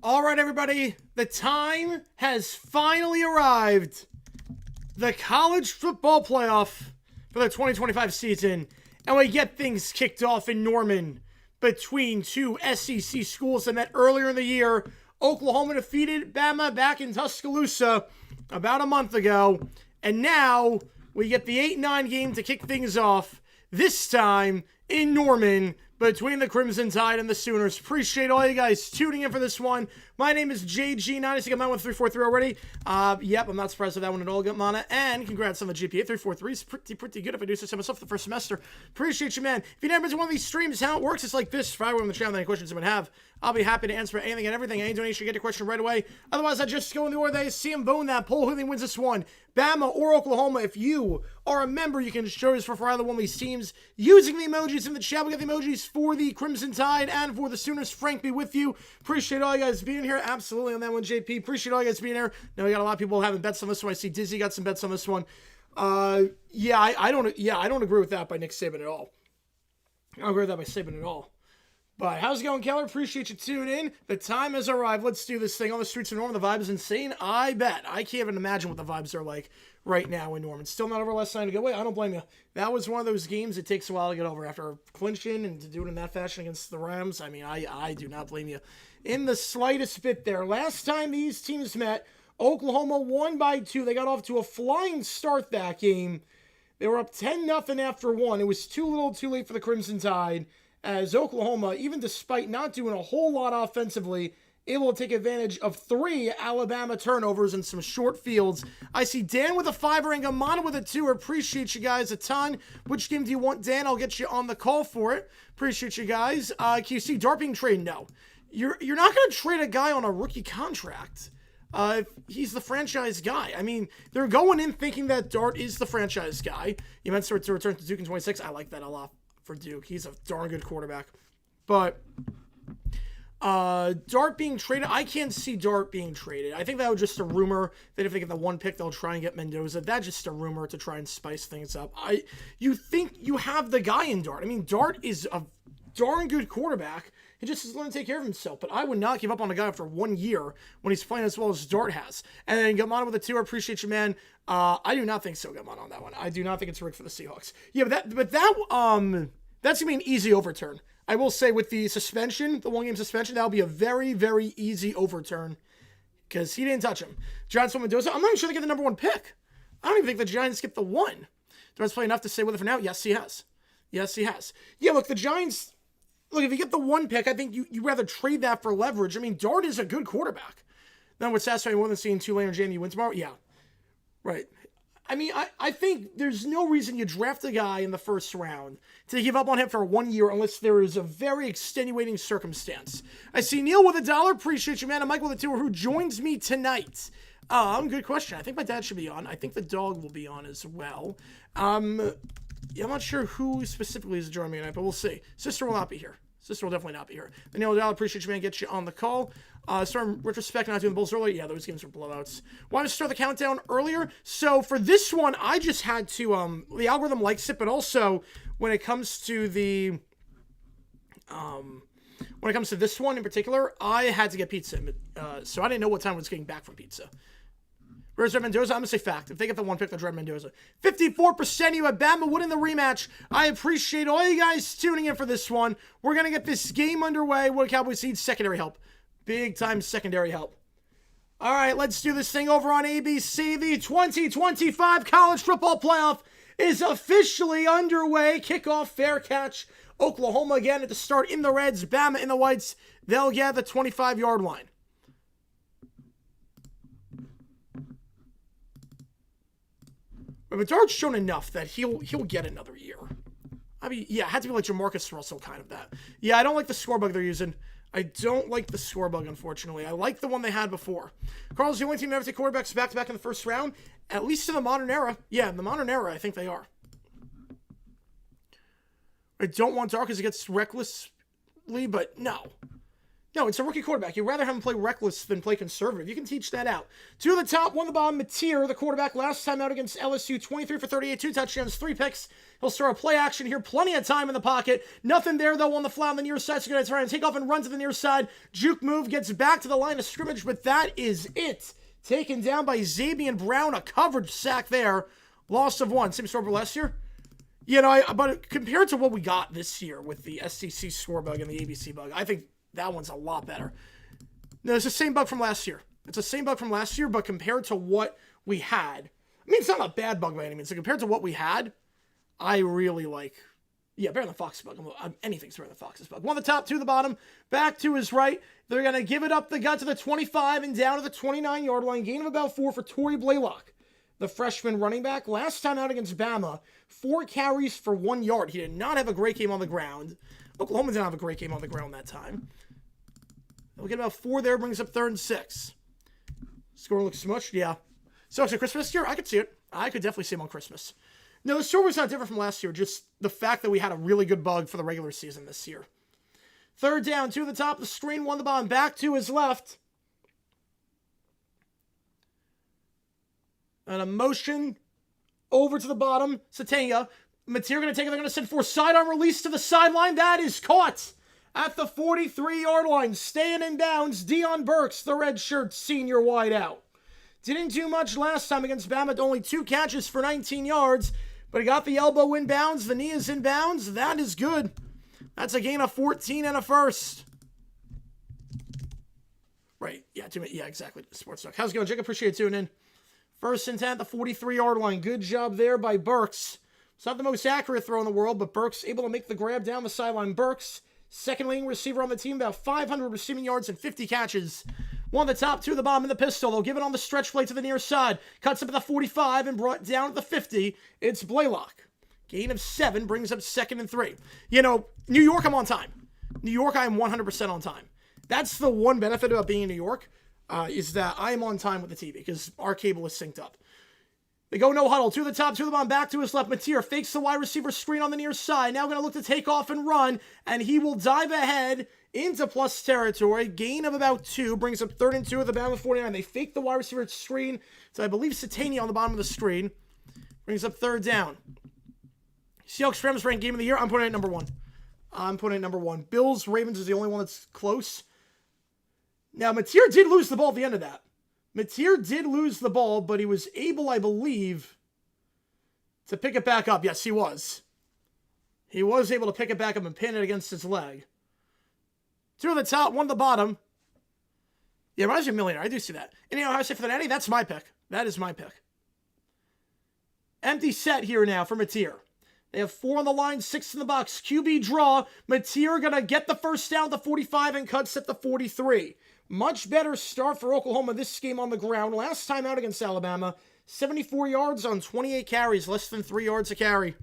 All right, everybody, the time has finally arrived. The college football playoff for the 2025 season, and we get things kicked off in Norman between two SEC schools that met earlier in the year. Oklahoma defeated Bama back in Tuscaloosa about a month ago, and now we get the 8-9 game to kick things off, this time in Norman, between the Crimson Tide and the Sooners. Appreciate all you guys tuning in for this one. My name is JG96. I'm out with 343 already. Yep, I'm not surprised with that one at all, Mana. And congrats on the GPA. 343 is pretty good if I do so myself the first semester. Appreciate you, man. If you've never been to one of these streams, how it works is like this. If I were on the channel, any questions you would have, I'll be happy to answer anything and everything. Any donation, you get your question right away. Otherwise, I just go in the order they see them. Vote in that poll. Who do you think wins this one? Bama or Oklahoma? If you are a member, you can show us for either one of these teams using the emojis in the chat. We got the emojis for the Crimson Tide and for the Sooners. Frank be with you. Appreciate all you guys being here. Absolutely on that one, JP. Appreciate all you guys being here. Now we got a lot of people having bets on this one. I see Dizzy got some bets on this one. Yeah, I don't agree with that by Nick Saban at all. I don't agree with that by Saban at all. But how's it going, Keller? Appreciate you tuning in. The time has arrived. Let's do this thing on the streets of Norman. The vibe is insane. I bet. I can't even imagine what the vibes are like right now in Norman. Still not over last night ago. Wait, I don't blame you. That was one of those games it takes a while to get over after clinching and to do it in that fashion against the Rams. I mean, I do not blame you in the slightest bit there. Last time these teams met, Oklahoma won by 2. They got off to a flying start that game. They were up 10-0 after 1. It was too little too late for the Crimson Tide, as Oklahoma, even despite not doing a whole lot offensively, able to take advantage of 3 Alabama turnovers and some short fields. I see Dan with a 5 and Gamana with a 2. Appreciate you guys a ton. Which game do you want, Dan? I'll get you on the call for it. Appreciate you guys. Can you see Dart being traded? No. You're not going to trade a guy on a rookie contract. He's the franchise guy. I mean, they're going in thinking that Dart is the franchise guy. He meant to return to Duke in 26. I like that a lot for Duke. He's a darn good quarterback. But Dart being traded, I can't see Dart being traded. I think that was just a rumor that if they get the 1 pick, they'll try and get Mendoza. That's just a rumor to try and spice things up. You think you have the guy in Dart. I mean, Dart is a darn good quarterback. He just is going to take care of himself. But I would not give up on a guy after 1 year when he's playing as well as Dart has. And then Gamana with a 2. I appreciate you, man. I do not think so, Gamana, on that one. I do not think it's rigged for the Seahawks. Yeah, that's going to be an easy overturn. I will say with the suspension, the 1-game suspension, that'll be a very, very easy overturn because he didn't touch him. Giants with Mendoza. I'm not even sure they get the number 1 pick. I don't even think the Giants get the 1. Does play enough to stay with it for now? Yes, he has. Yes, he has. Yeah, look, the Giants... Look, if you get the 1 pick, I think you rather trade that for leverage. I mean, Dart is a good quarterback. Then what's satisfying more than seeing Tulane or JMU win tomorrow? Yeah. Right. I mean, I think there's no reason you draft a guy in the first round to give up on him for 1 year unless there is a very extenuating circumstance. I see Neil with $1. Appreciate you, man. And Mike with a 2. Who joins me tonight? Good question. I think my dad should be on. I think the dog will be on as well. Yeah, I'm not sure who specifically is joining me tonight, but we'll see. Sister will not be here. Sister will definitely not be here. Daniel O'Dowd, appreciate you, man. Get you on the call. Starting retrospect, not doing the Bulls earlier. Yeah, those games were blowouts. Why did I start the countdown earlier? So for this one, I just had to, the algorithm likes it, but also when it comes to the, when it comes to this one in particular, I had to get pizza. So I didn't know what time I was getting back from pizza. Where's Mendoza? I'm going to say fact. If they get the 1 pick, they'll drive Mendoza. 54% of you at Bama winning the rematch. I appreciate all you guys tuning in for this one. We're going to get this game underway. What Cowboys need? Secondary help. Big time secondary help. All right, let's do this thing over on ABC. The 2025 College Football Playoff is officially underway. Kickoff, fair catch. Oklahoma again at the start in the reds. Bama in the whites. They'll get the 25-yard line. But Dart's shown enough that he'll get another year. I mean, yeah, it had to be like Jamarcus Russell kind of that. Yeah, I don't like the score bug they're using. I don't like the score bug, unfortunately. I like the one they had before. Carl's the only team to ever take quarterbacks back-to-back in the first round, at least in the modern era. Yeah, in the modern era, I think they are. I don't want Dart because he gets recklessly, but no. No, it's a rookie quarterback. You'd rather have him play reckless than play conservative. You can teach that out. 2 at the top, 1 at the bottom. Mateer, the quarterback, last time out against LSU, 23 for 38, 2 touchdowns, 3 picks. He'll start a play action here. Plenty of time in the pocket. Nothing there, though, on the flat on the near side. So going to try and take off and run to the near side. Juke move, gets back to the line of scrimmage, but that is it. Taken down by Xavier Brown. A coverage sack there. Loss of 1. Same score for last year? You know, but compared to what we got this year with the STC score bug and the ABC bug, I think that one's a lot better. No, it's the same bug from last year. It's the same bug from last year, but compared to what we had, I mean, it's not a bad bug by any means. So compared to what we had, I really like, yeah, better than the Fox bug. Anything's better than the Fox's bug. 1 at the top, 2 at the bottom, back to his right. They're going to give it up the gut to the 25 and down to the 29-yard line. Gain of about 4 for Torrey Blaylock, the freshman running back. Last time out against Bama, 4 carries for 1 yard. He did not have a great game on the ground. Oklahoma didn't have a great game on the ground that time. We'll get about 4 there, brings up 3rd and 6. Score looks smushed, yeah. So it's a Christmas year? I could see it. I could definitely see him on Christmas. No, the score was not different from last year, just the fact that we had a really good bug for the regular season this year. 3rd down, 2 at the top, the screen, 1 at the bottom, back to his left. And a motion over to the bottom, Satania. Mateer going to take it, they're going to send for sidearm release to the sideline. That is caught at the 43-yard line, staying in bounds. Deion Burks, the redshirt senior wideout. Didn't do much last time against Bama. Only 2 catches for 19 yards, but he got the elbow in bounds. The knee is in bounds. That is good. That's a gain of 14 and a first. Right, yeah, exactly. Sports Talk. How's it going, Jake? Appreciate you tuning in. 1st and 10 at the 43-yard line. Good job there by Burks. It's not the most accurate throw in the world, but Burks able to make the grab down the sideline. Burks Second leading receiver on the team, about 500 receiving yards and 50 catches. One of the top, two of the bottom in the pistol. They'll give it on the stretch play to the near side. Cuts up at the 45 and brought down at the 50. It's Blaylock. Gain of 7 brings up 2nd and 3. You know, New York, I'm on time. New York, I am 100% on time. That's the one benefit about being in New York, is that I am on time with the TV because our cable is synced up. They go no huddle. To the top, to the bottom, back to his left. Mateer fakes the wide receiver screen on the near side. Now going to look to take off and run, and he will dive ahead into plus territory. Gain of about 2, brings up 3rd and 2 at the Bama 49. They fake the wide receiver screen. So I believe Satania on the bottom of the screen. Brings up 3rd down. Seahawks Rams ranked game of the year. I'm putting it at number 1. I'm putting it at number 1. Bills Ravens is the only one that's close. Now, Mateer did lose the ball at the end of that. Mateer did lose the ball, but he was able, I believe, to pick it back up. Yes, he was. He was able to pick it back up and pin it against his leg. 2 on the top, 1 on the bottom. Yeah, reminds me of a millionaire. I do see that. And you know how I say for the Natty? That's my pick. That is my pick. Empty set here now for Mateer. They have 4 on the line, 6 in the box. QB draw. Mateer going to get the first down at the 45 and cuts at the 43. Much better start for Oklahoma this game on the ground. Last time out against Alabama, 74 yards on 28 carries, less than 3 yards a carry.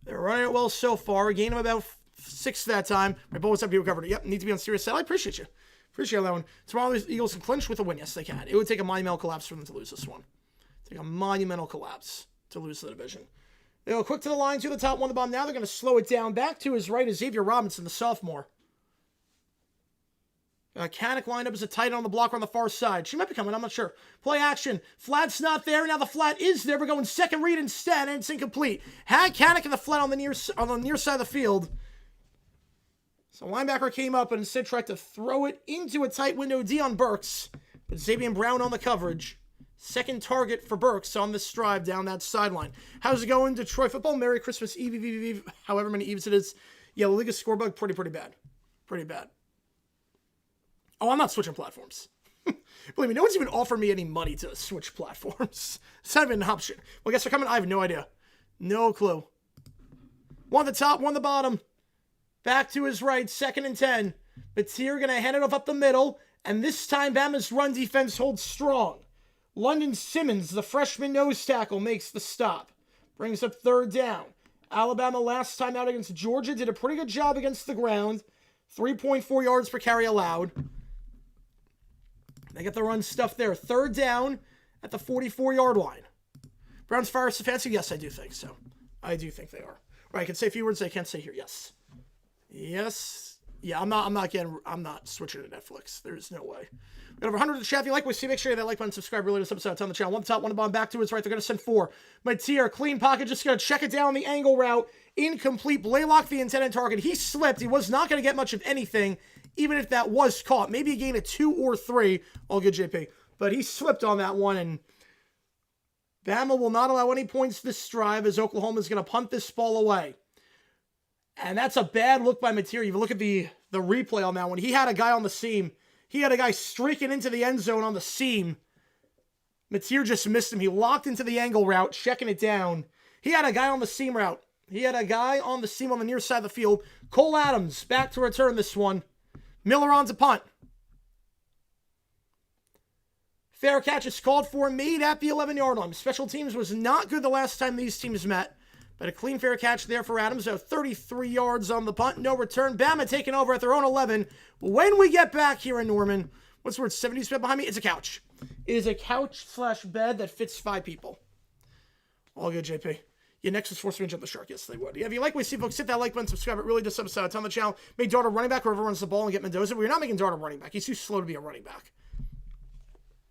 They're running it well so far. A gain of about 6 that time. My ball was up, people covered it. Yep, need to be on serious side. I appreciate you. Appreciate that one. Tomorrow the Eagles can clinch with a win. Yes, they can. It would take a monumental collapse for them to lose this one. Take a monumental collapse to lose the division. They go quick to the line, to the top, 1 on the bottom. Now they're going to slow it down. Back to his right is Xavier Robinson, the sophomore. Kanik lined up as a tight end on the blocker on the far side. She might be coming, I'm not sure. Play action. Flat's not there. Now the flat is there. We're going second read instead, and it's incomplete. Had Kanik in the flat on the near side of the field. So linebacker came up and instead tried to throw it into a tight window. Deion Burks. But Xavier Brown on the coverage. Second target for Burks on this drive down that sideline. How's it going, Detroit football? Merry Christmas Eve, however many Eves it is. Yeah, La Liga scorebug, pretty bad. Pretty bad. Oh, I'm not switching platforms. Believe me, no one's even offered me any money to switch platforms. It's not even an option. Well, I guess they're coming. I have no idea. No clue. 1 on the top, 1 on the bottom. Back to his right, 2nd and 10. Mateer going to hand it off up the middle. And this time, Bama's run defense holds strong. London Simmons, the freshman nose tackle, makes the stop. Brings up 3rd down. Alabama last time out against Georgia did a pretty good job against the ground. 3.4 yards per carry allowed. They get the run stuff there. 3rd down at the 44-yard line. Browns fire Stefanski? Yes, I do think so. I do think they are. Right, I can say a few words I can't say here. Yes. Yes. Yeah, I'm not switching to Netflix. There's no way. We got over 100 in the chat. If you like what you see, make sure you hit that like button, subscribe, really this episode on the channel. 1 top, 1 bottom, back to his right. They're going to send 4. Mateer, clean pocket, just going to check it down the angle route. Incomplete. Blaylock, the intended target. He slipped. He was not going to get much of anything, even if that was caught. Maybe a gain of 2 or 3. All good, JP. But he slipped on that one, and Bama will not allow any points this drive as Oklahoma is going to punt this ball away. And that's a bad look by Mateer. You look at the replay on that one. He had a guy on the seam. He had a guy streaking into the end zone on the seam. Mateer just missed him. He locked into the angle route, checking it down. He had a guy on the seam route. He had a guy on the seam on the near side of the field. Cole Adams back to return this one. Miller on to punt. Fair catch is called for, made at the 11-yard line. Special teams was not good the last time these teams met. But a clean, fair catch there for Adams. So 33 yards on the punt. No return. Bama taking over at their own 11. When we get back here in Norman, what's the word? 70s bed behind me? It's a couch. It is a couch/bed that fits 5 people. All good, JP. Yeah, next is forced me to jump the shark. Yes, they would. Yeah, if you like what you see, folks, hit that like button, subscribe. It really does help us out on the channel. Make Darter running back, whoever runs the ball, and get Mendoza. We're not making Darter running back. He's too slow to be a running back.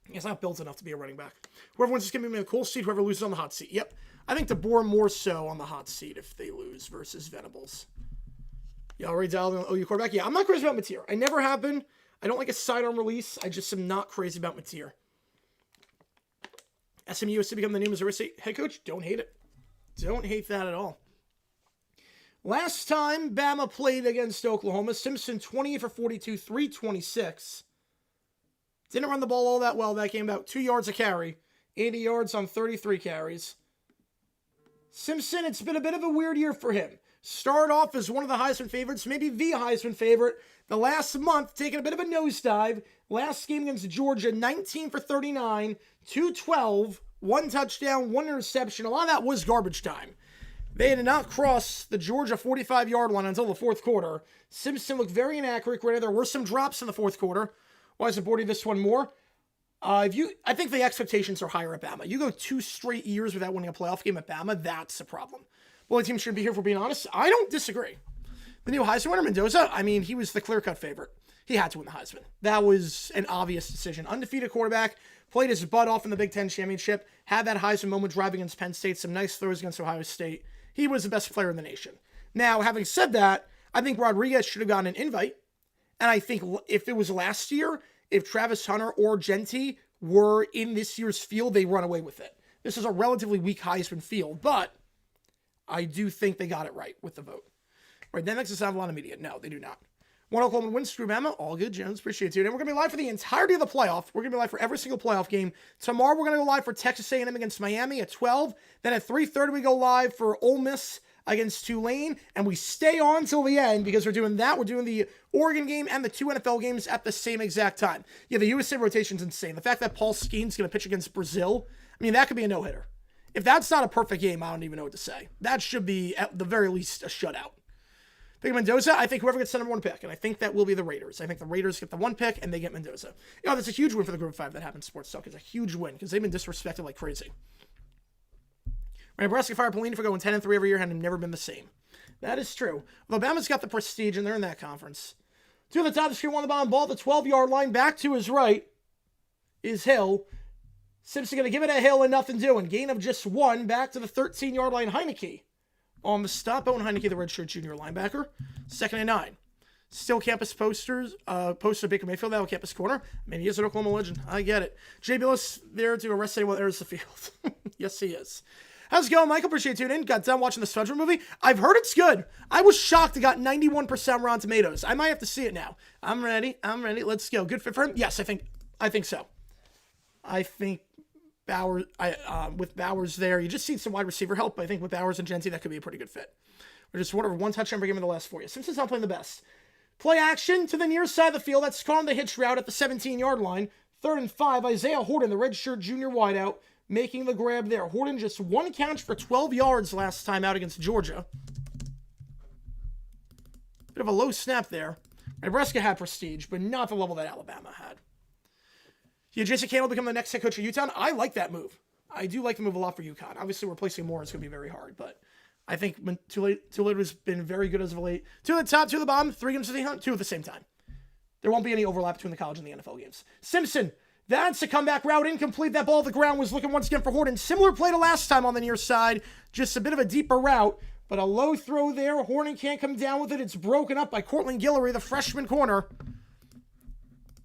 He's not built enough to be a running back. Whoever wins is going to be in the cool seat. Whoever loses on the hot seat. Yep. I think DeBoer more so on the hot seat if they lose versus Venables. Yeah, already dialed in OU quarterback. Yeah, I'm not crazy about Mateer. I never have been. I don't like a sidearm release. I just am not crazy about Mateer. SMU has to become the new Missouri State head coach. Don't hate it. Don't hate that at all. Last time Bama played against Oklahoma, Simpson 28 for 42, 326. Didn't run the ball all that well that game, about 2 yards a carry. 80 yards on 33 carries. Simpson, it's been a bit of a weird year for him. started off as one of the Heisman favorites, maybe the Heisman favorite. The last month, taking a bit of a nosedive. Last game against Georgia, 19 for 39, 212, 1 touchdown, 1 interception. A lot of that was garbage time. They did not cross the Georgia 45-yard line until the fourth quarter. Simpson looked very inaccurate. Granted, there were some drops in the fourth quarter. Why is it boarding this one more? I think the expectations are higher at Bama. You go 2 straight years without winning a playoff game at Bama, that's a problem. Well, the team shouldn't be here, for being honest. I don't disagree. The new Heisman winner, Mendoza, I mean, he was the clear-cut favorite. He had to win the Heisman. That was an obvious decision. Undefeated quarterback, played his butt off in the Big Ten championship, had that Heisman moment driving against Penn State, some nice throws against Ohio State. He was the best player in the nation. Now, having said that, I think Rodriguez should have gotten an invite. And I think if it was last year, if Travis Hunter or Genty were in this year's field, they run away with it. This is a relatively weak Heisman field, but I do think they got it right with the vote. Right, that makes us have a lot of media. No, they do not. One Oklahoma wins, screw Bama. All good, Jones. Appreciate you. And we're going to be live for the entirety of the playoff. We're going to be live for every single playoff game. Tomorrow, we're going to go live for Texas A&M against Miami at 12. Then at 3:30, we go live for Ole Miss against Tulane. And we stay on till the end because we're doing that. We're doing the Oregon game and the 2 NFL games at the same exact time. Yeah, the USA rotation's insane. The fact that Paul Skeen's going to pitch against Brazil, I mean, that could be a no-hitter. If that's not a perfect game, I don't even know what to say. That should be, at the very least, a shutout. Pick Mendoza, I think whoever gets the number 1 pick, and I think that will be the Raiders. I think the Raiders get the 1 pick, and they get Mendoza. You know, that's a huge win for the Group 5 that happened in Sports Talk. It's a huge win, because they've been disrespected like crazy. Nebraska fired Pelini for going 10-3 every year, and have never been the same. That is true. Although Bama's got the prestige, and they're in that conference. 2 at the top of the screen, 1 the bottom, ball at the 12-yard line. Back to his right is Hill. Simpson going to give it a Hill and nothing doing. Gain of just 1. Back to the 13-yard line. Heineke on the stop. Owen Heineke, the redshirt junior linebacker. 2nd and 9. Still campus posters. Poster Baker Mayfield out of campus corner. I mean, he is an Oklahoma legend. I get it. Jay Billis there to arrest anyone that enters the field. Yes, he is. How's it going, Michael? Appreciate you tuning in. Got done watching the Spudger movie. I've heard it's good. I was shocked it got 91% Rotten Tomatoes. I might have to see it now. I'm ready. Let's go. Good fit for him? Yes, I think so. I think Bowers, with Bowers there, you just need some wide receiver help. But I think with Bowers and Genty, that could be a pretty good fit. We're just whatever, 1 touchdown per game in the last 4 years. Simpson's not playing the best. Play action to the near side of the field. That's calling the hitch route at the 17-yard line. 3rd and 5. Isaiah Horton, the redshirt junior wideout, making the grab there. Horton just 1 catch for 12 yards last time out against Georgia. Bit of a low snap there. Nebraska had prestige, but not the level that Alabama had. Yeah, Jason Campbell become the next head coach of UConn. I like that move. I do like the move a lot for UConn. Obviously, replacing Moore is going to be very hard, but I think Tulane has been very good as of late. 2 at the top, 2 at the bottom, 3 games at the hunt, 2 at the same time. There won't be any overlap between the college and the NFL games. Simpson, that's a comeback route, incomplete. That ball at the ground was looking once again for Horton. Similar play to last time on the near side, just a bit of a deeper route, but a low throw there. Horton can't come down with it. It's broken up by Cortland Guillory, the freshman corner.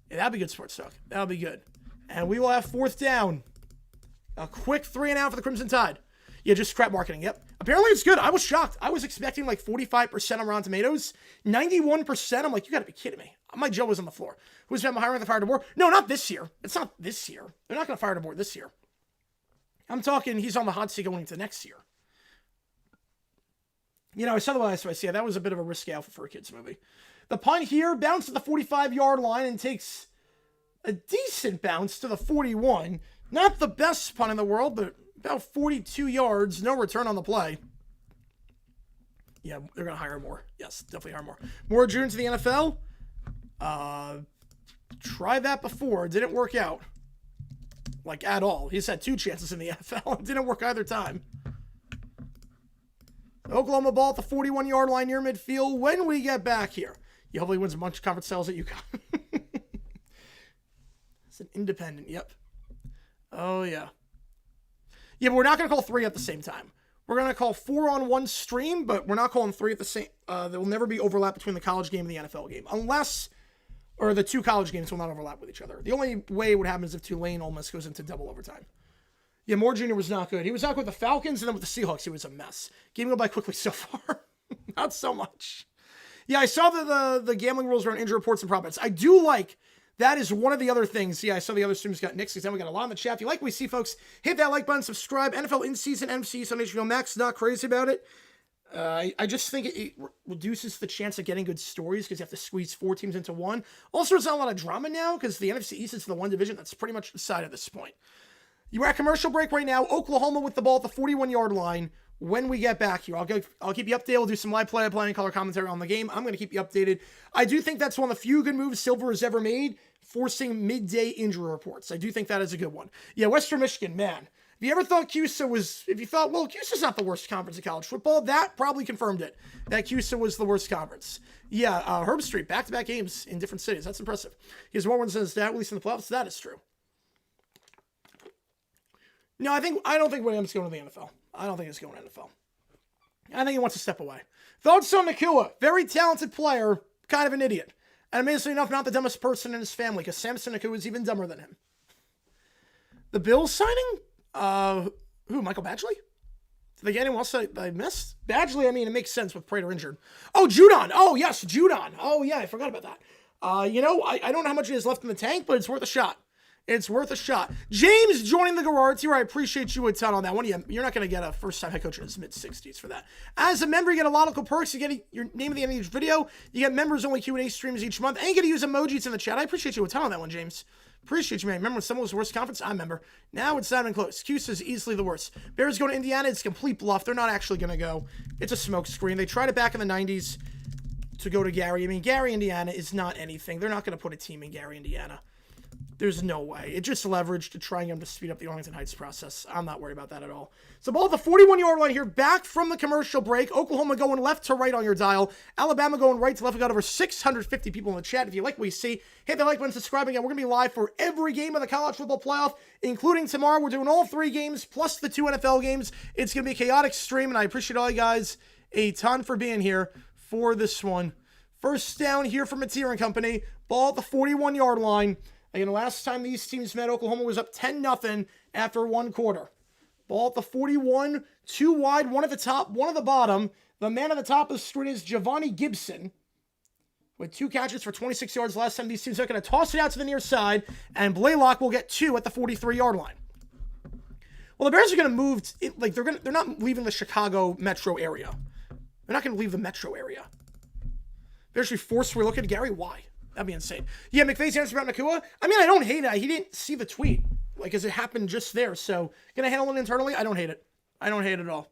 Yeah, that'd be good sports talk. That'll be good. And we will have 4th down. A quick 3 and out for the Crimson Tide. Yeah, just crap marketing. Yep. Apparently it's good. I was shocked. I was expecting like 45% on Rotten Tomatoes. 91%. I'm like, you got to be kidding me. My jaw was on the floor. Who's been hiring the fire DeBoer? No, not this year. It's not this year. They're not going to fire DeBoer this year. I'm talking he's on the hot seat going into next year. You know, I saw the last one. Yeah, that was a bit of a risky alpha for a kid's movie. The punt here bounced at the 45-yard line and takes a decent bounce to the 41. Not the best punt in the world, but about 42 yards. No return on the play. Yeah, they're going to hire more. Yes, definitely hire more. More June to the NFL. Tried that before. Didn't work out. Like, at all. He's had 2 chances in the NFL. It didn't work either time. Oklahoma ball at the 41-yard line near midfield when we get back here. He hopefully wins a bunch of conference sales at UConn. It's an independent, yep. Oh, yeah. Yeah, but we're not going to call 3 at the same time. We're going to call 4 on one stream, but we're not calling 3 at the same. There will never be overlap between the college game and the NFL game. Unless, or the 2 college games will not overlap with each other. The only way it would happen is if Tulane almost goes into double overtime. Yeah, Moore Jr. was not good. He was not good with the Falcons, and then with the Seahawks, he was a mess. Game go by quickly so far. Not so much. Yeah, I saw the gambling rules around injury reports and prop bets. I do like. That is one of the other things. Yeah, I saw the other streams got Knicks. Then we got a lot in the chat. If you like what we see, folks, hit that like button, subscribe. NFL in-season, NFC on HBO Max. Not crazy about it. I just think it reduces the chance of getting good stories because you have to squeeze 4 teams into one. Also, there's not a lot of drama now because the NFC East is the one division that's pretty much decided at this point. You're at commercial break right now. Oklahoma with the ball at the 41-yard line. When we get back here, I'll keep you updated. We'll do some live play and color commentary on the game. I'm going to keep you updated. I do think that's one of the few good moves Silver has ever made, forcing midday injury reports. I do think that is a good one. Yeah, Western Michigan, man. If you ever thought CUSA was, well, CUSA's not the worst conference in college football, that probably confirmed it, that CUSA was the worst conference. Yeah, Herb Street, back-to-back games in different cities. That's impressive. He has more wins than his dad, at least in the playoffs. That is true. No, I don't think Williams going to the NFL. I don't think he's going to the NFL. I think he wants to step away. Thoughts on Nakua? Very talented player, kind of an idiot. And amazingly enough, not the dumbest person in his family, because Samson Nakua is even dumber than him. The Bills signing? Who, Michael Badgley? Did they get anyone else that I missed? Badgley, I mean, it makes sense with Prater injured. Oh, Judon. Oh, yes, Judon. Oh, yeah, I forgot about that. I don't know how much he has left in the tank, but it's worth a shot. It's worth a shot. James joining the Garards here. I appreciate you a ton on that one. You're not going to get a first-time head coach in his mid-60s for that. As a member, you get a lot of cool perks. You get your name at the end of each video. You get members-only Q&A streams each month. And you get to use emojis in the chat. I appreciate you a ton on that one, James. Appreciate you, man. Remember when someone was the worst conference? I remember. Now it's not even close. CUSA is easily the worst. Bears go to Indiana. It's complete bluff. They're not actually going to go. It's a smoke screen. They tried it back in the 90s to go to Gary. I mean, Gary, Indiana is not anything. They're not going to put a team in Gary, Indiana. There's no way. It just leveraged to try and get them to speed up the Arlington Heights process. I'm not worried about that at all. So ball at the 41-yard line here, back from the commercial break. Oklahoma going left to right on your dial. Alabama going right to left. We got over 650 people in the chat. If you like what you see, hit the like button, subscribe again. We're going to be live for every game of the college football playoff, including tomorrow. We're doing all 3 games plus the 2 NFL games. It's going to be a chaotic stream, and I appreciate all you guys a ton for being here for this one. First down here from Mateer and company. Ball at the 41-yard line. Again, the last time these teams met, Oklahoma was up 10-0 after 1 quarter. Ball at the 41, 2 wide, 1 at the top, 1 at the bottom. The man at the top of the screen is Giovanni Gibson with 2 catches for 26 yards. Last time these teams are going to toss it out to the near side, and Blaylock will get 2 at the 43-yard line. Well, the Bears are going to move, they're not leaving the Chicago metro area. They're not going to leave the metro area. They're actually forced to relook at Gary. Why? That'd be insane. Yeah, McVay's answer about Nakua. I mean, I don't hate it. He didn't see the tweet, as it happened just there. So, gonna handle it internally. I don't hate it. I don't hate it at all.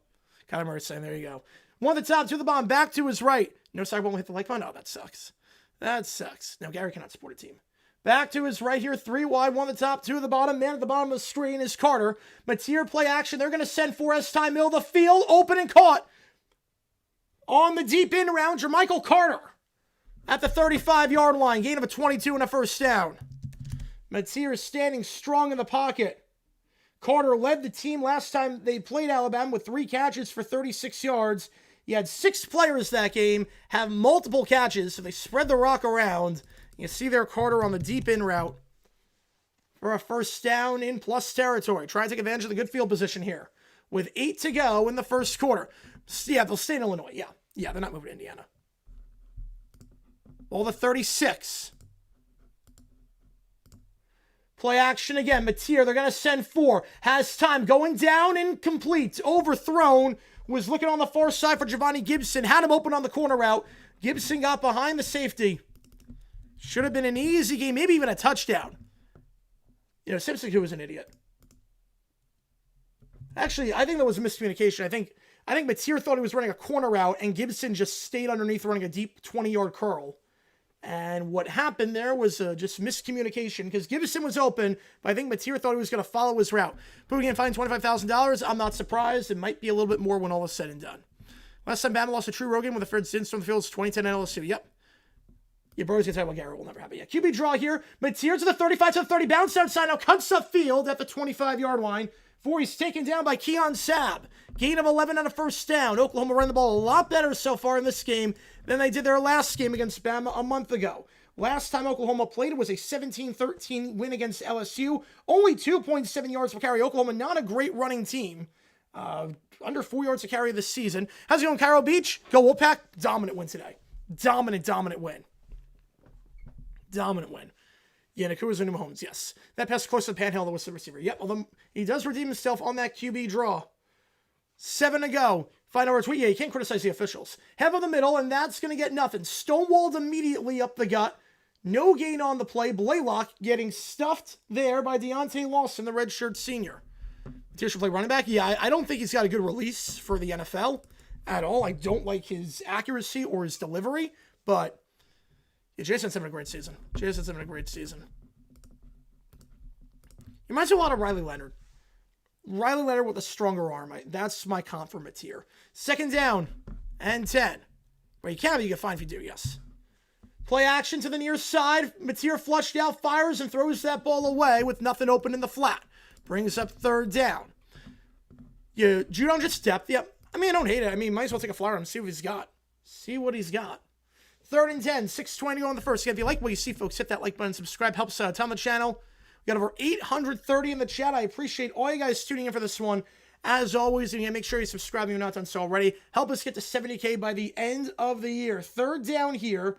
Kyler Murray saying, there you go. 1 at the top, 2 at the bottom, back to his right. No side won't hit the like button. Oh, that sucks. That sucks. Now, Gary cannot support a team. Back to his right here, 3 wide, 1 at the top, 2 at the bottom. Man at the bottom of the screen is Carter. Mateer play action. They're gonna send 4 as time middle of the field, open and caught. On the deep in round, Jermichael Carter. At the 35-yard line, gain of a 22 and a first down. Mateer standing strong in the pocket. Carter led the team last time they played Alabama with 3 catches for 36 yards. He had 6 players that game have multiple catches, so they spread the rock around. You see there Carter on the deep in route for a first down in plus territory. Try to take advantage of the good field position here. With 8 to go in the first quarter. Yeah, they'll stay in Illinois. Yeah, they're not moving to Indiana. Ball to 36. Play action again. Mateer, they're going to send 4. Has time. Going down, incomplete. Overthrown. Was looking on the far side for Giovanni Gibson. Had him open on the corner route. Gibson got behind the safety. Should have been an easy game. Maybe even a touchdown. Simpson, who was an idiot. Actually, I think that was a miscommunication. I think Mateer thought he was running a corner route, and Gibson just stayed underneath running a deep 20-yard curl. And what happened there was just miscommunication because Gibson was open, but I think Mateer thought he was going to follow his route. Proving and fine $25,000. I'm not surprised. It might be a little bit more when all is said and done. Last time Bama lost a true Rogan with a third Stinson on the field was 2010 at LSU. Yep. Your bro's going to talk about Garrett. Will never happen. Yeah. QB draw here. Mateer to the 35 to the 30. Bounce outside. Now cuts up field at the 25-yard line. Before he's taken down by Keon Sabb. Gain of 11 on a first down. Oklahoma ran the ball a lot better so far in this game than they did their last game against Bama a month ago. Last time Oklahoma played was a 17-13 win against LSU. Only 2.7 yards per carry. Oklahoma not a great running team. Under 4 yards to carry this season. How's it going, Cairo Beach? Go Wolfpack. Dominant win today. Dominant win. Dominant win. Yeah, Nakua's into Mahomes, yes. That pass close to the panhandle was the receiver. Yep, although he does redeem himself on that QB draw. 7 to go. Final retweet. Yeah, you can't criticize the officials. Have on the middle, and that's going to get nothing. Stonewalled immediately up the gut. No gain on the play. Blaylock getting stuffed there by Deontay Lawson, the redshirt senior. Matier should play running back. Yeah, I don't think he's got a good release for the NFL at all. I don't like his accuracy or his delivery, but yeah, Jason's having a great season. Jason's having a great season. He reminds me a lot of Riley Leonard. Riley Leonard with a stronger arm. That's my comp for Matier. 2nd down and 10. Well, you get fined if you do, yes. Play action to the near side. Matier flushed out, fires, and throws that ball away with nothing open in the flat. Brings up 3rd down. Judon just depth. Yep. I mean, I don't hate it. I mean, might as well take a flyer and see what he's got. See what he's got. 3rd and 10. 6:20 to go on the first. Again, if you like what you see, folks, hit that like button. Subscribe. Helps out on the channel. We got over 830 in the chat. I appreciate all you guys tuning in for this one. As always, and make sure you subscribe if you're not done so already. Help us get to 70K by the end of the year. 3rd down here.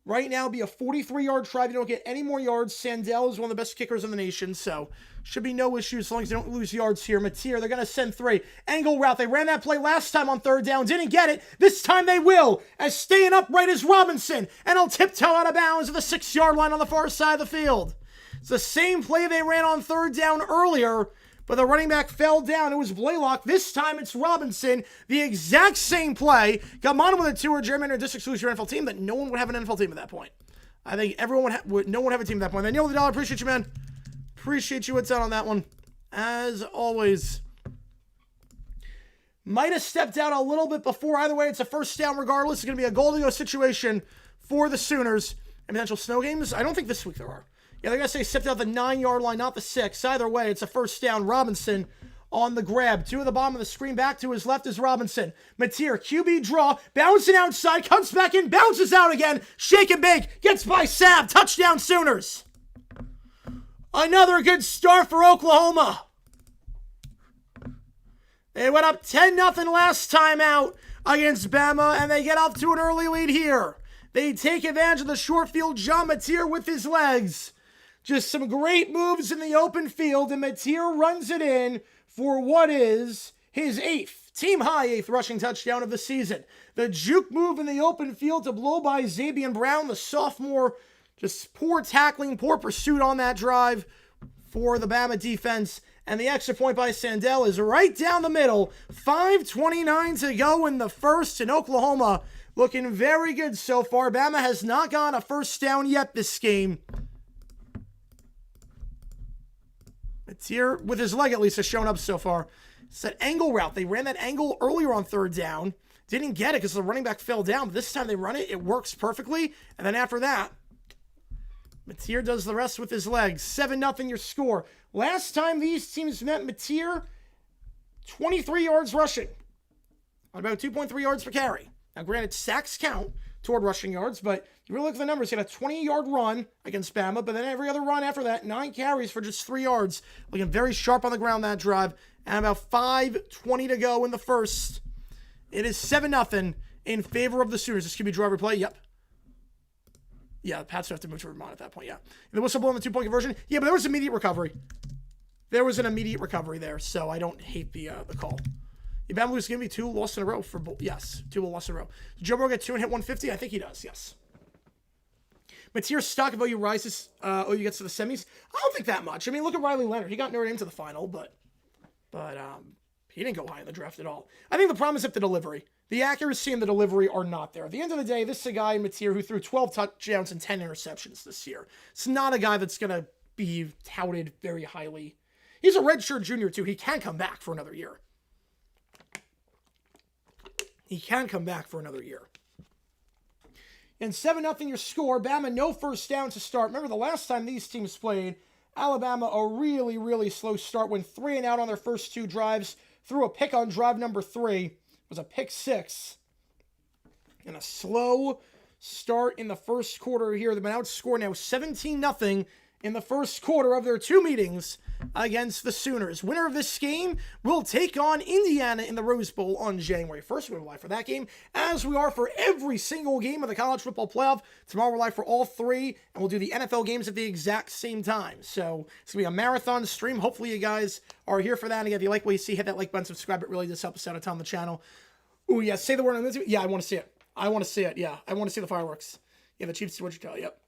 Right now, be a 43-yard try. If you don't get any more yards, Sandell is one of the best kickers in the nation, so should be no issue as long as they don't lose yards here. Matier, they're going to send 3. Angle route. They ran that play last time on 3rd down. Didn't get it. This time they will, as staying upright is Robinson, and he'll tiptoe out of bounds at the 6-yard line on the far side of the field. It's the same play they ran on 3rd down earlier, but the running back fell down. It was Blaylock. This time it's Robinson. The exact same play. Got mono with a 2 or German or district excludes your NFL team, that no one would have an NFL team at that point. I think everyone no one would have a team at that point. Then $1 appreciate you, man. Appreciate you. What's out on that one. As always. Might have stepped out a little bit before. Either way, it's a 1st down regardless. It's going to be a goal-to-go situation for the Sooners. And potential snow games? I don't think this week there are. Yeah, they're going to say stepped out the 9-yard line, not the 6. Either way, it's a 1st down. Robinson on the grab. 2 at the bottom of the screen. Back to his left is Robinson. Matier, QB draw. Bouncing outside. Comes back in. Bounces out again. Shake and bake. Gets by Sapp. Touchdown Sooners. Another good start for Oklahoma. They went up 10-0 last time out against Bama, and they get off to an early lead here. They take advantage of the short field. John Matier with his legs. Just some great moves in the open field, and Matier runs it in for what is his 8th, team-high 8th rushing touchdown of the season. The juke move in the open field to blow by Zabian Brown, the sophomore. Just poor tackling, poor pursuit on that drive for the Bama defense. And the extra point by Sandell is right down the middle. 5:29 to go in the first, and Oklahoma looking very good so far. Bama has not gone a 1st down yet this game. Matier, with his leg at least, has shown up so far. It's that angle route. They ran that angle earlier on 3rd down. Didn't get it because the running back fell down. But this time they run it. It works perfectly. And then after that, Matier does the rest with his legs. 7-0 your score. Last time these teams met, Matier, 23 yards rushing. On about 2.3 yards per carry. Now, granted, sacks count toward rushing yards, but you really look at the numbers. He had a 20-yard run against Bama, but then every other run after that, 9 carries for just 3 yards. Looking very sharp on the ground that drive. And about 5:20 to go in the first. It is 7-0 in favor of the Sooners. This could be driver play. Yep. Yeah, the Pats have to move to Vermont at that point, yeah. And the whistle blow on the 2-point conversion. Yeah, but there was immediate recovery. There was an immediate recovery there, so I don't hate the call. Yeah, Bama was going to be 2 lost in a row for both. Yes, 2 lost in a row. Did Joe Burrow get 2 and hit 150? I think he does, yes. Matier's stock of OU rises, OU gets to the semis. I don't think that much. I mean, look at Riley Leonard. He got Notre Dame to the final, but he didn't go high in the draft at all. I think the problem is at the delivery. The accuracy and the delivery are not there. At the end of the day, this is a guy in Matier who threw 12 touchdowns and 10 interceptions this year. It's not a guy that's going to be touted very highly. He's a redshirt junior, too. He can come back for another year. He can come back for another year. And 7-0 your score. Bama, no 1st down to start. Remember, the last time these teams played, Alabama, a really, really slow start. Went 3 and out on their first 2 drives. Threw a pick on drive number 3. It was a pick 6. And a slow start in the first quarter here. They've been outscored now 17-0 in the first quarter of their 2 meetings against the Sooners. Winner of this game will take on Indiana in the Rose Bowl on January 1st. We're live for that game, as we are for every single game of the college football playoff. Tomorrow we're live for all 3, and we'll do the NFL games at the exact same time. So it's going to be a marathon stream. Hopefully you guys are here for that. And again, if you like what you see, hit that like button, subscribe. It really does help us out a ton on the channel. Ooh, yeah, say the word on this. Yeah, I want to see it. I want to see it. Yeah, I want to see the fireworks. Yeah, the Chiefs, what you tell. Yep.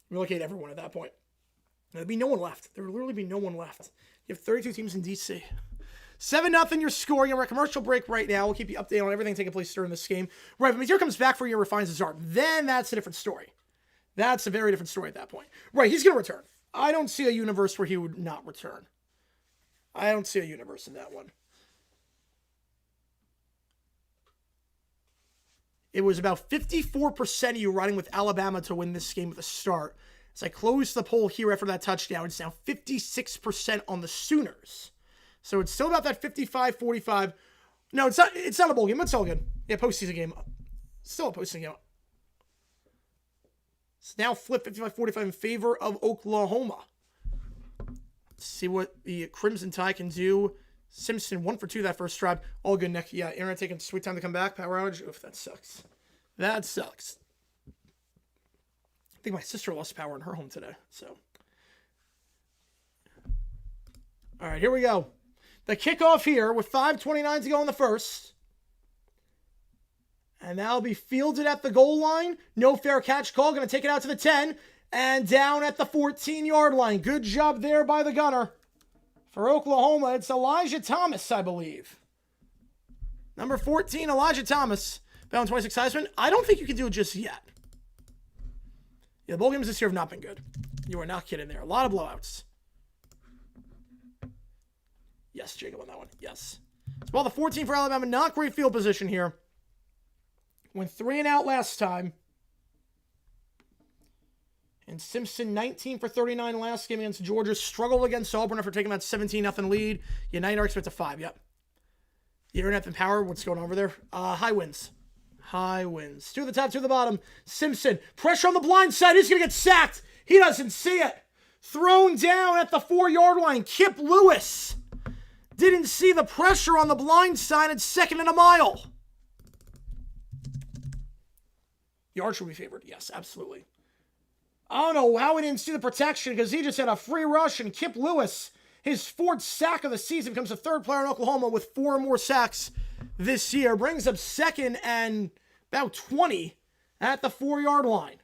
Relocate everyone at that point. There'd be no one left. There would literally be no one left. You have 32 teams in DC. 7-0 your score. You're a commercial break right now. We'll keep you updated on everything taking place during this game. Right, when Mateer comes back for you and refines his art, then that's a different story. That's a very different story at that point. Right, he's going to return. I don't see a universe where he would not return. I don't see a universe in that one. It was about 54% of you running with Alabama to win this game at the start. As I close the poll here after that touchdown, it's now 56% on the Sooners. So it's still about that 55-45. No, it's not a bowl game. It's all good. Yeah, postseason game. Still a postseason game. It's now flipped 55-45 in favor of Oklahoma. Let's see what the Crimson Tide can do. Simpson 1 for 2 that first drive. All good, Nick. Yeah, Aaron taking sweet time to come back. Power outage. Oof, that sucks. That sucks. I think my sister lost power in her home today, so. All right, here we go. The kickoff here with 5:29 to go in the first. And that'll be fielded at the goal line. No fair catch call. Going to take it out to the 10. And down at the 14-yard line. Good job there by the gunner. For Oklahoma, it's Elijah Thomas, I believe. Number 14, Elijah Thomas. Bound 26 Heisman. I don't think you can do it just yet. Yeah, the bowl games this year have not been good. You are not kidding there. A lot of blowouts. Yes, Jacob on that one. Yes. Well, the 14 for Alabama. Not great field position here. Went 3 and out last time. And Simpson, 19 for 39 last game against Georgia. Struggled against Auburn after taking that 17-0 lead. United Arcs went to 5. Yep. The internet and power. What's going on over there? High winds. High winds. 2 at the top, 2 at the bottom. Simpson. Pressure on the blind side. He's going to get sacked. He doesn't see it. Thrown down at the 4-yard line. Kip Lewis. Didn't see the pressure on the blind side at 2nd and a mile. The Arch will be favored. Yes, absolutely. I don't know how he didn't see the protection because he just had a free rush, and Kip Lewis, his 4th sack of the season, becomes the 3rd player in Oklahoma with 4 more sacks this year. Brings up 2nd and about 20 at the 4-yard line.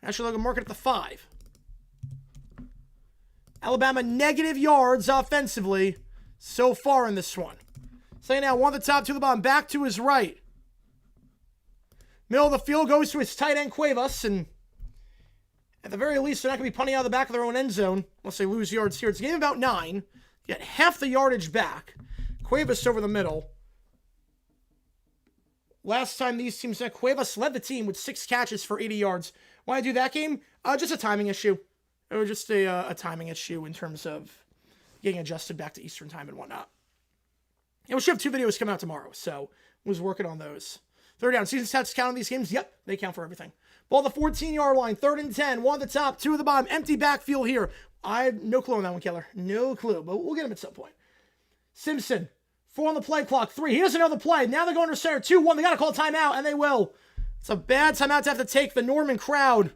Actually, they're going to mark it at the 5. Alabama negative yards offensively so far in this one. So now 1 at the top, 2 at the bottom, back to his right. Middle of the field goes to his tight end Cuevas, and at the very least, they're not going to be punting out of the back of their own end zone unless they lose yards here. It's a game about 9. Get half the yardage back. Cuevas over the middle. Last time these teams met, Cuevas led the team with 6 catches for 80 yards. Why do that game? Just a timing issue. It was just a timing issue in terms of getting adjusted back to Eastern time and whatnot. And we should have 2 videos coming out tomorrow, so was working on those. 3rd down. Season stats count on these games? Yep, they count for everything. Ball the 14-yard line. 3rd and 10. 1 at the top, 2 at the bottom. Empty backfield here. I have no clue on that one, Keller. No clue, but we'll get him at some point. Simpson. 4 on the play clock. 3. He doesn't know the play. Now they're going to center. 2-1. They got to call timeout, and they will. It's a bad timeout to have to take. The Norman crowd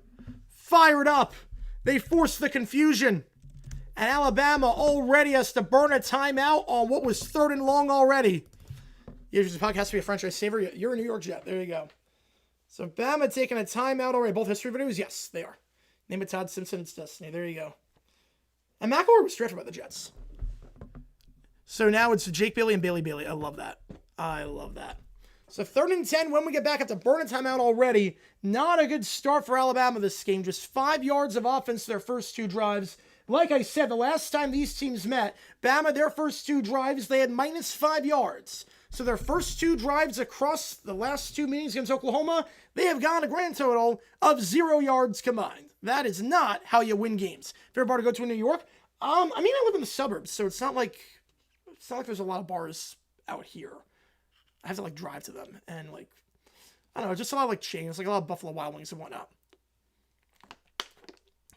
fired up. They forced the confusion. And Alabama already has to burn a timeout on what was 3rd and long already. This podcast has to be a franchise saver. You're a New York Jet. There you go. So Bama taking a timeout already. Both history videos? Yes, they are. Name it Todd Simpson. It's Destiny. There you go. And McElroy was drafted by the Jets. So now it's Jake Bailey and Bailey Bailey. I love that. I love that. So 3rd and 10 when we get back. Have to burn a timeout already. Not a good start for Alabama this game. Just 5 yards of offense their first 2 drives. Like I said, the last time these teams met, Bama, their first 2 drives, they had -5 yards. So their first 2 drives across the last 2 meetings against Oklahoma, they have gone a grand total of 0 yards combined. That is not how you win games. If you're about to go to New York, I live in the suburbs, so it's not like there's a lot of bars out here. I have to drive to them, and I don't know, just a lot of chains, a lot of Buffalo Wild Wings and whatnot.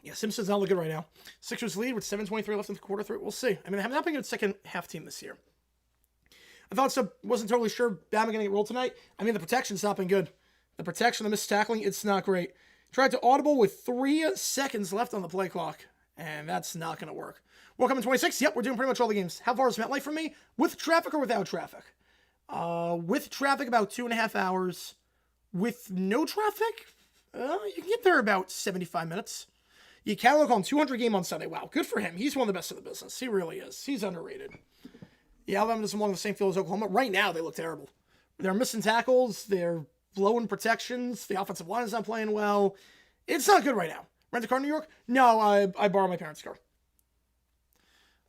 Yeah, Simpson's not looking good right now. Sixers lead with 7:23 left in the quarter. We'll see. I mean, they have not been a good second half team this year. I thought so. Wasn't totally sure Bama going to get rolled tonight. I mean, the protection's not been good. The protection, the missed tackling, it's not great. Tried to audible with 3 seconds left on the play clock, and that's not going to work. Welcome in 26. Yep, we're doing pretty much all the games. How far is MetLife from me? With traffic or without traffic? With traffic, about 2.5 hours. With no traffic, you can get there about 75 minutes. You catalog on 200 game on Sunday. Wow, good for him. He's one of the best in the business. He really is. He's underrated. Yeah, Alabama doesn't belong on the same field as Oklahoma. Right now, they look terrible. They're missing tackles. They're blowing protections. The offensive line is not playing well. It's not good right now. Rent a car in New York? No, I borrow my parents' car.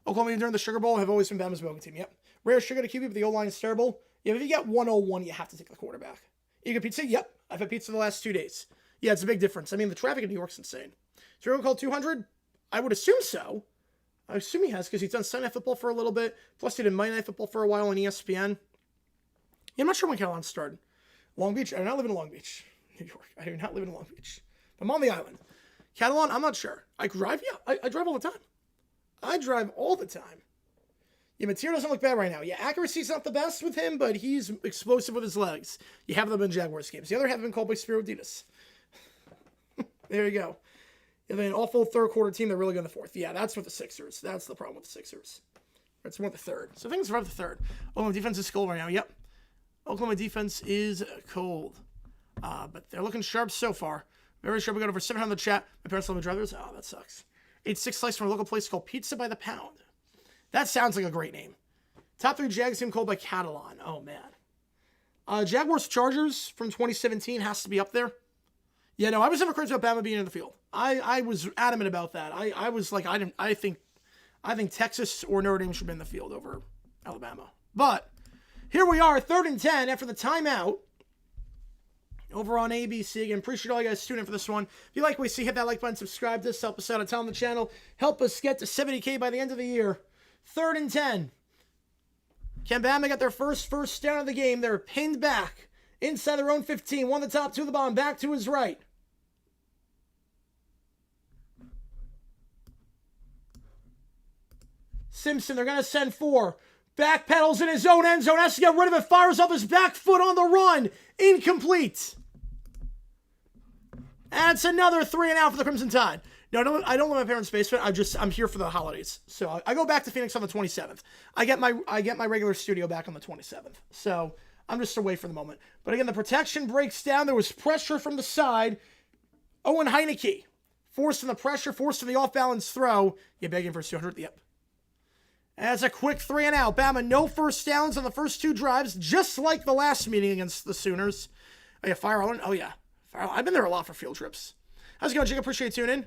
Oklahoma during the Sugar Bowl have always been Bama's bogey team. Yep. Rare sugar to QB, but the O-line is terrible. Yeah, if you get 101, you have to take the quarterback. You get pizza? Yep. I've had pizza the last 2 days. Yeah, it's a big difference. I mean, the traffic in New York's insane. Is Rio called 200? I would assume so. I assume he has because he's done Sunday Night Football for a little bit. Plus, he did Monday Night Football for a while on ESPN. Yeah, I'm not sure when Carolina started. Long Beach? I do not live in Long Beach, New York. I do not live in Long Beach. I'm on the island. Catalan? I'm not sure. I drive? Yeah, I drive all the time. I drive all the time. Yeah, Mateer doesn't look bad right now. Yeah, accuracy's not the best with him, but he's explosive with his legs. You have them in Jaguars games. The other have been called by Spiro Ditas. There you go. And then an awful third quarter team, they're really good in the fourth. Yeah, that's with the Sixers. That's the problem with the Sixers. It's more the third. So things are about the third. Oklahoma defense is cold right now. Yep. Oklahoma defense is cold. But they're looking sharp so far. Very sharp. We got over 700 in the chat. My parents love me drivers. Oh, that sucks. 8-6 slice from a local place called Pizza by the Pound. That sounds like a great name. Top 3 Jags team called by Catalan. Oh, man. Jaguars Chargers from 2017 has to be up there. Yeah, no, I was never crazy about Bama being in the field. I was adamant about that. I was like, I think Texas or Notre Dame should be in the field over Alabama. But here we are, 3rd and 10 after the timeout over on ABC. Again, appreciate all you guys tuning in for this one. If you like what we see, hit that like button, subscribe to us, help us out, and tell them the channel. Help us get to 70K by the end of the year. 3rd and 10. Can Bama get their first down of the game? They're pinned back inside their own 15. One the top, 2 the bottom, back to his right. Simpson, they're going to send 4. Backpedals in his own end zone. Has to get rid of it. Fires up his back foot on the run. Incomplete. And it's another 3 and out for the Crimson Tide. No, I don't live in my parents' basement. I'm here for the holidays. So I go back to Phoenix on the 27th. I get my regular studio back on the 27th. So I'm just away for the moment. But again, the protection breaks down. There was pressure from the side. Owen Heineke forcing the pressure, forcing the off-balance throw. You begging for 200? Yep. As a quick 3 and out. Bama, no first downs on the first 2 drives, just like the last meeting against the Sooners. Oh, yeah, Fire Island? Oh, yeah. I've been there a lot for field trips. How's it going, Jake? Appreciate you tuning in.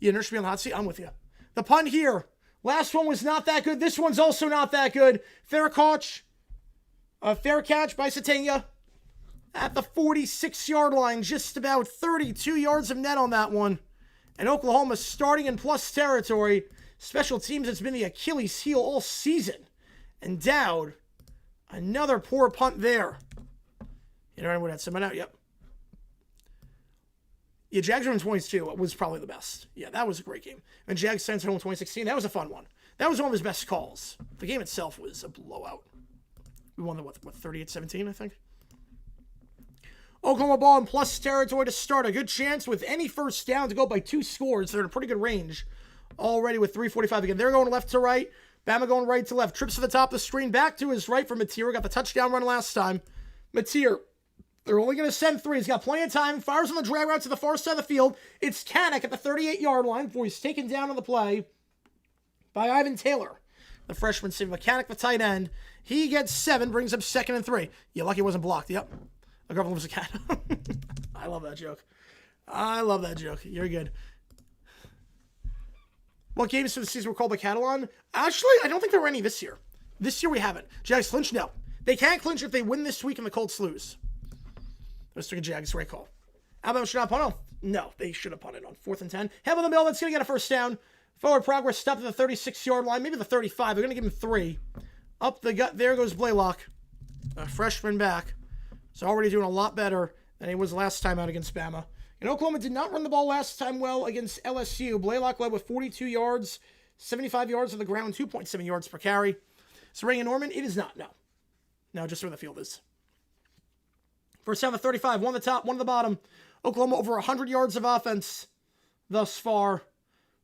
You nurse me on the hot seat? I'm with you. The punt here. Last one was not that good. This one's also not that good. Fair catch by Satania at the 46-yard line. Just about 32 yards of net on that one. And Oklahoma starting in plus territory. Special teams has been the Achilles heel all season. And Dowd, another poor punt there. You know, anyone had someone out? Yep. Yeah, Jags in 22 was probably the best. Yeah, that was a great game. And Jags Saints home in 2016, that was a fun one. That was one of his best calls. The game itself was a blowout. We won the, what 38-17, I think? Oklahoma ball in plus territory to start. A good chance with any first down to go by 2 scores. They're in a pretty good range already with 3:45. Again, they're going left to right. Bama going right to left. Trips to the top of the screen. Back to his right for Mateer. Got the touchdown run last time. Mateer. They're only going to send 3. He's got plenty of time. Fires on the drag route to the far side of the field. It's Kanak at the 38-yard line before he's taken down on the play by Ivan Taylor. The freshman, Steve Mechanic, the tight end. He gets 7, brings up 2nd and 3. You're lucky it wasn't blocked. Yep. A girl was a cat. I love that joke. I love that joke. You're good. What games for the season were called by Catalan? Actually, I don't think there were any this year. This year we haven't. Jags clinch? No. They can't clinch if they win this week and the Colts lose. Let's take a Jags. Right call. Alabama should not punt. No, they should have punted on 4th and 10. Have in the middle. That's going to get a first down. Forward progress stopped at the 36-yard line. Maybe the 35. They're going to give him 3. Up the gut. There goes Blaylock. A freshman back. He's already doing a lot better than he was last time out against Bama. And Oklahoma did not run the ball last time well against LSU. Blaylock led with 42 yards, 75 yards on the ground, 2.7 yards per carry. So Ray and Norman, it is not, no. No, just where the field is. First down to 35, one at the top, one at the bottom. Oklahoma over 100 yards of offense thus far.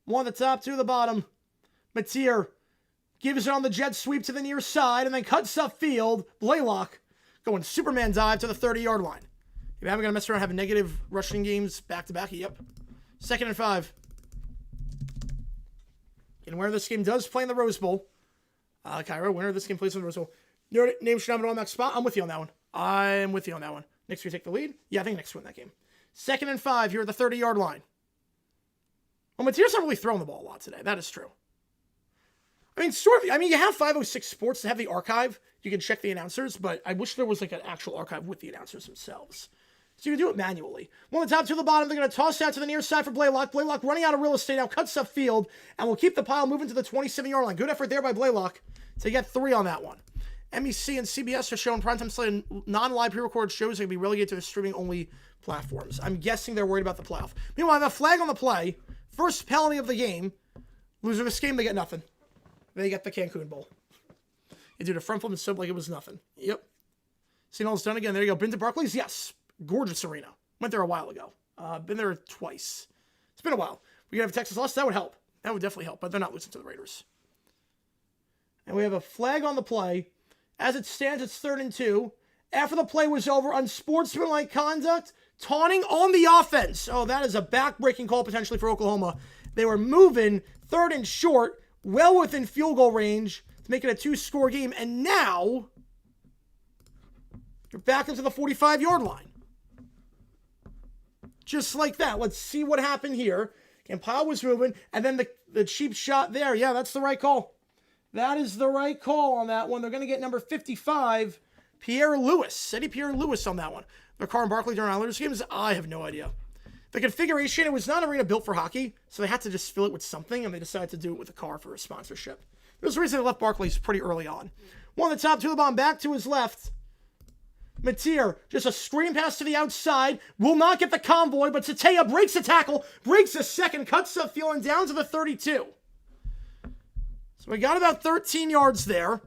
One at the top, two at the bottom. Mateer gives it on the jet sweep to the near side and then cuts upfield. Blaylock going Superman dive to the 30-yard line. If you're going to mess around having negative rushing games back-to-back, yep. 2nd and 5. And winner of this game does play in the Rose Bowl. Cairo, winner of this game plays in the Rose Bowl. Your name should have an automatic spot. I'm with you on that one. I'm with you on that one. Knicks, we take the lead? Yeah, I think Knicks win that game. 2nd and 5 here at the 30-yard line. Well, Mateer's not really throwing the ball a lot today. That is true. I mean, sort of. I mean, you have 506 Sports to have the archive. You can check the announcers, but I wish there was like an actual archive with the announcers themselves. So you can do it manually. One at the top, two at the bottom. They're going to toss out to the near side for Blaylock. Blaylock running out of real estate now, cuts upfield, and will keep the pile moving to the 27-yard line. Good effort there by Blaylock to get 3 on that one. MEC and CBS are showing primetime slate non-live pre-recorded shows that can be relegated to the streaming-only platforms. I'm guessing they're worried about the playoff. Meanwhile, the flag on the play, first penalty of the game. Loser of this game, they get nothing. They get the Cancun Bowl. They do the front flip and sub like it was nothing. Yep. St. All's done again. There you go. Been to Barclays? Yes. Gorgeous arena. Went there a while ago. Been there twice. It's been a while. We could have a Texas loss. That would help. That would definitely help. But they're not losing to the Raiders. And we have a flag on the play. As it stands, it's 3rd and 2. After the play was over, unsportsmanlike conduct, taunting on the offense. Oh, that is a back-breaking call potentially for Oklahoma. They were moving 3rd and short, well within field goal range to make it a 2-score game. And now, you're back into the 45-yard line. Just like that. Let's see what happened here. Campile was moving, and then the cheap shot there. Yeah, that's the right call. That is the right call on that one. They're going to get number 55, Pierre Lewis. Eddie Pierre Lewis on that one. The car in Barkley during Islanders games? I have no idea. The configuration, it was not an arena built for hockey, so they had to just fill it with something, and they decided to do it with a car for a sponsorship. There's a reason they left Barclays pretty early on. One at the top, two at the bottom, back to his left. Mateer, just a screen pass to the outside, will not get the convoy, but Tatea breaks the tackle, breaks the second, cuts up field, and down to the 32. So we got about 13 yards there.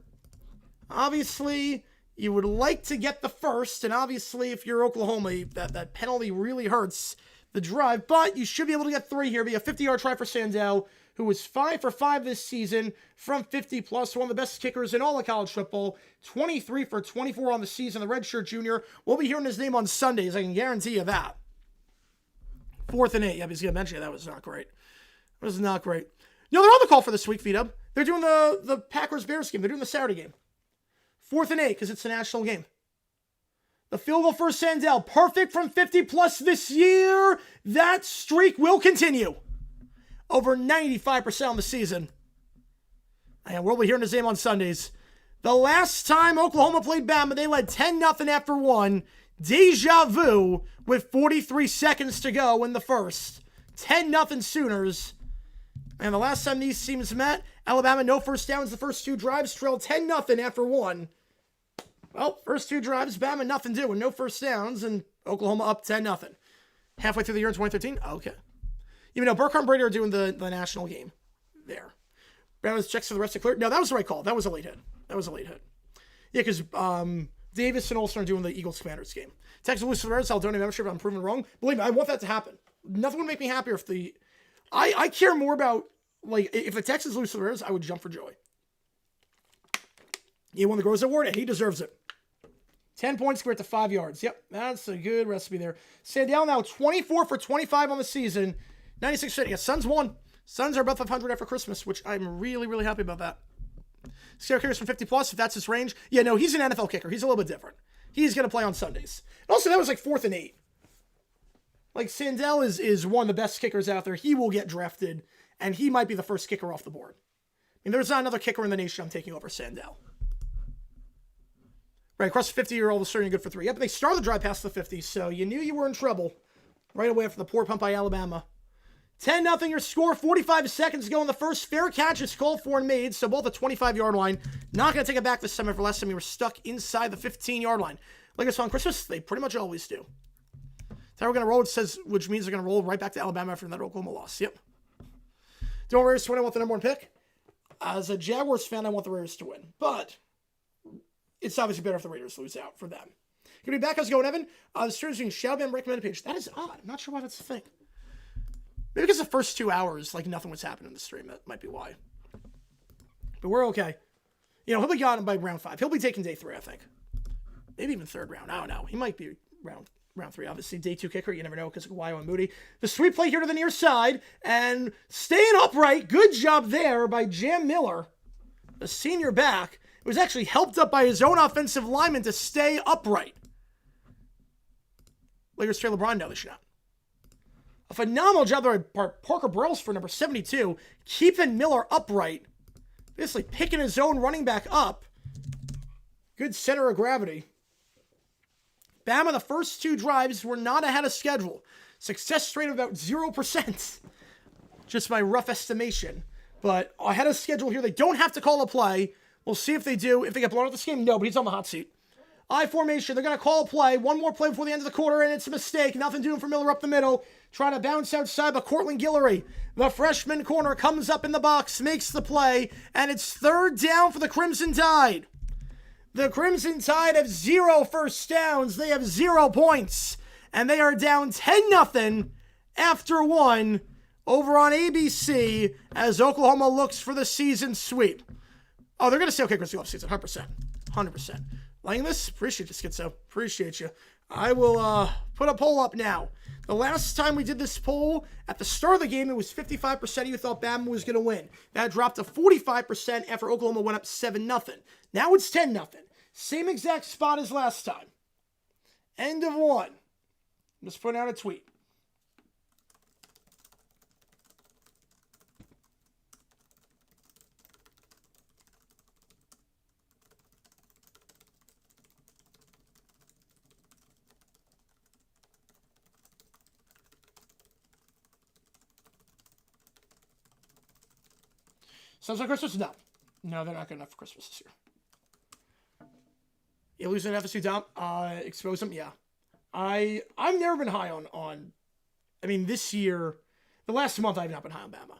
Obviously, you would like to get the first, and obviously, if you're Oklahoma, that penalty really hurts the drive, but you should be able to get 3 here. Be a 50-yard try for Sandell, who was 5 for 5 this season from 50+, one of the best kickers in all of college football, 23 for 24 on the season, the redshirt junior. We'll be hearing his name on Sundays, I can guarantee you that. 4th and 8, yeah, he's going to mention it. That was not great. That was not great. No, they're on the call for this week, V-Dub. They're doing the Packers-Bears game. They're doing the Saturday game. 4th and 8, because it's a national game. The field goal for Sandell, perfect from 50+ this year. That streak will continue. Over 95% on the season. And we'll be hearing his name on Sundays. The last time Oklahoma played Bama, they led 10-0 after 1. Deja vu with 43 seconds to go in the first. 10-0 Sooners. And the last time these teams met, Alabama, no first downs. The first 2 drives trailed 10-0 after 1. Well, first 2 drives, Bama nothing doing, no first downs, and Oklahoma up 10-0. Halfway through the year in 2013? Okay. Even though Burkhardt and Brady are doing the national game there. Bama's checks for the rest of clear. No, that was the right call. That was a late hit. Yeah, because Davis and Olsen are doing the Eagles-Commanders game. Texas loses to the Reds. I'll donate membership. I'm proven wrong. Believe me, I want that to happen. Nothing would make me happier if the... I care more about, like, if the Texans lose to the Reds, I would jump for joy. He won the Groves Award, and he deserves it. 10 points squared to 5 yards. Yep, that's a good recipe there. Sandell now 24 for 25 on the season. 96%. Yeah, Suns won. Suns are above 500 after Christmas, which I'm really, really happy about that. Scare kickers from 50+, if that's his range. Yeah, no, he's an NFL kicker. He's a little bit different. He's going to play on Sundays. And also, that was like 4th and 8. Like, Sandell is one of the best kickers out there. He will get drafted, and he might be the first kicker off the board. I mean, there's not another kicker in the nation I'm taking over Sandell. Right, across the 50, you're all of a sudden good for 3. Yep, but they started the drive past the 50, so you knew you were in trouble right away after the poor pump by Alabama. 10-0 your score, 45 seconds to go in the first. Fair catch is called for and made, so both the 25-yard line. Not going to take it back this time. For last time, we were stuck inside the 15-yard line. Like I saw on Christmas, they pretty much always do. how we're going to roll. It says, which means they're going to roll right back to Alabama after that Oklahoma loss. Yep. Don't Raiders to win. I want the number 1 pick. As a Jaguars fan, I want the Raiders to win. But it's obviously better if the Raiders lose out for them. Gonna be back. How's it going, Evan? The stream's being Shadowban recommended page. That is odd. I'm not sure why that's the thing. Maybe because the first 2 hours, like, nothing was happening in the stream. That might be why. But we're okay. You know, he'll be gone by round 5. He'll be taking day 3, I think. Maybe even 3rd round. I don't know. He might be round 3. Obviously, day 2 kicker. You never know because of Kawhi and Moody. The sweep play here to the near side. And staying upright. Good job there by Jam Miller. The senior back. It was actually helped up by his own offensive lineman to stay upright. Lakers trade LeBron. No, they should not. A phenomenal job there by Parker Burrells for number 72. Keeping Miller upright. Basically picking his own running back up. Good center of gravity. Bama, the first 2 drives were not ahead of schedule. Success rate of about 0%. Just my rough estimation. But ahead of schedule here. They don't have to call a play. We'll see if they do. If they get blown out this game, no, but he's on the hot seat. I formation. They're going to call a play. One more play before the end of the quarter, and it's a mistake. Nothing doing for Miller up the middle. Trying to bounce outside, but Cortland Guillory, the freshman corner, comes up in the box, makes the play, and it's 3rd down for the Crimson Tide. The Crimson Tide have 0 first downs. They have 0 points, and they are down 10-0 after 1 over on ABC as Oklahoma looks for the season sweep. Oh, they're going to say, okay, Chris, the offseason, 100%. 100%. Liking this? Appreciate you, Schizo. Appreciate you. I will put a poll up now. The last time we did this poll, at the start of the game, it was 55% of you thought Bama was going to win. That dropped to 45% after Oklahoma went up 7-0. Now it's 10-0. Same exact spot as last time. End of 1. Just putting out a tweet. Sounds like Christmas? No. No, they're not good enough for Christmas this year. You losing FSU Dom? Expose them? Yeah. I've never been high on I mean, this year, the last month I've not been high on Bama.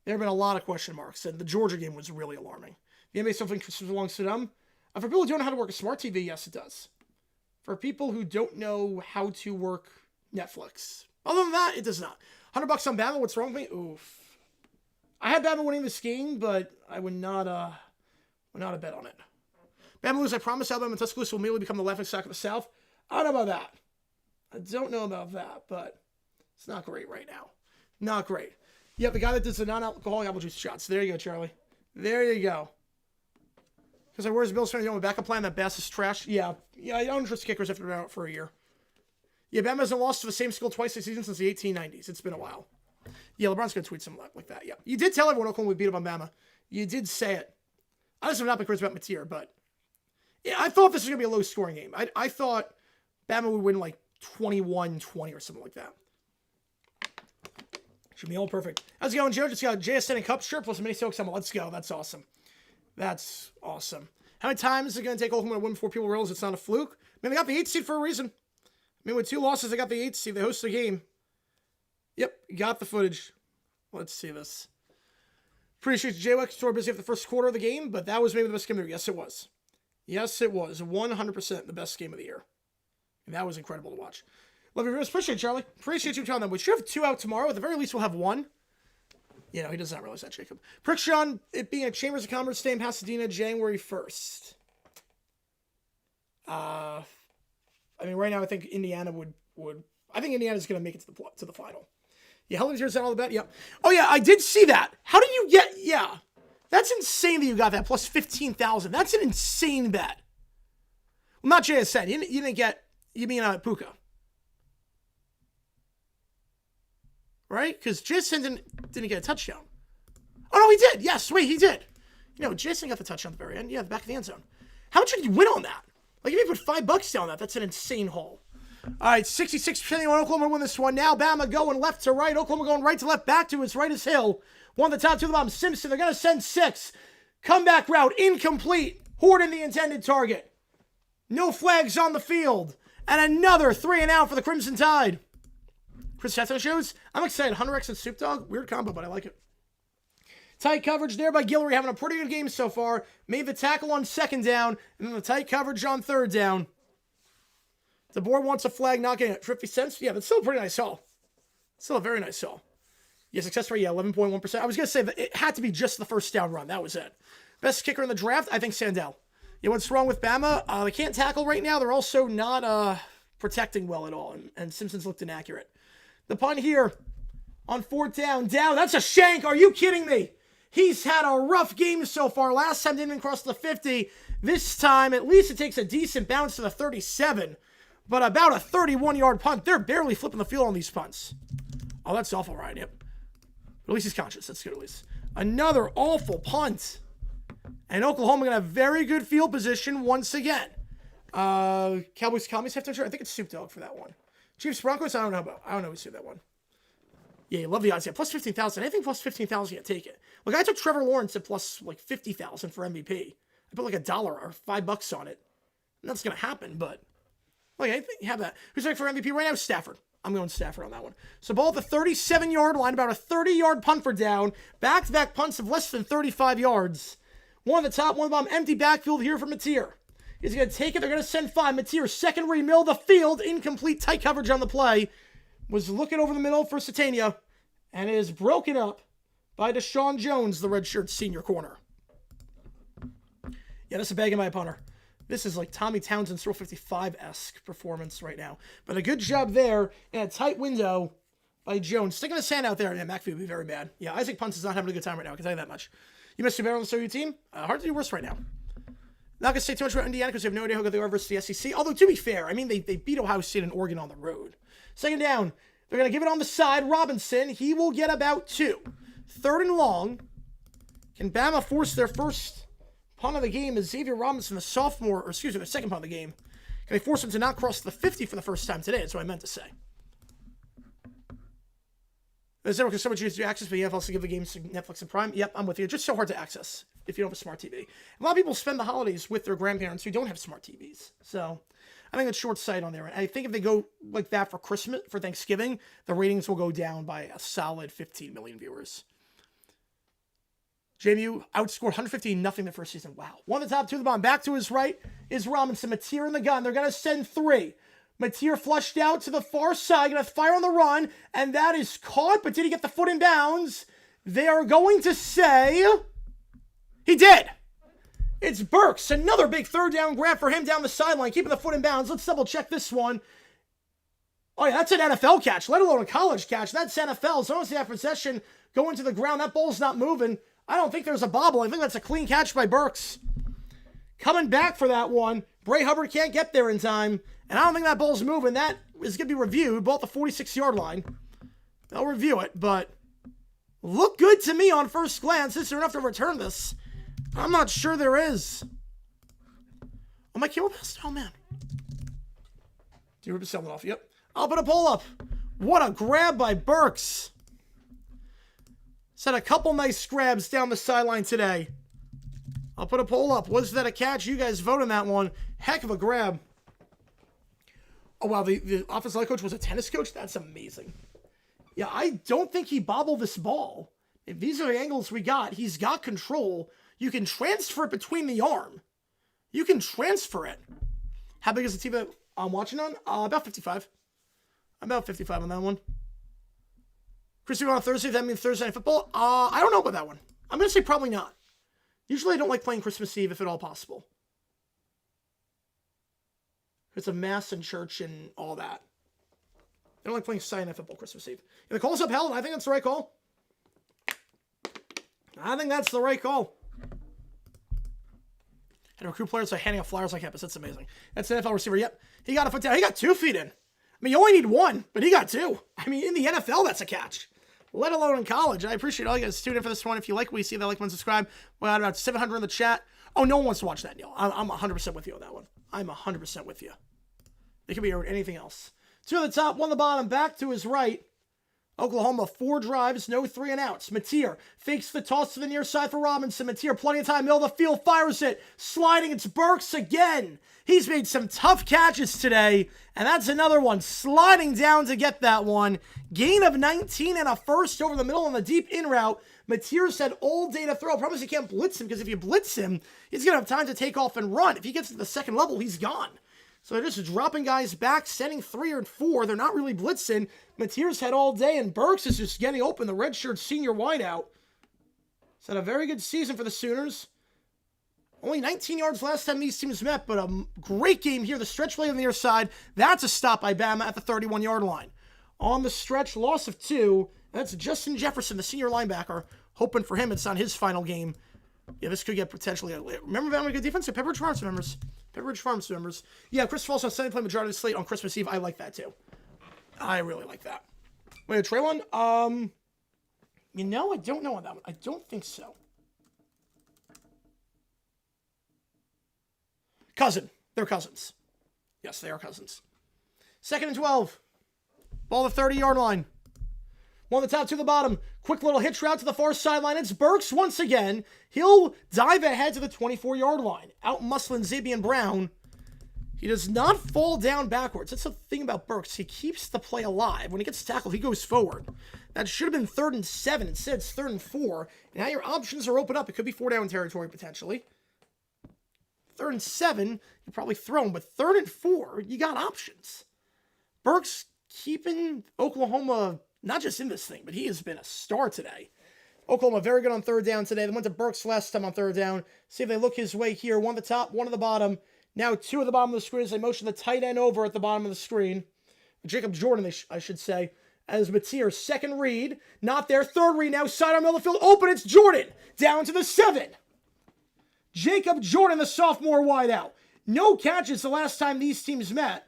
There have been a lot of question marks, and the Georgia game was really alarming. The NBA still think Christmas belongs to them. For people who don't know how to work a smart TV, yes, it does. For people who don't know how to work Netflix, other than that, it does not. $100 on Bama, what's wrong with me? Oof. I had Bama winning this game, but I would not bet on it. Bama lose, I promise Alabama and Tuscaloosa will immediately become the laughingstock of the South. I don't know about that. I don't know about that, but it's not great right now. Not great. Yep, the guy that does the non-alcoholic apple juice shots. There you go, Charlie. There you go. Because where's Bill's trying to do a backup plan? That Bass is trash. Yeah, I don't trust kickers after been out for a year. Yeah, Bama hasn't lost to the same school twice this season since the 1890s. It's been a while. Yeah, LeBron's going to tweet something like that. Yeah. You did tell everyone Oklahoma would beat up on Bama. You did say it. I just have not been crazy about Mateer, but yeah, I thought this was going to be a low-scoring game. I thought Bama would win like 21-20 or something like that. Should be all perfect. How's it going, Joe? Just got a JSN and Cup shirt plus a mini soak symbol. Let's go. That's awesome. That's awesome. How many times is it going to take Oklahoma to win before people realize it's not a fluke? I mean, they got the 8th seed for a reason. I mean, with 2 losses, they got the 8th seed. They hosted the game. Yep, got the footage. Let's see this. Appreciate you, JWEX. Store busy after the first quarter of the game, but that was maybe the best game of the year. Yes, it was. Yes, it was. 100% the best game of the year. And that was incredible to watch. Love your videos. Appreciate it, Charlie. Appreciate you telling them. We should have 2 out tomorrow. At the very least, we'll have 1. You know, he does not realize that, Jacob. Prediction on it being a Chambers of Commerce Day in Pasadena, January 1st. I mean, right now, I think Indiana would. I think Indiana's going to make it to the final. Yeah, Helen's here all the bet. Yep. Oh yeah, I did see that. How did you get? Yeah, that's insane that you got that plus 15,000. That's an insane bet. Well, not JSN. You didn't get. You mean Puka, right? Because JSN didn't get a touchdown. Oh no, he did. Yes, wait, he did. You know, JSN got the touchdown at the very end. Yeah, the back of the end zone. How much did you win on that? Like, if you put $5 down on that, that's an insane haul. All right, 66% you want Oklahoma to win this one. Now Bama going left to right. Oklahoma going right to left, back to his right as Hill. One at the top, 2 at the bottom. Simpson, they're going to send 6. Comeback route, incomplete. Horde in the intended target. No flags on the field. And another 3 and out for the Crimson Tide. Chris Cheto shows. I'm excited. Hunter X and Snoop Dogg. Weird combo, but I like it. Tight coverage there by Guillory, having a pretty good game so far. Made the tackle on 2nd down, and then the tight coverage on 3rd down. The board wants a flag, not getting it. 50 cents? Yeah, but still a pretty nice haul. Still a very nice haul. Yeah, success rate, yeah, 11.1%. I was going to say that it had to be just the first down run. That was it. Best kicker in the draft, I think Sandell. You know what's wrong with Bama? They can't tackle right now. They're also not protecting well at all, and Simpsons looked inaccurate. The punt here on 4th down. That's a shank. Are you kidding me? He's had a rough game so far. Last time didn't even cross the 50. This time, at least it takes a decent bounce to the 37. But about a 31-yard punt. They're barely flipping the field on these punts. Oh, that's awful, Ryan. Yep. But at least he's conscious. That's good, at least. Another awful punt. And Oklahoma going to have very good field position once again. Cowboys have to. I think it's Snoop Dogg for that one. Chiefs Broncos, I don't know who's that one. Yeah, you love the odds. Yeah, plus 15,000. Anything plus 15,000, you take it. Look, I took Trevor Lawrence at plus like 50,000 for MVP. I put like $1 or $5 on it. That's going to happen, but like, I think you have that. Who's like for MVP right now? Stafford. I'm going Stafford on that one. So ball at the 37-yard line, about a 30-yard punt for down. Back-to-back punts of less than 35 yards. One at the top, one at the bottom. Empty backfield here for Mateer. He's going to take it. They're going to send 5. Mateer, second read, middle of the field. Incomplete, tight coverage on the play. Was looking over the middle for Satania, and is broken up by Deshaun Jones, the redshirt senior corner. Yeah, that's a bag in my punter. This is like Tommy Townsend's Throw 55-esque performance right now. But a good job there in a tight window by Jones. Sticking his hand out there, and McAfee would be very bad. Yeah, Isaac Punts is not having a good time right now, I can tell you that much. You must do better on the SOU team? Hard to do worse right now. Not going to say too much about Indiana because we have no idea how good they are versus the SEC. Although, to be fair, I mean, they beat Ohio State and Oregon on the road. 2nd down. They're going to give it on the side. Robinson, he will get about 2. 3rd and long. Can Bama force their first punt of the game as Xavier Robinson, the sophomore, or excuse me, their second punt of the game? Can they force him to not cross the 50 for the first time today? That's what I meant to say. Is there so much easier to access, but you have also give the games to Netflix and Prime? Yep, I'm with you. It's just so hard to access if you don't have a smart TV. A lot of people spend the holidays with their grandparents who don't have smart TVs. So I think it's short sight on there. And I think if they go like that for Christmas, for Thanksgiving, the ratings will go down by a solid 15 million viewers. JMU outscored 115-0 the first season. Wow. One at the top, 2 at the bottom. Back to his right is Robinson. Mateer in the gun. They're going to send 3. Mateer flushed out to the far side. Going to fire on the run. And that is caught. But did he get the foot in bounds? They are going to say he did. It's Burks. Another big 3rd down grab for him down the sideline. Keeping the foot in bounds. Let's double check this one. Oh, yeah, that's an NFL catch, let alone a college catch. That's NFL. As long as they have possession going to the ground, that ball's not moving. I don't think there's a bobble. I think that's a clean catch by Burks. Coming back for that one. Bray Hubbard can't get there in time. And I don't think that ball's moving. That is going to be reviewed. Ball at the 46-yard line. They'll review it, but look good to me on first glance. Is there enough to return this? I'm not sure there is. Oh, my camera passed. Oh, man. Do you rip something off? Yep. I'll put a pull up. What a grab by Burks. Set a couple nice grabs down the sideline today. I'll put a poll up. Was that a catch? You guys vote on that one. Heck of a grab. Oh, wow. The offensive line coach was a tennis coach? That's amazing. Yeah, I don't think he bobbled this ball. If these are the angles we got, he's got control. You can transfer it between the arm. You can transfer it. How big is the TV that I'm watching on? About 55. About 55 on that one. Christmas on Thursday, that means Thursday Night Football? I don't know about that one. I'm going to say probably not. Usually I don't like playing Christmas Eve if at all possible. It's a mass in church and all that. I don't like playing Sunday Night Football Christmas Eve. If the call's upheld, I think that's the right call. I think that's the right call. And recruit players are handing out flyers on campus. That's amazing. That's an NFL receiver. Yep. He got a foot down. He got 2 feet in. I mean, you only need 1, but he got 2. I mean, in the NFL, that's a catch. Let alone in college. I appreciate all you guys tuning in for this one. If you like what you see, that like, one, subscribe. We're at about 700 in the chat. Oh, no one wants to watch that, Neil. I'm 100% with you on that one. I'm 100% with you. They could be anything else. 2 at the top, 1 at the bottom, back to his right. Oklahoma, 4 drives, no 3 and outs. Mateer fakes the toss to the near side for Robinson. Mateer, plenty of time, middle of the field, fires it. Sliding, it's Burks again. He's made some tough catches today, and that's another one. Sliding down to get that one. Gain of 19 and a first over the middle on the deep in route. Mateer's had all day to throw. Promise you can't blitz him, because if you blitz him, he's going to have time to take off and run. If he gets to the second level, he's gone. So they're just dropping guys back, sending 3 or 4. They're not really blitzing. Mateer's had all day, and Burks is just getting open, the redshirt senior wideout. He's had a very good season for the Sooners. Only 19 yards last time these teams met, but a great game here. The stretch play on the near side. That's a stop by Bama at the 31-yard line. On the stretch, loss of 2. That's Justin Jefferson, the senior linebacker. Hoping for him it's not his final game. Yeah, this could get potentially... Remember Bama good defense? Pepperidge Farms members. Pepperidge Farms members. Yeah, Chris Falls on Sunday play majority of the slate on Christmas Eve. I like that too. I really like that. Wait, Traylon? You know, I don't know on that one. I don't think so. Cousin. They're cousins. Yes, they are cousins. 2nd and 12. Ball the 30-yard line. One the top, 2 the bottom. Quick little hitch route to the far sideline. It's Burks once again. He'll dive ahead to the 24-yard line. Out muscling Zabian Brown. He does not fall down backwards. That's the thing about Burks. He keeps the play alive. When he gets tackled, he goes forward. That should have been 3rd and 7. Instead, it's 3rd and 4. And now your options are open up. It could be 4-down territory, potentially. 3rd and 7, you probably throw him. But 3rd and 4, you got options. Burks keeping Oklahoma... not just in this thing, but he has been a star today. Oklahoma very good on 3rd down today. They went to Burks last time on 3rd down. See if they look his way here. 1 at the top, 1 at the bottom. Now 2 at the bottom of the screen as they motion the tight end over at the bottom of the screen. Jacob Jordan, I should say, as Mateer. 2nd read. Not there. 3rd read now. Sidearm middle of the field. Open. It's Jordan. Down to the 7. Jacob Jordan, the sophomore wideout. No catches the last time these teams met.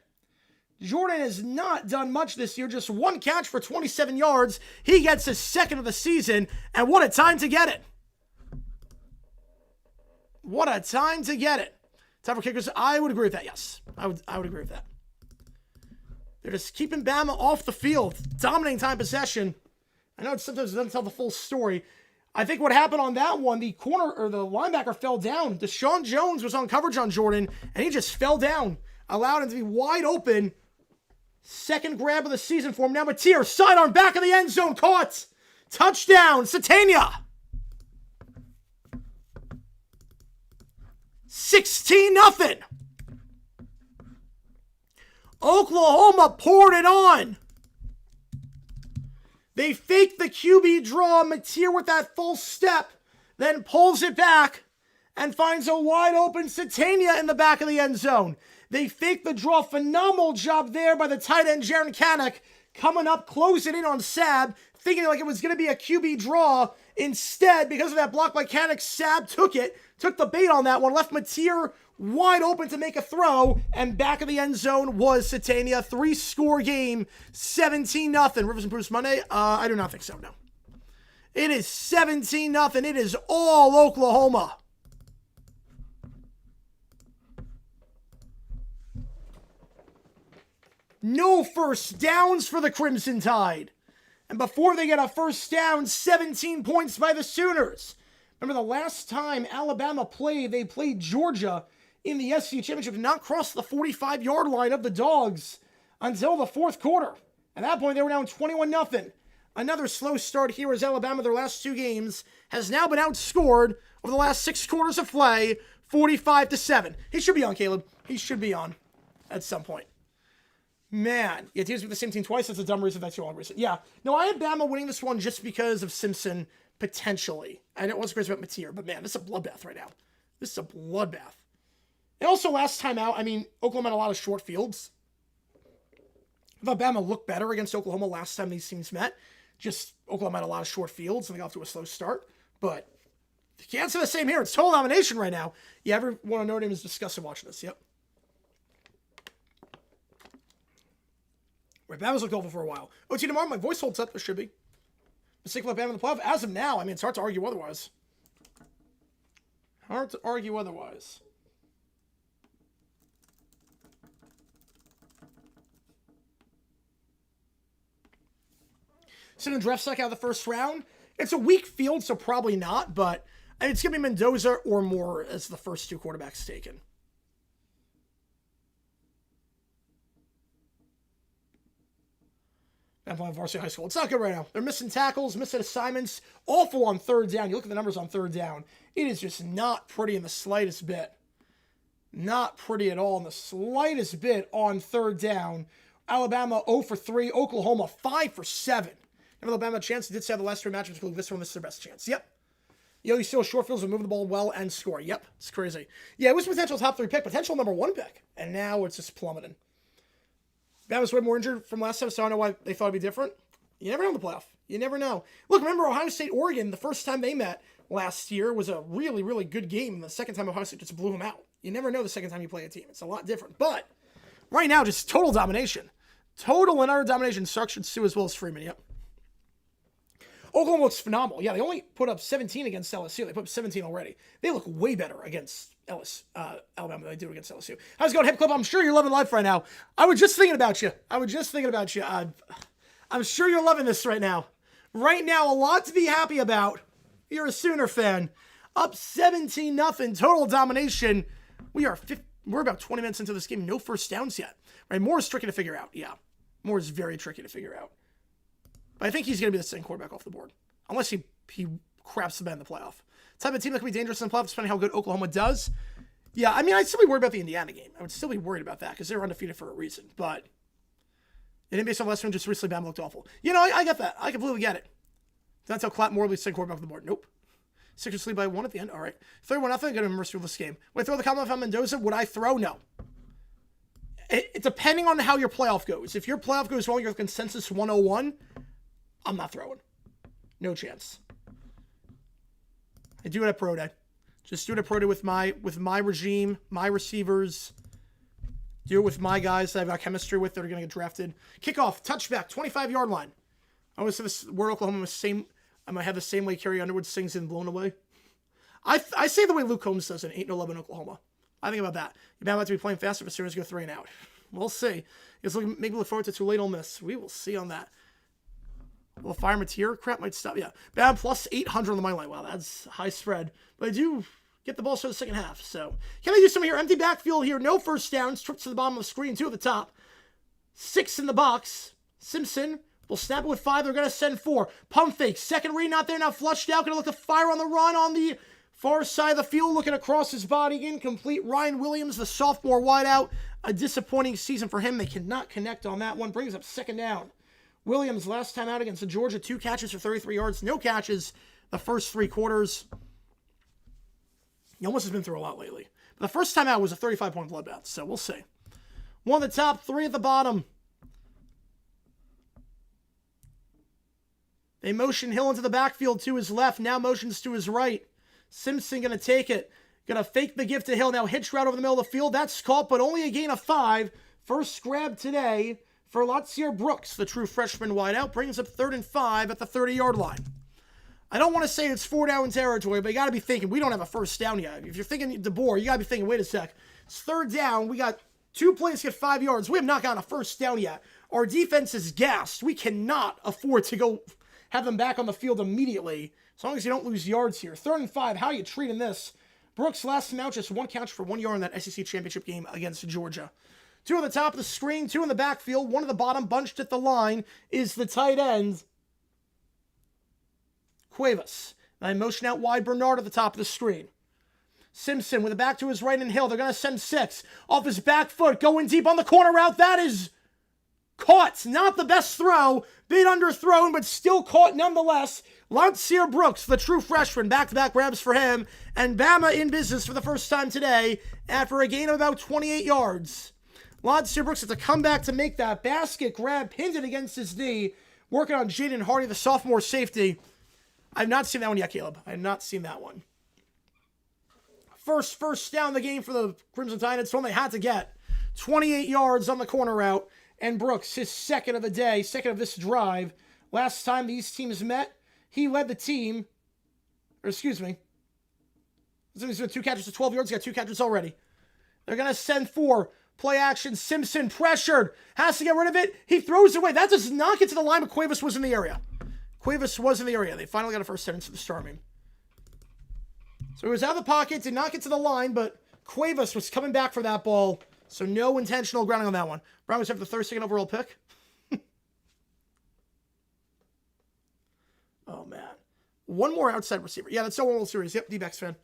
Jordan has not done much this year, just 1 catch for 27 yards. He gets his 2nd of the season, and what a time to get it. What a time to get it. Time for kickers. I would agree with that, yes. I would agree with that. They're just keeping Bama off the field, dominating time possession. I know it sometimes doesn't tell the full story. I think what happened on that one, the corner or the linebacker fell down. Deshaun Jones was on coverage on Jordan, and he just fell down, allowed him to be wide open. 2nd grab of the season for him. Now Mateer, sidearm, back of the end zone, caught. Touchdown, Satania. 16-0. Oklahoma poured it on. They faked the QB draw. Mateer with that false step, then pulls it back and finds a wide open Satania in the back of the end zone. They faked the draw. Phenomenal job there by the tight end, Jaron Kanak, coming up, closing in on Sab, thinking like it was going to be a QB draw. Instead, because of that block by Kanak, Sab took the bait on that one, left Mateer wide open to make a throw, and back of the end zone was Satania. 3-score game, 17-0. Rivers and Bruce Monday? I do not think so, no. It is 17-0. It is all Oklahoma. No first downs for the Crimson Tide. And before they get a first down, 17 points by the Sooners. Remember the last time Alabama played, they played Georgia in the SEC Championship, did not cross the 45-yard line of the Dogs until the 4th quarter. At that point, they were down 21-0. Another slow start here as Alabama, their last 2 games, has now been outscored over the last 6 quarters of play, 45-7. He should be on, Caleb. He should be on at some point. Man, yeah, teams with the same team twice. That's a dumb reason. That's your long reason. Yeah. No, I had Bama winning this one just because of Simpson, potentially. And it wasn't crazy about Mateer, but man, this is a bloodbath right now. This is a bloodbath. And also, last time out, I mean, Oklahoma had a lot of short fields. I thought Bama looked better against Oklahoma last time these teams met. Just, Oklahoma had a lot of short fields, and they got off to a slow start. But you can't say the same here. It's total domination right now. Yeah, everyone on Notre Dame is disgusted watching this. Yep. Right, Bama's looked awful for a while. OT tomorrow, my voice holds up. There should be. Mistake about Bama in the playoff. As of now, I mean, it's hard to argue otherwise. Hard to argue otherwise. Send a draft stack out of the first round. It's a weak field, so probably not, but it's going to be Mendoza or Moore as the first 2 quarterbacks taken. I'm playing varsity high school. It's not good right now. They're missing tackles, missing assignments. Awful on 3rd down. You look at the numbers on 3rd down. It is just not pretty in the slightest bit. Not pretty at all in the slightest bit on 3rd down. Alabama 0 for 3. Oklahoma 5 for 7. Have Alabama a chance? They did say the last 3 matchups. This one, this is their best chance. Yep. You still short fields and move the ball well and score. Yep. It's crazy. Yeah, it was potential top 3 pick, potential number 1 pick. And now it's just plummeting. Bama's way more injured from last time, so I don't know why they thought it'd be different. You never know in the playoff. You never know. Look, remember Ohio State, Oregon, the first time they met last year was a really, really good game. And the second time Ohio State just blew them out. You never know the second time you play a team. It's a lot different. But right now, just total domination. Total and utter domination. Sark should sue as well as Freeman. Yep. Oklahoma looks phenomenal. Yeah, they only put up 17 against LSU. They put up 17 already. They look way better against Alabama than they do against LSU. How's it going, Hip Club? I'm sure you're loving life right now. I was just thinking about you. I'm sure you're loving this right now. Right now, a lot to be happy about. You're a Sooner fan. Up 17-0, total domination. We're about 20 minutes into this game. No first downs yet. Right? Moore is tricky to figure out. Yeah. Moore is very tricky to figure out. But I think he's going to be the second quarterback off the board. Unless he craps the bed in the playoff. Type of team that can be dangerous in the playoffs, depending how good Oklahoma does. Yeah, I mean, I'd still be worried about the Indiana game. I would still be worried about that because they're undefeated for a reason. But in NBA last one, just recently, Bama looked awful. You know, I get that. I completely get it. That's how Clap Moore will be second quarterback off the board. Nope. Sixers lead by 1 at the end. All right. 31-0. Going to immerse through this game. Would I throw the compliment on Mendoza? Would I throw? No. It depending on how your playoff goes. If your playoff goes well, you're consensus 101. I'm not throwing. No chance. I do it at Pro Day. Just do it at Pro Day with my regime, my receivers. Do it with my guys that I've got chemistry with that are going to get drafted. Kickoff, touchback, 25-yard line. I always say this word Oklahoma I might have the same way Carrie Underwood sings in Blown Away. I say the way Luke Combs does in 8-11 Oklahoma. I think about that. You might have to be playing faster if Syrians go 3 and out. We'll see. Maybe look forward to Tulane Ole Miss. We will see on that. Will Fire Mateer crap might stop. Yeah. Bam plus 800 on the money line. Wow, that's high spread. But I do get the ball for the second half. So can I do some here? Empty backfield here. No first downs. Trips to the bottom of the screen. 2 at the top. 6 in the box. Simpson will snap it with 5. They're going to send 4. Pump fake. Second read not there. Now flushed out. Going to look to fire on the run on the far side of the field. Looking across his body. Incomplete. Ryan Williams, the sophomore wideout. A disappointing season for him. They cannot connect on that one. Brings up second down. Williams, last time out against Georgia, 2 catches for 33 yards. No catches the first 3 quarters. He almost has been through a lot lately. But the first time out was a 35-point bloodbath, so we'll see. 1 at the top, 3 at the bottom. They motion Hill into the backfield to his left. Now motions to his right. Simpson going to take it. Going to fake the gift to Hill. Now hitch route over the middle of the field. That's caught, but only a gain of 5. First grab today for Latsier Brooks, the true freshman wideout, brings up 3rd and 5 at the 30-yard line. I don't want to say it's 4-down territory, but you got to be thinking, we don't have a first down yet. If you're thinking DeBoer, you got to be thinking, wait a sec. It's 3rd down. We got 2 plays to get 5 yards. We have not gotten a first down yet. Our defense is gassed. We cannot afford to go have them back on the field immediately, as long as you don't lose yards here. 3rd and 5, how are you treating this? Brooks, last time out, just 1 catch for 1 yard in that SEC championship game against Georgia. 2 on the top of the screen, 2 in the backfield, 1 at the bottom, bunched at the line is the tight end, Cuevas. And motion out wide, Bernard at the top of the screen. Simpson with a back to his right and Hill. They're going to send 6. Off his back foot, going deep on the corner route. That is caught. Not the best throw. Bit underthrown, but still caught nonetheless. Latsier Brooks, the true freshman, back-to-back grabs for him. And Bama in business for the first time today after a gain of about 28 yards. Latsier Brooks has to come back to make that basket grab, pinned it against his knee, working on Jaden Hardy, the sophomore safety. I've not seen that one yet, Caleb. I have not seen that one. First down the game for the Crimson Tide. It's one they had to get. 28 yards on the corner route. And Brooks, his second of the day, second of this drive. Last time these teams met, he led the team. He's got 2 catches to 12 yards. He's got 2 catches already. They're going to send 4. Play action. Simpson pressured. Has to get rid of it. He throws it away. That does not get to the line, but Cuevas was in the area. Cuevas was in the area. They finally got a first down into the Starming. So he was out of the pocket, did not get to the line, but Cuevas was coming back for that ball. So no intentional grounding on that one. Broncos have the 32nd overall pick. Oh, man. One more outside receiver. Yeah, that's so World Series. Yep, D-backs fan.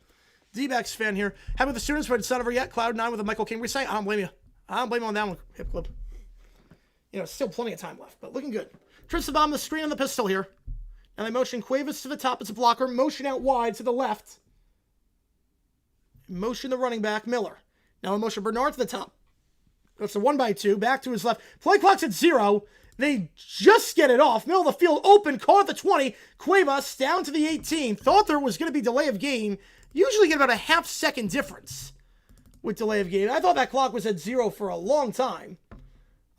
D-backs fan here. Happy with the students, but it's not over yet. Cloud9 with a Michael King resign. I don't blame you. I don't blame you on that one, Hip Clip. You know, still plenty of time left, but looking good. Trips the bomb, the screen, and the pistol here. And they motion Cuevas to the top as a blocker. Motion out wide to the left. Motion the running back, Miller. Now they motion Bernard to the top. That's a 1x2. Back to his left. Play clock's at 0. They just get it off. Middle of the field, open. Caught at the 20. Cuevas down to the 18. Thought there was going to be delay of game. Usually get about a half-second difference with delay of game. I thought that clock was at 0 for a long time.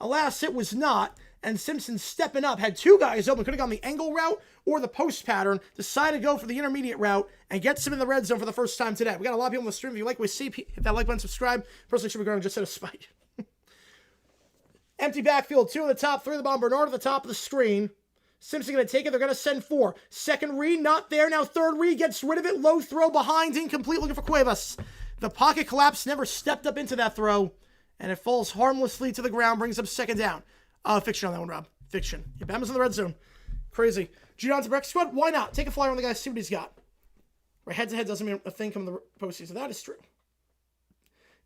Alas, it was not. And Simpson stepping up, had two guys open. Could have gone the angle route or the post pattern. Decided to go for the intermediate route and gets him in the red zone for the first time today. We got a lot of people on the stream. If you like what we see, hit that like button, subscribe. Personally, should be going just at a spike. Empty backfield, 2 at the top, 3 at the bottom. Bernard at the top of the screen. Simpson going to take it. They're going to send 4. Second read, not there. Now third read, gets rid of it. Low throw behind, incomplete, looking for Cuevas. The pocket collapse, never stepped up into that throw. And it falls harmlessly to the ground, brings up second down. Fiction on that one, Rob. Fiction. Yeah, Bama's in the red zone. Crazy. Judon to breakfast squad? Why not? Take a flyer on the guy, see what he's got. Right, head-to-head doesn't mean a thing coming to the postseason. That is true.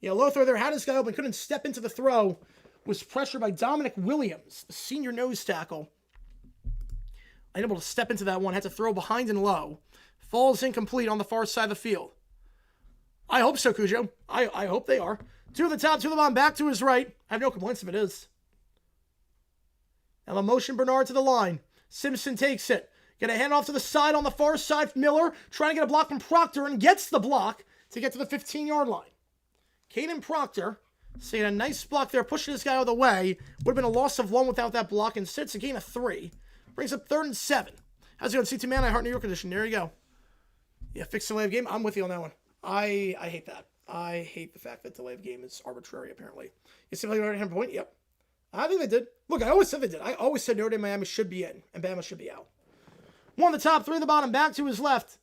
Yeah, low throw there. Had his guy open, couldn't step into the throw. Was pressured by Dominic Williams, the senior nose tackle. Unable to step into that one. Had to throw behind and low. Falls incomplete on the far side of the field. I hope so, Cujo. I hope they are. 2 at the top, 2 at the bottom, back to his right. I have no complaints if it is. Now the motion Bernard to the line. Simpson takes it. Gonna hand off to the side on the far side. Miller trying to get a block from Proctor and gets the block to get to the 15-yard line. Caden Proctor seeing a nice block there, pushing this guy out of the way. Would have been a loss of 1 without that block. Instead, it's a gain of 3. Brings up 3rd and 7. How's it going? C2 Man, I Heart New York edition. There you go. Yeah, fix delay of game. I'm with you on that one. I hate that. I hate the fact that delay of game is arbitrary, apparently. You see, like, right hand point? Yep. I think they did. Look, I always said they did. I always said Notre Dame, Miami should be in, and Bama should be out. 1 at the top, 3 at the bottom, back to his left.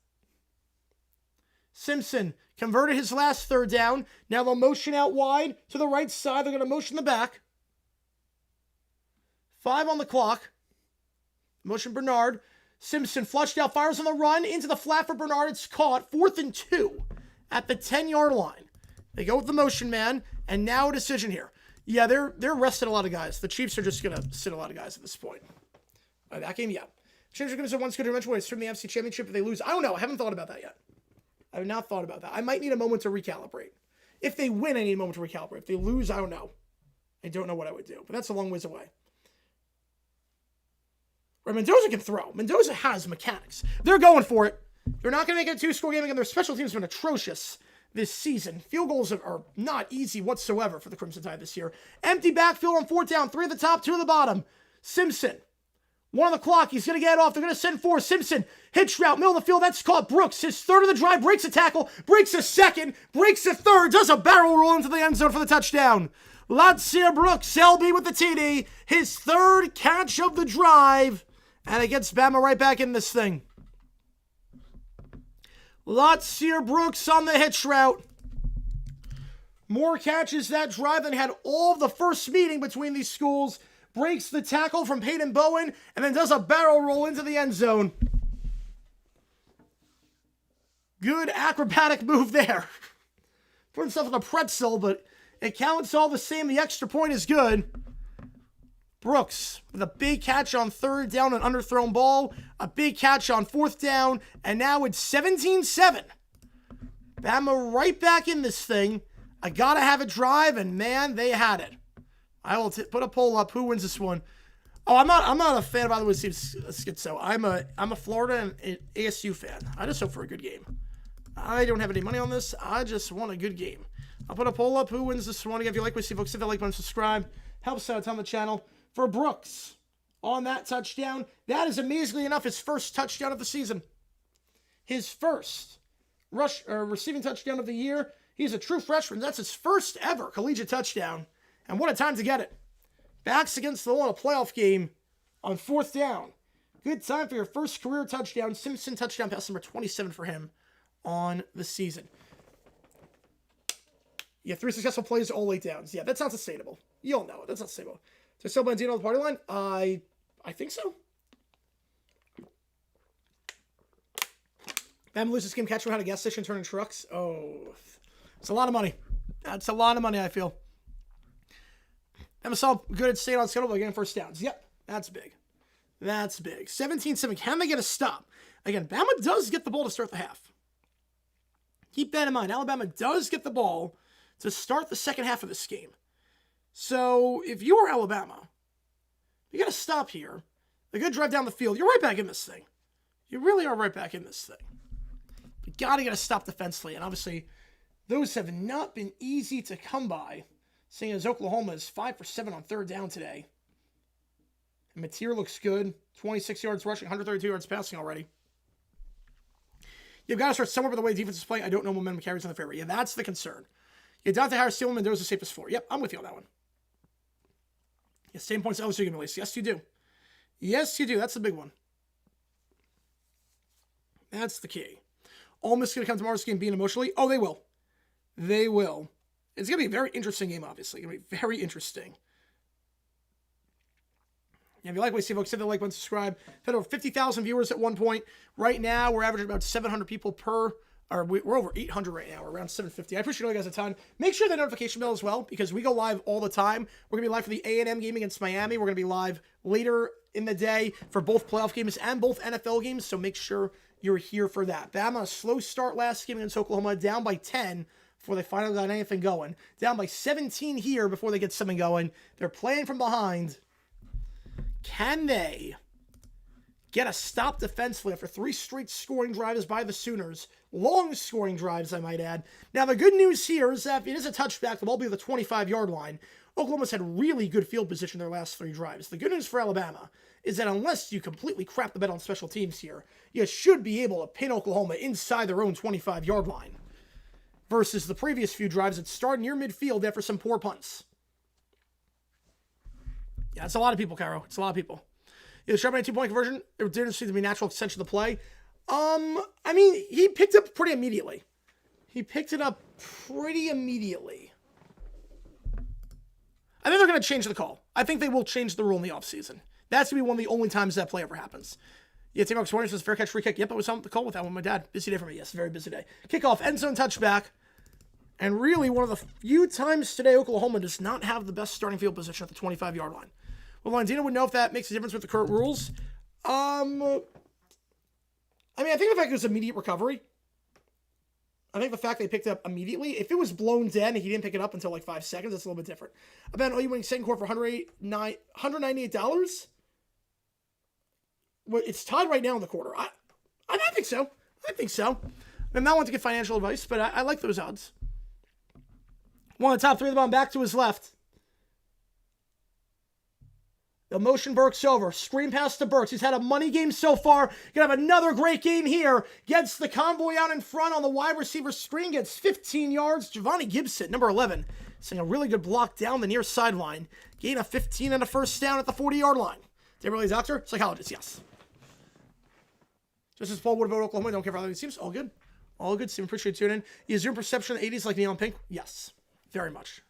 Simpson converted his last third down. Now they'll motion out wide to the right side. They're going to motion the back. 5 on the clock. Motion Bernard. Simpson flushed out, fires on the run. Into the flat for Bernard. It's caught. 4th and 2 at the 10-yard line. They go with the motion man, and now a decision here. Yeah, they're resting a lot of guys. The Chiefs are just going to sit a lot of guys at this point. That game, yeah. Chiefs are going to say one good eventually. It's from the NFC Championship if they lose. I don't know. I haven't thought about that yet. I have not thought about that. I might need a moment to recalibrate. If they win, I need a moment to recalibrate. If they lose, I don't know. I don't know what I would do. But that's a long ways away. Right, Mendoza can throw. Mendoza has mechanics. They're going for it. They're not going to make it a 2-score game again. Their special teams have been atrocious this season. Field goals are not easy whatsoever for the Crimson Tide this year. Empty backfield on 4th down. 3 at the top, 2 at the bottom. Simpson. 1 on the clock. He's going to get it off. They're going to send 4. Simpson. Hitch route. Middle of the field. That's caught. Brooks. His 3rd of the drive. Breaks a tackle. Breaks a 2nd. Breaks a 3rd. Does a barrel roll into the end zone for the touchdown. Latsier Brooks. LB with the TD. His 3rd catch of the drive. And it gets Bama right back in this thing. Latsier Brooks on the hitch route. More catches that drive than had all of the first meeting between these schools. Breaks the tackle from Peyton Bowen and then does a barrel roll into the end zone. Good acrobatic move there. Put himself in a pretzel, but it counts all the same. The extra point is good. Brooks with a big catch on 3rd down, an underthrown ball. A big catch on 4th down. And now it's 17-7. Bama right back in this thing. I gotta have a drive, and man, they had it. I will put a poll up. Who wins this one? Oh, I'm not a fan of either way. Schizo. I'm a Florida and ASU fan. I just hope for a good game. I don't have any money on this. I just want a good game. I'll put a poll up. Who wins this one? Again, if you like what you see, folks, hit that like button, subscribe. Helps out on the channel. For Brooks on that touchdown, that is amazingly enough his first touchdown of the season. His first receiving touchdown of the year. He's a true freshman. That's his first ever collegiate touchdown. And what a time to get it. Backs against the wall in a playoff game on 4th down. Good time for your first career touchdown. Simpson touchdown pass number 27 for him on the season. Yeah, 3 successful plays, all 8 downs. Yeah, that's not sustainable. You all know it. That's not sustainable. So still Blandino on the party line? I think so. Bama loses game, catch him out of gas station, turning trucks. Oh, it's a lot of money. That's a lot of money, I feel. Bama saw good at staying on schedule by getting first downs. Yep, that's big. That's big. 17-7. Can they get a stop? Again, Bama does get the ball to start the half. Keep that in mind. Alabama does get the ball to start the second half of this game. So, if you are Alabama, you got to stop here. A good drive down the field. You're right back in this thing. You really are right back in this thing. You got to get a stop defensively. And obviously, those have not been easy to come by, seeing as Oklahoma is 5 for 7 on third down today. And Mateer looks good. 26 yards rushing, 132 yards passing already. You've got to start somewhere by the way the defense is playing. I don't know momentum carries in the favor. Yeah, that's the concern. Yeah, Dante Harris, Steelman, Mendoza, safest floor. Yep, I'm with you on that one. Yeah, same points LSU can release. Yes, you do. Yes, you do. That's the big one. That's the key. Ole Miss is going to come tomorrow's game being emotionally. Oh, they will. They will. It's going to be a very interesting game, obviously. It's going to be very interesting. Yeah, if you like what you see, folks, hit the like button, subscribe. Had over 50,000 viewers at one point. Right now, we're averaging about 700 people per. Or we're over 800 right now. We're around 750. I appreciate you guys a ton. Make sure the notification bell as well, because we go live all the time. We're going to be live for the A&M game against Miami. We're going to be live later in the day for both playoff games and both NFL games, so make sure you're here for that. Bama, a slow start last game against Oklahoma, down by 10 before they finally got anything going. Down by 17 here before they get something going. They're playing from behind. Can they get a stop defensively after 3 straight scoring drives by the Sooners? Long scoring drives, I might add. Now, the good news here is that if it is a touchback, the ball will be at the 25-yard line. Oklahoma's had really good field position their last 3 drives. The good news for Alabama is that unless you completely crap the bed on special teams here, you should be able to pin Oklahoma inside their own 25-yard line. Versus the previous few drives that started near midfield after some poor punts. Yeah, it's a lot of people, Cairo. It's a lot of people. Yeah, the Charbonnet 2-point conversion, it didn't seem to be a natural extension of the play. I mean, he picked it up pretty immediately. I think they're going to change the call. I think they will change the rule in the offseason. That's going to be one of the only times that play ever happens. Yeah, Tim Marcus Warner says fair catch, free kick. Yep, I was on the call with that one with my dad. Busy day for me. Yes, very busy day. Kickoff, end zone touchback. And really, one of the few times today Oklahoma does not have the best starting field position at the 25-yard line. Well, Landino would know if that makes a difference with the current rules. I think the fact it was immediate recovery. I think the fact they picked it up immediately. If it was blown dead and he didn't pick it up until like 5 seconds, that's a little bit different. About you winning second quarter for $198. Well, it's tied right now in the quarter. I think so. I'm not one to get financial advice, but I like those odds. One of the top 3 of the bomb back to his left. The motion Burks over. Screen pass to Burks. He's had a money game so far. Gonna have another great game here. Gets the convoy out in front on the wide receiver screen. Gets 15 yards. Giovanni Gibson, number 11. Seeing a really good block down the near sideline. Gain of 15 and a first down at the 40-yard line. David Lee, doctor? Psychologist, yes. Just as Paul would about Oklahoma. Don't care for other teams. All good. All good. Steve, appreciate you tuning in. Is your perception of the 80s like neon pink? Yes. Very much.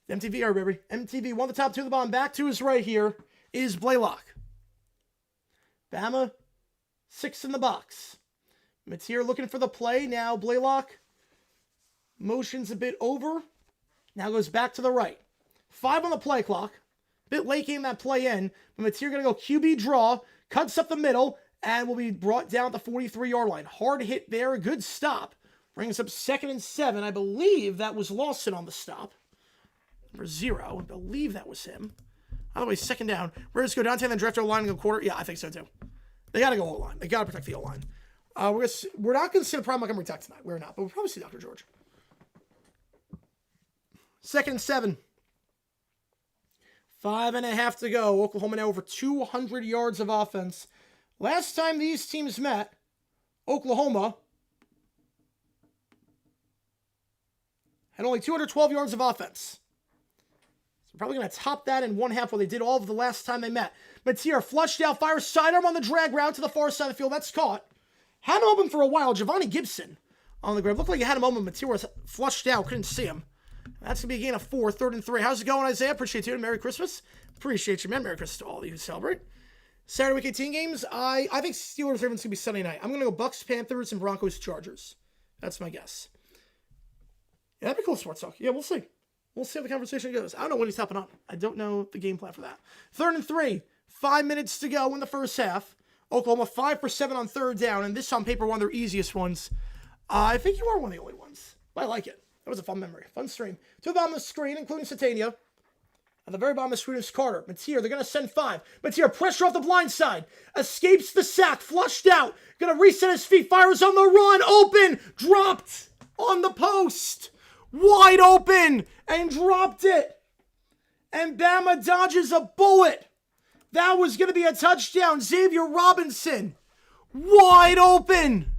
MTV, here, baby. MTV, one of the top 2 of the bomb. Back to his right here is Blaylock. Bama, 6 in the box. Mateer looking for the play. Now Blaylock motions a bit over. Now goes back to the right. 5 on the play clock. Bit late game that play in. But Mateer going to go QB draw. Cuts up the middle. And will be brought down at the 43-yard line. Hard hit there. A good stop. Brings up 2nd and 7. I believe that was Lawson on the stop. Number 0. I believe that was him. By the way, 2nd down. Where does go Dante and then draft O-line and go quarter? Yeah, I think so too. They got to go O-line. They got to protect the O-line. We're not going to see the prime Montgomery Tech tonight. We're not. But we'll probably see Dr. George. 2nd and 7. 5.5 to go. Oklahoma now over 200 yards of offense. Last time these teams met, Oklahoma had only 212 yards of offense. They're probably going to top that in one half, what they did all of the last time they met. Mateer flushed out, fires sidearm on the drag route to the far side of the field. That's caught. Had him open for a while. Giovanni Gibson on the grab. Looked like he had him open. Mateer was flushed out. Couldn't see him. That's going to be a gain of 4, 3rd and 3. How's it going, Isaiah? Appreciate you. Merry Christmas. Appreciate you, man. Merry Christmas to all of you who celebrate. Saturday Week 18 games. I think Steelers Ravens going to be Sunday night. I'm going to go Bucks, Panthers, and Broncos, Chargers. That's my guess. Yeah, that'd be cool, sports talk. Yeah, we'll see. We'll see how the conversation goes. I don't know when he's hopping on. I don't know the game plan for that. 3rd and 3. 5 minutes to go in the first half. Oklahoma 5 for 7 on 3rd down, and this on paper one of their easiest ones. I think you are one of the only ones. But I like it. That was a fun memory. Fun stream. To the bottom of the screen, including Satania. At the very bottom of the screen is Carter. Mateer, they're going to send 5. Mateer, pressure off the blind side. Escapes the sack. Flushed out. Going to reset his feet. Fires on the run. Open. Dropped on the post. Wide open. And dropped it. And Bama dodges a bullet. That was going to be a touchdown. Xavier Robinson. Wide open.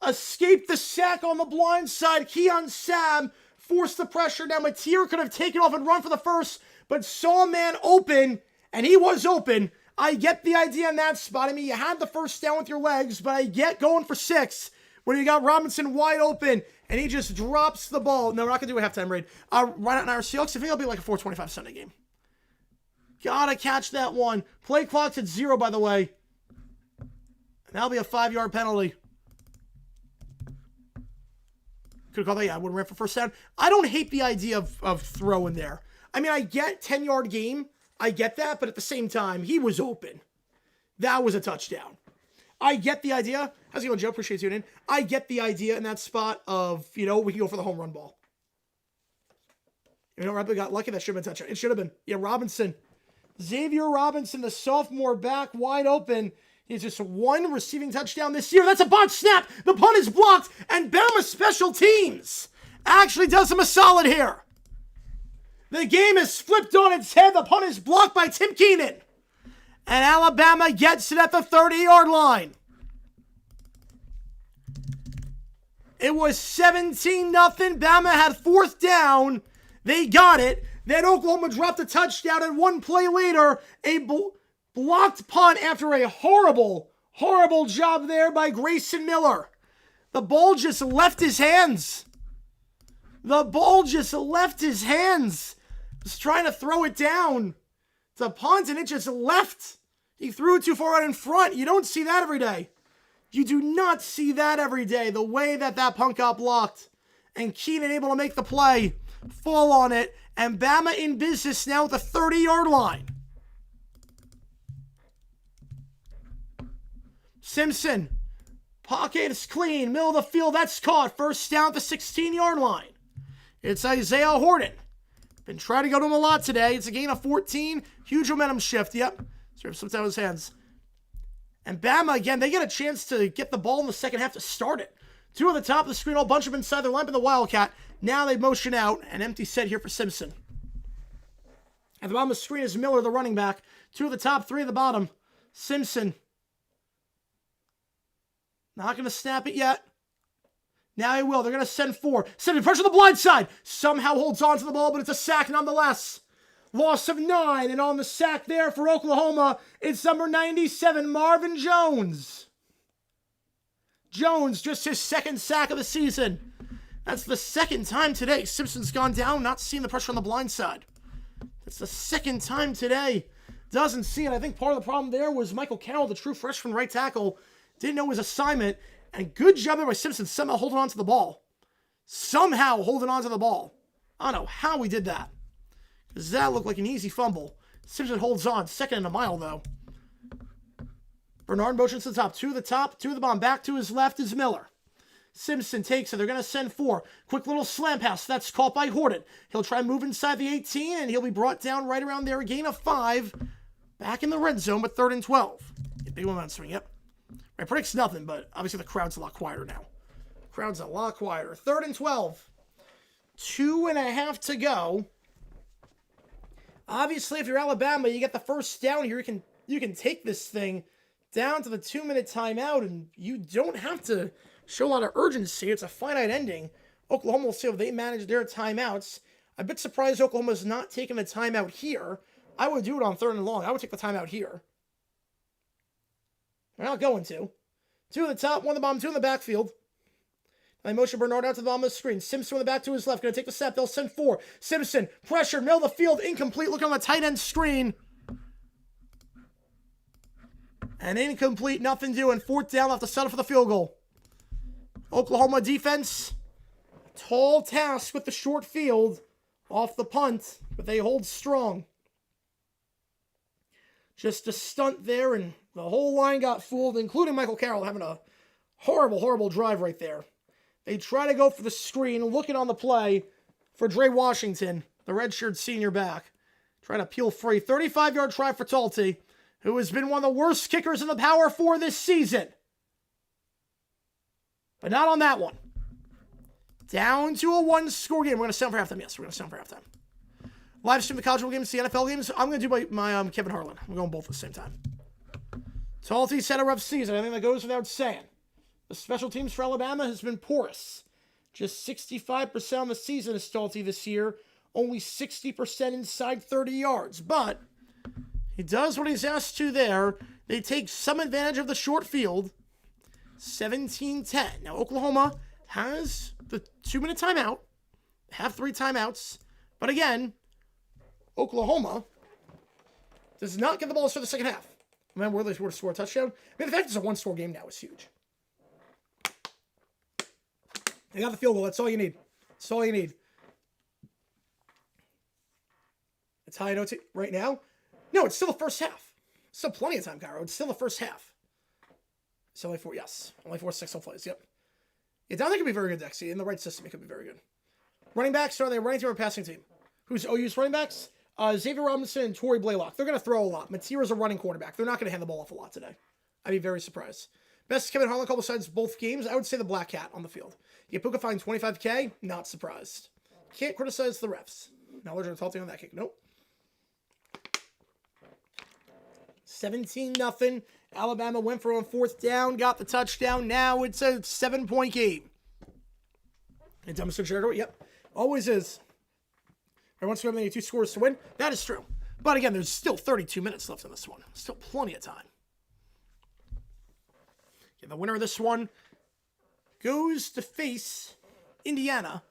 Escaped the sack on the blind side. Keon Sam forced the pressure. Now Mateer could have taken off and run for the first, but saw a man open, and he was open. I get the idea in that spot. I mean, you had the first down with your legs, but I get going for 6 when you got Robinson wide open, and he just drops the ball. No, we're not going to do a halftime raid. Right out in our Seahawks. I think it'll be like a 4:25 Sunday game. Gotta catch that one. Play clock's at 0, by the way. And that'll be a 5-yard penalty. Could have called that, yeah, I would have ran for first down. I don't hate the idea of throwing there. I mean, I get 10-yard game. I get that, but at the same time, he was open. That was a touchdown. I get the idea. How's it going, Joe? Appreciate you tuning in. I get the idea in that spot of, we can go for the home run ball. Rapid got lucky. That should have been a touchdown. It should have been. Yeah, Robinson. Xavier Robinson, the sophomore, back wide open. He's just 1 receiving touchdown this year. That's a botch snap. The punt is blocked. And Bama special teams actually does him a solid here. The game is flipped on its head. The punt is blocked by Tim Keenan. And Alabama gets it at the 30-yard line. It was 17-0. Bama had 4th down. They got it. Then Oklahoma dropped a touchdown, and 1 play later, a blocked punt after a horrible, horrible job there by Grayson Miller. The ball just left his hands. The ball just left his hands. Was trying to throw it down to punt, and it just left. He threw it too far out in front. You don't see that every day. You do not see that every day, the way that punt got blocked. And Keenan able to make the play, fall on it, and Bama in business now at the 30-yard line. Simpson, pocket is clean, middle of the field, that's caught. First down at the 16-yard line. It's Isaiah Horton. Been trying to go to him a lot today. It's a gain of 14. Huge momentum shift. Yep. Slipped out of his hands. And Bama, again, they get a chance to get the ball in the second half to start it. 2 on the top of the screen, all bunch of inside their line by the Wildcat. Now they motion out. An empty set here for Simpson. At the bottom of the screen is Miller, the running back. 2 at the top, 3 at the bottom. Simpson. Not going to snap it yet. Now he will. They're going to send 4. Sending pressure on the blind side. Somehow holds on to the ball, but it's a sack nonetheless. Loss of 9. And on the sack there for Oklahoma, it's number 97, Marvin Jones. Jones, just his 2nd sack of the season. That's the 2nd time today. Simpson's gone down, not seeing the pressure on the blind side. That's the 2nd time today. Doesn't see it. I think part of the problem there was Michael Carroll, the true freshman right tackle, didn't know his assignment. And good job there by Simpson, somehow holding on to the ball. Somehow holding on to the ball. I don't know how he did that. Because that looked like an easy fumble. Simpson holds on. 2nd and a mile, though. Bernard motions to the top. 2 at the top, 2 at the bottom. Back to his left is Miller. Simpson takes it. They're going to send 4. Quick little slam pass. That's caught by Horton. He'll try to move inside the 18, and he'll be brought down right around there. A gain of 5. Back in the red zone with 3rd and 12. Big one on swing, yep. Right, predicts nothing, but obviously the crowd's a lot quieter now. Crowd's a lot quieter. 3rd and 12. 2.5 to go. Obviously, if you're Alabama, you get the first down here. You can take this thing down to the 2-minute timeout, and you don't have to show a lot of urgency. It's a finite ending. Oklahoma will see if they manage their timeouts. I'm a bit surprised Oklahoma's not taking the timeout here. I would do it on 3rd and long. I would take the timeout here. They're not going to. 2 at the top, 1 at the bottom, 2 in the backfield. They motion Bernard out to the bottom of the screen. Simpson with the back to his left. Going to take the snap. They'll send 4. Simpson, pressure, middle of the field, incomplete. Look on the tight end screen. And incomplete, nothing doing. 4th down, off the settle for the field goal. Oklahoma defense, tall task with the short field off the punt, but they hold strong. Just a stunt there, and the whole line got fooled, including Michael Carroll having a horrible, horrible drive right there. They try to go for the screen, looking on the play for Dre Washington, the redshirt senior back. Trying to peel free. 35-yard try for Talty, who has been one of the worst kickers in the Power 4 this season. But not on that one. Down to a 1-score game. We're going to sound for halftime. Yes, we're going to sound for halftime. Live stream the college football games, the NFL games. I'm going to do my Kevin Harlan. I'm going both at the same time. Talty's had a rough season. I think that goes without saying. The special teams for Alabama has been porous. Just 65% on the season is Talty this year. Only 60% inside 30 yards. But he does what he's asked to there. They take some advantage of the short field. 17-10. Now, Oklahoma has the 2-minute timeout. Have 3 timeouts. But again, Oklahoma does not get the ball for the second half. Remember where they were to score a touchdown? I mean, the fact it's a 1-score game now is huge. They got the field goal. That's all you need. That's all you need. It's high notes right now. No, it's still the first half. Still plenty of time, Cairo. It's still the first half. It's only 4, yes. Only 4 6 plays, yep. Yeah, down there could be very good, Dexy. In the right system, it could be very good. Running backs, are they running team or passing team? Who's OU's running backs? Xavier Robinson and Torrey Blaylock. They're going to throw a lot. Matira's a running quarterback. They're not going to hand the ball off a lot today. I'd be very surprised. Best Kevin Harlan call besides both games, I would say the Black Cat on the field. You get Puka fine $25K, not surprised. Can't criticize the refs. Now we're going to talk on that kick. Nope. 17-0. Alabama went for on 4th down, got the touchdown. Now it's a 7-point game. And Thomas Jericho, yep, always is. Every once in a while, they need 2 scores to win. That is true. But again, there's still 32 minutes left in this one. Still plenty of time. Yeah, the winner of this one goes to face Indiana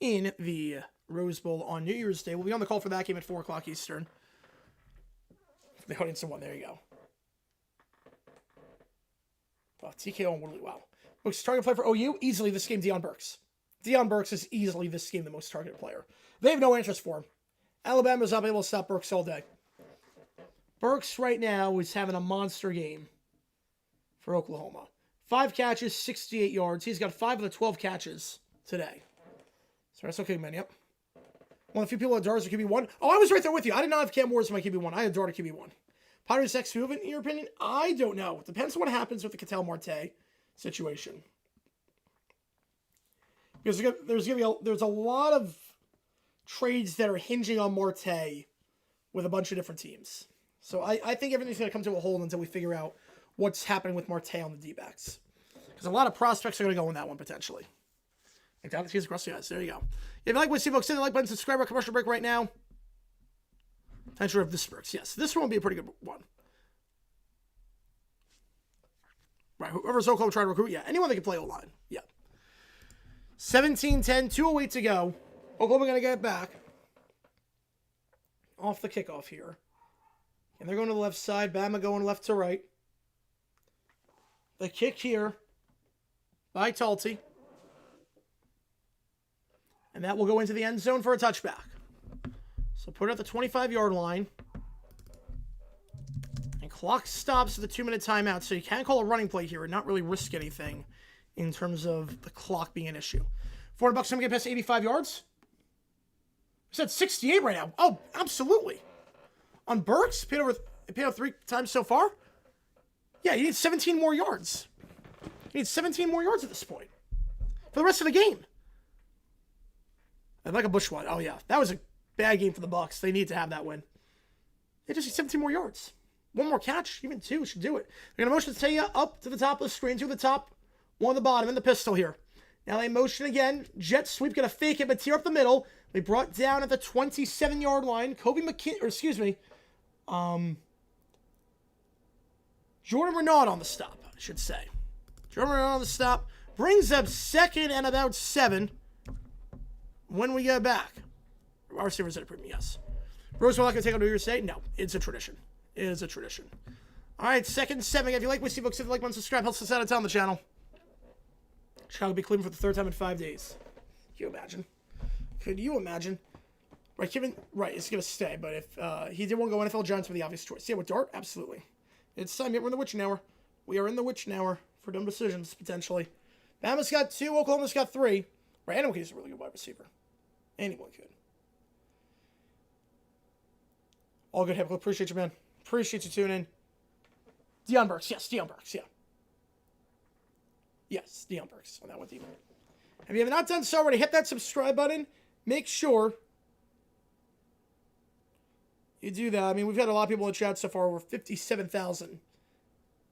in the Rose Bowl on New Year's Day. We'll be on the call for that game at 4 o'clock Eastern. The audience won. There you go. Wow, TKO and Woodley. Wow. Most target play for OU? Easily this game, Deion Burks. Deion Burks is easily this game the most targeted player. They have no interest for him. Alabama's not able to stop Burks all day. Burks right now is having a monster game for Oklahoma. 5 catches, 68 yards. He's got 5 of the 12 catches today. So that's okay, man. Yep. One of the few people that Dart's a QB1. Oh, I was right there with you. I did not have Cam Ward as my QB1. I had Dart a QB1. Padres next move, in your opinion? I don't know. It depends on what happens with the Cattell Marte situation. Because there's a lot of trades that are hinging on Marte with a bunch of different teams. So I think everything's going to come to a hold until we figure out what's happening with Marte on the D-backs. Because a lot of prospects are going to go in that one potentially. McDonald's across the eyes. There you go. If you like what Steve folks, hit the like button, subscribe. Our commercial break right now. Potential of this works. Yes, this one will be a pretty good one. Right, whoever's Oklahoma trying to recruit, yeah. Anyone that can play O-line, yeah. 17-10, 2:08 to go. Oklahoma going to get it back. Off the kickoff here. And they're going to the left side. Bama going left to right. The kick here by Talty. And that will go into the end zone for a touchback. So put it at the 25-yard line. And clock stops at the 2-minute timeout. So you can call a running play here and not really risk anything in terms of the clock being an issue. $400 going to get past 85 yards. I said 68 right now. Oh, absolutely. On Burks, paid out 3 times so far. Yeah, you need 17 more yards. You need 17 more yards at this point. For the rest of the game. I'd like a Bush one. Oh, yeah. That was a bad game for the Bucs. They need to have that win. They just need 17 more yards. 1 more catch, even 2 should do it. They're going to motion Taya up to the top of the screen, to the top One on the bottom in the pistol here. Now they motion again. Jet sweep, gonna fake it, Mateer up the middle. They brought down at the 27-yard line. Jordan Renaud on the stop, I should say. Jordan Renaud on the stop. Brings up 2nd and about 7 when we get back. Our receivers at a premium, yes. Roosevelt not going to take on New Year's Day? No, it's a tradition. It is a tradition. All right, 2nd and 7. If you like Whiskey Books, hit the like button, subscribe. Helps us out a ton on the channel. Chicago will be clean for the 3rd time in 5 days. Can you imagine? Could you imagine? Right, right, it's going to stay, but if he did want to go NFL, Giants would be the obvious choice. Yeah, with Dart? Absolutely. It's time. We're in the witching hour. We are in the witching hour for dumb decisions, potentially. Bama's got 2, Oklahoma's got 3. Right, anyone could use a really good wide receiver. Anyone could. All good, Hip. Appreciate you, man. Appreciate you tuning in. Deion Burks. Yes, Deion Burks. Yeah. Yes, Deion Burks on that one team. If you have not done so already, hit that subscribe button. Make sure you do that. I mean, we've had a lot of people in the chat so far. Over 57,000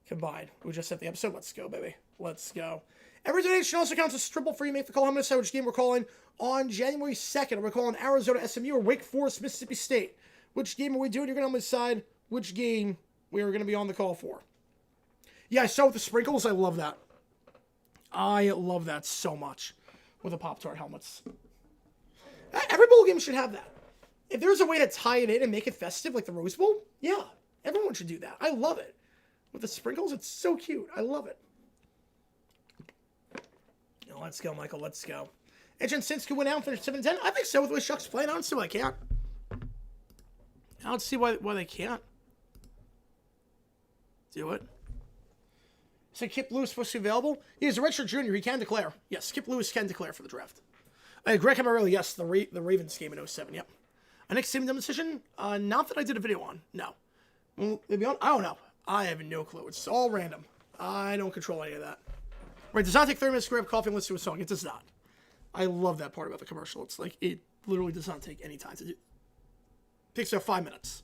combined. We just set the episode. Let's go, baby. Let's go. Every donation also counts as triple for you. Make the call. I'm going to decide which game we're calling on January 2nd. We're calling Arizona SMU or Wake Forest Mississippi State. Which game are we doing? You're going to decide which game we are going to be on the call for. Yeah, I saw with the sprinkles. I love that. I love that so much with the Pop-Tart helmets. Every bowl game should have that. If there's a way to tie it in and make it festive like the Rose Bowl, yeah, everyone should do that. I love it. With the sprinkles, it's so cute. I love it. Oh, let's go, Michael. Let's go. Agent Sinsky went out and finished 7-10. I think so with the way Shucks playing. I don't see why I can't. I don't see why they can't do it. So Kip Lewis supposed to be available? He's a redshirt junior. He can declare. Yes, Kip Lewis can declare for the draft. Greg Camarelli, yes, the Ravens game in 07, yep. A Nick Saban decision? Not that I did a video on, no. Well, I don't know. I have no clue. It's all random. I don't control any of that. Right, does not take 30 minutes to grab coffee and listen to a song. It does not. I love that part about the commercial. It's like, it literally does not take any time to do. It takes about 5 minutes.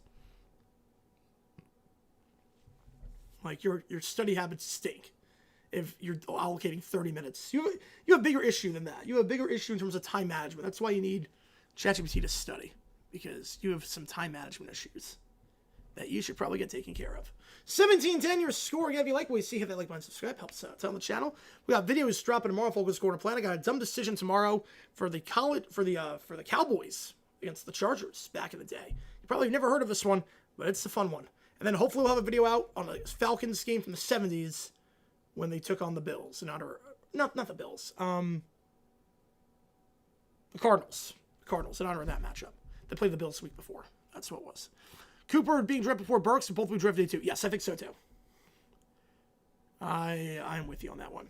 Like, your study habits stink if you're allocating 30 minutes. You have a bigger issue than that. You have a bigger issue in terms of time management. That's why you need ChatGPT to study, because you have some time management issues that you should probably get taken care of. 17-10, your score. Again, if you like what you see, hit that like button, subscribe, helps out on the channel. We got videos dropping tomorrow. Focus score and plan. I got a dumb decision tomorrow for the Cowboys against the Chargers back in the day. You probably never heard of this one, but it's a fun one. And then hopefully we'll have a video out on a Falcons game from the 70s when they took on the Bills. Not the Bills. The Cardinals. In honor of that matchup. They played the Bills the week before. That's what it was. Cooper being drafted before Burks, and both we drafted too. Yes, I think so too. I'm with you on that one.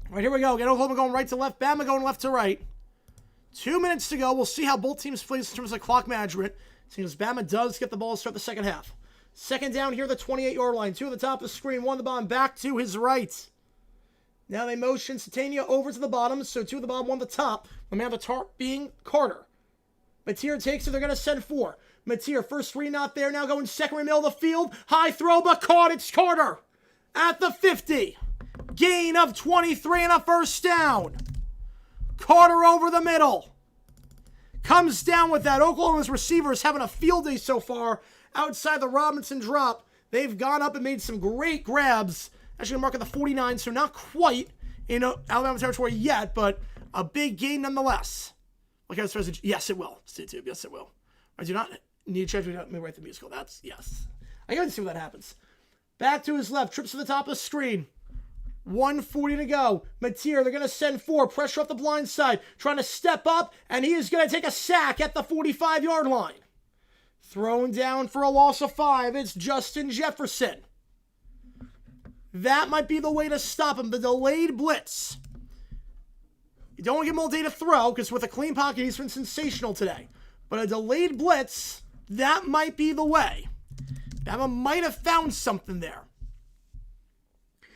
All right, here we go. Get Oklahoma going right to left. Bama going left to right. 2 minutes to go. We'll see how both teams play in terms of clock management. Seems Bama does get the ball to start the second half. Second down here, the 28-yard line. 2 at the top of the screen. 1 the bottom. Back to his right. Now they motion Satania over to the bottom. So 2 at the bottom, 1 at the top. The man at the top being Carter. Mateer takes it. They're going to send 4. Mateer, first read not there. Now going second middle of the field. High throw, but caught. It's Carter at the 50. Gain of 23 and a first down. Carter over the middle. Comes down with that. Oklahoma's receivers having a field day so far outside the Robinson drop. They've gone up and made some great grabs. Actually, mark at the 49, so not quite in Alabama territory yet, but a big gain nonetheless. Okay, yes, it will. Stay tuned. Yes, it will. I do not need to let me write the musical. That's yes. I gotta see what that happens. Back to his left. Trips to the top of the screen. 1:40 to go. Mateer, they're going to send 4. Pressure off the blind side. Trying to step up, and he is going to take a sack at the 45-yard line. Thrown down for a loss of 5. It's Justin Jefferson. That might be the way to stop him. The delayed blitz. You don't want to give him all day to throw, because with a clean pocket, he's been sensational today. But a delayed blitz, that might be the way. Bama might have found something there.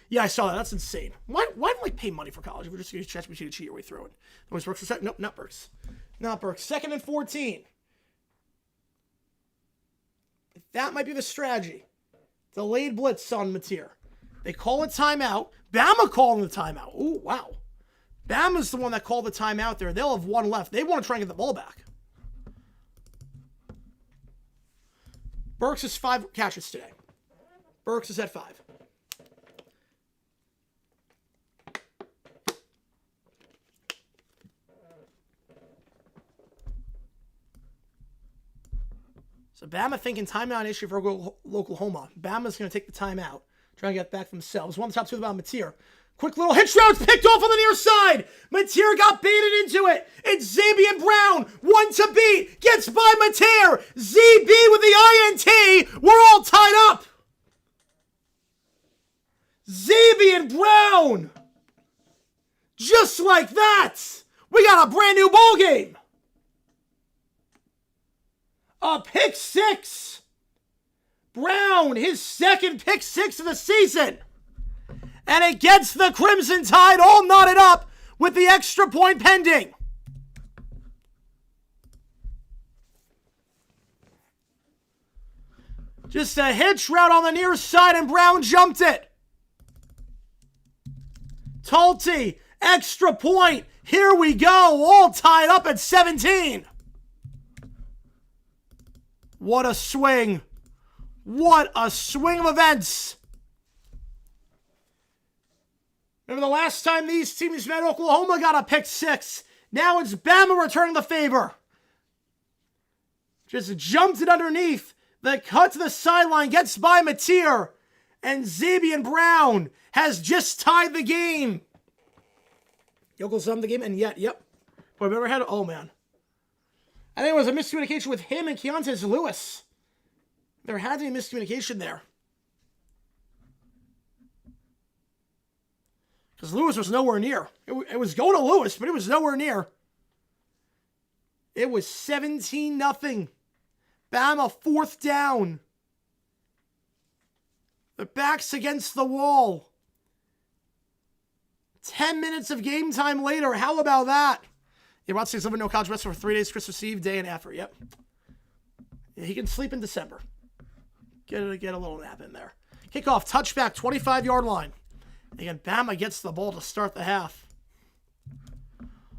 Yeah, I saw that. That's insane. Why do pay money for college if we're just going to ChatGPT to cheat your way through it? That was Burks for second. Nope, not Burks. Not Burks. 2nd and 14. That might be the strategy. Delayed blitz on Mateer. They call a timeout. Bama calling the timeout. Oh, wow. Bama's the one that called the timeout there. They'll have one left. They want to try and get the ball back. Burks is 5 catches today. Burks is at 5. So Bama thinking timeout issue for Oklahoma. Bama's going to take the timeout. Trying to get back themselves. One of the top two of the bottom, Mateer. Quick little hitch route. It's picked off on the near side. Mateer got baited into it. It's Zabian Brown. One to beat. Gets by Mateer. ZB with the INT. We're all tied up. Zabian Brown. Just like that. We got a brand new ball game. A pick 6. Brown, his second pick 6 of the season. And it gets the Crimson Tide all knotted up with the extra point pending. Just a hitch route on the near side and Brown jumped it. Talty, extra point. Here we go, all tied up at 17. What a swing. What a swing of events. Remember the last time these teams met, Oklahoma got a pick 6. Now it's Bama returning the favor. Just jumps it underneath. The cut to the sideline gets by Mateer. And Zabian Brown has just tied the game. Yokel's the game, and yet, yep. Boy, remember had, oh man. I think it was a miscommunication with him and Keontae Lewis. There had to be miscommunication there. Because Lewis was nowhere near. It was going to Lewis, but it was nowhere near. It was 17-0. Bama 4th down. Their backs against the wall. 10 minutes of game time later. How about that? Yeah, Rotsi's living no college wrestling for 3 days, Christmas Eve, day and after. Yep. Yeah, he can sleep in December. Get a little nap in there. Kickoff, touchback, 25-yard line. Again, Bama gets the ball to start the half.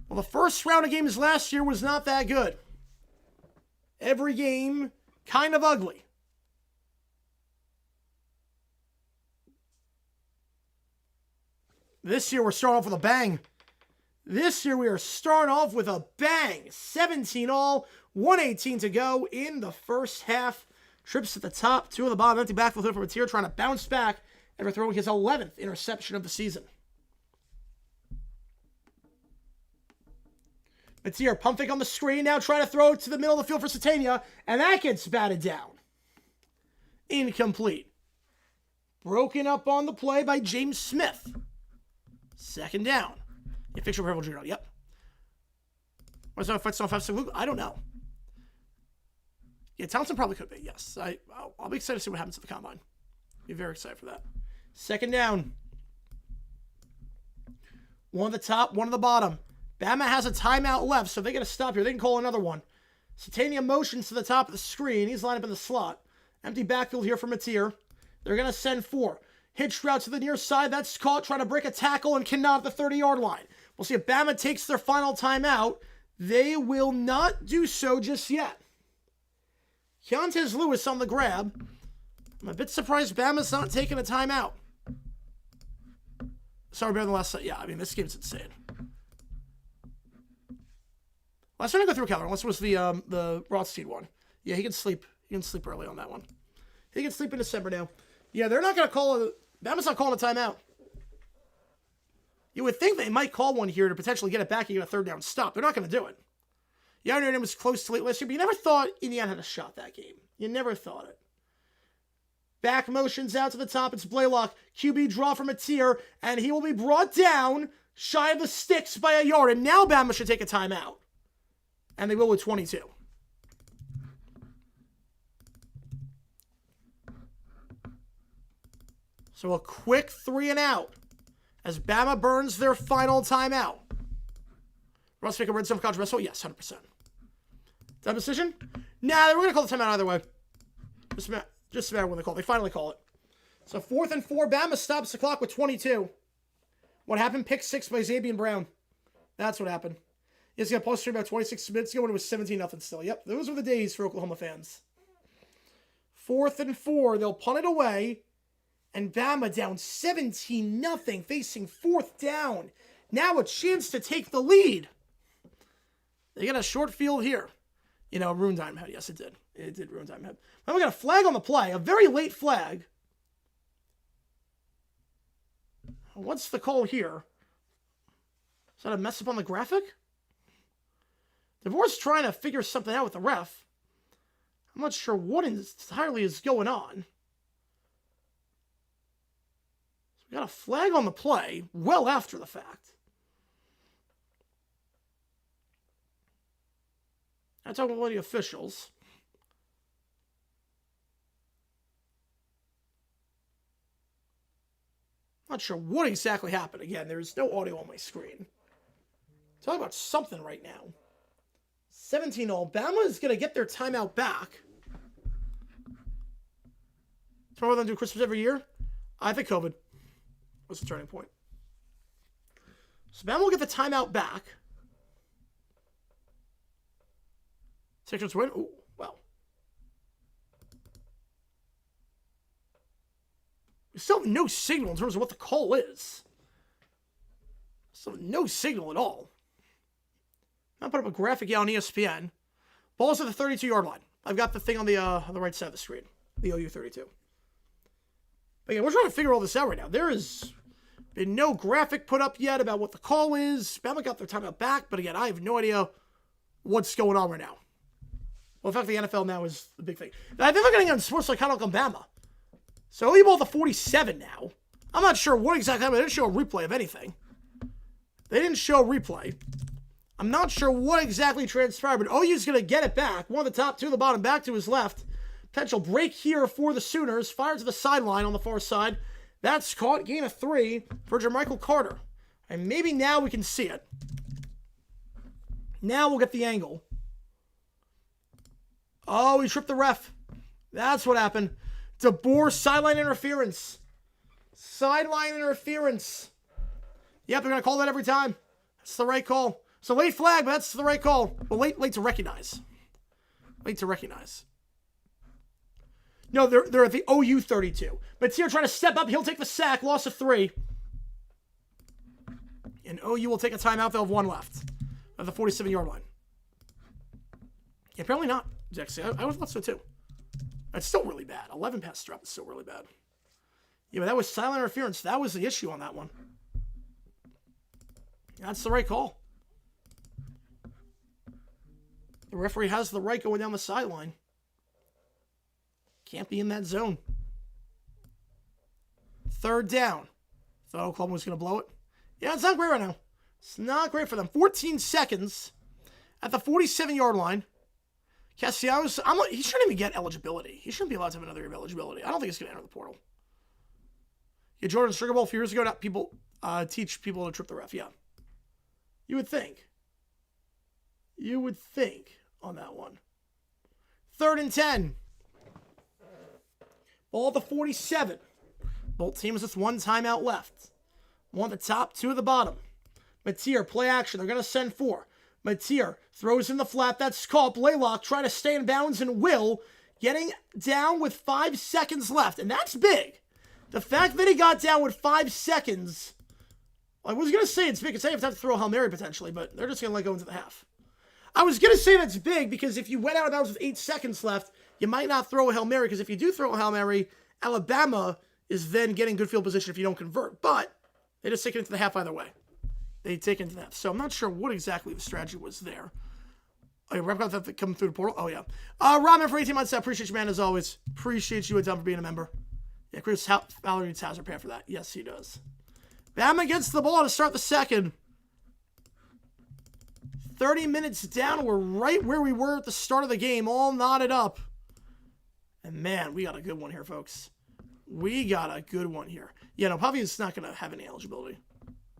Well, the first round of games last year was not that good. Every game, kind of ugly. This year, we're starting off with a bang. This year, we are starting off with a bang. 17-all, 1:18 to go in the first half. Trips at the top, 2 on the bottom, empty backfield from Mateer, trying to bounce back after throwing his 11th interception of the season. Mateer pump fake on the screen, now trying to throw it to the middle of the field for Satania, and that gets batted down. Incomplete. Broken up on the play by James Smith. 2nd down. Yeah, Fisher Purple Jr. Yep. What's that? Fights on 5 I don't know. Yeah, Townsend probably could be, yes. I'll be excited to see what happens at the combine. Be very excited for that. 2nd down. 1 at the top, 1 at the bottom. Bama has a timeout left, so they got to stop here. They can call another one. Satania motions to the top of the screen. He's lined up in the slot. Empty backfield here for Mateer. They're going to send 4. Hitch route to the near side. That's caught, trying to break a tackle and cannot at the 30-yard line. We'll see if Bama takes their final timeout. They will not do so just yet. Keontae Lewis on the grab. I'm a bit surprised Bama's not taking a timeout. Sorry, better than last night. Yeah, I mean, this game's insane. Last time I go through a calendar, unless it was the Rothstein one. Yeah, he can sleep. He can sleep early on that one. He can sleep in December now. Yeah, they're not going to call Bama's not calling a timeout. You would think they might call one here to potentially get it back and get a 3rd down stop. They're not going to do it. Yeah, I know it was close to late last year, but you never thought Indiana had a shot that game. You never thought it. Back motions out to the top. It's Blaylock. QB draw from Mateer, and he will be brought down shy of the sticks by a yard. And now Bama should take a timeout. And they will with 22. So a quick 3 and out as Bama burns their final timeout. Russ make a red zone for college wrestle? Yes, 100%. That decision? Nah, we're going to call the timeout either way. Just a matter when they call it. They finally call it. So 4th and 4. Bama stops the clock with 22. What happened? Pick 6 by Xavier Brown. That's what happened. He's got plus 3 about 26 minutes ago when it was 17-0 still. Yep, those were the days for Oklahoma fans. 4th and 4. They'll punt it away. And Bama down 17-0, facing 4th down. Now a chance to take the lead. They got a short field here. You know, ruined time head. Yes, it did. It did ruin time head. Now we got a flag on the play. A very late flag. What's the call here? Is that a mess up on the graphic? DeVore's trying to figure something out with the ref. I'm not sure what entirely is going on. So we got a flag on the play well after the fact. I'm talking about the officials. Not sure what exactly happened. Again, there's no audio on my screen. Talking about something right now. 17-0. Bama is going to get their timeout back. Remember them do Christmas every year? I think COVID was the turning point. So Bama will get the timeout back. Sixers win. Ooh, well. We still have no signal in terms of what the call is. So no signal at all. I'll put up a graphic on ESPN. Ball's at the 32-yard line. I've got the thing on the right side of the screen. The OU 32. But again, we're trying to figure all this out right now. There has been no graphic put up yet about what the call is. Bama got their timeout back, but again, I have no idea what's going on right now. Well, in fact, the NFL now is the big thing. I've been looking on Sports Psychotic on Bama. So OU ball at the 47 now. I'm not sure what exactly happened. They didn't show a replay of anything. They didn't show a replay. I'm not sure what exactly transpired, but OU's going to get it back. One of the top, two of the bottom, back to his left. Potential break here for the Sooners. Fired to the sideline on the far side. That's caught. Gain of 3 for Jermichael Carter. And maybe now we can see it. Now we'll get the angle. Oh, he tripped the ref. That's what happened. DeBoer, sideline interference. Sideline interference. Yep, they're going to call that every time. That's the right call. It's a late flag, but that's the right call. But late to recognize. Late to recognize. No, they're at the OU 32. Matier trying to step up. He'll take the sack. Loss of 3. And OU will take a timeout. They'll have 1 left at the 47-yard line. Yeah, apparently not, Jexy. I would have thought so too. That's still really bad. 11 pass drop is still really bad. Yeah, but that was silent interference. That was the issue on that one. That's the right call. The referee has the right going down the sideline. Can't be in that zone. 3rd down. Thought Oklahoma was going to blow it. Yeah, it's not great right now. It's not great for them. 14 seconds at the 47-yard line. Castellanos, he shouldn't even get eligibility. He shouldn't be allowed to have another year of eligibility. I don't think he's going to enter the portal. Yeah, Jordan Sugar Bowl a few years ago, people teach people to trip the ref. Yeah. You would think. You would think on that one. 3rd and 10. Ball at the 47. Both teams with 1 timeout left. 1 at the top, 2 at the bottom. Matier, play action. They're going to send 4. Matier throws in the flat. That's caught. Blaylock trying to stay in bounds and will. Getting down with 5 seconds left. And that's big. The fact that he got down with 5 seconds. I was going to say it's big. It's safe to have to throw a Hail Mary potentially, but they're just going to let go into the half. I was going to say that's big because if you went out of bounds with 8 seconds left, you might not throw a Hail Mary because if you do throw a Hail Mary, Alabama is then getting good field position if you don't convert. But they just take it into the half either way. They take it into the half. So I'm not sure what exactly the strategy was there. Oh, yeah, rep got that coming through the portal. Oh, yeah. Robin for 18 months. I appreciate you, man, as always. Appreciate you, Adam, for being a member. Yeah, Chris Valerie needs Hazard pay for that. Yes, he does. Bama gets the ball to start the second. 30 minutes down. We're right where we were at the start of the game, all knotted up. And man, we got a good one here, folks. We got a good one here. Yeah, no, Pavia's not going to have any eligibility.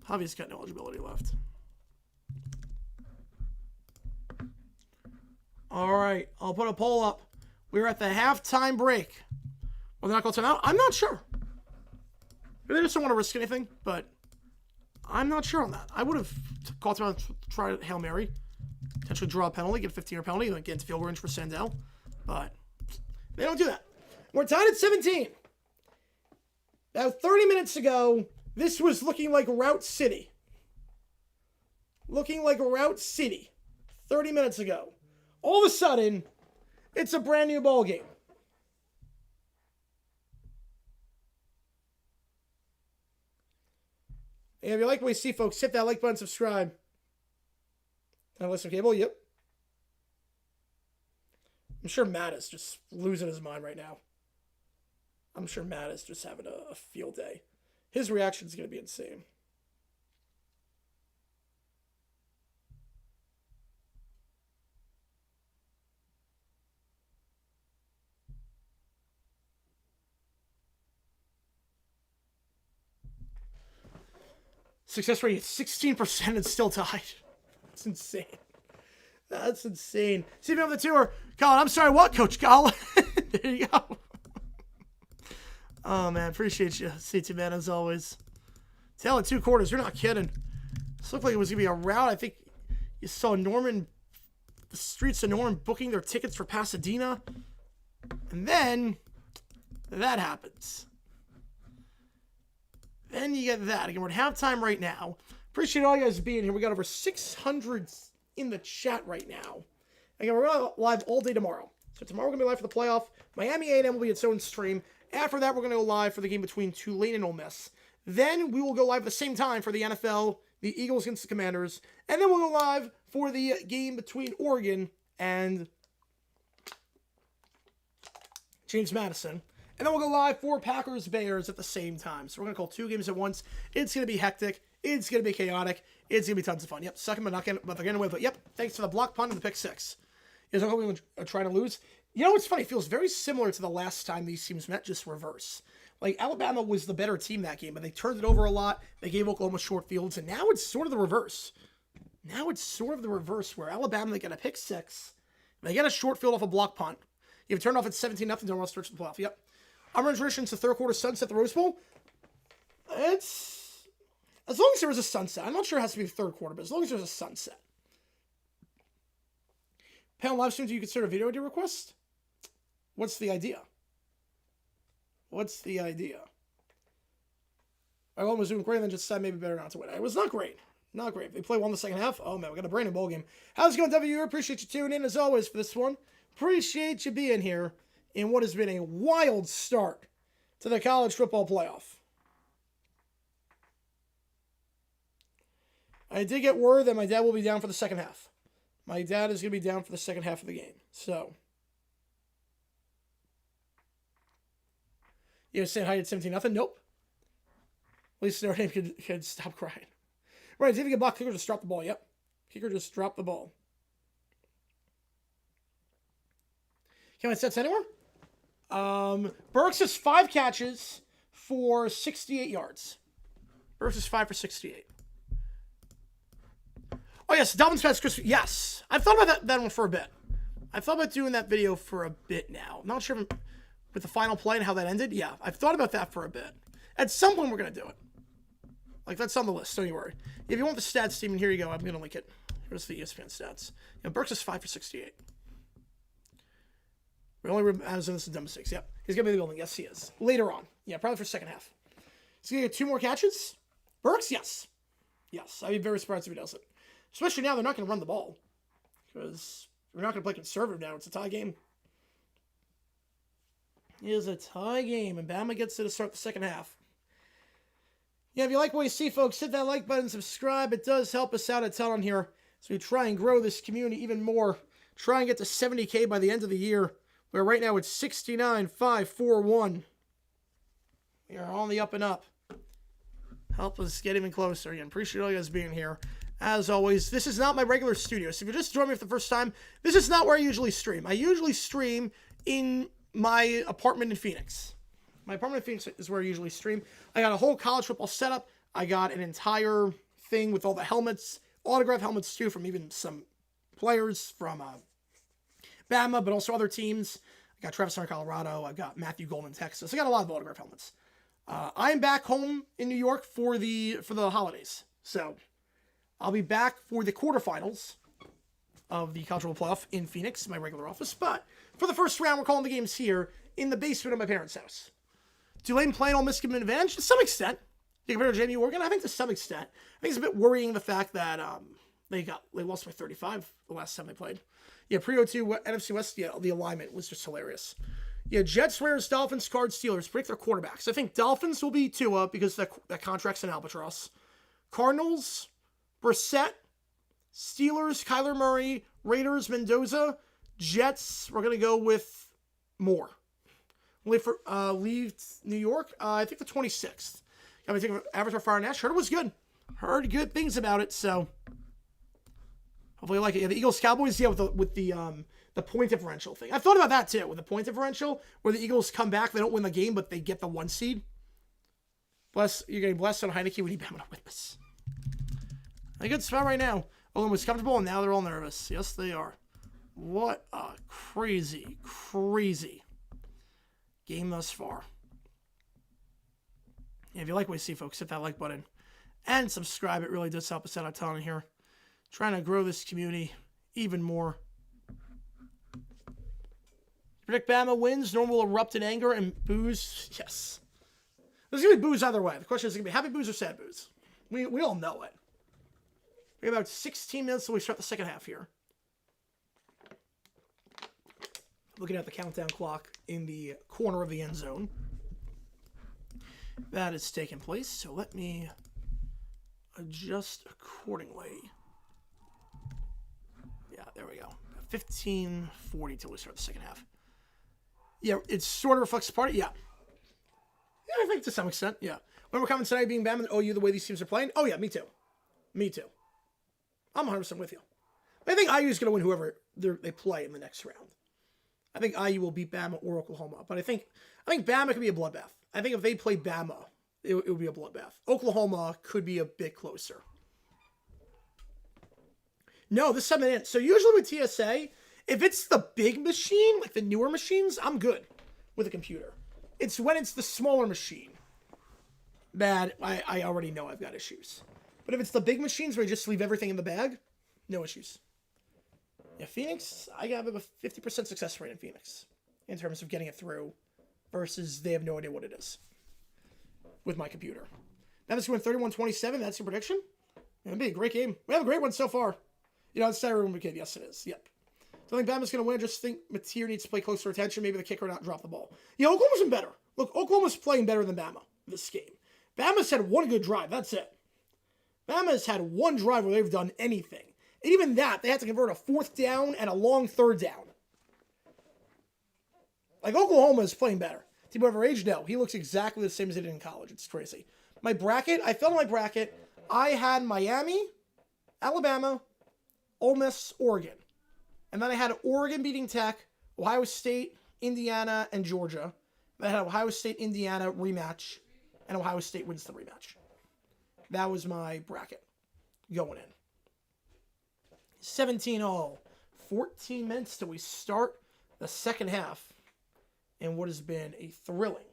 Pavia's got no eligibility left. All right, I'll put a poll up. We're at the halftime break. Well, they're not going to timeout? I'm not sure. Maybe they just don't want to risk anything, but I'm not sure on that. I would have called him out and tried Hail Mary. Potentially draw a penalty, get a 15-yard penalty, and get into field range for Sandell. But they don't do that. We're tied at 17. About 30 minutes ago, this was looking like Route City. Looking like Route City. 30 minutes ago. All of a sudden, it's a brand new ball game. And if you like what you see, folks, hit that like button, subscribe. And listen cable, yep. I'm sure Matt is just losing his mind right now. I'm sure Matt is just having a field day. His reaction is going to be insane. Success rate is 16% and still tied. That's insane. That's insane. See me on the tour. Colin, I'm sorry, what, Coach Colin? There you go. Oh, man, appreciate you, CT man, as always. Tail in 2 quarters, you're not kidding. This looked like it was going to be a rout. I think you saw Norman, the streets of Norman, booking their tickets for Pasadena. And then that happens. Then you get that. Again, we're at halftime right now. Appreciate all you guys being here. We got over 600 in the chat right now. Again, we're going to live all day tomorrow. So tomorrow we're going to be live for the playoff. Miami A&M will be its own stream. After that, we're going to go live for the game between Tulane and Ole Miss. Then we will go live at the same time for the NFL, the Eagles against the Commanders. And then we'll go live for the game between Oregon and James Madison. And then we'll go live for Packers-Bears at the same time. So we're going to call 2 games at once. It's going to be hectic. It's going to be chaotic. It's going to be tons of fun. Yep, suck them, but they're going to win. But yep, thanks for the block punt and the pick 6. Is what we were trying to lose. You know what's funny? It feels very similar to the last time these teams met, just reverse. Like, Alabama was the better team that game, but they turned it over a lot. They gave Oklahoma short fields, and now it's sort of the reverse. Now it's sort of the reverse, where Alabama, they get a pick 6. They get a short field off a block punt. You've turned off at 17-0, don't want to stretch the playoff. Yep. I'm tradition to third quarter sunset the Rose Bowl. It's as long as there is a sunset. I'm not sure it has to be the third quarter, but as long as there's a sunset. Panel live stream, do you consider a video idea request? What's the idea? What's the idea? Ireland was doing great, and then just said maybe better not to win. It was not great. Not great. They play well in the second half. Oh, man, we got a brand new bowl game. How's it going, W? Appreciate you tuning in, as always, for this one. Appreciate you being here in what has been a wild start to the college football playoff. I did get word that my dad will be down for the second half. My dad is going to be down for the second half of the game. So, you guys saying hi at 17-0? Nope. At least their name could stop crying. Right, did he get blocked? Kicker just dropped the ball. Yep. Kicker just dropped the ball. Can I set anywhere? Burks has 5 catches for 68 yards. Burks is 5 for 68. Oh, yes, Dalvin's pass, Chris. Yes. I've thought about that one for a bit. I've thought about doing that video for a bit now. I'm not sure if with the final play and how that ended. Yeah, I've thought about that for a bit. At some point, we're going to do it. Like, that's on the list. Don't you worry. If you want the stats, Steven, here you go. I'm going to link it. Here's the ESPN stats. Yeah, Burks is 5 for 68. We only as this is dumb mistakes. Yep. He's going to be in the building. Yes, he is. Later on. Yeah, probably for second half. He's going to get 2 more catches? Burks? Yes. Yes. I'd be very surprised if he does it. Especially now they're not going to run the ball. Because we're not going to play conservative now. It's a tie game. It is a tie game. And Bama gets to start the second half. Yeah, if you like what you see, folks, hit that like button, subscribe. It does help us out a ton on here. So we try and grow this community even more. Try and get to 70K by the end of the year. Where right now it's 69,541. We are on the up and up. Help us get even closer. Again, appreciate all you guys being here. As always, this is not my regular studio. So if you're just joining me for the first time, this is not where I usually stream. I usually stream in my apartment in Phoenix. My apartment in Phoenix is where I usually stream. I got a whole college football setup. I got an entire thing with all the helmets, autograph helmets too, from even some players from Bama, but also other teams. I got Travis Hunter, Colorado. I've got Matthew Golden, Texas. I got a lot of autograph helmets. I'm back home in New York for the holidays. So I'll be back for the quarterfinals of the college football playoff in Phoenix, my regular office. But for the first round, we're calling the games here in the basement of my parents' house. Tulane playing Ole Miss give them an advantage to some extent. You compare to JMU Oregon, I think to some extent. I think it's a bit worrying the fact that they lost by 35 the last time they played. Yeah, pre-02 NFC West, yeah, the alignment was just hilarious. Yeah, Jets, Raiders, Dolphins, Cards, Steelers. Predict their quarterbacks. I think Dolphins will be Tua because that contract's an albatross. Cardinals, Brissett. Steelers, Kyler Murray. Raiders, Mendoza. Jets, we're going to go with Moore. Leave New York, I think the 26th. Got me thinking of Avatar Fire Nash. Heard it was good. Heard good things about it, so hopefully I like it. Yeah, the Eagles, Cowboys, yeah, with the point differential thing. I've thought about that too, with the point differential, where the Eagles come back, they don't win the game, but they get the 1 seed. You're getting blessed on Heineke. We need Bama to win this. A good spot right now. Olin was comfortable, and now they're all nervous. Yes, they are. What a crazy, crazy game thus far. Yeah, if you like what you see, folks, hit that like button and subscribe. It really does help us out a ton here. Trying to grow this community even more. Predict Bama wins. Norman will erupt in anger and boos. Yes. There's going to be boos either way. The question is going to be happy boos or sad boos. We all know it. We have about 16 minutes till we start the second half here. Looking at the countdown clock in the corner of the end zone. That is taking place, so let me adjust accordingly. Yeah, there we go. 15:40 till we start the second half. Yeah, it sort of reflects the party. Yeah. Yeah, I think to some extent, yeah. Remember comments tonight being Bama and OU the way these teams are playing? Oh, yeah, me too. Me too. I'm 100% with you. I think IU is going to win whoever they play in the next round. I think IU will beat Bama or Oklahoma, but I think Bama could be a bloodbath. I think if they play Bama, it would be a bloodbath. Oklahoma could be a bit closer. No, this time it isn't. So usually with TSA, if it's the big machine, like the newer machines, I'm good with a computer. It's when it's the smaller machine that I already know I've got issues. But if it's the big machines where you just leave everything in the bag, no issues. Yeah, Phoenix, I got a 50% success rate in Phoenix in terms of getting it through versus they have no idea what it is with my computer. Bama's going 31-27. That's your prediction? It'll be a great game. We have a great one so far. You know, it's Saturday when yes, it is. Yep. So I think Bama's going to win. I just think Mateer needs to play closer attention. Maybe the kicker not drop the ball. Yeah, Oklahoma's been better. Look, Oklahoma's playing better than Bama this game. Bama's had one good drive. That's it. Bama's had one drive where they've done anything. And even that, they had to convert a 4th down and a long 3rd down. Like, Oklahoma is playing better. Team over age? No. He looks exactly the same as he did in college. It's crazy. My bracket, I fell in my bracket. I had Miami, Alabama, Ole Miss, Oregon. And then I had Oregon beating Tech, Ohio State, Indiana, and Georgia. Then I had Ohio State, Indiana rematch, and Ohio State wins the rematch. That was my bracket going in. 17-all. 14 minutes till we start the second half in what has been a thrilling,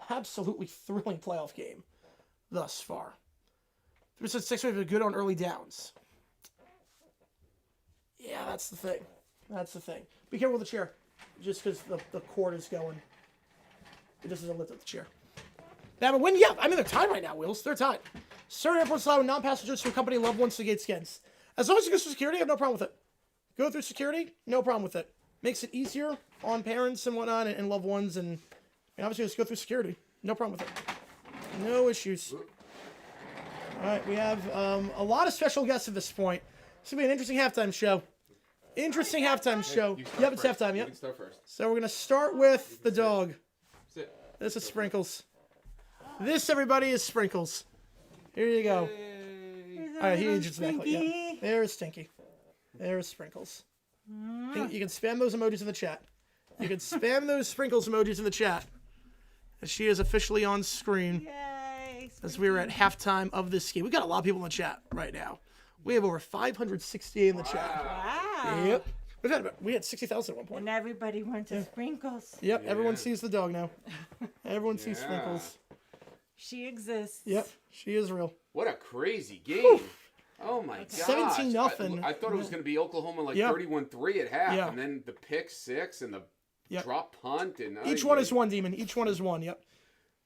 absolutely thrilling playoff game thus far. 3-6 have been good on early downs. Yeah, that's the thing. That's the thing. Be careful with the chair. Just because the cord is going. It just doesn't lift up the chair. Bama win? Yeah, I mean, they're tied right now, Wheels. They're tied. Certain airports allow non-passengers to accompany loved ones to gate skins. As long as you go through security, I have no problem with it. Go through security, no problem with it. Makes it easier on parents and whatnot and loved ones. And obviously, just go through security. No problem with it. No issues. All right, we have a lot of special guests at this point. It's going to be an interesting halftime show. Interesting halftime show. Yep, it's halftime, yep. You can start first. So we're going to start with the dog. Sit. This is Sprinkles. This, everybody, is Sprinkles. Here you go. All right, he ages back. Yeah. There's Stinky. There's Sprinkles. You can spam those emojis in the chat. You can spam those Sprinkles emojis in the chat. As she is officially on screen. Yay! As we are at halftime of this game. We got a lot of people in the chat right now. We have over 568 in the chat. Wow. Yep. We had 60,000 at one point. And everybody went to Sprinkles. Yep, Yeah. Everyone sees the dog now. Everyone sees Sprinkles. She exists. Yep, she is real. What a crazy game. Oh, my gosh. 17-0. I thought it was going to be Oklahoma like Yep. 31-3 at half. Yeah. And then the pick six and the Yep. drop punt. And Each one is one, Demon. Each one is one, yep.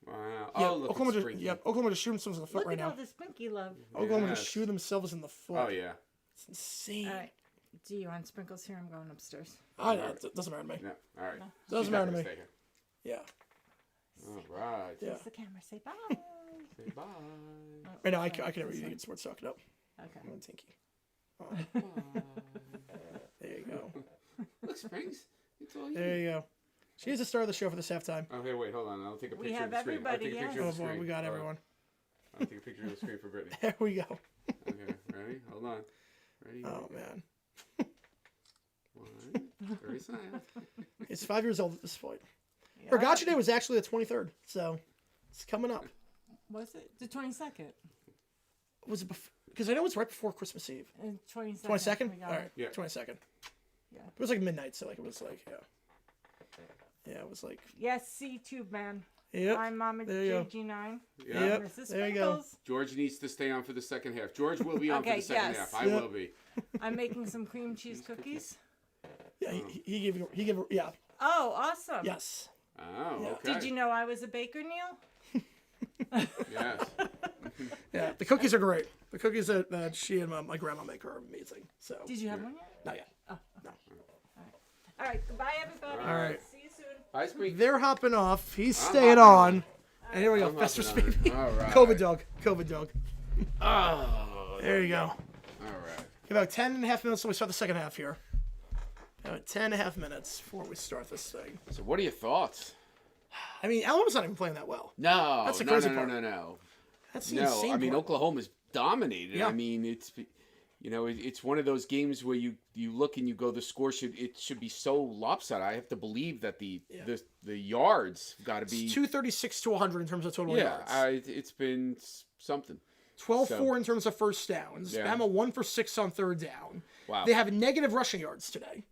Wow. Yep. Oh, look, Oklahoma just shoot themselves in the foot Look right at now. all this Sprinky love. Oklahoma just shoot themselves in the foot. Oh, yeah. It's insane. All right. Do you want sprinkles here? I'm going upstairs. It doesn't matter to me. No. All right. Doesn't matter to me. Yeah. All right. Yeah. Face the camera. Say bye. Say bye. Right now, I can never get sports talking up. Okay. I'm Tinky. Oh. There you go. Look, Springs. It's all you. There you go. She is the star of the show for this halftime. Oh, hey, wait, hold on. I'll take a picture We of the have screen. I'll everybody, take a picture Oh of the boy, screen. we got All right. everyone. I'll take a picture of the screen for Brittany. There we go. Okay, ready? Hold on. Ready? Oh man, One. Very silent. it's 5 years old at this point. Yeah. Her Gotcha Day was actually the 23rd, so it's coming up. Was it the 22nd? Was it before? Because I know it's right before Christmas Eve. 22nd. 22nd? We got All it. right. Yeah. 22nd. Yeah. It was like midnight, so like it was like yeah, it was like Yes, C-Tube man. yep. I'm Mama There you go. JG9. Yeah. Yep. Mrs. There you go. Sprinkles. George needs to stay on for the second half. George will be on for Okay, the second yes. half. I Yep. will be. I'm making some cream cheese cookies. Yeah, he gave her yeah. Oh, awesome. Yes. Oh, Yeah. okay. Did you know I was a baker, Neil? Yes. Yeah, the cookies are great. The cookies that she and my grandma make are amazing. So Did you have one yet? not yet. Oh, okay. All right. Goodbye, everybody. All right. See you soon. Bye, Spring. They're hopping off. He's staying on. And here we go. I'm Fester's hopping on. baby. All right. COVID dog. COVID dog. Oh. There you go. All right. About 10 and a half minutes till we start the second half here. About 10 and a half minutes before we start this thing. So, what are your thoughts? I mean, Alabama's not even playing that well. No. That's the no, crazy no, part. no, no, no. That's the No, insane I mean, part. Oklahoma's dominated. Yeah. I mean, it's, you know, it's one of those games where you look and you go, the score should be so lopsided. I have to believe that the yards got to be It's 236 to 100 in terms of total yeah. yards. It's been something. 12-4 in terms of first downs. Yeah. Bama 1 for 6 on third down. Wow. They have negative rushing yards today.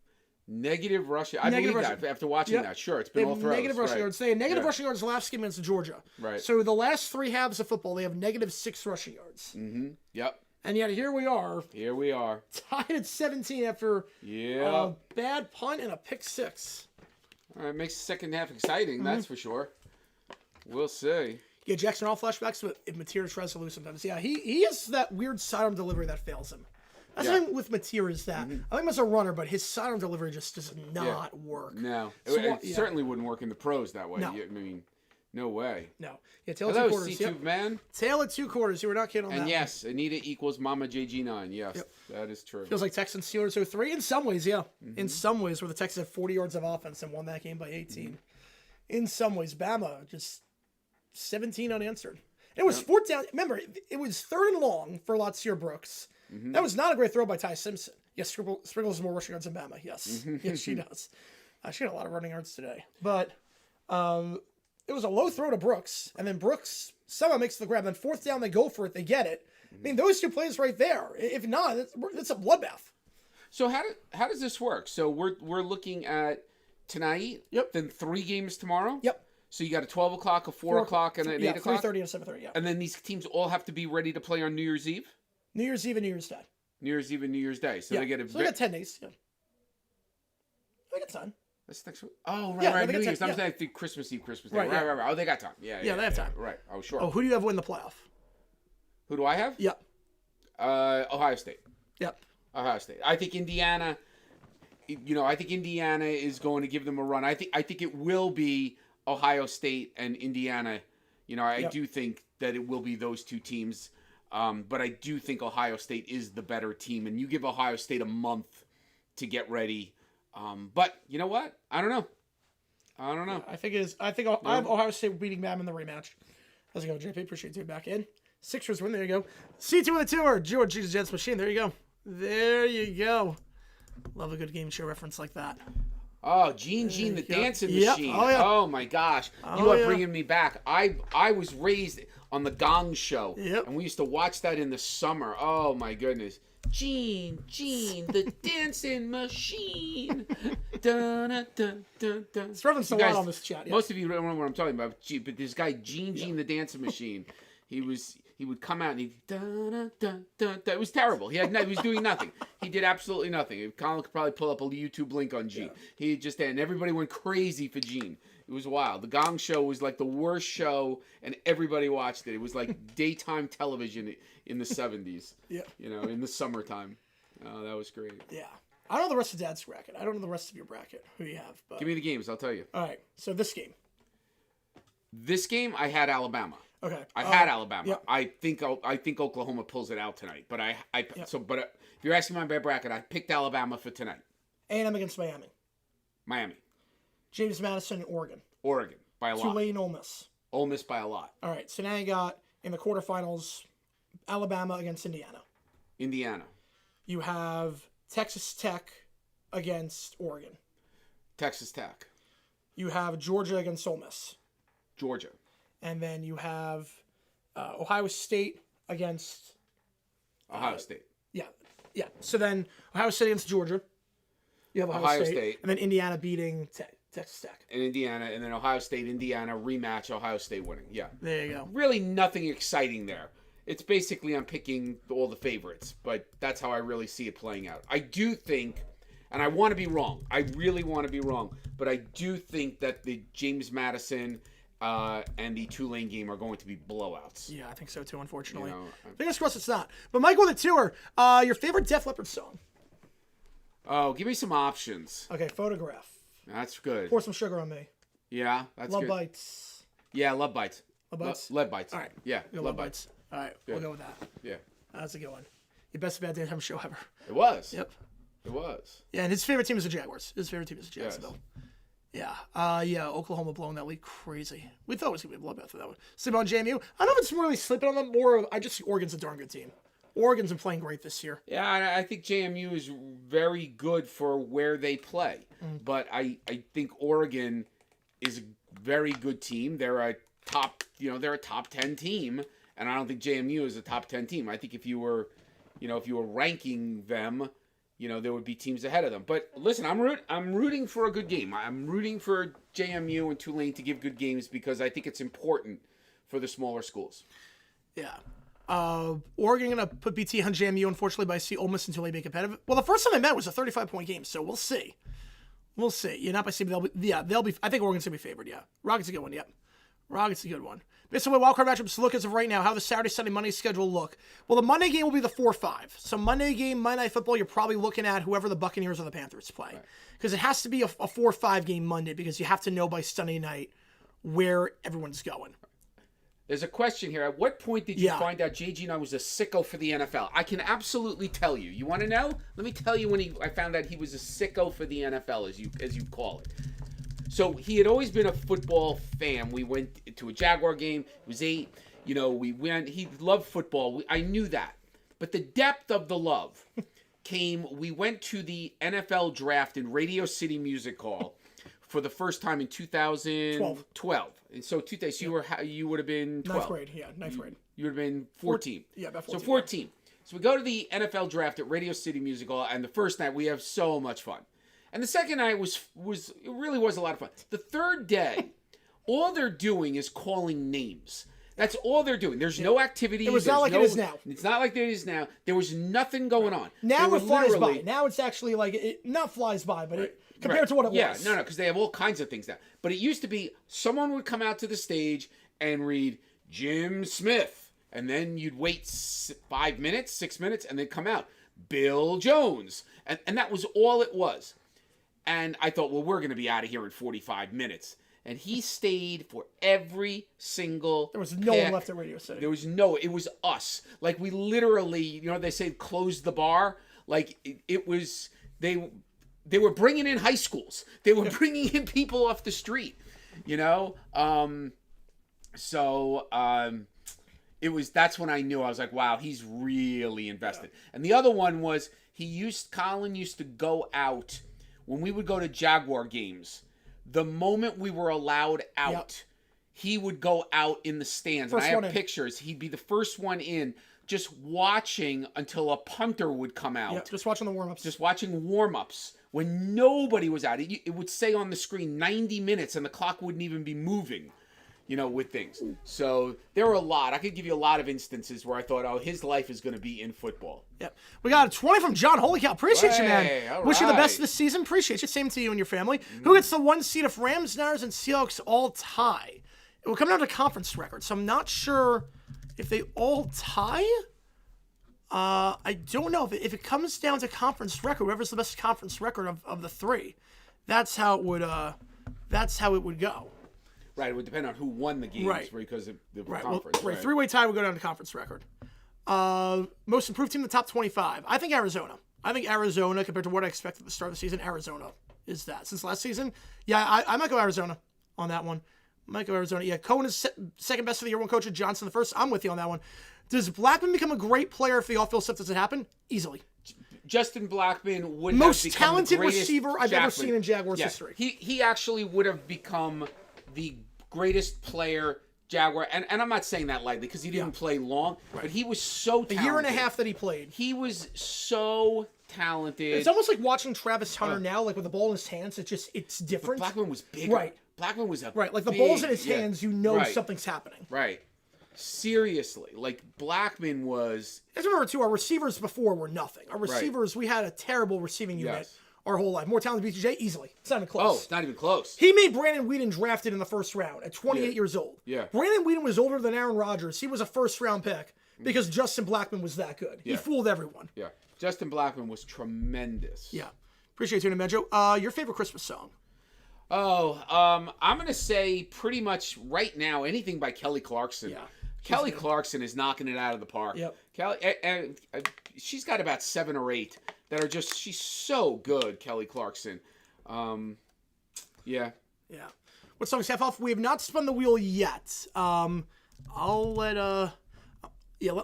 Negative rushing. I Negative believe rushing. that after watching Yep. that. Sure, it's They been have all throws. negative rushing right. yards. They had negative Yeah. rushing yards last game against Georgia. Right. So the last 3 halves of football, they have negative 6 rushing yards. Mm-hmm. Yep. And yet here we are, Here we are. tied at 17 after Yeah. a bad punt and a pick 6. All right, makes the second half exciting. Mm-hmm. That's for sure. We'll see. Yeah, Jackson all flashbacks with if Mateer tries to lose sometimes. Yeah, he has that weird sidearm delivery that fails him. That's Yeah. the thing with Mateer is that I think him as a runner, but his sidearm delivery just does not work. No, So it what- yeah. certainly wouldn't work in the pros that way. No. I mean, no way. No. Yeah, tail at Hello, 2 quarters. C2 Yep. man. Tail at 2 quarters. You were not kidding on And that. yes, Anita equals Mama JG9. Yes, that is true. Feels like Texans Steelers 03 in some ways, yeah. In some ways, where the Texans had 40 yards of offense and won that game by 18. In some ways, Bama just 17 unanswered. And it was 4th down. Remember, it was 3rd and long for Latsier Brooks. That was not a great throw by Ty Simpson. Yes, Sprinkles has more rushing yards than Bama. Yes, yes, she does. She had a lot of running yards today, but it was a low throw to Brooks, and then Brooks somehow makes the grab. Then 4th down, they go for it, they get it. I mean, those 2 plays right there. If not, it's a bloodbath. So how does this work? So we're looking at tonight. Yep. Then 3 games tomorrow. Yep. So you got a 12 o'clock, a 4 o'clock, and an 8 o'clock. 3:30 and 7:30. Yeah. And then these teams all have to be ready to play on New Year's Eve. New Year's Eve and New Year's Day. New Year's Eve and New Year's Day. So Yeah. they get a. So they got 10 days. Yeah. They got time. That's next week. Oh, right, Yeah, right. they got New Year's. time, I'm yeah. saying Christmas Eve, Christmas Day. Right, Right, yeah. right. Oh, they got time. Yeah, Yeah, they have time. Right. Oh, sure. Oh, who do you have win the playoff? Who do I have? Yep. Ohio State. Yep. Ohio State. I think Indiana. I think Indiana is going to give them a run. I think it will be Ohio State and Indiana. I Yep. do think that it will be those 2 teams. But I do think Ohio State is the better team, and you give Ohio State a month to get ready. But you know what? I don't know. I think it is. I think I have Ohio State beating Bama in the rematch. How's it going, JP? Appreciate you back in. Sixers win. There you go. C2 with the tour. George's Jets machine. There you go. There you go. Love a good game show reference like that. Oh, Gene, the go. dancing Yep. machine. Oh, yeah. Oh my gosh. You are bringing me back. I was raised on the Gong Show. Yep. And we used to watch that in the summer. Oh my goodness. Gene, the dancing machine. Dun, dun, dun, dun, dun. It's referenced a You guys- lot on this chat. Yeah. Most of you don't know what I'm talking about, but this guy Gene, the dancing machine, he would come out and he dun, dun, dun, dun, dun. It was terrible. He was doing nothing. He did absolutely nothing. Colin could probably pull up a YouTube link on Gene. He just and everybody went crazy for Gene. It was wild. The Gong Show was like the worst show, and everybody watched it. It was like daytime television in the 70s. Yeah. You know, in the summertime. Oh, that was great. Yeah. I don't know the rest of Dad's bracket. I don't know the rest of your bracket, who you have. But... Give me the games. I'll tell you. All right. So this game. This game, I had Alabama. Okay. I had Alabama. Yep. I think Oklahoma pulls it out tonight. But if you're asking my bracket, I picked Alabama for tonight. A&M against Miami. Miami, James Madison, Oregon. Oregon by a lot. Tulane, Ole Miss. Ole Miss by a lot. All right. So now you got in the quarterfinals, Alabama against Indiana. Indiana, You have Texas Tech against Oregon. Texas Tech, You have Georgia against Ole Miss. Georgia, And then you have Ohio State against... Ohio State, Yeah. So then Ohio State against Georgia. You have Ohio State. And then Indiana beating Texas Tech. and Indiana, and then Ohio State, Indiana rematch. Ohio State winning. Yeah. There you go. Really nothing exciting there. It's basically I'm picking all the favorites, but that's how I really see it playing out. I do think, and I want to be wrong. I really want to be wrong, but I do think that the James Madison and the Tulane game are going to be blowouts. Yeah, I think so too, unfortunately. You know, Fingers crossed it's not. But Michael, the tour, your favorite Def Leppard song? Oh, give me some options. Okay, Photograph. That's good. Pour Some Sugar on Me. Yeah, that's Love good. Bites. Yeah, Love Bites. Love Bites? Lead Bites. All right. Yeah, Go Love Bites. All right, we'll go with that. Yeah, That's a good one. Your best bad daytime show ever. it was. Yep. It was. Yeah, and his favorite team is the Jaguars. His favorite team is Jacksonville. Yeah. Oklahoma blowing that lead crazy. We thought it was going to be a bloodbath for that one. Sleep on JMU. I don't know if it's really sleeping on them. I just see Oregon's a darn good team. Oregon's been playing great this year. Yeah, and I think JMU is very good for where they play. But I think Oregon is a very good team. They're a top 10 team, and I don't think JMU is a top 10 team. I think if you were ranking them, there would be teams ahead of them. But listen, I'm rooting for a good game. I'm rooting for JMU and Tulane to give good games because I think it's important for the smaller schools. Yeah. Oregon going to put BT on JMU, unfortunately, but I see Ole Miss and Tulane being competitive. Well, the first time they met was a 35-point game, so we'll see. We'll see. You're not by seeing, they'll be. I think Oregon's going to be favored, yeah. Rockets a good one, yep. Rockets a good one. Based on my wildcard matchups look as of right now, how the Saturday, Sunday, Monday schedule look. Well, the Monday game will be the 4-5. So Monday game, Monday Night Football, you're probably looking at whoever the Buccaneers or the Panthers play. Because it has to be a 4-5 game Monday because you have to know by Sunday night where everyone's going. There's a question here. At what point did you find out JG and I was a sicko for the NFL? I can absolutely tell you. You want to know? Let me tell you when I found out he was a sicko for the NFL, as you call it. So he had always been a football fan. We went to a Jaguar game. It was 8. We went. He loved football. I knew that. But the depth of the love came. We went to the NFL draft in Radio City Music Hall for the first time in 2012. And so you would have been 12. Ninth grade, yeah, ninth grade. You would have been 14. Yeah, about 14. So 14. So we go to the NFL draft at Radio City Music Hall, and the first night we have so much fun. And the second night it really was a lot of fun. The third day, all they're doing is calling names. That's all they're doing. There's no activity. It was not like it is now. It's not like it is now. There was nothing going on. Now it flies by. Now it's actually like, it not flies by, but compared to what it was. Yeah, no, because they have all kinds of things now. But it used to be someone would come out to the stage and read Jim Smith. And then you'd wait 5 minutes, 6 minutes, and they'd come out. Bill Jones. And that was all it was. And I thought, well, we're going to be out of here in 45 minutes. And he stayed for every single There was no one left at Radio City. It was us. Like, we literally, they say close the bar. Like, it was, they were bringing in high schools. They were bringing in people off the street, that's when I knew. I was like, wow, he's really invested. Yeah. And the other one was, Colin used to go out. When we would go to Jaguar games, the moment we were allowed out, he would go out in the stands. And I have pictures. He'd be the first one in just watching until a punter would come out. Yeah, just watching the warm-ups. Just watching warm-ups when nobody was out. It would say on the screen 90 minutes and the clock wouldn't even be moving, with things. So there were a lot. I could give you a lot of instances where I thought, oh, his life is going to be in football. Yep. We got a 20 from John. Holy cow. Appreciate you, man. All Wish you the right. best this season. Appreciate you. Same to you and your family. Who gets the 1 seed if Rams, Niners, and Seahawks all tie? It will come down to conference records, so I'm not sure if they all tie. I don't know. If it comes down to conference record, whoever's the best conference record of the three, that's how it would go. Right, it would depend on who won the games because of the conference. Well, three-way tie would go down to conference record. Most improved team in the top 25. I think Arizona. Compared to what I expected at the start of the season, Arizona is that. Since last season, I might go Arizona on that one. Yeah, Cohen is second best of the year, one coach, Johnson the first. I'm with you on that one. Does Blackman become a great player if the off-field stuff doesn't happen? Easily. Justin Blackman would most have become talented the greatest receiver I've ever seen in Jaguars history. He actually would have become the greatest player Jaguar, and I'm not saying that lightly because he didn't play long, but he was so talented. A year and a half that he played. He was so talented. It's almost like watching Travis Hunter now, like with the ball in his hands. It's different. But Blackman was bigger. Right. Blackman was like the ball's in his hands, something's happening. Right. Seriously, like Blackman was. I remember too, our receivers before were nothing. Our receivers, we had a terrible receiving unit our whole life. More talented than BTJ, easily. It's not even close. Oh, it's not even close. He made Brandon Whedon drafted in the first round at 28 years old. Yeah. Brandon Whedon was older than Aaron Rodgers. He was a first round pick because Justin Blackman was that good. He fooled everyone. Yeah. Justin Blackman was tremendous. Yeah. Appreciate you, Medjo. Your favorite Christmas song? Oh, I'm going to say pretty much right now anything by Kelly Clarkson. Yeah. Kelly Clarkson is knocking it out of the park. Yep. Kelly, and she's got about 7 or 8 that are just, she's so good, Kelly Clarkson. Yeah. Yeah. What song's half off? We have not spun the wheel yet. I'll let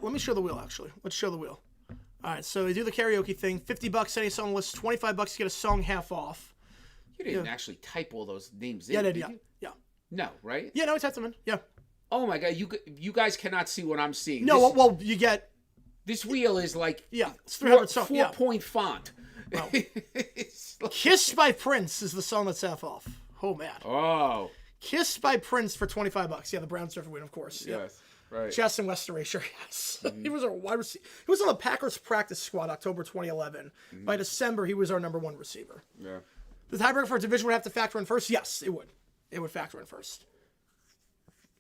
me show the wheel, actually. Let's show the wheel. All right, so they do the karaoke thing. $50 any song list, $25 to get a song half off. You didn't actually type all those names in, Yeah, did yeah. you? Yeah. No, right? Yeah, no, I typed them in. Yeah. Oh my God, you guys cannot see what I'm seeing. No, well, you get... This wheel is like it's 300 songs. 4-point font. Well, Kiss by Prince is the song that's half off. Oh, man. Oh. Kiss by Prince for $25. Yeah, the Browns deserve to win, of course. Yes, right. Justin West erasure, yes. He was our wide receiver. He was on the Packers practice squad October 2011. By December, he was our number 1 receiver. Yeah. The tiebreaker for a division would have to factor in first? Yes, it would. It would factor in first.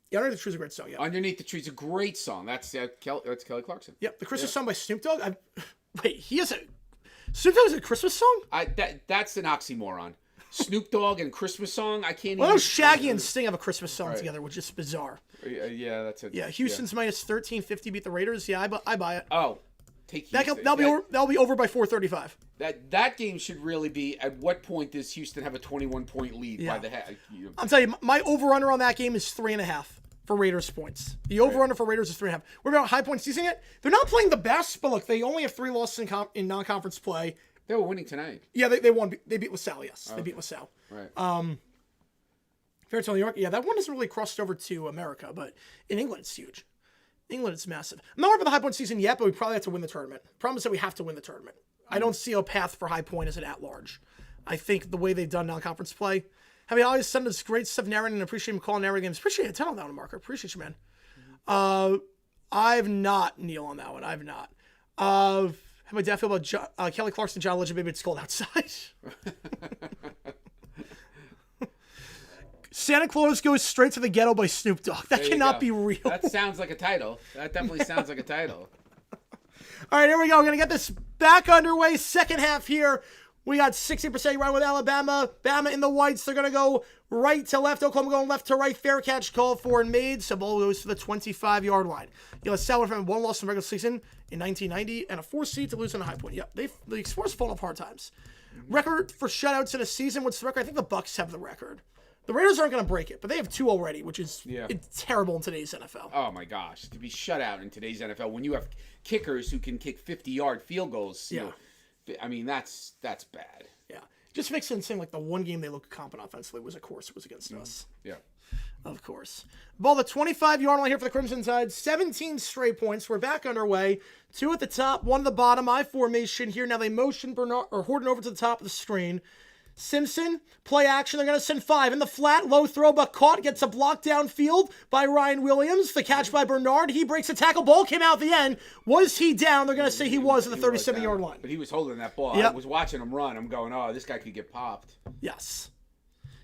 Yeah, Underneath the Tree's a great song, yeah. Underneath the Tree's a great song. That's Kelly Clarkson. Yep, the Christmas song by Snoop Dogg. Wait, he has a... Snoop Dogg has a Christmas song? That's an oxymoron. Snoop Dogg and Christmas song, I can't well, even... Well, Shaggy and Sting have a Christmas song together, which is bizarre. Yeah, that's it. Yeah, Houston's minus 1350 beat the Raiders. Yeah, I buy it. Oh, take Houston. That'll be over by 435. That game should really be, at what point does Houston have a 21-point lead by the half? I'm telling you, my over-under on that game is 3.5 for Raiders points. The over-under for Raiders is 3.5. What about high points season it? They're not playing the best, but look, they only have 3 losses in non-conference play. They were winning tonight. Yeah, they won. They beat LaSalle, yes. Okay. They beat LaSalle. Right. Fairfield, New York. Yeah, that one hasn't really crossed over to America, but in England, it's huge. England, it's massive. I'm not worried about the high point season yet, but we probably have to win the tournament. Problem is that we have to win the tournament. I don't see a path for high point as an at-large. I think the way they've done non-conference play. I mean, I always send us great stuff narrating and appreciate him calling narrating games. Appreciate it. 10 on that one, Marker. Appreciate you, man. I've not, Neil, on that one. I've not. How my dad feel about Kelly Clarkson, John Legend, Baby It's Cold Outside? Santa Claus Goes Straight to the Ghetto by Snoop Dogg. That cannot be real. That sounds like a title. That definitely sounds like a title. All right, here we go. We're going to get this back underway. Second half here. We got 60% run with Alabama. Bama in the whites. They're going to go right to left. Oklahoma going left to right. Fair catch called for and made. So ball goes to the 25-yard line. LaSalle went from 1 loss in regular season in 1990 and a 4 seed to lose on a high point. Yep, the Explorers fallen off hard times. Record for shutouts in a season. What's the record? I think the Bucks have the record. The Raiders aren't going to break it, but they have 2 already, which is terrible in today's NFL. Oh, my gosh. To be shut out in today's NFL when you have kickers who can kick 50-yard field goals. You know, I mean, that's bad. Yeah. Just makes it insane. Like, the one game they looked competent offensively was, of course, it was against us. Yeah. Of course. Ball the 25-yard line here for the Crimson Tide. 17 straight points. We're back underway. 2 at the top, 1 at the bottom. I formation here. Now they motion Bernard or Horton over to the top of the screen. Simpson, play action. They're going to send 5 in the flat. Low throw, but caught. Gets a block downfield by Ryan Williams. The catch by Bernard. He breaks a tackle. Ball came out at the end. Was he down? They're going to say he was at the 37-yard line. But he was holding that ball. Yep. I was watching him run. I'm going, oh, this guy could get popped. Yes.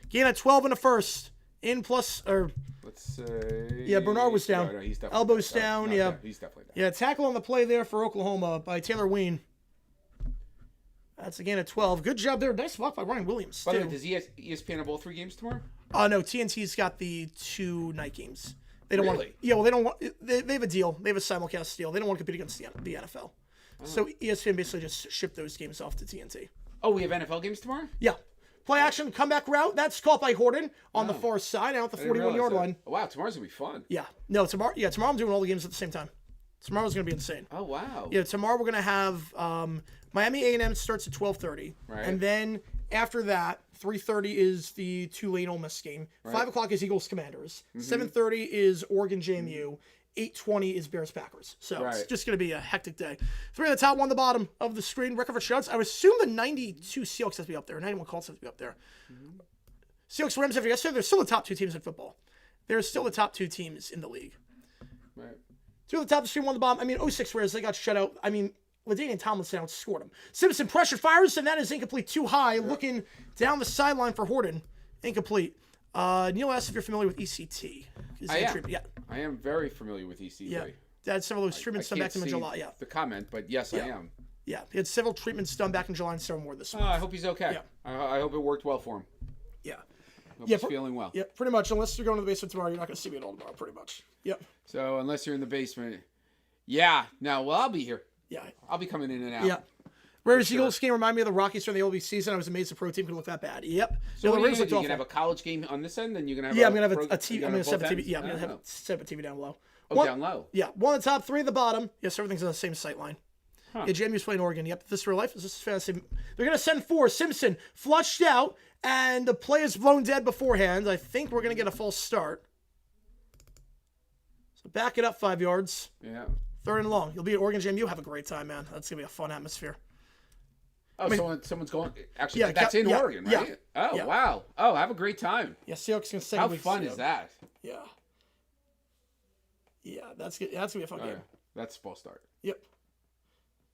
Gain at 12 in the first. In plus, or... Let's say... Yeah, Bernard was down. No, he's definitely Elbows down, yeah. He's definitely down. Yeah, tackle on the play there for Oklahoma by Taylor Ween. That's a gain of 12. Good job there. Nice block by Ryan Williams, By the too. way, does ESPN have all 3 games tomorrow? No, TNT's got the 2 night games. They don't want. Really? Yeah, well, they don't want. They have a deal. They have a simulcast deal. They don't want to compete against the NFL. So ESPN basically just shipped those games off to TNT. Oh, we have NFL games tomorrow? Yeah. Play action, comeback route. That's caught by Horton on the far side, out at the 41-yard line. Oh, wow, tomorrow's going to be fun. Yeah. No, tomorrow. Yeah, tomorrow I'm doing all the games at the same time. Tomorrow's going to be insane. Oh, wow. Yeah, tomorrow we're going to have Miami A&M starts at 12:30. Right. And then after that, 3:30 is the Tulane Ole Miss game. 5 o'clock is Eagles Commanders. 7:30 is Oregon JMU. 8:20 is Bears Packers. So it's just going to be a hectic day. 3 at the top, 1 at the bottom of the screen. Record for shutouts. I would assume the 92 Seahawks has to be up there. 91 Colts have to be up there. Seahawks Rams have to yesterday. They're still the top 2 teams in football. They're still the top 2 teams in the league. Right. 2 at the top of the screen, 1 at the bottom. I mean, 06 Raiders, they got shut out. I mean, LaDainian Tomlinson outscored him. Simpson pressure fires, and that is incomplete. Too high. Looking down the sideline for Horton. Incomplete. Neil asked if you're familiar with ECT. I am. Yeah. I am very familiar with ECT. Yeah. They had several of those treatments done back to him in July. Yeah. The comment, but yes, I am. Yeah. He had several treatments done back in July and several more this month. I hope he's okay. Yeah. I hope it worked well for him. Yeah. Hope he's feeling well. Yeah, pretty much. Unless you're going to the basement tomorrow, you're not going to see me at all tomorrow, pretty much. Yep. So unless you're in the basement, yeah. No, well, I'll be here. Yeah. I'll be coming in and out. Yeah. Raiders Eagles game remind me of the Rockies during the OB season. I was amazed the pro team could look that bad. Yep. So the what are you Raiders going to do? You're awful. going to have a college game on this end, and you're going to have Yeah, I'm going to have a TV. I'm going to set up a TV. Yeah, I'm going to have Oh. set up a TV down low. Oh, down low. Yeah, 1 at the top, 3 at the bottom. Yes, everything's on the same sight line. Huh. Yeah, JMU's playing Oregon. Yep, this is real life. This is fantasy. They're going to send 4. Simpson flushed out, and the play is blown dead beforehand. I think we're going to get a false start. So back it up 5 yards. Yeah. 3rd and long. You'll be at Oregon JMU. Have a great time, man. That's going to be a fun atmosphere. Oh, someone's going. Actually, Yeah, that's in Oregon, right? yeah, Oh, yeah. Wow. Oh, have a great time. Yeah, Seahawks going to second How week. fun is that? Yeah. Yeah, that's good. That's going to be a fun game. That's a false start. Yep.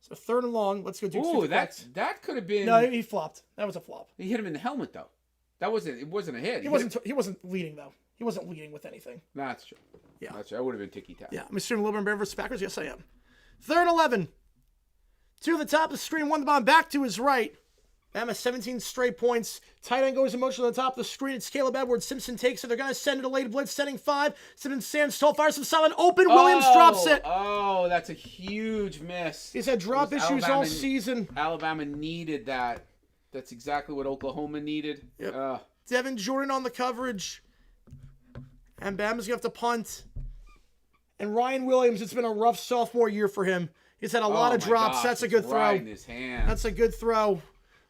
So 3rd and long. Let's go do Ooh, that could have been. No, he flopped. That was a flop. He hit him in the helmet though. It wasn't a hit. He wasn't leading though. He wasn't leading with anything. No, that's true. Yeah. That's true. That would have been ticky tack. Yeah. I'm assuming Wilburn Bear versus Packers. Yes, I am. 3rd and 11. 2 at the top of the screen. 1 the bottom. Back to his right. Bama 17 straight points. Tight end goes in motion on the top of the screen. It's Caleb Edwards. Simpson takes it. They're going to send it a late blitz, sending 5. Simpson stands tall, fires some solid open. Williams drops it. Oh, that's a huge miss. He's had drop issues all season. Alabama needed that. That's exactly what Oklahoma needed. Yep. Devin Jordan on the coverage. And Bama's going to have to punt. And Ryan Williams, it's been a rough sophomore year for him. He's had a lot of drops. Gosh, that's a good right throw. in his hand. That's a good throw.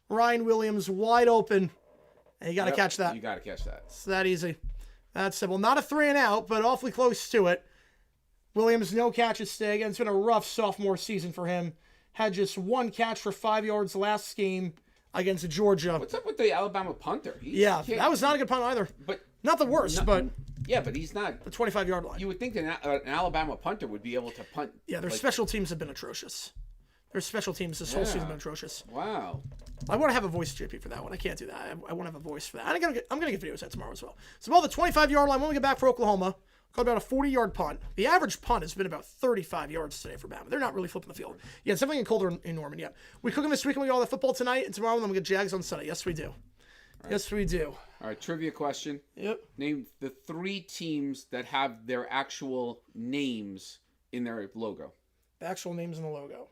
Ryan Williams wide open. And you got to catch that. You got to catch that. It's that easy. That's simple. Not a 3 and out, but awfully close to it. Williams, no catches today. Again, it's been a rough sophomore season for him. Had just 1 catch for 5 yards last game against Georgia. What's up with the Alabama punter? That was not a good punt either. But not the worst, but yeah, but he's not the 25-yard line. You would think that an Alabama punter would be able to punt. Yeah, their special teams have been atrocious. Their special teams this whole season have been atrocious. Wow. I want to have a voice, JP, for that one. I can't do that. I want to have a voice for that. I'm gonna get videos out tomorrow as well. So ball the 25-yard line. When we get back for Oklahoma, called about a 40-yard punt. The average punt has been about 35 yards today for Bama. They're not really flipping the field. Yeah, it's definitely getting colder in Norman. Yeah, we cooking this weekend. We got all the football tonight, and tomorrow then we get Jags on Sunday. Yes, we do. Right. Yes, we do. All right, trivia question. Yep. Name the 3 teams that have their actual names in their logo. The actual names in the logo.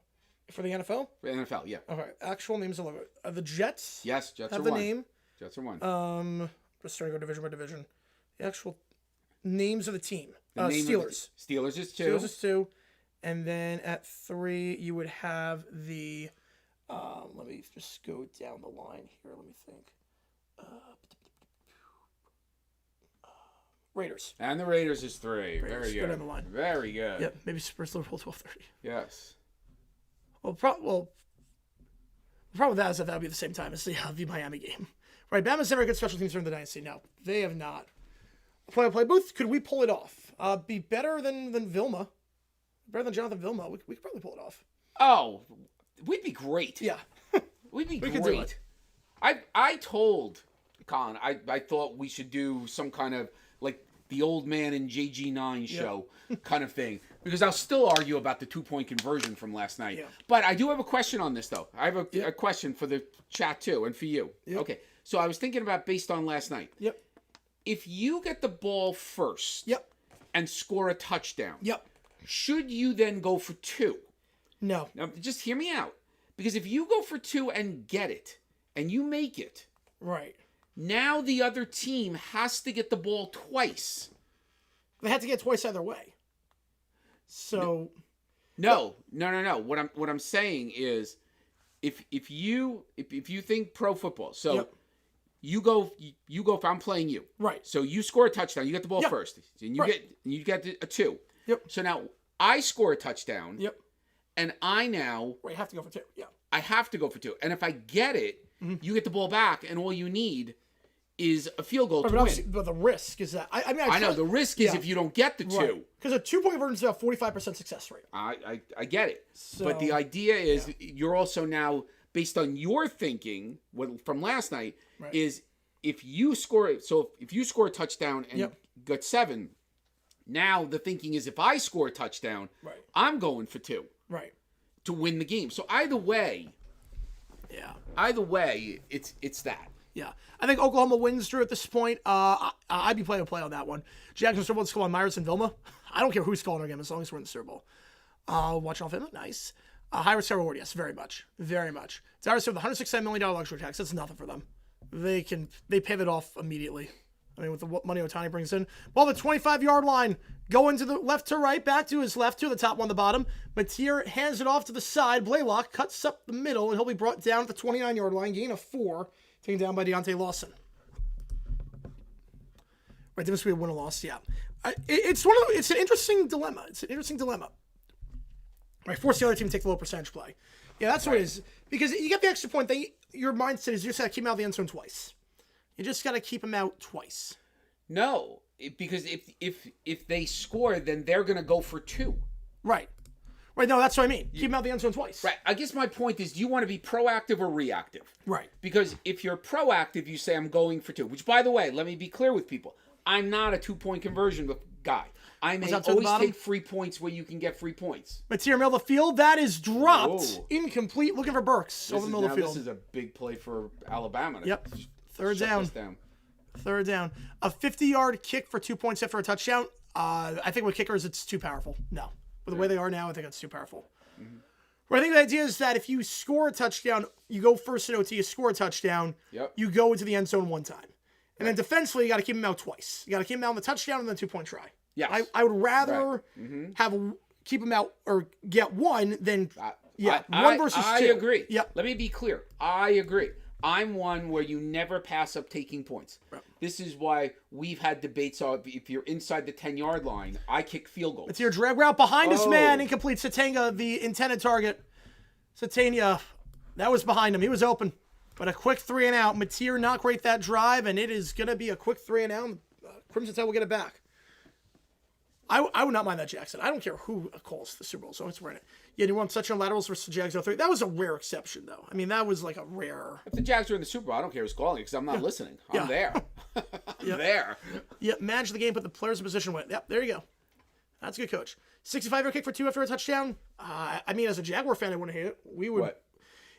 For the NFL? For the NFL, yeah. Okay, actual names in the logo. The Jets? Yes, Jets have are the 1. name. Jets are 1. Just starting to go division by division. The actual names of the team. The name Steelers. Steelers is 2. Steelers is 2. And then at 3, you would have the... let me just go down the line here. Let me think. Raiders. And the Raiders is 3. Very good good. on the line. Very good. Yep. Maybe Spurs Liverpool 12:30. Yes. Well, the problem with that is that would be the same time as the Miami game. Right, Bama's never a good special teams during the dynasty. No, they have not. Play booth, could we pull it off? Be better than Vilma. Better than Jonathan Vilma. We could probably pull it off. Oh, we'd be great. Yeah. We'd be We could great. do it. I told Colin I thought we should do some kind of like the old man in JG9 show kind of thing, because I'll still argue about the 2-point conversion from last night. Yeah. But I do have a question on this though. I have a question for the chat too and for you. Yep. Okay. So I was thinking about based on last night. Yep. If you get the ball first and score a touchdown, should you then go for 2? No. Now, just hear me out. Because if you go for 2 and get it, and you make it, Right. now the other team has to get the ball twice. They had to get twice either way. So. No. What I'm saying is, if you think pro football, so you go. If I'm playing you, Right. So you score a touchdown, you get the ball Yep. first, and Right. you get a 2. Yep. So now I score a touchdown. Yep. And I now Right. Have to go for 2. Yeah. I have to go for 2. And if I get it, you get the ball back, and all you need is a field goal to win. But the risk is that I know the risk is if you don't get the 2. Because a 2-point conversion is about 45% success rate. I get it. So, but the idea is you're also now, based on your thinking from last night, is if you score a touchdown and got 7, now the thinking is if I score a touchdown, I'm going for 2. Right. To win the game. So either way, it's that. Yeah. I think Oklahoma wins, Drew, at this point. I'd be playing a play on that one. Jackson Super Bowl, let's call on Myers and Vilma. I don't care who's calling our game as long as we're in the Super Bowl. Watch off him. Nice. High risk, high reward. Yes, very much. Very much. Dyrus with $167 million luxury tax. That's nothing for them. They pivot off immediately. I mean, with the money Otani brings in. Ball the 25-yard line. Going to the left to right. Back to his left to the top one, the bottom. Mateer hands it off to the side. Blaylock cuts up the middle, and he'll be brought down at the 29-yard line. Gain of 4. Taken down by Deontay Lawson. Right, there must be a win or loss. Yeah. It's an interesting dilemma. Right, force the other team to take the low percentage play. Yeah, that's what it is. Because you get the extra point. Your mindset is you just got to keep him out of the end zone twice. You just got to keep him out twice. No, because if they score, then they're going to go for 2. Right. Right, no, that's what I mean. Keep him out the end zone twice. Right. I guess my point is, do you want to be proactive or reactive? Right. Because if you're proactive, you say, I'm going for 2. Which, by the way, let me be clear with people. I'm not a 2-point conversion guy. I may always take free points where you can get free points. Material middle of the field. That is dropped. Whoa. Incomplete. Looking for Burks over the middle of the field. This is a big play for Alabama. Yep. Third down. Third down. A 50-yard kick for 2 points after a touchdown. I think with kickers, it's too powerful. No. But the way they are now, I think it's too powerful. Mm-hmm. But I think the idea is that if you score a touchdown, you go first in OT, you score a touchdown, you go into the end zone one time. And then defensively, you got to keep him out twice. You got to keep him out on the touchdown and then 2-point try. Yes. I would rather keep him out or get one than one versus 2. I agree. Yep. Let me be clear. I agree. I'm one where you never pass up taking points. Right. This is why we've had debates on if you're inside the 10-yard line, I kick field goals. It's your drag route behind his man, incomplete. Satanga, the intended target. Satania, that was behind him. He was open. But a quick 3 and out. Mateer not great that drive, and it is going to be a quick 3 and out. Crimson Tide will get it back. I would not mind that, Jackson. I don't care who calls the Super Bowl, so it's running it. Yeah, you want touchdown laterals versus Jags 03. That was a rare exception, though. I mean, that was like a rare. If the Jags are in the Super Bowl, I don't care who's calling it because I'm not listening. I'm there. I'm there. Yeah, manage the game, put the players in position. Yep, there you go. That's a good coach. 65-yard kick for 2 after a touchdown. I mean, as a Jaguar fan, I wouldn't hate it. We would. What?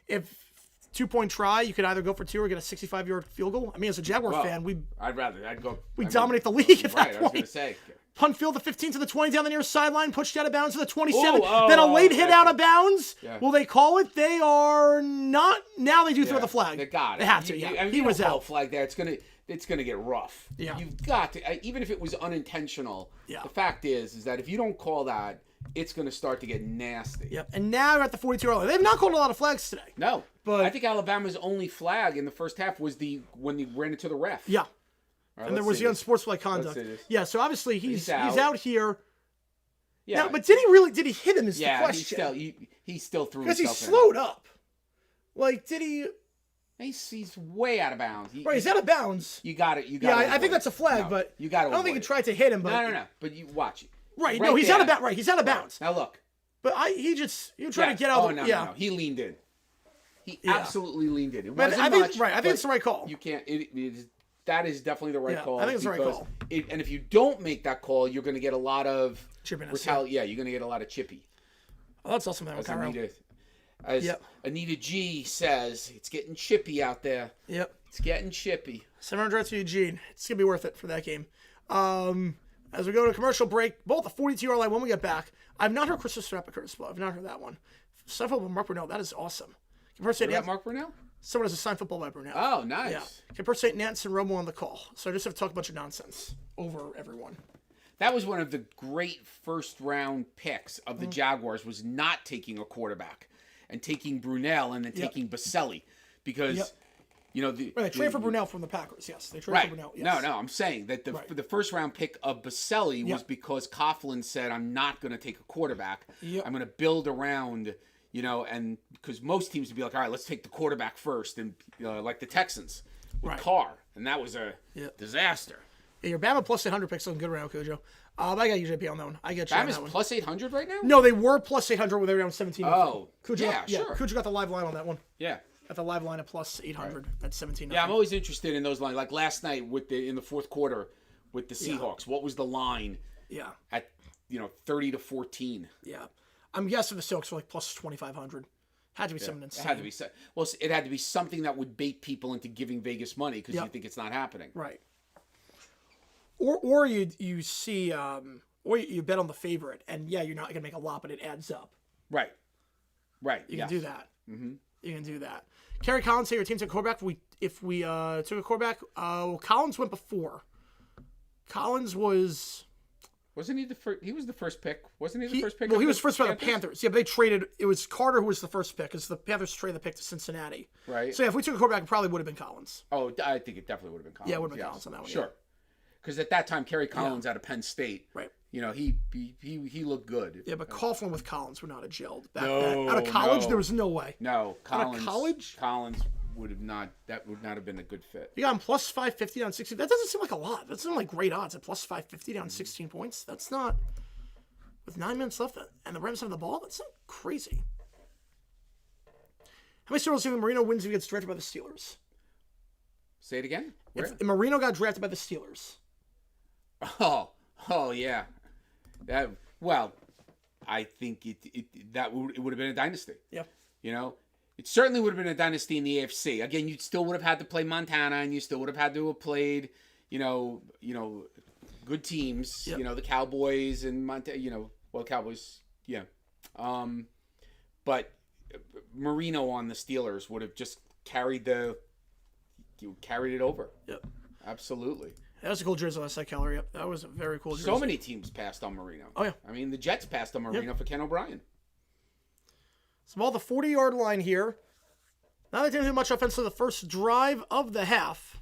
If 2-point try, you could either go for 2 or get a 65-yard field goal. I mean, as a Jaguar fan, I'd go. We dominate the league at that point. I was going to say. Punt field, the 15 to the 20 down the near sideline, pushed out of bounds to the 27. Then a late hit out of bounds. Yeah. Will they call it? They are not. Now they do throw the flag. They got it. They have to. Yeah, he was out. Flag there. It's gonna get rough. Yeah. You've got to, even if it was unintentional. Yeah. The fact is that if you don't call that, it's gonna start to get nasty. Yep. And now we're at the 42-yard line. They've not called a lot of flags today. No. But I think Alabama's only flag in the first half was when they ran into the ref. Yeah. All right, and there let's was see the this. unsportsmanlike conduct. see this. Yeah, so obviously he's out here. Yeah, Now, but did he hit him is the yeah. question. He still threw Because he himself slowed up. Like, did he... He's way out of bounds. Right, he's out of bounds. You got it. Yeah, I think that's a flag, but you got to. I don't think he tried to hit him. But No. But you watch it. Right, no, he's out of bounds. Right, he's out of bounds. Now look. But he tried to get out. No. He leaned in. He absolutely leaned in. It wasn't I think much, I think it's the right call. You can't. That is definitely the right call. I think it's the right call. And if you don't make that call, you're going to get a lot of chippiness. Yeah, you're going to get a lot of chippy. Oh, that's also something As Anita G says, it's getting chippy out there. Yep. It's getting chippy. 700 to Eugene. It's going to be worth it for that game. As we go to commercial break, both the 42-yard line when we get back. I've not heard Christmas Strap at Curtis Blow. I've not heard that one. Sign football by Mark Brunell. That is awesome. What Mark Brunell? Someone has a sign football by Brunell. Oh, nice. Yeah. Impersonate Nance and Romo on the call. So I just have to talk a bunch of nonsense over everyone. That was one of the great first-round picks of the Jaguars, was not taking a quarterback and taking Brunell and then taking Baselli. Because, they traded for Brunell from the Packers, yes. They traded for Brunell, yes. No, I'm saying that the first-round pick of Baselli was because Coughlin said, I'm not going to take a quarterback. Yep. I'm going to build around, and because most teams would be like, all right, let's take the quarterback first, and like the Texans with Carr. And that was a disaster. Yeah, your Bama plus 800 picks looking good around, Cujo. I got UJP on that one. I get you. Bama's plus 800 right now? No, they were plus 800 when they were down 17. Oh, Cujo, sure. Cujo got the live line on that one. Yeah. Got the live line at plus 800 at 17. Yeah, I'm always interested in those lines. Like last night in the fourth quarter with the Seahawks, what was the line? Yeah. At 30-14. Yeah, I'm guessing the Seahawks were like plus 2,500. Had to be something insane. It had to be. Well, it had to be something that would bait people into giving Vegas money because you think it's not happening. Right. Or you see or you bet on the favorite and you're not gonna make a lot, but it adds up. Right. You can do that. Mm-hmm. You can do that. Kerry Collins, say your team took a quarterback. If we took a quarterback, Collins went before. Collins wasn't he the first? He was the first pick, wasn't he? The first pick. Well, he was first by the Panthers. Yeah, but they traded. It was Carter who was the first pick because the Panthers traded the pick to Cincinnati. Right. So if we took a quarterback, it probably would have been Collins. Oh, I think it definitely would have been Collins. Yeah, it would have been Collins on that one. Sure. Because at that time, Kerry Collins out of Penn State. Right. He looked good. Yeah, but Coughlin with Collins would not have gelled back then. Out of college, there was no way. No, Collins. Out of college, Collins would have not. That would not have been a good fit. You got him plus 550 down 16. That doesn't seem like a lot. That doesn't like great odds at plus 550 down 16 points. That's not with 9 minutes left and the Rams have the ball. That's not crazy. How many Steelers think Marino wins if he gets drafted by the Steelers? Say it again. If Marino got drafted by the Steelers. Oh yeah. I think it would have been a dynasty. Yeah. It certainly would have been a dynasty in the AFC. Again, you still would have had to play Montana, and you still would have had to have played, good teams. Yep. The Cowboys and Montana. Cowboys. Yeah. But Marino on the Steelers would have just carried it over. Yep. Absolutely. That was a cool jersey last night, Keller. Yep. That was a very cool jersey. So many teams passed on Marino. Oh, yeah. I mean, the Jets passed on Marino for Ken O'Brien. So ball the 40-yard line here. Not that they didn't do much offense for the first drive of the half.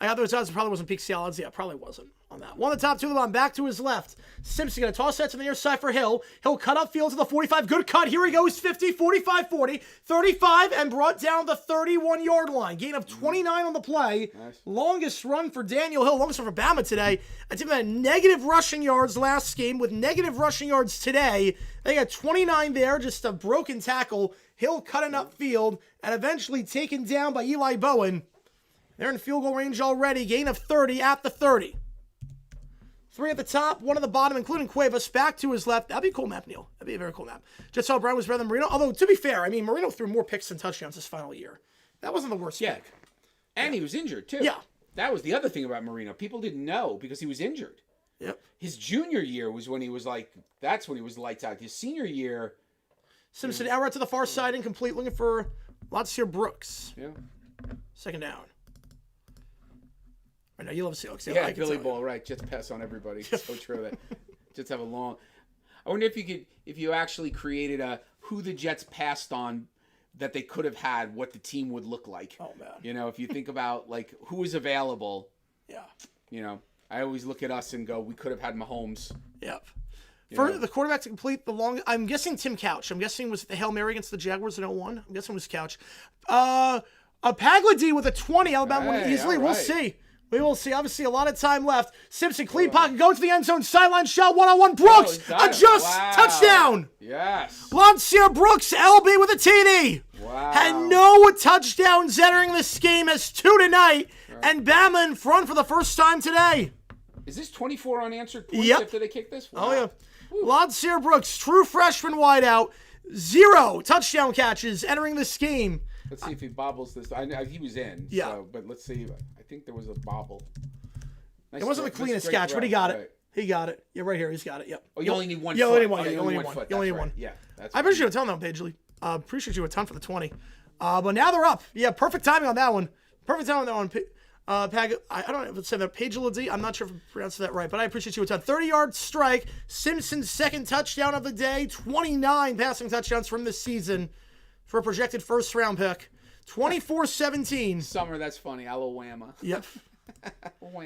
I got those odds. It probably wasn't peak sale odds. Yeah, it probably wasn't on that. One of the top two of the bottom, back to his left. Simpson going to toss that to the near side for Hill. Hill cut up field to the 45. Good cut. Here he goes. 50, 45, 40, 35, and brought down the 31-yard line. Gain of 29 on the play. Nice. Longest run for Daniel Hill. Longest run for Bama today. A team that had negative rushing yards last game with negative rushing yards today. They got 29 there. Just a broken tackle. Hill cutting up field and eventually taken down by Eli Bowen. They're in field goal range already. Gain of 30 at the 30. 3 at the top, 1 at the bottom, including Cuevas. Back to his left. That'd be a cool map, Neil. That'd be a very cool map. Just saw Brown was better than Marino. Although, to be fair, I mean, Marino threw more picks than touchdowns this final year. That wasn't the worst pick. And he was injured, too. Yeah. That was the other thing about Marino. People didn't know because he was injured. Yep. His junior year was when he was that's when he was lights out. His senior year. Simpson out right to the far side, incomplete, looking for Latsier Brooks. Yeah. Second down. I know you love Seahawks. Yeah, Billy Ball, right. Jets pass on everybody. It's so true that Jets have a long. I wonder if you actually created a who the Jets passed on that they could have had, what the team would look like. Oh man. If you think about who is available. Yeah. You know, I always look at us and go, we could have had Mahomes. Yep. You For know? the quarterback to complete the long, I'm guessing Tim Couch. I'm guessing was the Hail Mary against the Jaguars in 0-1. I'm guessing it was Couch. A Pagladi with a 20. Alabama won Hey, easily. all We'll right. see. We will see. Obviously, a lot of time left. Simpson, clean pocket, go to the end zone, sideline shot, one-on-one. Brooks, he's got it. adjust, Wow. touchdown. Yes. Lancia Brooks, LB with a TD. Wow. Had no touchdowns entering this game as 2 tonight, and Bama in front for the first time today. Is this 24 unanswered points Yep. after they kick this? Oh, Wow. yeah. Lancia Brooks, true freshman wideout, 0 touchdown catches entering this game. Let's see if he bobbles this. I know he was in. Yeah. So, but let's see. I think there was a bobble. Nice It wasn't the throw- cleanest straight catch, but he throw. got Right. it. He got it. Yeah, right here. He's got it. Yep. Oh, you only need one Yeah, foot. only one. Oh, Yeah, you only need one. foot. You only That's need one. right. Yeah. That's I appreciate you a ton, though, Pagely. Appreciate you a ton for the 20. But now they're up. Yeah, perfect timing on that one. Perfect timing on that one. Pag, I don't know if it's said that. Pagely, I'm not sure if I pronounced that right, but I appreciate you a ton. 30-yard strike. Simpson's second touchdown of the day. 29 passing touchdowns from this season for a projected first-round pick. 24-17. Summer, that's funny. Alabama. Yep. Wah.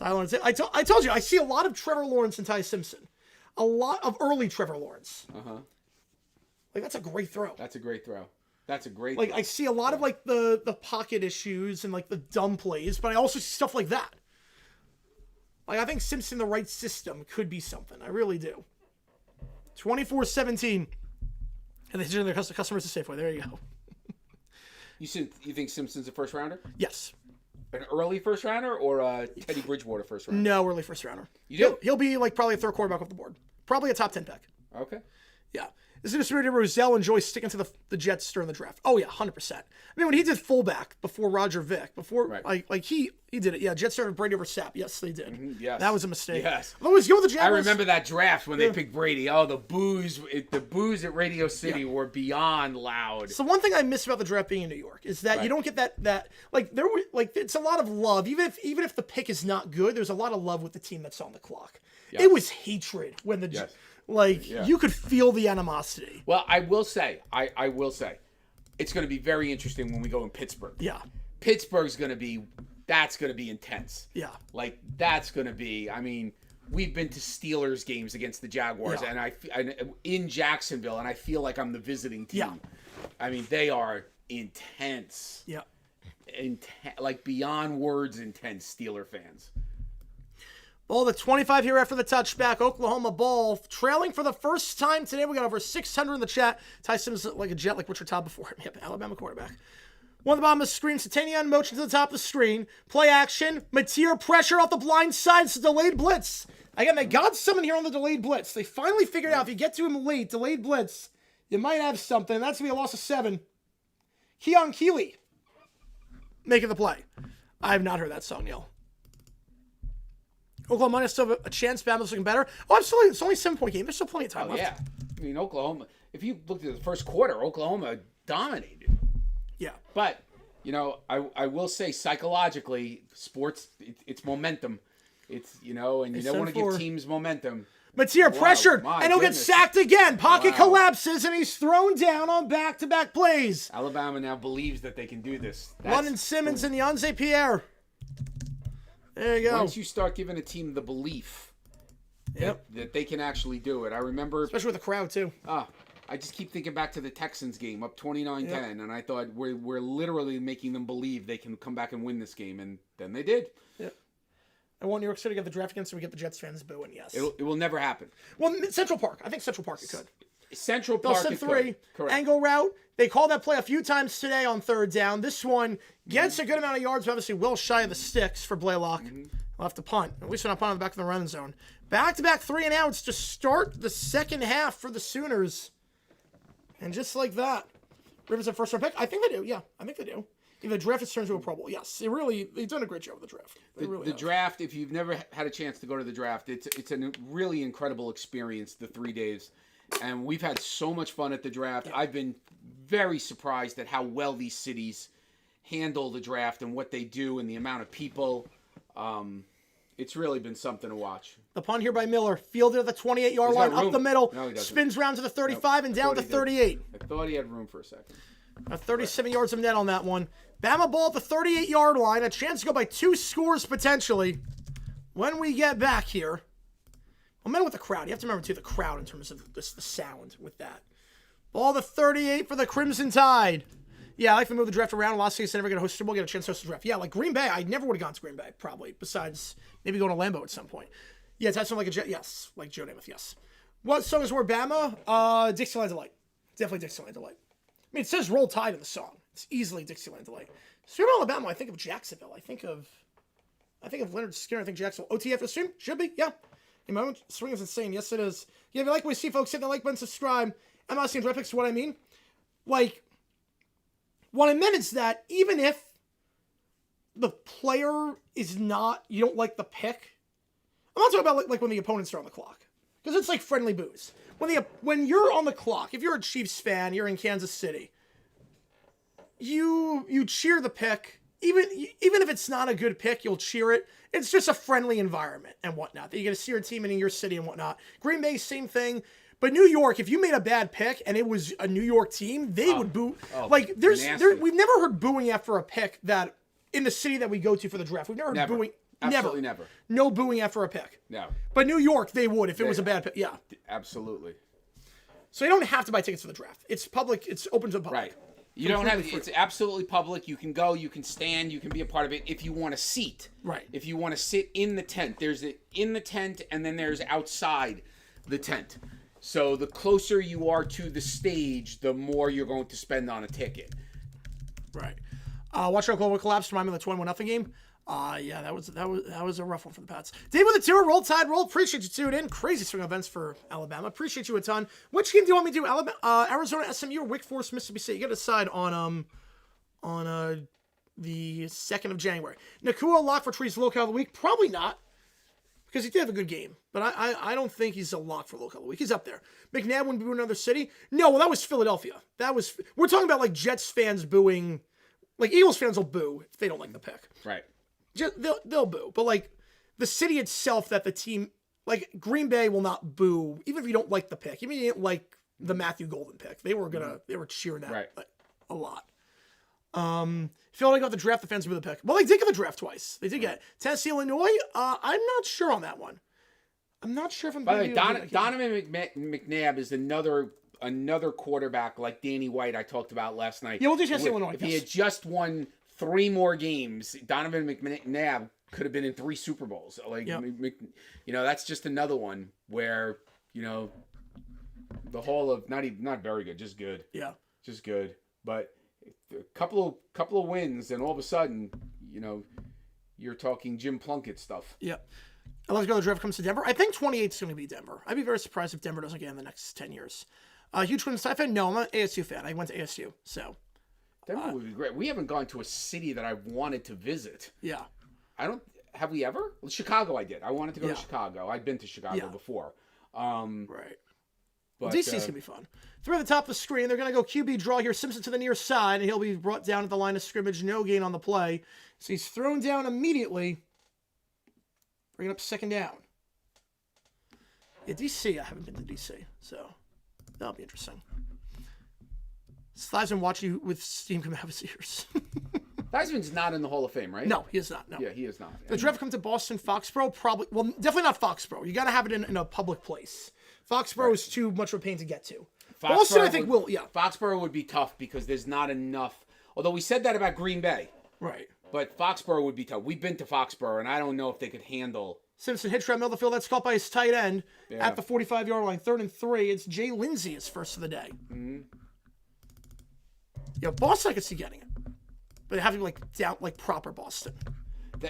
I told you, I see a lot of Trevor Lawrence and Ty Simpson. A lot of early Trevor Lawrence. Uh-huh. Like, that's a great throw. That's a great throw. That's a great Like, throw. I see a lot of, like, the pocket issues and, like, the dumb plays, but I also see stuff like that. Like, I think Simpson, the right system, could be something. I really do. 24-17. And they turn their customers to Safeway. There you go. You think Simpson's a first rounder? Yes. An early first rounder or a Teddy Bridgewater first rounder? No early first rounder. You do? He'll be, like, probably a third quarterback off the board. Probably a top 10 pick. Okay. Yeah. Is it a spirit of Roselle enjoy sticking to the Jets during the draft? Oh, yeah, 100%. I mean, when he did fullback before Roger Vick, Right. he did it. Yeah, Jets started Brady over Sapp. Yes, they did. Yes. That was a mistake. Yes. I'll always go with the I Jaguars. remember that draft when they picked Brady. Oh, the boos at Radio City were beyond loud. So one thing I miss about the draft being in New York is that you don't get that like there were like it's a lot of love. Even if the pick is not good, there's a lot of love with the team that's on the clock. Yes. It was hatred when the Yes. you could feel the animosity. Well, I will say, it's going to be very interesting when we go in Pittsburgh. Yeah. Pittsburgh's that's going to be intense. Yeah. Like, that's going to be, I mean, we've been to Steelers games against the Jaguars and in Jacksonville, and I feel like I'm the visiting team. Yeah. I mean, they are intense. Yeah. Like, beyond words intense Steeler fans. Ball the 25 here after the touchback. Oklahoma ball trailing for the first time today. We got over 600 in the chat. Ty Simmons like a jet like Richard Todd before him. Yep, Alabama quarterback. One of the bottom of the screen. Satanian motion to the top of the screen. Play action. Mateer pressure off the blind side. It's a delayed blitz. Again, they got someone here on the delayed blitz. They finally figured out if you get to him late, delayed blitz, you might have something. That's going to be a loss of 7. Keon Keeley making the play. I have not heard that song, y'all. Oklahoma might still have a chance. Bama's looking better. Oh, absolutely. It's only a 7-point game. There's still plenty of time left. Yeah. I mean, Oklahoma, if you looked at the first quarter, Oklahoma dominated. Yeah. But, you know, I will say psychologically, sports, it's momentum. It's, you know, and you don't want to give teams momentum. Mateer pressured, my and he'll goodness. get sacked again. Pocket Wow. collapses, and he's thrown down on back-to-back plays. Alabama now believes that they can do this. London Simmons and Deonze Pierre. There you go. Once you start giving a team the belief that they can actually do it. I remember, Especially with the crowd, too. I just keep thinking back to the Texans game, up 29-10, and I thought we're literally making them believe they can come back and win this game, and then they did. Yep. I want New York City to get the draft again so we get the Jets fans booing, yes. It will never happen. Well, Central Park. I think Central Park it could. Central They'll Park send it 3. could. Correct. Angle route. They called that play a few times today on third down. This one gets a good amount of yards, but obviously well shy of the sticks for Blaylock. We'll have to punt. At least we're not punting on the back of the run zone. Back-to-back 3-and-outs to start the second half for the Sooners. And just like that, Rivers a first-round pick. I think they do. Yeah, I think they do. If the draft has turned into a Pro Bowl, yes, they've done a great job with the draft. The draft, if you've never had a chance to go to the draft, it's a really incredible experience, the 3 days. And we've had so much fun at the draft. Yeah. I've been very surprised at how well these cities handle the draft and what they do and the amount of people. It's really been something to watch. The punt here by Miller, fielded at the 28-yard line, up the middle, spins round to the 35 and down to 38. I thought he had room for a second. 37 yards of net on that one. Bama ball at the 38-yard line. A chance to go by 2 scores potentially when we get back here. I'm in with the crowd. You have to remember, too, the crowd in terms of the sound with that. Ball the 38 for the Crimson Tide. Yeah, I like to move the draft around. Las Vegas never going to host Super Bowl, get a chance to host the draft. Yeah, like Green Bay, I never would have gone to Green Bay, probably, besides maybe going to Lambeau at some point. Yeah, that's like yes, like Joe Namath, yes. What song is more Bama? Dixieland Delight. Definitely Dixieland Delight. I mean, it says Roll Tide in the song. It's easily Dixieland Delight. Stream Alabama, I think of Jacksonville. I think of Leonard Skinner. I think Jacksonville. OTF for stream? Should be, yeah. In my own swing is insane. Yes, it is. Yeah, if you like what you see, folks, hit the like button, subscribe. I'm not seeing draft picks. What I mean, like, what I meant is that even if the player is not, you don't like the pick. I'm not talking about like when the opponents are on the clock, because it's like friendly booze. When you're on the clock, if you're a Chiefs fan, you're in Kansas City. You cheer the pick. Even if it's not a good pick, you'll cheer it. It's just a friendly environment and whatnot. That you get to see your team in your city and whatnot. Green Bay, same thing. But New York, if you made a bad pick and it was a New York team, they would boo. Like we've never heard booing after a pick that in the city that we go to for the draft. We've never heard booing. Absolutely never. No booing after a pick. No. But New York, they would if it was a bad pick. Yeah. Absolutely. So you don't have to buy tickets for the draft. It's public. It's open to the public. Right. You don't have. It's absolutely public. You can go. You can stand. You can be a part of it if you want a seat. Right. If you want to sit in the tent, there's in the tent, and then there's outside the tent. So the closer you are to the stage, the more you're going to spend on a ticket. Right. Watch out, Global Collapse. Remind me of the 21-0 game. Yeah, that was a rough one for the Pats. Dave with the 2, roll Tide, roll. Appreciate you tuning in. Crazy swing events for Alabama. Appreciate you a ton. Which game do you want me to do? Alabama, Arizona, SMU, or Wake Forest, Mississippi State? You got to decide on the 2nd of January. Nakua lock for Trees local of the week? Probably not, because he did have a good game. But I don't think he's a lock for local of the week. He's up there. McNabb wouldn't boo another city? No, well, that was Philadelphia. We're talking about like Jets fans booing. Like Eagles fans will boo if they don't like the pick. Right. They'll boo, but like the city itself, that the team, like Green Bay will not boo, even if you don't like the pick. Even if you didn't like the Matthew Golden pick, they were cheering that right. a lot. If you only got the draft, the fans will boo the pick. Well, they did get the draft twice. They did get Tennessee, Illinois. I'm not sure on that one. I'm not sure if I'm. By the way, Donovan McNabb is another quarterback like Danny White I talked about last night. Yeah, we'll do Tennessee, Illinois. If he had just won 3 more games, Donovan McNabb could have been in 3 Super Bowls. Like, yep. That's just another one where, the whole of not very good, just good. Yeah, just good. But a couple of wins, and all of a sudden, you're talking Jim Plunkett stuff. Yeah. Let's go. The draft comes to Denver. I think 28 is going to be Denver. I'd be very surprised if Denver doesn't get in the next 10 years. Huge Twins fan? No, I'm an ASU fan. I went to ASU, so. Denver would be great. We haven't gone to a city that I've wanted to visit. Yeah. Have we ever? Chicago I did. I wanted to go to Chicago. I'd been to Chicago before. Right. But DC's going to be fun. 3 at the top of the screen. They're going to go QB draw here. Simpson to the near side, and he'll be brought down at the line of scrimmage. No gain on the play. So he's thrown down immediately. Bringing up 2nd down. Yeah, DC. I haven't been to DC, so that'll be interesting. Theismann watch you with steam come out of his ears. Theismann's not in the Hall of Fame, right? No, he is not. No. Yeah, he is not. The draft comes to Boston, Foxborough, probably. Well, definitely not Foxborough. You got to have it in a public place. Foxborough is too much of a pain to get to. Boston, I think, will. Yeah. Foxborough would be tough because there's not enough. Although we said that about Green Bay. Right. But Foxborough would be tough. We've been to Foxborough, and I don't know if they could handle. Simpson hits right middle of the field. That's caught by his tight end at the 45-yard line. 3rd and 3. It's Jay Lindsey is first of the day. Mm-hmm. Yeah, Boston I could see getting it, but it have to be like proper Boston.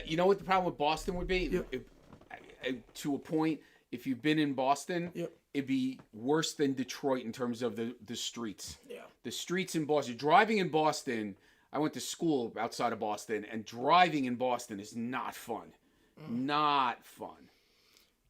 You know what the problem with Boston would be? Yep. To a point, if you've been in Boston, yep. It'd be worse than Detroit in terms of the streets. Yeah. The streets in Boston. Driving in Boston, I went to school outside of Boston, and driving in Boston is not fun. Not fun.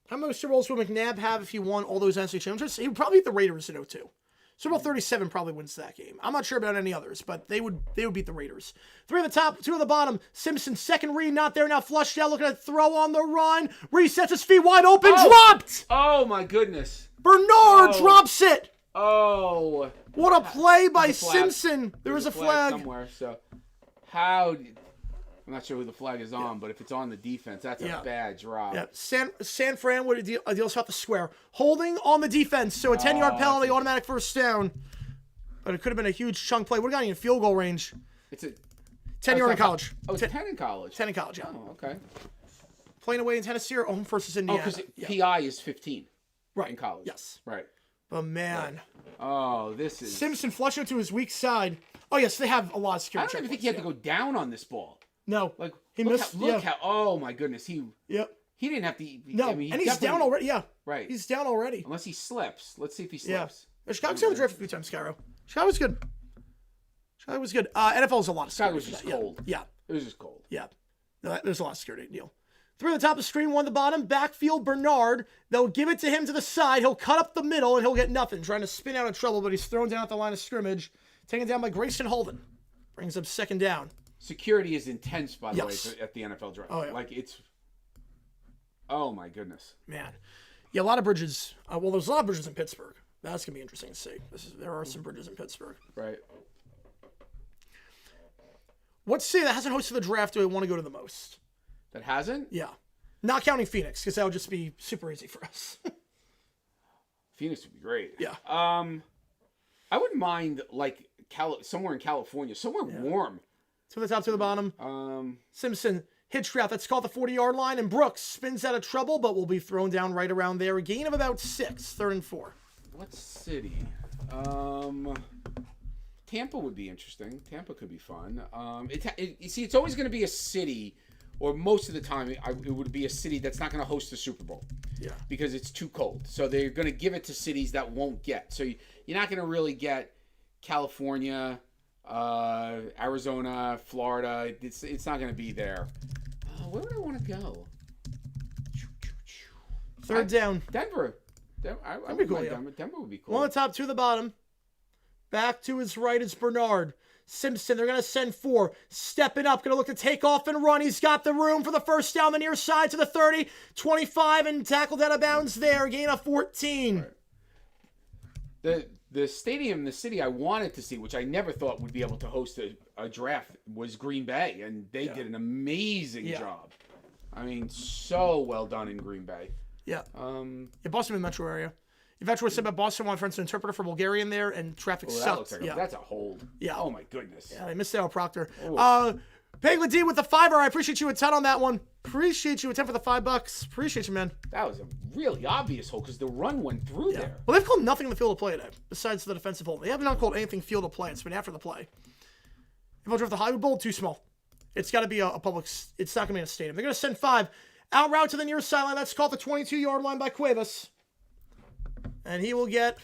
How many Super Bowls would McNabb have if he won all those NFC championships? He would probably beat the Raiders in 2002. Super Bowl 37 probably wins that game. I'm not sure about any others, but they would beat the Raiders. 3 at the top, 2 at the bottom. Simpson, 2nd read, not there. Now flushed out, looking at throw on the run. Resets his feet wide open, dropped! Oh, my goodness. Bernard drops it! Oh. What a play by Simpson. There was a flag. Somewhere, so. I'm not sure who the flag is on, but if it's on the defense, that's a bad drop. Yeah, San Fran would deals out the square. Holding on the defense, so a 10-yard penalty, automatic first down. But it could have been a huge chunk play. We're getting in field goal range. It's a 10-yard in college. Oh, it's 10 in college. 10 in college, yeah. Oh, okay. Playing away in Tennessee or home versus Indiana. Oh, because PI is 15. Right. In college. Yes. Right. But man. Oh, this is... Simpson flushing it to his weak side. Oh, yes, they have a lot of I security. don't even think he had to go down on this ball. No. Like, he look missed. Look how... Oh, my goodness. He didn't have to... No, I mean, and he's down already. Yeah. Right. He's down already. Unless he slips. Let's see if he slips. Yeah. Chicago's on the draft a few times, Caro. Chicago was good. Chicago was good. NFL is a lot of security. Chicago was just cold. Yeah. It was just cold. Yeah. No, there's a lot of security, Neil. 3 on the top of the screen, 1 on the bottom. Backfield, Bernard. They'll give it to him to the side. He'll cut up the middle, and he'll get nothing. Trying to spin out of trouble, but he's thrown down at the line of scrimmage. Taken down by Grayson Holden. Brings up second down. Security is intense, by the way, Yes. at the NFL draft. Oh, yeah. Like, it's... Oh, my goodness. Man. Yeah, a lot of bridges. Well, there's a lot of bridges in Pittsburgh. That's going to be interesting to see. There are some bridges in Pittsburgh. Right. What city that hasn't hosted the draft do I want to go to the most? That hasn't? Yeah. Not counting Phoenix, because that would just be super easy for us. Phoenix would be great. Yeah. I wouldn't mind, like, somewhere in California. Somewhere warm. 2 on the top, 2 on the bottom. Simpson hitch route. That's called the 40-yard line. And Brooks spins out of trouble, but will be thrown down right around there. A gain of about 6, 3rd and 4. What city? Tampa would be interesting. Tampa could be fun. You see, it's always going to be a city, or most of the time, it would be a city that's not going to host the Super Bowl. Yeah. Because it's too cold. So they're going to give it to cities that won't get. So you're not going to really get California, Arizona, Florida. It's not going to be there. Where would I want to go? 3rd down. Denver. I would like Denver. Denver would be cool. 1 on the top, 2 on the bottom. Back to his right is Bernard. Simpson, they're going to send 4. Stepping up, going to look to take off and run. He's got the room for the first down, the near side to the 30, 25, and tackled out of bounds there. Gain of 14. Right. The stadium, the city I wanted to see, which I never thought would be able to host a draft, was Green Bay, and they did an amazing job. I mean, so well done in Green Bay. Yeah. Boston in the metro area. Eventually said about Boston wanted, for instance, an interpreter for Bulgarian there, and traffic sucked. That's a hold. Yeah. Oh, my goodness. Yeah, they missed out on Proctor. Pegla D with the $5. I appreciate you a ton on that one. Appreciate you a ton for the $5. Appreciate you, man. That was a really obvious hold because the run went through there. Well, they've called nothing in the field of play today, besides the defensive hold. They have not called anything field of play. It's been after the play. If I'll draft the Hollywood Bowl, too small. It's got to be a public. It's not going to be in a stadium. They're going to send 5 out route to the near sideline. That's called the 22-yard line by Cuevas. And he will get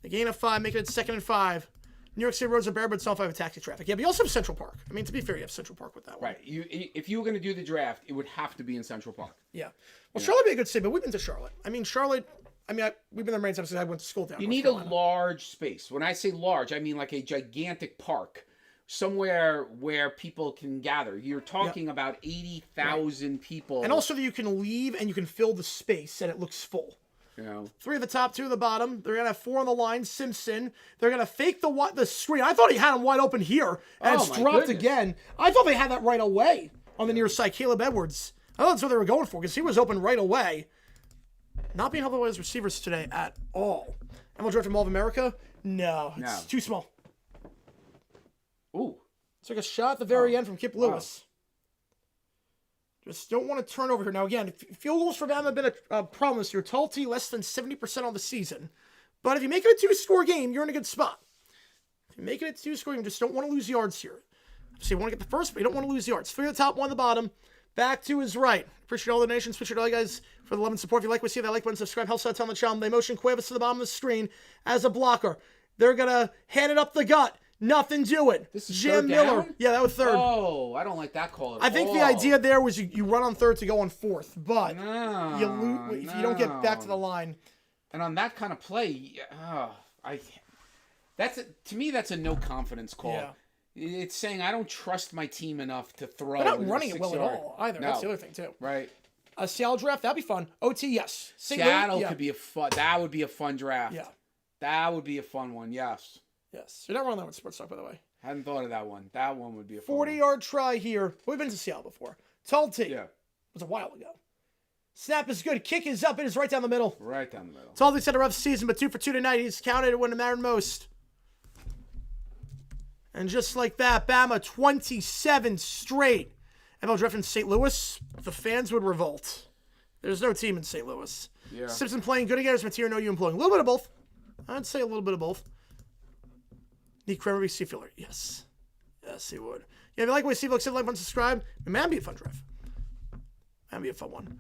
a gain of 5, making it 2nd and 5. New York City roads are bare, but it's not 5 taxi traffic. Yeah, but you also have Central Park. I mean, to be fair, you have Central Park with that one. Right. If you were going to do the draft, it would have to be in Central Park. Yeah. Well, Charlotte would be a good city, but we've been to Charlotte. I mean, Charlotte, we've been there many times since I went to school down. You need a large space. When I say large, I mean like a gigantic park. Somewhere where people can gather. You're talking about 80,000 people. And also that you can leave and you can fill the space and it looks full. You know. 3 at the top, 2 at the bottom. They're going to have 4 on the line. Simpson. They're going to fake the screen. I thought he had him wide open here. And it's dropped again. I thought they had that right away on the near side. Caleb Edwards. I thought that's what they were going for because he was open right away. Not being helped by his receivers today at all. And we'll draft Mall of America? No. It's too small. Ooh. It's like a shot at the very end from Kip Lewis. Just don't want to turn over here. Now, again, field goals for Bama have been a problem this year. Talty, less than 70% on the season. But if you make it a 2-score game, you're in a good spot. If you make it a 2-score game, you just don't want to lose yards here. So you want to get the first, but you don't want to lose yards. 3 at the top, 1 at the bottom. Back to his right. Appreciate all the donations. Appreciate all you guys for the love and support. If you like what you see, that like button, subscribe, helps out on the channel. They motion Cuevas to the bottom of the screen as a blocker. They're going to hand it up the gut. Nothing doing. This is Jim Miller. Down? Yeah, that was 3rd. Oh, I don't like that call at all. I think the idea there was you run on 3rd to go on 4th, but if you don't get back to the line. And on that kind of play, to me that's a no confidence call. Yeah. It's saying I don't trust my team enough to throw. They're not running it well at all either. No. That's the other thing too. Right. A Seattle draft, that'd be fun. OT, yes. Seattle could be that would be a fun draft. Yeah. That would be a fun one, yes. Yes. You're not running that with Sports Talk, by the way. Hadn't thought of that one. That one would be a fun 40-yard try here. We've been to Seattle before. Tall T. Yeah. It was a while ago. Snap is good. Kick is up. It is right down the middle. Right down the middle. Tall T's had a rough season, but 2 for 2 tonight. He's counted it when it mattered most. And just like that, Bama 27 straight. NFL draft in St. Louis, the fans would revolt. There's no team in St. Louis. Yeah. Simpson playing good again. His material, no you employing. A little bit of both. I'd say a little bit of both. Need Kramer be Seafielder. Yes. Yes, he would. Yeah, if you like what you see, like, and subscribe. It might be a fun drive. That'd be a fun one.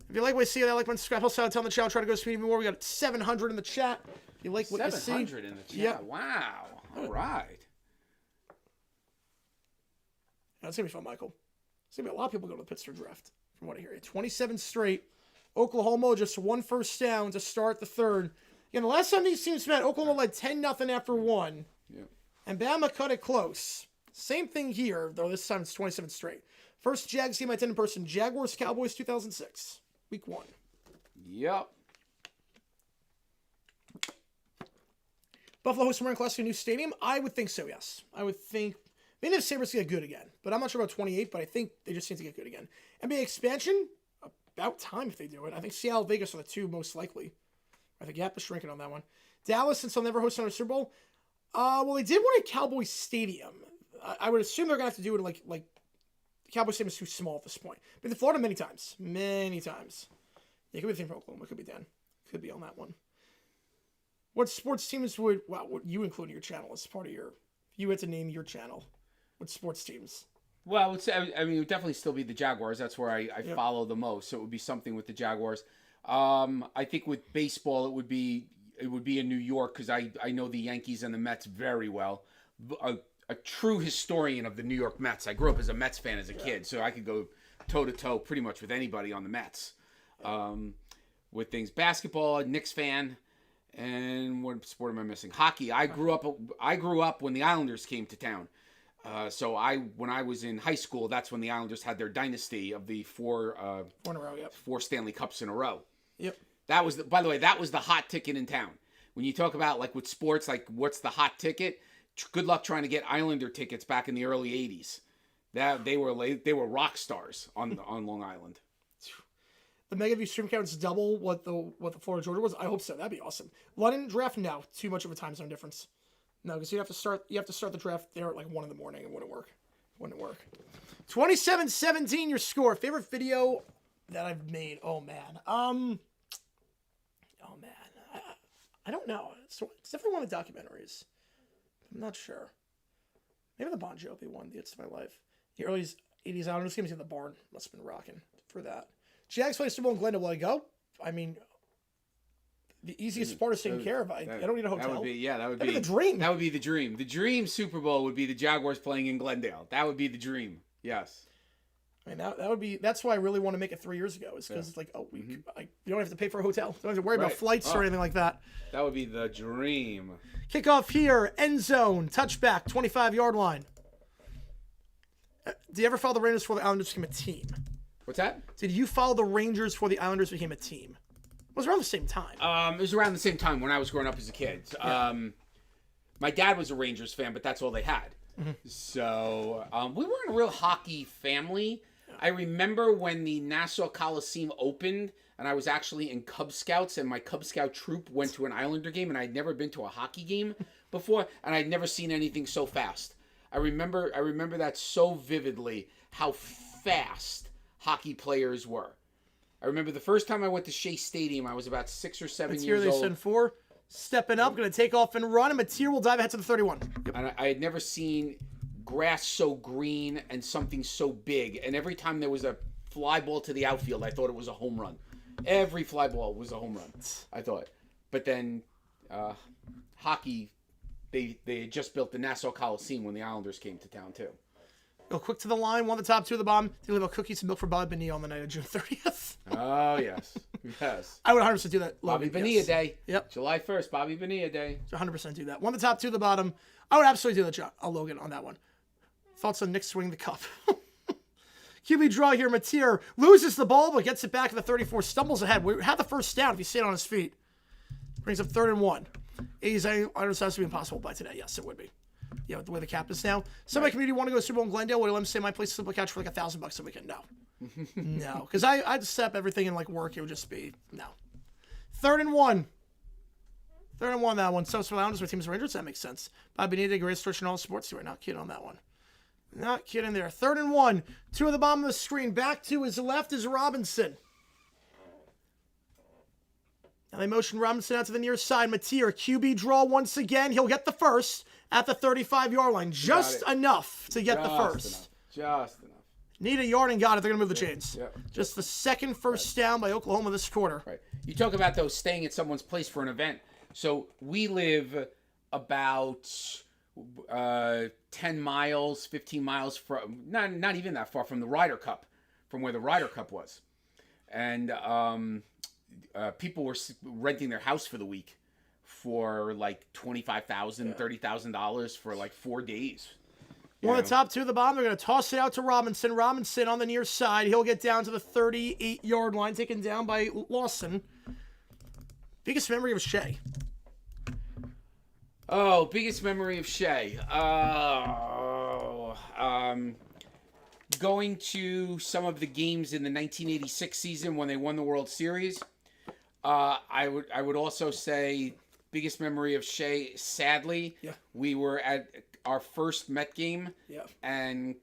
If you like what you see, like, and subscribe. Also, tell the channel, try to go speed even more. We got 700 in the chat. If you like what you see. 700 in the chat. Yep. Wow. All right. That's going to be fun, Michael. There's going to be a lot of people going to the Pittsburgh draft, from what I hear. 27 straight. Oklahoma just 1 first down to start the third. Again, the last time these teams met, Oklahoma led 10-0 after 1. Yeah. And Bama cut it close. Same thing here, though this time it's 27 straight. First Jags game I attended in person, Jaguars-Cowboys 2006. Week 1. Yep. Buffalo hosts American Classic, a new stadium? I would think so, yes. I would think... Maybe if Sabres get good again, but I'm not sure about 28, but I think they just need to get good again. NBA expansion? About time if they do it. I think Seattle, Vegas are the 2 most likely. I think gap is shrinking on that one. Dallas, since they'll never host another Super Bowl. Well, they did one at Cowboys Stadium. I would assume they're going to have to do it like the Cowboys Stadium is too small at this point. Been to Florida many times. Many times. Yeah, it could be the thing from Oklahoma. It could be Dan. Could be on that one. What sports teams would you include in your channel as part of your... If you had to name your channel, what sports teams? Well, I would say, I mean, it would definitely still be the Jaguars. That's where I follow the most. So it would be something with the Jaguars. I think with baseball, it would be in New York because I know the Yankees and the Mets very well. A true historian of the New York Mets. I grew up as a Mets fan as a kid, so I could go toe-to-toe pretty much with anybody on the Mets. With things. Basketball, Knicks fan. And what sport am I missing? Hockey. I grew up when the Islanders came to town. So when I was in high school, that's when the Islanders had their dynasty of the 4 in a row, yep. 4 Stanley Cups in a row. Yep. That was by the way, that was the hot ticket in town. When you talk about like with sports, like what's the hot ticket? Good luck trying to get Islander tickets back in the early '80s. That they were rock stars on Long Island. The Megaview stream count is double what the Florida Georgia was. I hope so. That'd be awesome. London draft, no, too much of a time zone difference. No, because you have to start the draft there at like 1 in the morning. It wouldn't work. 27-17 your score. Favorite video that I've made? Oh man. I don't know. It's definitely one of the documentaries. I'm not sure. Maybe the Bon Jovi one, The It's My Life. The early 80s Islanders games in the barn. Must have been rocking for that. Jags play Super Bowl in Glendale. Will I go? I mean, the easiest part is taken care of. I don't need a hotel. That would be the dream. That would be the dream. The dream Super Bowl would be the Jaguars playing in Glendale. That would be the dream. Yes. I mean, that would be. That's why I really want to make it 3 years ago. Is because it's like, you don't have to pay for a hotel. Don't have to worry about flights or anything like that. That would be the dream. Kickoff here, end zone, touchback, 25-yard line. Did you ever follow the Rangers before the Islanders became a team? What's that? Did you follow the Rangers before the Islanders became a team? It was around the same time. It was around the same time when I was growing up as a kid. Yeah. My dad was a Rangers fan, but that's all they had. Mm-hmm. So we weren't a real hockey family. I remember when the Nassau Coliseum opened, and I was actually in Cub Scouts, and my Cub Scout troop went to an Islander game, and I'd never been to a hockey game before, and I'd never seen anything so fast. I remember that so vividly, how fast hockey players were. I remember the first time I went to Shea Stadium, I was about 6 or 7 years old. Here they send 4. Stepping up, going to take off and run, and Mateer will dive ahead to the 31. Yep. And I had never seen grass so green and something so big. And every time there was a fly ball to the outfield, I thought it was a home run. Every fly ball was a home run, I thought. But then hockey, they had just built the Nassau Coliseum when the Islanders came to town, too. Go quick to the line, one at the top, 2 at the bottom. Do you leave cookies and milk for Bobby Bonilla on the night of June 30th? Oh, yes. Yes. I would 100% do that. Bobby Bonilla Day. Yep. July 1st, Bobby Bonilla Day. 100% do that. 1 at the top, 2 at the bottom. I would absolutely do that, John. Logan, on that one. Thoughts on Nick swinging the cup? QB draw here. Mateer loses the ball, but gets it back at the 34. Stumbles ahead. We had the first down if he stayed on his feet. Brings up 3rd and 1. I understand this would be impossible by today. Yes, it would be. you know, the way the cap is now. Some of my community want to go to Super Bowl in Glendale. Would I let them stay my place, Simple Couch for like $1,000 a weekend? No. No. Because I'd set up everything in like work. It would just be, no. 3rd and 1. 3rd and 1, that one. So Lounges where teams are injured, so that makes sense. Bobby Benita, greatest stretch in all sports. We're not kidding on that one. Not kidding there. 3rd and 1. 2 at the bottom of the screen. Back to his left is Robinson. Now they motion Robinson out to the near side. Mateer, QB draw once again. He'll get the first at the 35-yard line. Just enough to get the first. Just enough. Need a yard and got it. They're going to move the chains. Yep. Just the second first down by Oklahoma this quarter. Right. You talk about those staying at someone's place for an event. So we live about 10 miles, 15 miles from, not even that far from the Ryder Cup, from where the Ryder Cup was. And people were renting their house for the week for like $25,000, $30,000 for like 4 days. One of the top 2 at the bottom. They're going to toss it out to Robinson. Robinson on the near side. He'll get down to the 38-yard line, taken down by Lawson. Biggest memory of Shea? Oh, biggest memory of Shea. Going to some of the games in the 1986 season when they won the World Series. I would also say biggest memory of Shea, sadly, we were at our first Met game, and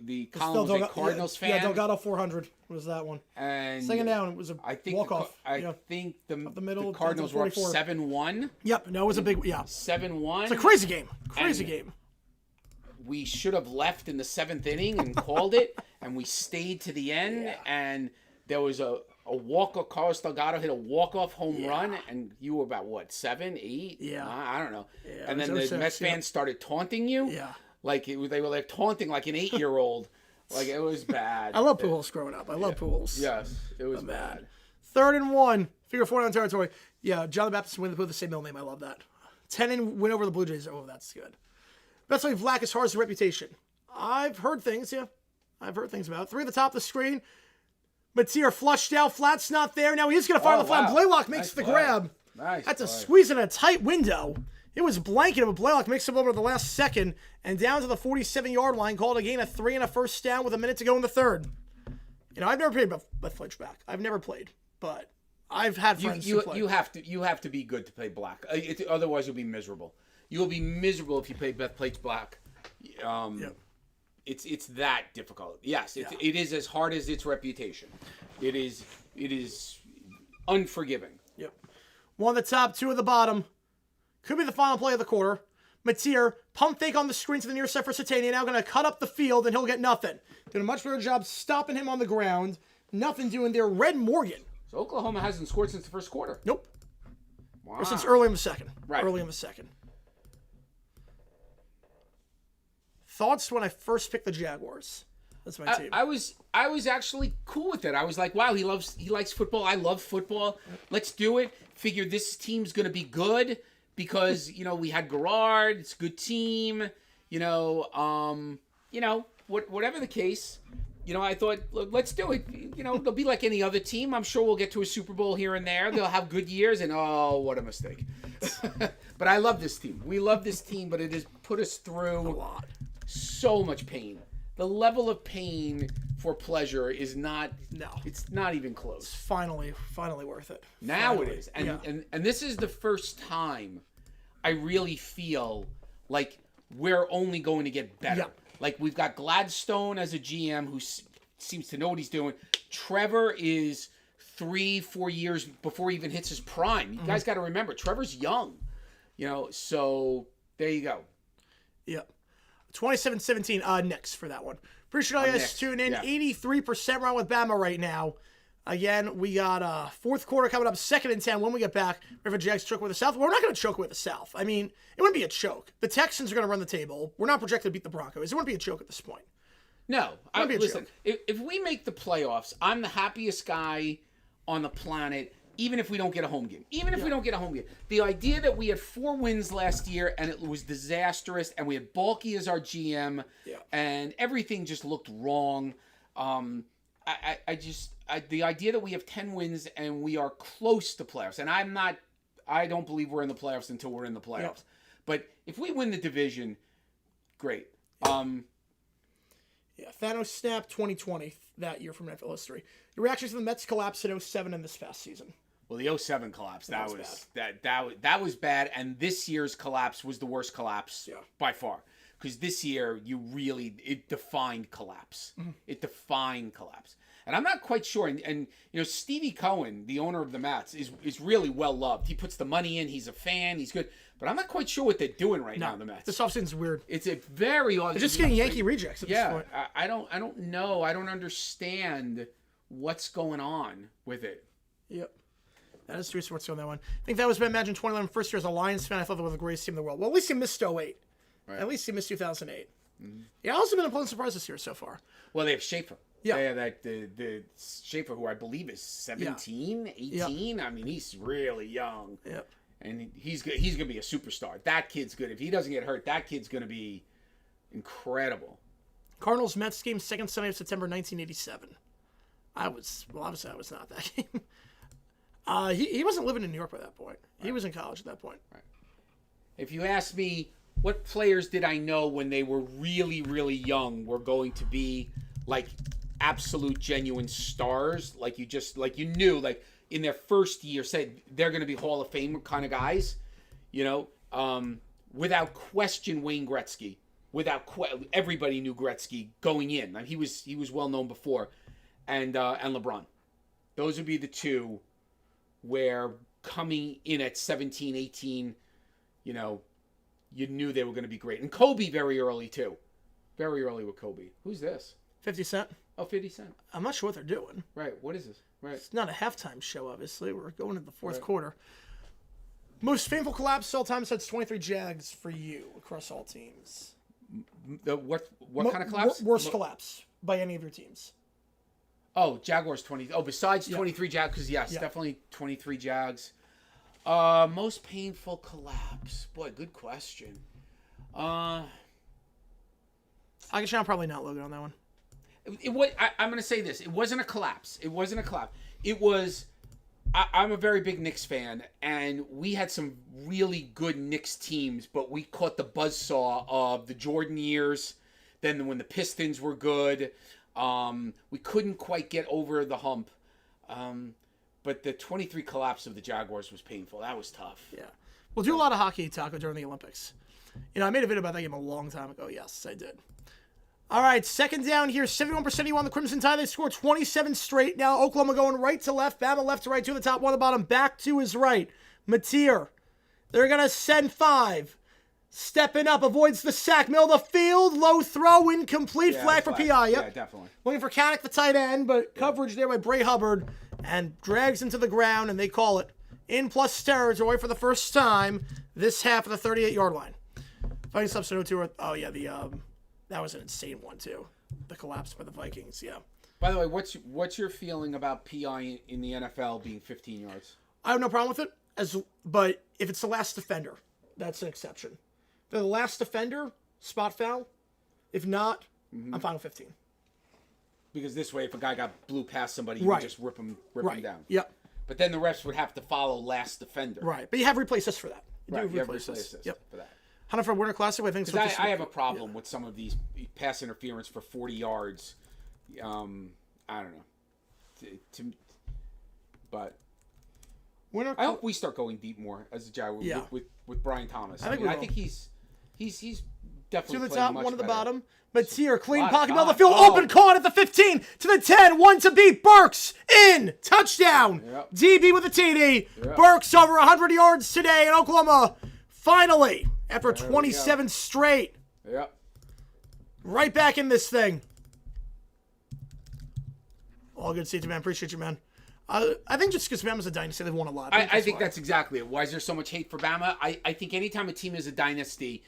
the Colin was a Cardinals fan. Yeah, Delgado 400 was that one. And second down, it was a walk-off. I think the middle, Cardinals were up 7-1. Yep, no, it was a big, 7-1. It's a crazy game. Game. We should have left in the 7th inning and called it, and we stayed to the end, and there was a walk-off. Carlos Delgado hit a walk-off home run, and you were about, what, 7, 8? Yeah. I don't know. Yeah, and then the Mets fans started taunting you. Yeah. Like, they were like taunting like an 8-year-old. Like, it was bad. I love Pujols growing up. I love Pujols. Yes, it was bad. 3rd and 1. Figure 4 down territory. Yeah, John the Baptist win the same middle name. I love that. 10 and win over the Blue Jays. Oh, that's good. Best way Vlack as far as the reputation. I've heard things, I've heard things about it. 3 at the top of the screen. Mateer flushed out. Flat's not there. Now he's going to fire the flat. Blaylock makes the grab. Nice. That's a squeeze in a tight window. It was blanket, but Blaylock makes it over the last second and down to the 47-yard line. Called a gain of 3 and a first down with a minute to go in the 3rd. You know, I've never played Beth Fletchback. I've never played, but I've had friends who play. You have to be good to play black. Otherwise, you'll be miserable. You'll be miserable if you play Beth Plates black. It's that difficult. Yes, it is as hard as its reputation. It is unforgiving. Yep. 1 at the top, 2 at the bottom. Could be the final play of the quarter. Mateer, pump fake on the screen to the near side for Satania. Now going to cut up the field, and he'll get nothing. Doing a much better job stopping him on the ground. Nothing doing there. Red Morgan. So Oklahoma hasn't scored since the first quarter. Nope. Wow. Or since early in the second. Right. Early in the second. Thoughts when I first picked the Jaguars? That's my team. I was actually cool with it. I was like, wow, he likes football. I love football. Let's do it. Figured this team's going to be good because, we had Garrard. It's a good team. Whatever the case, I thought, look, let's do it. They'll be like any other team. I'm sure we'll get to a Super Bowl here and there. They'll have good years, and oh, what a mistake. But I love this team. We love this team, but it has put us through a lot. So much pain. The level of pain for pleasure is not. No, it's not even close. It's finally worth it. Now finally. It is, and this is the first time I really feel like we're only going to get better. Yeah. Like we've got Gladstone as a GM who seems to know what he's doing. Trevor is 3-4 years before he even hits his prime. You guys got to remember, Trevor's young. So there you go. Yep. 27-17 next for that one. Appreciate all you guys tuning in. 83% round with Bama right now. Again, we got fourth quarter coming up, 2nd and 10 when we get back. River Jags choke with the South. We're not going to choke with the South. I mean, it wouldn't be a choke. The Texans are going to run the table. We're not projected to beat the Broncos. It wouldn't be a choke at this point. No. Listen, if we make the playoffs, I'm the happiest guy on the planet, even if we don't get a home game. Even if we don't get a home game. The idea that we had 4 wins last year and it was disastrous and we had Balky as our GM and everything just looked wrong. The idea that we have 10 wins and we are close to playoffs, and I don't believe we're in the playoffs until we're in the playoffs. But If we win the division, great. Yeah, Thanos snapped 2020 that year from NFL history. Your reactions to the Mets collapse in 07 and this past season? Well, the 07 collapse, that was was bad, and this year's collapse was the worst collapse by far. Because this year, it defined collapse. It defined collapse. And I'm not quite sure. And Stevie Cohen, the owner of the Mets, is really well loved. He puts the money in. He's a fan. He's good. But I'm not quite sure what they're doing right now, the Mets. This offseason's weird. It's a very odd. They're just getting Yankee rejects at this point. I don't know. I don't understand what's going on with it. Yep. That is true. So what's on that one? I think that was Imagine 2011 first year as a Lions fan. I thought they were the greatest team in the world. Well, at least he missed 08. Right. At least he missed 2008. Yeah, also been a pleasant surprise this year so far. Well, they have Schaefer. Yeah. They have the Schaefer, who I believe is 17, 18. I mean, he's really young. Yep. And he's good. He's going to be a superstar. That kid's good. If he doesn't get hurt, that kid's going to be incredible. Cardinals-Mets game, second Sunday of September 1987. Obviously I was not at that game. He wasn't living in New York by that point. Right. He was in college at that point. Right. If you ask me, what players did I know when they were really, really young were going to be like absolute genuine stars? Like you knew, like in their first year, said they're going to be Hall of Fame kind of guys. Without question, Wayne Gretzky. Everybody knew Gretzky going in. I mean, he was well known before, and LeBron. Those would be the two where coming in at 17, 18, you knew they were going to be great. And Kobe very early, too. Very early with Kobe. Who's this? 50 Cent. Oh, 50 Cent. I'm not sure what they're doing. Right. What is this? Right. It's not a halftime show, obviously. We're going into the fourth quarter. Most painful collapse all time since 23 Jags for you across all teams. What kind of collapse? Worst collapse by any of your teams. Oh, Jaguars 20. Oh, besides 23 Jags, because definitely 23 Jags. Most painful collapse. Boy, good question. I guess I'm probably not Logan on that one. I'm going to say this. It wasn't a collapse. It was. I'm a very big Knicks fan, and we had some really good Knicks teams, but we caught the buzzsaw of the Jordan years. Then when the Pistons were good, we couldn't quite get over the hump. But the 23 collapse of the Jaguars was painful. That was tough. Yeah. We'll do a lot of hockey, Taco, during the Olympics. I made a video about that game a long time ago. Yes, I did. All right, second down here. 71% of you on the Crimson Tide. They scored 27 straight. Now Oklahoma going right to left. Bama left to right. Two on the top, one on the bottom. Back to his right. Mateer. They're going to send 5. Stepping up. Avoids the sack. Middle of the field. Low throw. Incomplete. Flag for PI. Yep. Yeah, definitely. Looking for Kanek, the tight end, but coverage there by Bray Hubbard. And drags into the ground, and they call it in plus territory for the first time this half of the 38-yard line. Fighting substitute to that was an insane one too. The collapse by the Vikings, yeah. By the way, what's your feeling about PI in the NFL being 15 yards? I have no problem with it, but if it's the last defender, that's an exception. If they're the last defender, spot foul. If not, I'm fine with 15. Because this way, if a guy got blew past somebody, you would just rip him down. Yep. But then the refs would have to follow last defender. Right. But you have replay assists for that. You have replay assists for that. Hunter for Winter Classic, I think. I have a problem with some of these pass interference for 40 yards. I don't know. But I hope we start going deep more as a Jaguar with Brian Thomas. I think he's definitely to the playing top, much one at the better. bottom. Mateer, clean pocket, middle of the field, open, caught at the 15, to the 10, one to beat, Burks, in, touchdown. Yep. DB with a TD. Yep. Burks over 100 yards today in Oklahoma. Finally, after 27 straight. Yep. Right back in this thing. All good to see you, man. Appreciate you, man. I think just because Bama's a dynasty, they've won a lot. I think that's exactly it. Why is there so much hate for Bama? I think anytime a team is a dynasty,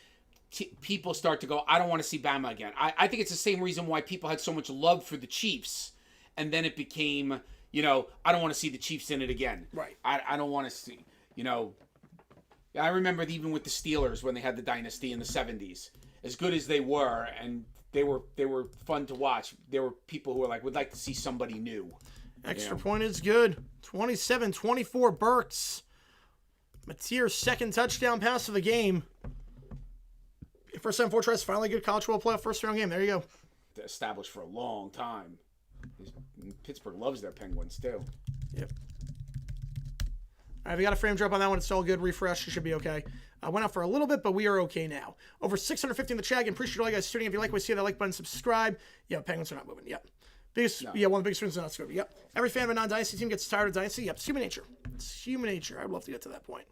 people start to go, I don't want to see Bama again. I think it's the same reason why people had so much love for the Chiefs, and then it became, I don't want to see the Chiefs in it again. Right. I don't want to see, I remember even with the Steelers when they had the dynasty in the 70s, as good as they were, and they were fun to watch, there were people who were like, would like to see somebody new. Extra point is good. 27-24 Burks. Mateer's second touchdown pass of the game. First time 4 tries, finally good college football playoff first round game. There you go. They're established for a long time. Pittsburgh loves their Penguins too. Yep. All right, we got a frame drop on that one. It's all good. Refresh. It should be okay. Went out for a little bit, but we are okay now. Over 650 in the chat. And appreciate all you guys tuning in. If you like what you see, that like button, subscribe. Yeah, Penguins are not moving. Yep. Biggest, No. Yeah, one of the biggest reasons not screwed. Yep. Every fan of a non-dynasty team gets tired of dynasty. Yep. It's human nature. It's human nature. I'd love to get to that point.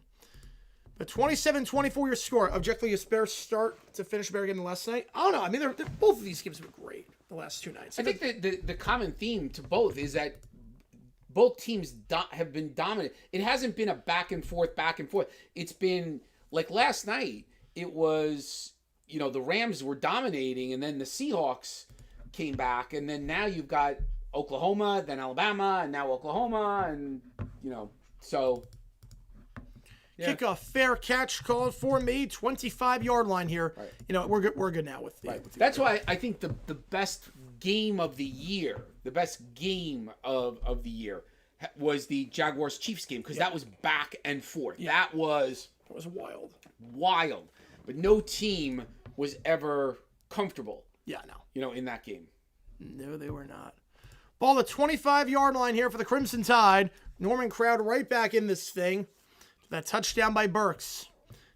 The 27-24 your score. Objectively, is Bears start to finish better game last night? I don't know. I mean, both of these games have been great the last 2 nights. I think the common theme to both is that both teams have been dominant. It hasn't been a back and forth. It's been like last night. It was, the Rams were dominating, and then the Seahawks came back, and then now you've got Oklahoma, then Alabama, and now Oklahoma, and so. Yeah. Kickoff, fair catch called for me, 25-yard line here. Right. We're good now with the. Right. That's why I think the best game of the year, was the Jaguars Chiefs game, because that was back and forth. Yeah. That was wild. But no team was ever comfortable. Yeah, no. In that game. No, they were not. Ball the 25-yard line here for the Crimson Tide. Norman Crowd right back in this thing. That touchdown by Burks.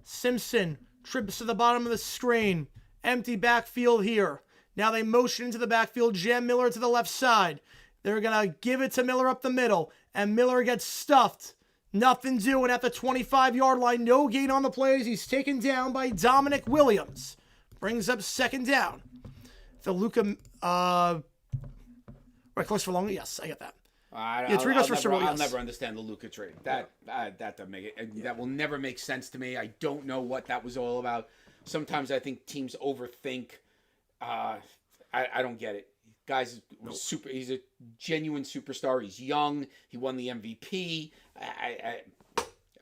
Simpson trips to the bottom of the screen. Empty backfield here. Now they motion into the backfield. Jam Miller to the left side. They're going to give it to Miller up the middle. And Miller gets stuffed. Nothing doing at the 25-yard line. No gain on the plays. He's taken down by Dominic Williams. Brings up second down. The Luka... right, close for long? Yes, I get that. I'll never understand the Luka trade. That doesn't make it. That will never make sense to me. I don't know what that was all about. Sometimes I think teams overthink. I don't get it. Guy's super. He's a genuine superstar. He's young. He won the MVP. I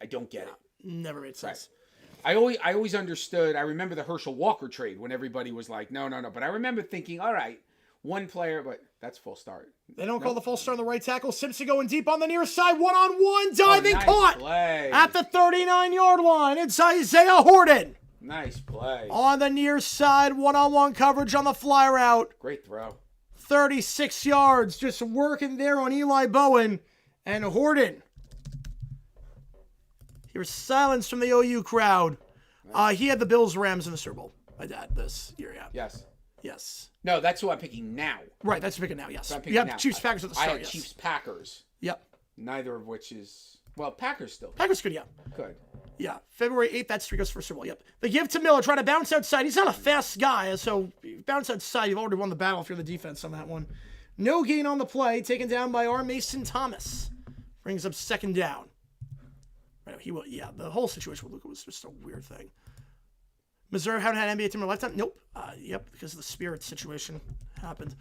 don't get it. Never made sense. Right. I always understood. I remember the Herschel Walker trade when everybody was like, no. But I remember thinking, all right, one player, but that's full start. They don't call the full start on the right tackle. Simpson going deep on the near side. One-on-one diving caught play. At the 39-yard line. It's Isaiah Horton. Nice play. On the near side, one-on-one coverage on the fly route. Great throw. 36 yards. Just working there on Eli Bowen. And Horton. Here's silence from the OU crowd. Nice. He had the Bills-Rams in the Super Bowl. My dad this year, yeah. Yes. No, that's who I'm picking now. Right, that's picking now, yes. So I'm picking now. Chiefs-Packers at the start, I had Chiefs-Packers. Yep. Neither of which is... Well, Packers still. Packers good, yeah. Good. Yeah. February 8th, that streak goes for Super Bowl, yep. The give to Miller, trying to bounce outside. He's not a fast guy, so bounce outside. You've already won the battle if you're the defense on that one. No gain on the play, taken down by R. Mason Thomas. Brings up second down. Right, the whole situation with Luka was just a weird thing. Missouri haven't had an NBA team in a lifetime? Nope. Yep, because of the Spirit situation happened.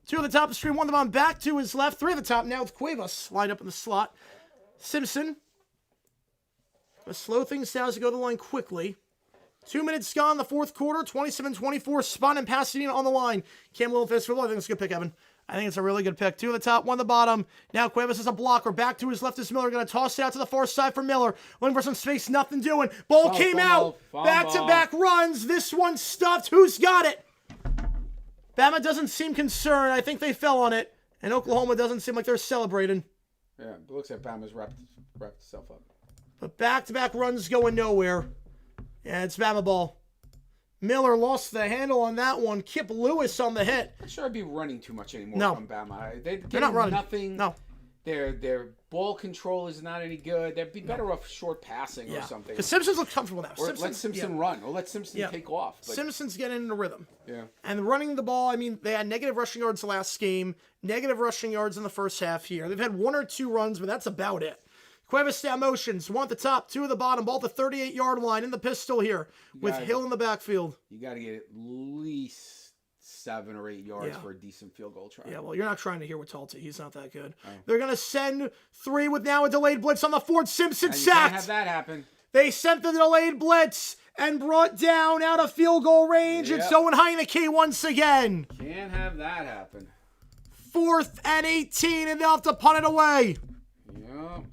2 at the top of the screen, 1 of them on back, 2 is left, 3 at the top now with Cuevas lined up in the slot. Simpson. Gonna slow things down as they go to the line quickly. 2 minutes gone in the fourth quarter, 27-24, Spot and Pasadena on the line. Cam Little fist for I think it's a good pick, Evan. I think it's a really good pick. 2 at the top, 1 at the bottom. Now Cuevas is a blocker. Back to his left is Miller. Going to toss it out to the far side for Miller. Looking for some space. Nothing doing. Ball came out. Back-to-back runs. This one stuffed. Who's got it? Bama doesn't seem concerned. I think they fell on it. And Oklahoma doesn't seem like they're celebrating. Yeah, it looks like Bama's wrapped itself up. But back-to-back runs going nowhere. Yeah, it's Bama ball. Miller lost the handle on that one. Kip Lewis on the hit. I'm sure I'd be running too much anymore from Bama. They're not running. Nothing. No. Their ball control is not any good. They'd be better off short passing or something. Because Simpsons look comfortable now. Or let Simpson run. Or let Simpson take off. But... Simpson's getting into rhythm. Yeah. And running the ball, I mean, they had negative rushing yards the last game, negative rushing yards in the first half here. They've had 1 or 2 runs, but that's about it. Cuevas down motions, 1 at the top, 2 at the bottom, ball at the 38-yard line in the pistol here with Hill in the backfield. You got to get at least 7 or 8 yards for a decent field goal try. Yeah, well, you're not trying to hear with Talty. He's not that good. Oh. They're going to send 3 with now a delayed blitz on the Ford Simpson sacked. Can't have that happen. They sent the delayed blitz and brought down out of field goal range. Yep. It's Owen Heineke once again. Can't have that happen. 4th and 18, and they'll have to punt it away. Yep.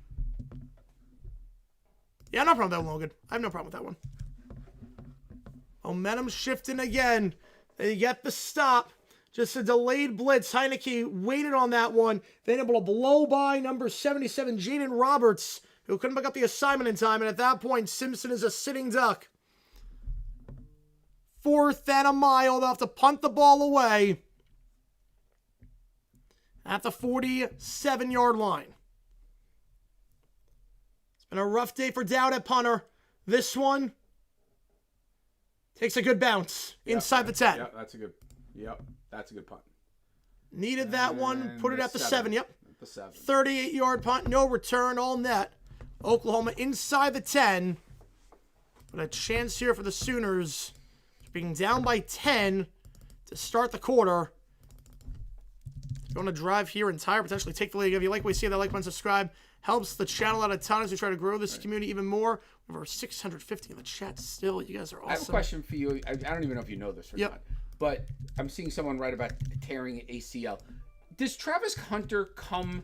Yeah, no problem with that one, Logan. I have no problem with that one. Momentum shifting again. They get the stop. Just a delayed blitz. Heineke waited on that one. Then able to blow by number 77, Jaden Roberts, who couldn't pick up the assignment in time. And at that point, Simpson is a sitting duck. 4th and a mile. They'll have to punt the ball away at the 47-yard line. It's been a rough day for Dowd at punter. This one takes a good bounce inside the 10. That's a good punt. Needed that one. Put it at the 7. Yep. The 7. 38-yard punt. No return. All net. Oklahoma inside the 10. But a chance here for the Sooners. Being down by 10 to start the quarter. Going to drive here entire, potentially take the lead. If you like what you see, that like button, subscribe. Helps the channel out a ton as we try to grow this community even more. We have over 650 in the chat still. You guys are awesome. I have a question for you. I don't even know if you know this or not. But I'm seeing someone write about tearing ACL. Does Travis Hunter come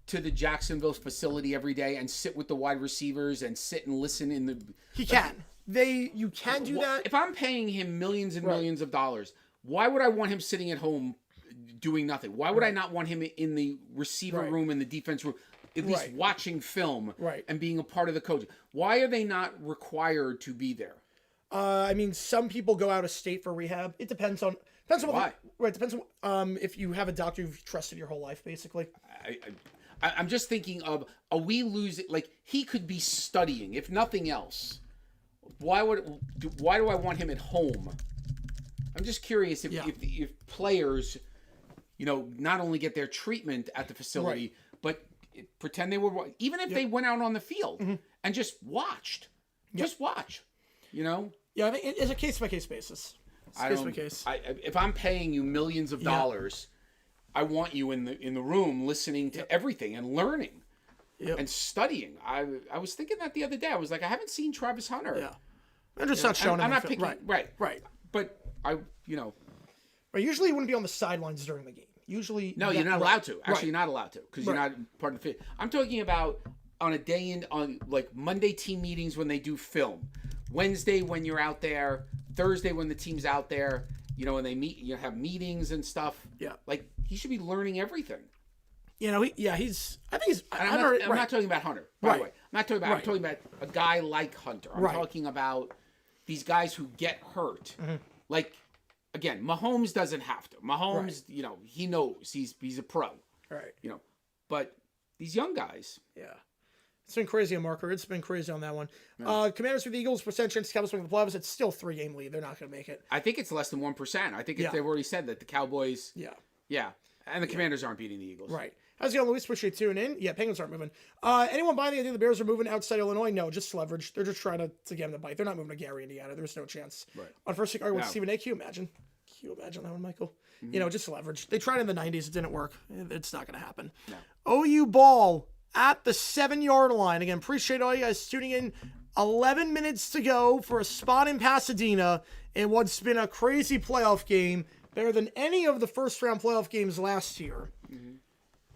to the Jacksonville facility every day and sit with the wide receivers and sit and listen in the... He can. You can do that. If I'm paying him millions and millions of dollars, why would I want him sitting at home doing nothing? Why would I not want him in the receiver room and the defense room, at least watching film and being a part of the coaching? Why are they not required to be there? I mean, some people go out of state for rehab. It depends on why. Right, depends on if you have a doctor you've trusted your whole life, basically. I'm just thinking of, are we losing? Like, he could be studying, if nothing else. Why do I want him at home? I'm just curious if players, not only get their treatment at the facility, but pretend they were, even if they went out on the field and just watched, just watch, Yeah, I think it's a case-by-case basis. Case-by-case. If I'm paying you millions of dollars, I want you in the room listening to everything and learning. And studying. I was thinking that the other day. I was like, I haven't seen Travis Hunter. Yeah. I'm just not showing him. I'm not picking. Right. But usually you wouldn't be on the sidelines during the game. Usually. No, you're not allowed to. Actually, you're not allowed to because you're not part of the fit. I'm talking about on a day on like Monday team meetings when they do film. Wednesday when you're out there. Thursday when the team's out there. When they meet, have meetings and stuff. Yeah. Like he should be learning everything. I'm not talking about Hunter, by the way. I'm talking about a guy like Hunter. I'm talking about these guys who get hurt. Like, again, Mahomes doesn't have to. Mahomes, he knows he's a pro. Right. But these young guys. Yeah. It's been crazy on Marker. It's been crazy on that one. Commanders with the Eagles, percent chance Cowboys making the playoffs. It's still 3-game lead. They're not going to make it. I think it's less than 1%. I think they've already said that the Cowboys. Yeah. And the Commanders aren't beating the Eagles. Right. How's it going, Luis? Appreciate you tuning in. Yeah, Penguins aren't moving. Anyone buying the idea the Bears are moving outside Illinois? No, just leverage. They're just trying to get them to bite. They're not moving to Gary, Indiana. There's no chance. Right. On first pick, with Stephen A. Can you imagine? Can you imagine that one, Michael? Just leverage. They tried in the 90s. It didn't work. It's not going to happen. No. OU ball at the 7-yard line. Again, appreciate all you guys tuning in. 11 minutes to go for a spot in Pasadena in what's been a crazy playoff game. Better than any of the first-round playoff games last year.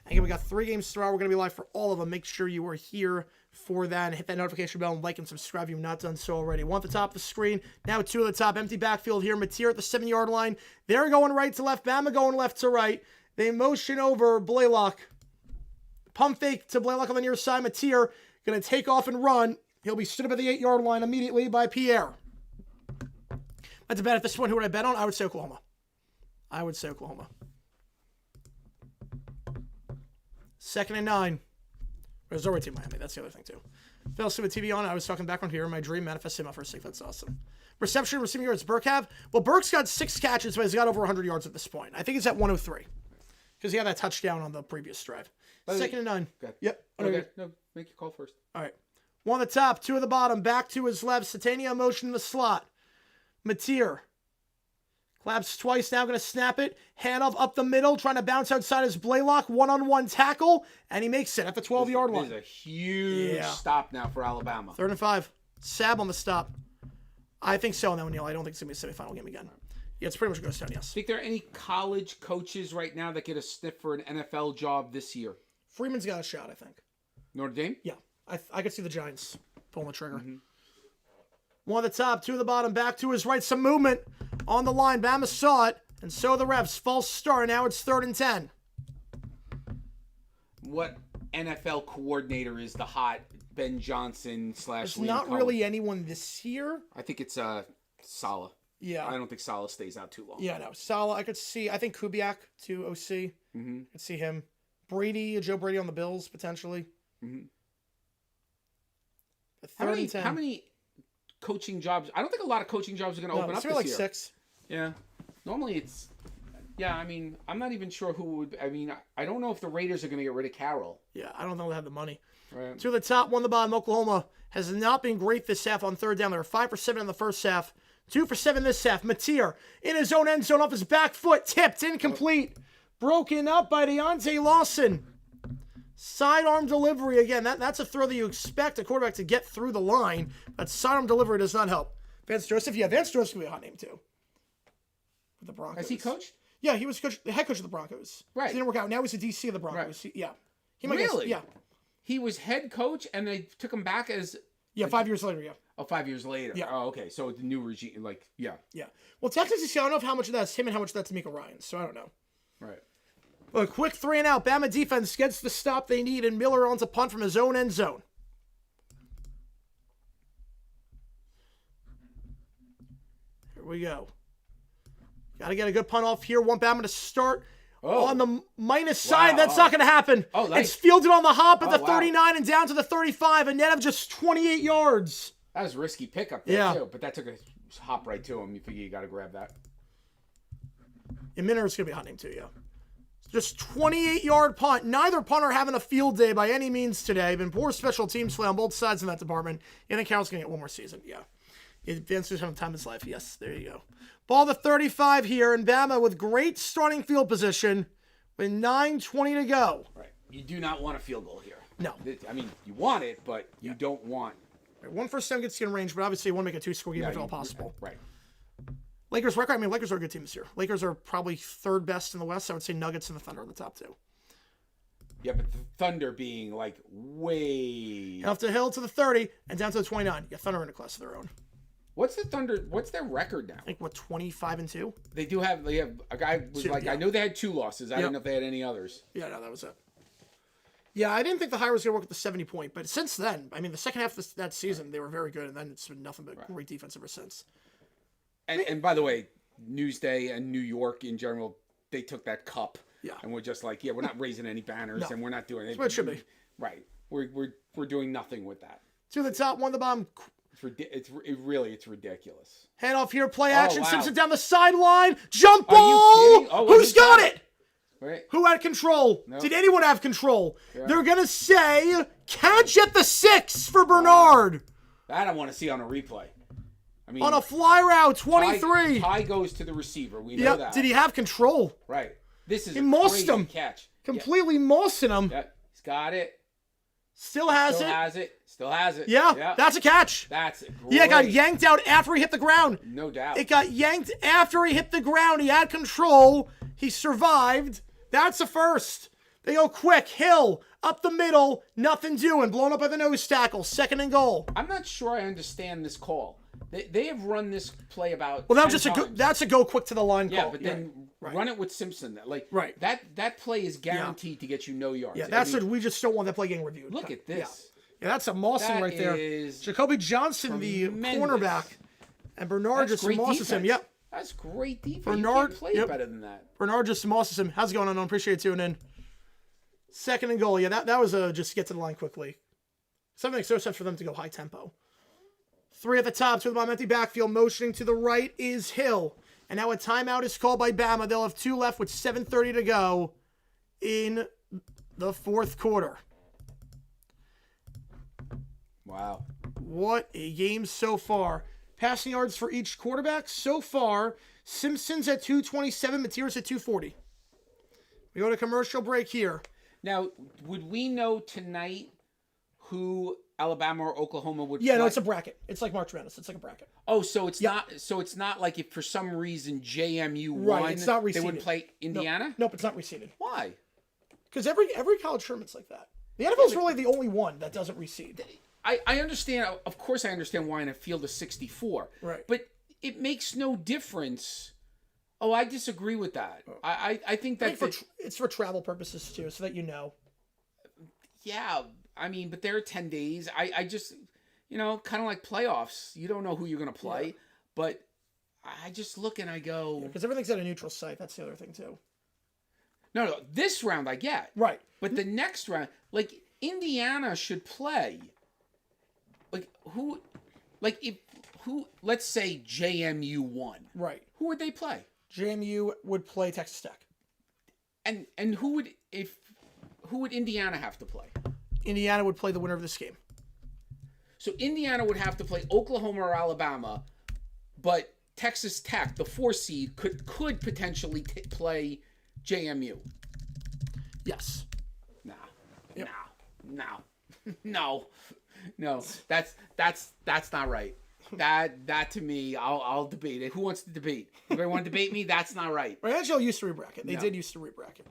Again, we got 3 games throughout. We're going to be live for all of them. Make sure you are here for that and hit that notification bell and like and subscribe if you've not done so already. One at the top of the screen. Now 2 at the top. Empty backfield here. Mateer at the 7-yard line. They're going right to left. Bama going left to right. They motion over Blaylock. Pump fake to Blaylock on the near side. Mateer going to take off and run. He'll be stood up at the 8-yard line immediately by Pierre. That's a bet at this point. Who would I bet on? I would say Oklahoma. 2nd and 9. There's already Team Miami. That's the other thing, too. Fell asleep with TV on. I was talking background here. My dream manifested my first 6. That's awesome. Reception, receiving yards, Burke have. Well, Burke's got 6 catches, but he's got over 100 yards at this point. I think he's at 103 because he had that touchdown on the previous drive. 2nd and 9. Yep. Okay. No, make your call first. All right. 1 at the top, 2 at the bottom. Back to his left. Satania motion in the slot. Mateer. Claps twice, now going to snap it. Handoff up the middle, trying to bounce outside his Blaylock. One-on-one tackle, and he makes it at the 12-yard line. There's a huge stop now for Alabama. 3rd and 5. Sab on the stop. I think so on that one, Neil. I don't think it's going to be a semifinal game again. Yeah, it's pretty much a ghost town, yes. Think there are any college coaches right now that get a sniff for an NFL job this year? Freeman's got a shot, I think. Notre Dame? Yeah. I could see the Giants pulling the trigger. One at the top, two at the bottom, back to his right. Some movement on the line. Bama saw it, and so the refs. False start. Now it's 3rd and 10. What NFL coordinator is the hot Ben Johnson / There's Liam not Cohen? really anyone this year. I think it's Saleh. Yeah. I don't think Saleh stays out too long. Yeah, no. Salah, I could see. I think Kubiak to OC. Mm-hmm. I could see him. Brady, Joe Brady on the Bills, potentially. Mm-hmm. But 3rd and 10. How many coaching jobs? I don't think a lot of coaching jobs are going to open up it's this like year. 6. Yeah. Normally it's... Yeah, I mean, I'm not even sure who would... I mean, I don't know if the Raiders are going to get rid of Carroll. Yeah, I don't know if they have the money. Right. To the top, one the bottom. Oklahoma has not been great this half on 3rd down. They were 5 for 7 in the first half. 2 for 7 this half. Mateer in his own end zone off his back foot. Tipped. Incomplete. Broken up by Deontay Lawson. Sidearm delivery. Again, that's a throw that you expect a quarterback to get through the line. But sidearm delivery does not help. Vance Joseph. Yeah, Vance Joseph could be a hot name too. With the Broncos. Has he coached? Yeah, he was the head coach of the Broncos. Right. It didn't work out. Now he's the DC of the Broncos. Right. Yeah. He might Really? yeah. He was head coach, and they took him back as... Yeah, 5 years later, yeah. Oh, 5 years later. Yeah. Oh, okay. So the new regime, like, yeah. Yeah. Well, technically, I don't know how much of that's him and how much of that's Miko Ryan, so I don't know. Right. A quick 3 and out. Bama defense gets the stop they need, and Miller on to punt from his own end zone. Here we go. Got to get a good punt off here. Want Bama to start on the minus side. Wow. That's not going to happen. Oh, nice. It's fielded on the hop at the wow. 39 and down to the 35, a net of just 28 yards. That was a risky pickup there, Yeah. too. But that took a hop right to him. You figure you got to grab that. And Minner's going to be a hot name too, yeah. Just 28-yard punt. Neither punter having a field day by any means today. Been poor special teams play on both sides in that department. And then Carroll's going to get one more season, yeah. Advances having time in his life, yes. There you go. Ball to 35 here, and Bama with great starting field position with 9:20 to go. Right. You do not want a field goal here. No. I mean, you want it, but you don't want... Right, 1 first down gets you in range, but obviously you want to make a 2-score game if at all possible. Right. Lakers record, I mean, Lakers are a good team this year. Lakers are probably 3rd best in the West. I would say Nuggets and the Thunder are the top 2. Yeah, but the Thunder being, like, way... Off the hill to the 30 and down to the 29. Yeah, Thunder in a class of their own. What's the Thunder... What's their record now? I think, 25-2? They have a guy was Two, like, yeah. I know they had 2 losses. I didn't know if they had any others. Yeah, no, that was it. Yeah, I didn't think the higher was going to work with the 70 point, but since then, I mean, the second half of that season, they were very good, and then it's been nothing but great defense ever since. And by the way, Newsday and New York in general, they took that cup. Yeah. And we're just like, we're not raising any banners, No. and we're not doing it. That's what it should be. Right. We're doing nothing with that. To the top, one the bottom. It's ridiculous. Hand off here, play action. wow. Simpson down the sideline. Jump Are you ball! kidding? Oh, Who's got it? Right. Who had control? No. Did anyone have control? Yeah. They're going to say, catch at the 6 for Bernard. That I want to see on a replay. I mean, On a fly route, 23. Ty goes to the receiver. We know Yep. that. Did he have control? Right. This is He a mossed crazy him. catch. Completely mossing him. Yeah. He's got it. Still has Still it. has it. Still has it. Yeah, that's a catch. That's great. Yeah, it got yanked out after he hit the ground. No doubt. It got yanked after he hit the ground. He had control. He survived. That's a first. They go quick. Hill, up the middle, nothing doing. Blown up by the nose tackle. 2nd and goal. I'm not sure I understand this call. They have run this play about. Well, 10 just times. that's a go quick to the line Yeah, call. but then Right. run it with Simpson. Like Right. That play is guaranteed to get you no yards. Yeah, I that's mean, what we just don't want that play getting reviewed. Look at this. Yeah, that's a mossing That right there. is Jacoby Johnson, the tremendous. cornerback, and Bernard That's just great mosses him. defense. Yep. That's great defense. Bernard- You can't play yep. better than that. Bernard just mosses him. How's it going on? I appreciate it tuning in. 2nd and goal. Yeah, that was just get to the line quickly. Something makes no sense for them to go high tempo. 3 at the top, 2 at the bottom, empty backfield. Motioning to the right is Hill. And now a timeout is called by Bama. They'll have 2 left with 7:30 to go in the 4th quarter. Wow. What a game so far. Passing yards for each quarterback so far. Simpson's at 227, Mateer's at 240. We go to commercial break here. Now, would we know tonight who Alabama or Oklahoma would Yeah, play? no, it's a bracket. It's like March Madness. It's like a bracket. Oh, so it's not. So it's not like if for some reason JMU Right, won, it's not they reseeded. wouldn't play Indiana. Nope, it's not reseeded. Why? Because every college tournament's like that. The NFL's really the only one that doesn't reseed. I understand. Of course, I understand why in a field of 64. Right. But it makes no difference. Oh, I disagree with that. I think that It's for travel purposes too, so that you know. yeah. I mean, but there are 10 days. I just, kind of like playoffs. You don't know who you're going to play, but I just look and I go, Because everything's at a neutral site. That's the other thing too. no, this round I get. Right. But the next round, like Indiana should play. Like who, let's say JMU won. Right. Who would they play? JMU would play Texas Tech. And who would Indiana have to play? Indiana would play the winner of this game. So Indiana would have to play Oklahoma or Alabama, but Texas Tech, the 4 seed, could potentially play JMU. Yes. No. That's not right. That to me, I'll debate it. Who wants to debate? Anybody want to debate me? That's not right. Right. NHL used to rebracket. They did used to rebracket.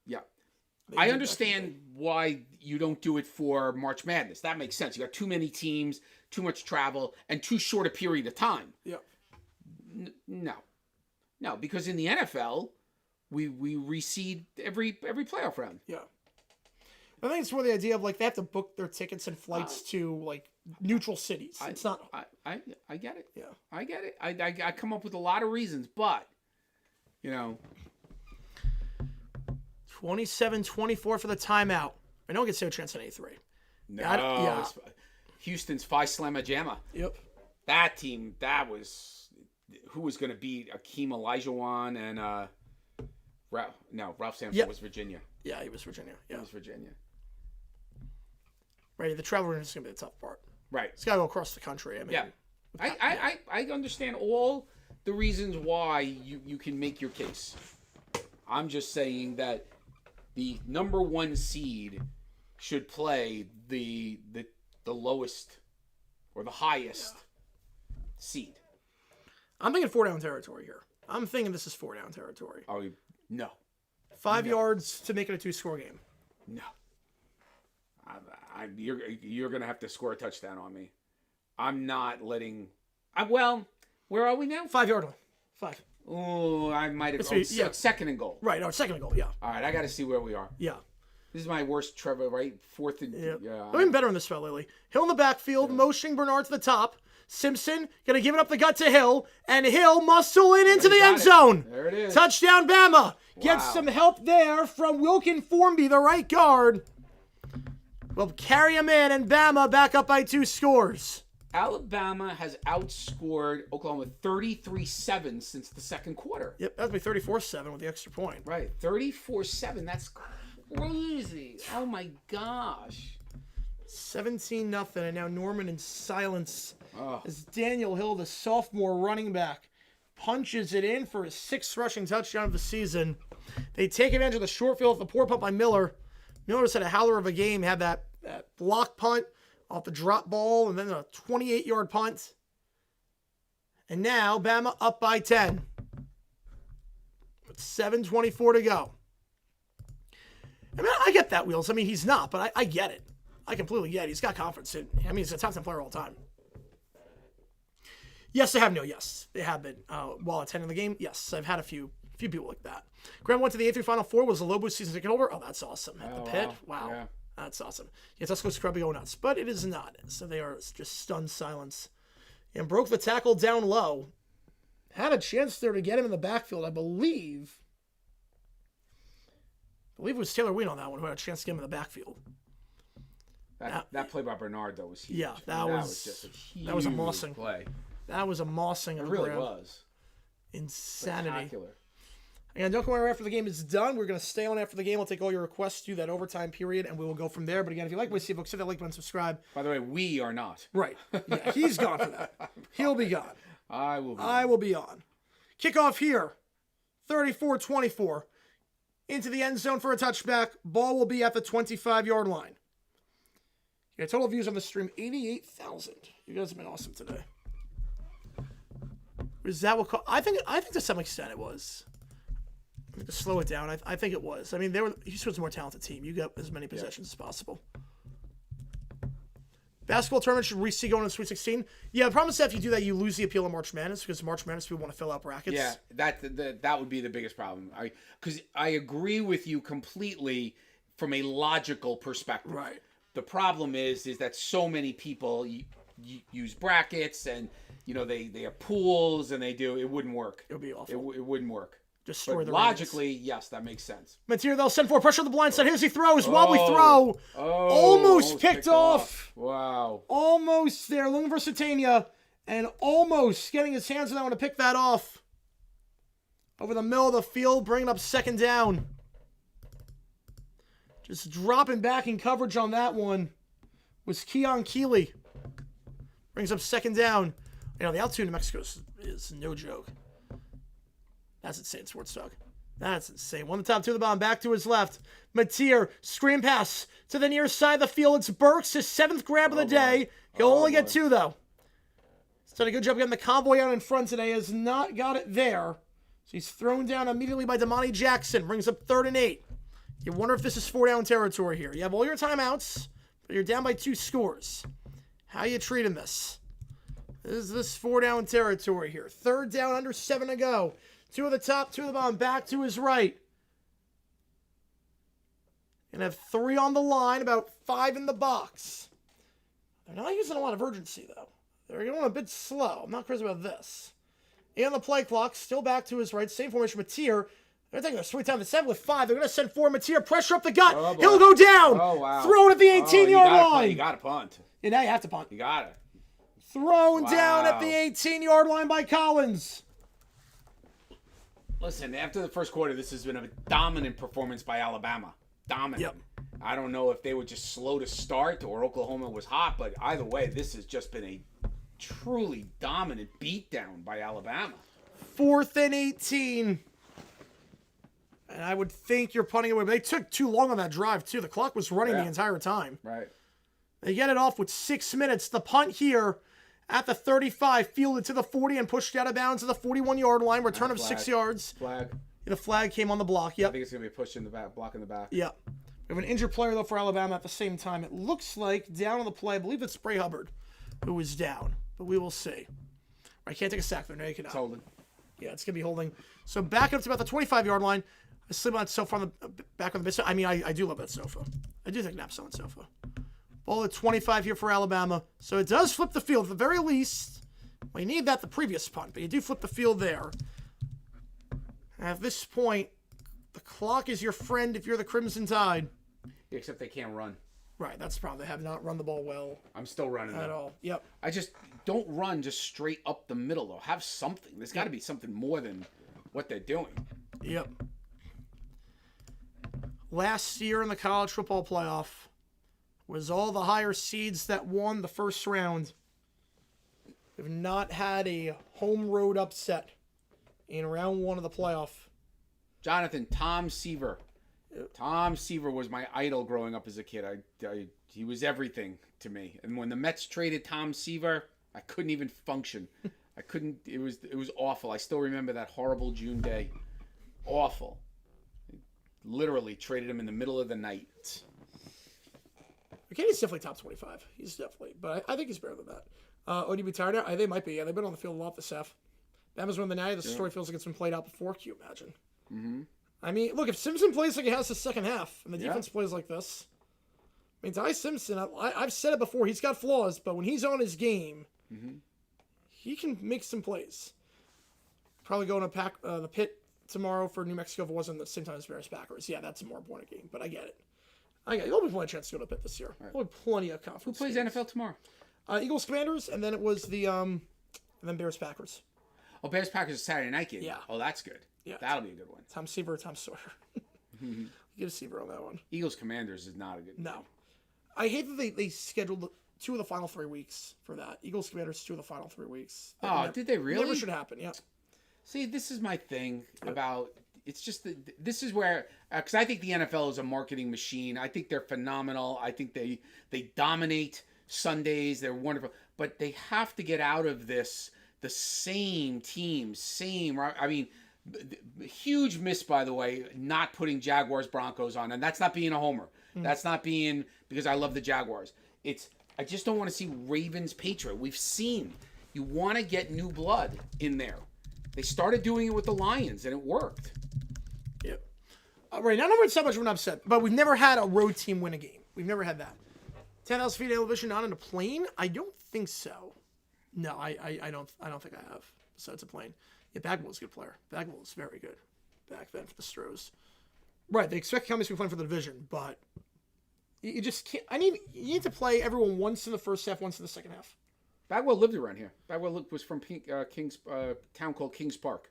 Yeah. I understand why you don't do it for March Madness. That makes sense. You got too many teams, too much travel, and too short a period of time. Yep. No, because in the NFL, we reseed every playoff round. Yeah. I think it's more the idea of like they have to book their tickets and flights to like neutral cities. It's not. I get it. Yeah. I get it. I come up with a lot of reasons, but 27-24 for the timeout. I know it gets no chance on A3. No, yeah. Houston's Phi Slamma Jamma. Yep. That team, who was going to beat Akeem Olajuwon and Ralph Sampson was Virginia. Yeah, he was Virginia. Yeah, He was Virginia. Right, the travel is going to be the tough part. Right. It's got to go across the country. I mean, Yeah. I understand all the reasons why you can make your case. I'm just saying that the number 1 seed should play the lowest or the highest seed. I'm thinking 4-down territory here. I'm thinking this is 4-down territory. Oh, no. 5 yards to make it a 2-score game. No. You're going to have to score a touchdown on me. I'm not letting... where are we now? 5-yard line. 5. Oh, I might have... second and goal. Right, no, second and goal, yeah. All right, I got to see where we are. Yeah. This is my worst Trevor, right? 4th and... Yeah. I've been better in this spell lately. Hill in the backfield, motioning Bernard to the top. Simpson going to give it up the gut to Hill, and Hill muscle it into the end zone. There it is. Touchdown, Bama. Gets Wow. some help there from Wilkin Formby, the right guard. Will carry him in, and Bama back up by 2 scores. Alabama has outscored Oklahoma 33-7 since the second quarter. Yep, that would be 34-7 with the extra point. Right, 34-7. That's crazy. Oh, my gosh. 17-0, and now Norman in silence Oh. as Daniel Hill, the sophomore running back, punches it in for his 6th rushing touchdown of the season. They take advantage of the short field with the poor punt by Miller. Miller just had a howler of a game, had that block punt off the drop ball, and then a 28-yard punt. And now Bama up by 10 with 7:24 to go. I mean, I get that, Wheels. I mean, he's not, but I get it. I completely get it. He's got confidence. I mean, he's a top 10 player all the time. Yes, they have. No, yes, they have been. While attending the game, yes, I've had a few people like that. Graham went to the A3 Final Four. Was the Lobos season ticket holder? Oh, that's awesome. At the pit? Wow. Yeah. That's awesome. Yeah, Tuscaloosa Scrubby go nuts. But it is not. So they are just stunned silence. And broke the tackle down low. Had a chance there to get him in the backfield, I believe. It was Taylor Ween on that one who had a chance to get him in the backfield. That play by Bernard, though, was huge. Yeah, that was just a huge that was a mossing play. That was a mossing of It really Graham. was. Insanity. Spectacular. And don't go anywhere after the game is done. We're going to stay on after the game. We'll take all your requests through that overtime period, and we will go from there. But again, if you like what you see, folks, hit that like button, subscribe. By the way, we are not. Right. Yeah, he's gone for that. He'll be gone. I will be. I will be on. Kickoff here. 34-24. Into the end zone for a touchback. Ball will be at the 25-yard line. Yeah, total views on the stream, 88,000. You guys have been awesome today. Is that what? I think to some extent it was. To slow it down, I think it was. I mean, Houston was a more talented team. You got as many possessions as possible. Basketball tournament should re-see going to the Sweet 16. Yeah, the problem is that if you do that, you lose the appeal of March Madness because March Madness people want to fill out brackets. Yeah, that would be the biggest problem. Because I agree with you completely from a logical perspective. Right. The problem is that so many people use brackets and they have pools and it wouldn't work. It would be awful. It wouldn't work. Destroy the logically, yes, that makes sense. Mateer, they'll send for pressure on the blind side. Here's he throws. Wobbly throw. Almost picked off. Wow. Almost there. Looking for Satania. And almost getting his hands on that one to pick that off. Over the middle of the field, bringing up second down. Just dropping back in coverage on that one was Keon Keeley. Brings up second down. The altitude in Mexico is no joke. That's insane, Sports Dog. That's insane. One of the top two of the bomb. Back to his left. Mateer, screen pass to the near side of the field. It's Burks, his 7th grab of the day. He'll only get 2, though. He's done a good job getting the convoy out in front today. Has not got it there. So he's thrown down immediately by Damani Jackson. Brings up 3rd and 8. You wonder if this is 4-down territory here. You have all your timeouts, but you're down by 2 scores. How you treating this? Is this 4-down territory here? 3rd down, under 7 to go. 2 at the top, 2 at the bottom, back to his right. And have 3 on the line, about 5 in the box. They're not using a lot of urgency, though. They're going a bit slow. I'm not crazy about this. 8 on the play clock, still back to his right. Same formation, Mateer. They're taking their sweet time. The 7 with 5. They're going to send forward Mateer. Pressure up the gut. He'll go down. Oh, wow. Thrown at the 18-yard line. You got to punt. Yeah, now you have to punt. You got it. Thrown down at the 18-yard line by Collins. Listen, after the first quarter, this has been a dominant performance by Alabama. Dominant. Yep. I don't know if they were just slow to start or Oklahoma was hot, but either way, this has just been a truly dominant beatdown by Alabama. 4th and 18. And I would think you're punting away. But they took too long on that drive, too. The clock was running the entire time. Right. They get it off with 6 minutes. The punt here at the 35, fielded to the 40 and pushed out of bounds to the 41-yard line. Return of 6 yards. Flag. The flag came on the block. I Yep. think it's going to be pushed in the back, block in the back. Yep. We have an injured player, though, for Alabama at the same time. It looks like down on the play. I believe it's Bray Hubbard who is down. But we will see. I can't take a sack there. No, you cannot. It's holding. Yeah, it's going to be holding. So back up to about the 25-yard line. I sleep on that sofa on the back of the sofa. I mean, I do love that sofa. I do think naps on that sofa. Ball at 25 here for Alabama. So it does flip the field. At the very least, well, you need that the previous punt, but you do flip the field there. At this point, the clock is your friend if you're the Crimson Tide. Except they can't run. Right, that's the problem. They have not run the ball well I'm still running at though. all. Yep. I just don't run just straight up the middle though. Have something. There's got to be something more than what they're doing. Yep. Last year in the college football playoff was all the higher seeds that won the first round. We've not had a home road upset in round 1 of the playoff. Jonathan, Tom Seaver. Tom Seaver was my idol growing up as a kid. He was everything to me. And when the Mets traded Tom Seaver, I couldn't even function. I couldn't. It was awful. I still remember that horrible June day. Awful. Literally traded him in the middle of the night. McKinney's definitely top 25. He's definitely, but I think he's better than that. ODB tired out? They might be. Yeah, they've been on the field a lot this half. Bama's won the night. The story feels like it's been played out before. Can you imagine? Mm-hmm. I mean, look, if Simpson plays like he has the second half, and the defense plays like this, I mean, Ty Simpson, I've said it before, he's got flaws, but when he's on his game, he can make some plays. Probably going to pack the pit tomorrow for New Mexico if it wasn't at the same time as Bears Packers. Yeah, that's a more important game, but I get it. There'll be plenty of chance to go to pit this year. There'll be plenty of conference. Who plays games. NFL tomorrow? Eagles Commanders, and then it was and then Bears Packers. Oh, Bears Packers is Saturday night game. Yeah. Oh, that's good. Yeah. That'll be a good one. Tom Seaver, Tom Sawyer. Give Seaver on that one. Eagles Commanders is not a good No. I hate that they scheduled 2 of the final 3 weeks for that. Eagles Commanders, 2 of the final 3 weeks. Did they really? Never should happen, yeah. See, this is my thing about, it's just, this is where, because I think the NFL is a marketing machine. I think they're phenomenal. I think they dominate Sundays. They're wonderful. But they have to get out of this, the same teams, I mean, huge miss, by the way, not putting Jaguars Broncos on. And that's not being a homer. That's not being because I love the Jaguars. It's I just don't want to see Ravens Patriot. We've seen you want to get new blood in there. They started doing it with the Lions, and it worked. Yep. Right, now it's not much of an upset, but we've never had a road team win a game. We've never had that. 10,000 feet elevation, not in a plane? I don't think so. No, I don't think I have. Besides a plane. Yeah, Bagwell's a good player. Bagwell's very good back then for the Stros. Right, they expect Cowboys to be playing for the division, but you just can't. You need to play everyone once in the first half, once in the second half. Bagwell lived around here. Bagwell was from Kings, town called Kings Park,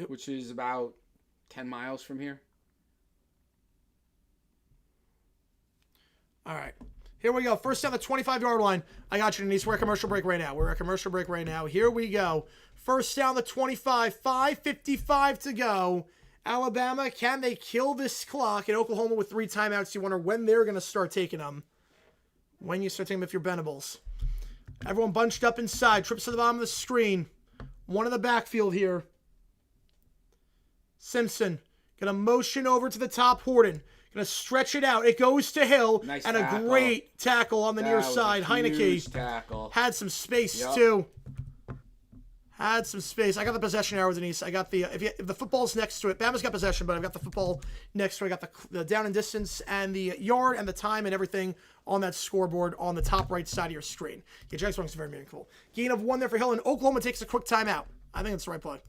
which is about 10 miles from here. All right. Here we go. First down the 25-yard line. I got you, Denise. We're at commercial break right now. Here we go. First down the 25. 5:55 to go. Alabama, can they kill this clock? And Oklahoma with 3 timeouts. You wonder when they're going to start taking them. When you start taking them if you're Venables. Everyone bunched up inside. Trips to the bottom of the screen. One in the backfield here. Simpson. Going to motion over to the top. Horton. Going to stretch it out. It goes to Hill. Nice and tackle. A great tackle on the near side. Heineke tackle. had some space too. Had some space. I got the possession arrow, Denise. I got the if the football's next to it. Bama's got possession, but I've got the football next to it. I got the down and distance and the yard and the time and everything on that scoreboard on the top right side of your screen. Yeah, Jags is very meaningful. Gain of 1 there for Hill, and Oklahoma takes a quick timeout. I think it's the right play.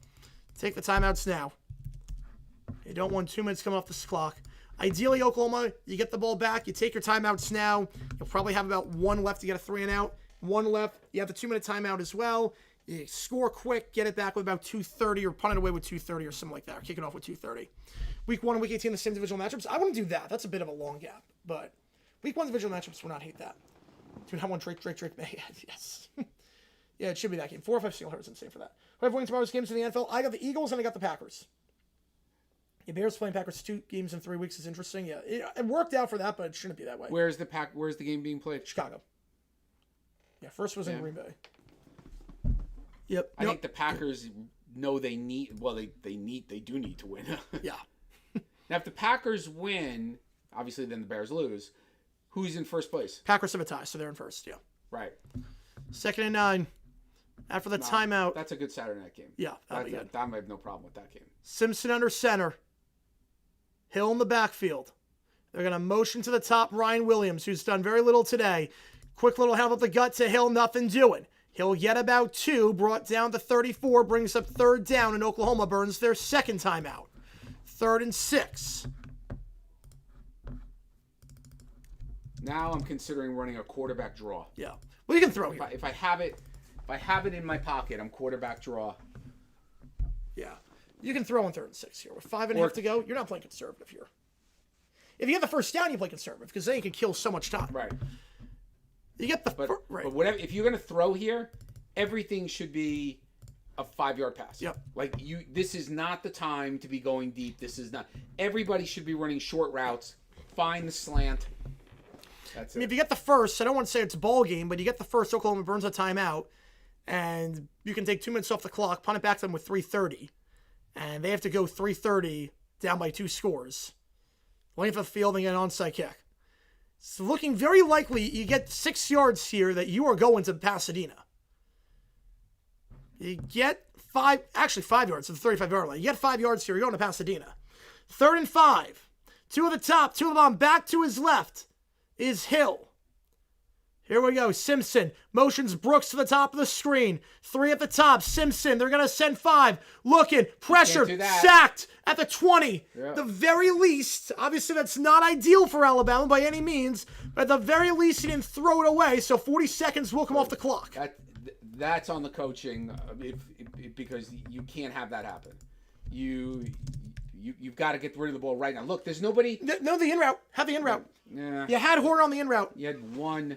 Take the timeouts now. You don't want 2 minutes coming off this clock. Ideally, Oklahoma, you get the ball back. You take your timeouts now. You'll probably have about 1 left to get a 3 and out. 1 left. You have the 2-minute timeout as well. You score quick, get it back with about 2:30 or punt it away with 2:30 or something like that. Or kick it off with 2:30. Week 1 and Week 18, the same divisional matchups. I wouldn't do that. That's a bit of a long gap. But Week 1 divisional matchups would not hate that. 2-1 Drake. Yes. Yeah, it should be that game. 4 or 5 single hurts insane for that. Who have winning tomorrow's games in the NFL? I got the Eagles and I got the Packers. Yeah, Bears playing Packers 2 games in 3 weeks is interesting. Yeah, it worked out for that, but it shouldn't be that way. Where's the game being played? Chicago. Yeah, first was in Green Bay. Yep. I think the Packers know they need. Well, they do need to win. Yeah. Now, if the Packers win, obviously then the Bears lose. Who's in first place? Packers have a tie, so they're in first. Yeah. Right. 2nd and 9. After the timeout. That's a good Saturday night game. Yeah, that'll be good. I have no problem with that game. Simpson under center. Hill in the backfield. They're going to motion to the top Ryan Williams, who's done very little today. Quick little help up the gut to Hill, nothing doing. He'll get about 2, brought down to 34, brings up 3rd down, and Oklahoma burns their 2nd timeout. 3rd and 6. Now I'm considering running a quarterback draw. Yeah. Well, you can throw here. If I have it in my pocket, I'm quarterback draw. Yeah. You can throw on 3rd and 6 here. With 5.5 to go, you're not playing conservative here. If you get the first down, you play conservative, because then you can kill so much time. Right. You get the right. But whatever, if you're going to throw here, everything should be a 5-yard pass. Yep. Like this is not the time to be going deep. This is not. Everybody should be running short routes. Find the slant. That's it. I mean, if you get the first, I don't want to say it's a ball game, but you get the first, Oklahoma burns a timeout, and you can take 2 minutes off the clock, punt it back to them with 3:30, and they have to go 3:30 down by 2 scores. Length of the field and get an onside kick. It's looking very likely you get 6 yards here that you are going to Pasadena. You get 5 yards to the 35-yard line. You get 5 yards here, you're going to Pasadena. 3rd and 5. 2 at the top, 2 of the bottom. Back to his left is Hill. Here we go. Simpson motions Brooks to the top of the screen. 3 at the top. Simpson. They're going to send 5. Looking. Pressure. Sacked at the 20. Yep. The very least. Obviously, that's not ideal for Alabama by any means. But at the very least, he didn't throw it away. So 40 seconds will come off the clock. That's on the coaching because you can't have that happen. You've got to get rid of the ball right now. Look, there's nobody. No, the in route. Have the in route. Yeah. You had Horner on the in route. You had one.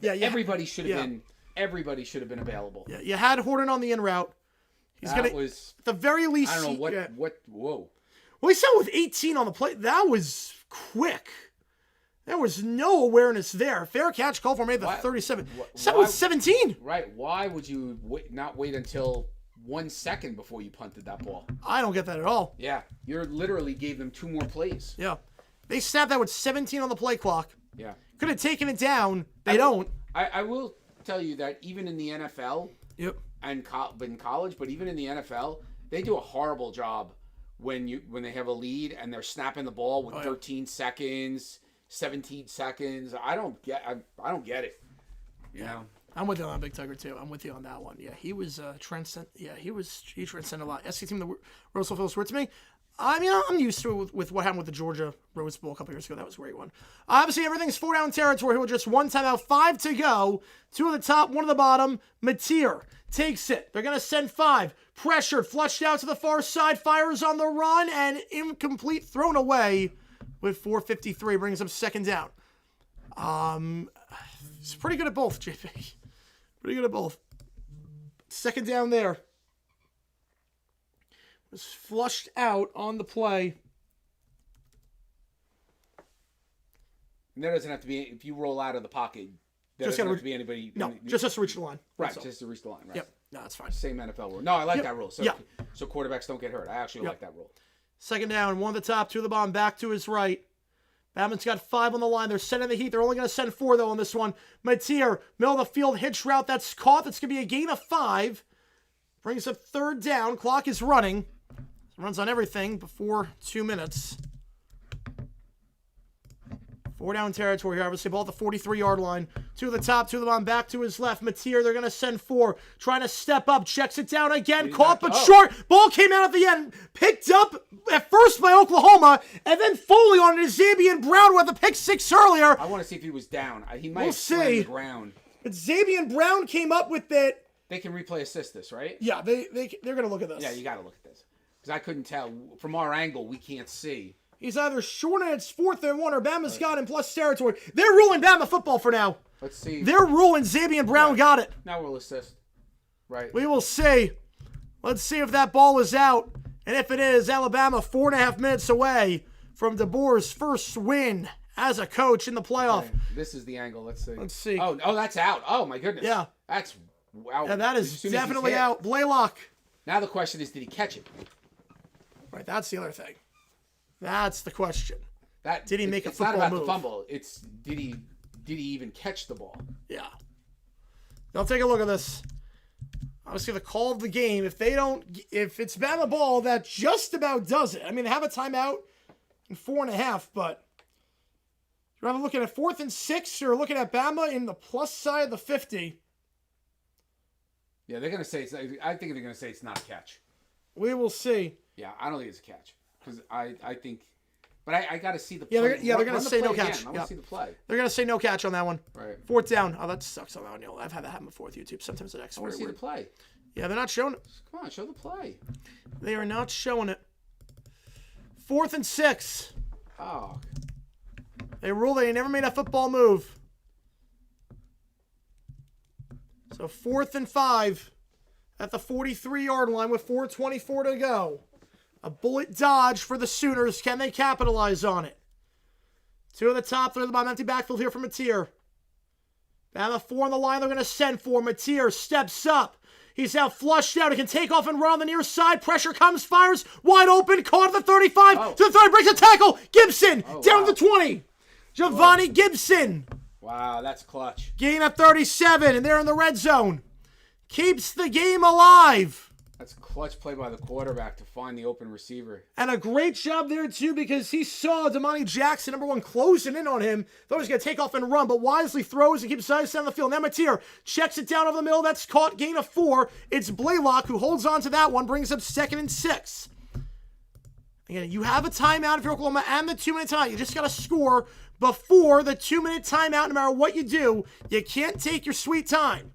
Yeah. Everybody should have been. Everybody should have been available. Yeah. You had Horton on the in route. Was at the very least. I don't know what. Whoa. Well, he said with 18 on the plate. That was quick. There was no awareness there. Fair catch, call for made the 37. That was 17. Right. Why would you not wait until 1 second before you punted that ball? I don't get that at all. Yeah. You literally gave them 2 more plays. Yeah. They snapped that with 17 on the play clock. Yeah. Could have taken it down. They don't. I will tell you that even in the NFL Yep. and in college, but even in the NFL, they do a horrible job when they have a lead and they're snapping the ball with 13 seconds, 17 seconds. I don't get it. You know? I'm with you on Big Tiger too. I'm with you on that one. Yeah, he was transcend. Yeah, he transcended a lot. SC team, the Russell Phillips to me. I mean, I'm used to it with what happened with the Georgia Rose Bowl a couple years ago. That was a great one. Obviously, everything's 4-down territory. With just one timeout, 5 to go. 2 at the top, 1 at the bottom. Mateer takes it. They're going to send 5. Pressured, flushed out to the far side. Fires on the run and incomplete, thrown away with 4:53. Brings up 2nd down. It's pretty good at both, JP. Pretty good at both. 2nd down there. Was flushed out on the play. And there doesn't have to be, if you roll out of the pocket, there doesn't have to be anybody. No, just has to reach the line. Right, just to reach the line. Right. Yep. No, that's fine. Same NFL rule. No, I like that rule. So, Yeah. so quarterbacks don't get hurt. I actually like that rule. 2nd down, 1 at the top, 2 at the bottom, back to his right. Bama's got 5 on the line. They're sending the heat. They're only going to send 4, though, on this one. Mateer, middle of the field, hitch route. That's caught. That's going to be a gain of 5. Brings up 3rd down. Clock is running. Runs on everything before 2 minutes. 4-down territory here. Obviously, ball at the 43-yard line. 2 at the top, 2 at the bottom, back to his left. Mateer, they're going to send 4. Trying to step up. Checks it down again. Caught, but short. Ball came out at the end. Picked up at first by Oklahoma. And then fully on it is Xavier Brown with a pick 6 earlier. I want to see if he was down. He might have slammed the ground. But Xavier Brown came up with it. They can replay assist this, right? Yeah, they're going to look at this. Yeah, you got to look at this. Because I couldn't tell. From our angle, we can't see. He's either short and it's 4th and 1, or Bama's got him plus territory. They're ruling Bama football for now. Let's see. They're ruling Xavier Brown got it. Now we'll assist. Right. We will see. Let's see if that ball is out. And if it is, Alabama 4.5 minutes away from DeBoer's first win as a coach in the playoff. Okay. This is the angle. Let's see. Let's see. Oh, that's out. Oh, my goodness. Yeah. That's out. And that is definitely out. Blaylock. Now the question is, did he catch it? Right, that's the other thing. That's the question. Did he make a football move? It's not about move? the fumble. It's did he even catch the ball? Yeah. Now take a look at this. Obviously, the call of the game. If it's Bama ball, that just about does it. I mean, they have a timeout in 4.5, but you're either looking at 4th and 6 or looking at Bama in the plus side of the 50. Yeah, they're gonna say. I think they're gonna say it's not a catch. We will see. Yeah, I don't think it's a catch because I think, but I got to see the Yeah, play. they're gonna say no catch. I want to see the play. They're gonna say no catch on that one. Right. 4th down. Oh, that sucks on that one. You know, I've had that happen before with YouTube. Sometimes it acts I want to see the play. Yeah, they're not showing it. Come on, show the play. They are not showing it. 4th and 6. Oh. They rule they never made a football move. So 4th and 5 at the 43-yard line with 4:24 to go. A bullet dodge for the Sooners. Can they capitalize on it? 2 at the top, 3 at the bottom. Empty backfield here for Mateer. Bama 4 on the line. They're going to send 4. Mateer steps up. He's now flushed out. He can take off and run on the near side. Pressure comes, fires. Wide open. Caught at the 35. To the 30. Breaks a tackle. Gibson down to the 20. Giovanni Gibson. Wow, that's clutch. Gain of 37, and they're in the red zone. Keeps the game alive. That's a clutch play by the quarterback to find the open receiver. And a great job there, too, because he saw Damani Jackson, number 1, closing in on him. Thought he was going to take off and run, but wisely throws and keeps his eyes down the field. Now Mateer checks it down over the middle. That's caught. Gain of 4. It's Blaylock who holds on to that one, brings up 2nd and 6. Again, you have a timeout if you're Oklahoma and the 2-minute timeout. You just got to score before the 2-minute timeout. No matter what you do, you can't take your sweet time.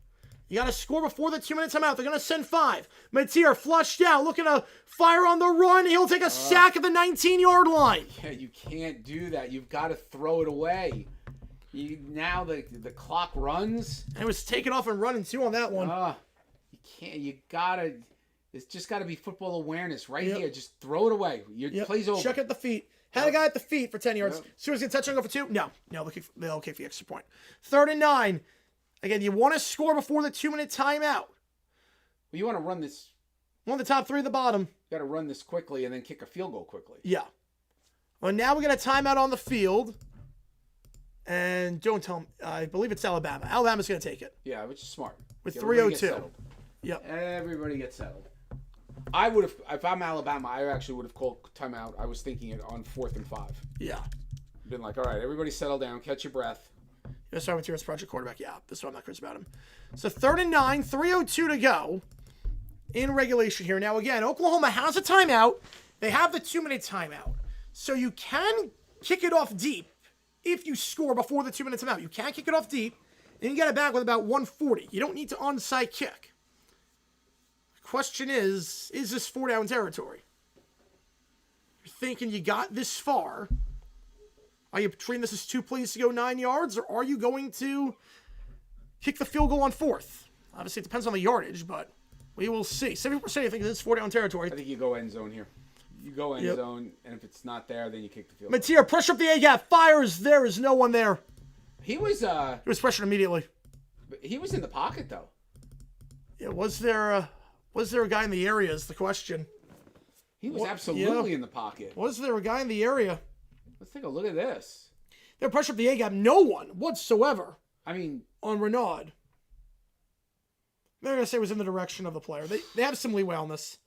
You got to score before the 2-minute timeout. They're going to send 5. Mateer flushed out, looking to fire on the run. He'll take a sack at the 19-yard line. Yeah, you can't do that. You've got to throw it away. Now the clock runs. And it was taken off and running, too, on that one. You can't. You got to. It's just got to be football awareness right here. Just throw it away. Your play's over. Check at the feet. Had a guy at the feet for 10 yards. Sooners going to touch and go for 2? No. They'll kick the extra point. 3rd and 9. Again, you want to score before the 2-minute timeout. Well, you want to run this. 1 of the top, 3 of the bottom. You got to run this quickly and then kick a field goal quickly. Yeah. Well, now we got a timeout on the field. And don't tell me, I believe it's Alabama. Alabama's going to take it. Yeah, which is smart. With Everybody gets 3:02. settled. Yep. Everybody gets settled. I would have, if I'm Alabama, I actually would have called timeout. I was thinking it on 4th and 5. Yeah. Been like, all right, everybody settle down, catch your breath. That's why I went to project quarterback. Yeah, that's why I'm not crazy about him. So 3rd and 9, 3:02 to go in regulation here. Now, again, Oklahoma has a timeout. They have the 2-minute timeout. So you can kick it off deep if you score before the 2-minute timeout. You can kick it off deep, and you get it back with about 140. You don't need to onside kick. The question is this 4-down territory? You're thinking you got this far. Are you treating this as 2 plays to go 9 yards, or are you going to kick the field goal on 4th? Obviously, it depends on the yardage, but we will see. 70% you think this is 4-down territory. I think you go end zone here. You go end zone, and if it's not there, then you kick the field goal. Mateer, pressure up the A-gap, fires. There is no one there. He was pressured immediately. he was in the pocket though. Yeah, was there a guy in the area is the question. He was absolutely in the pocket. Was there a guy in the area? Let's take a look at this. They're pressure up the A-gap. No one whatsoever I mean, on Renaud. They're going to say it was in the direction of the player. They have some leeway on this.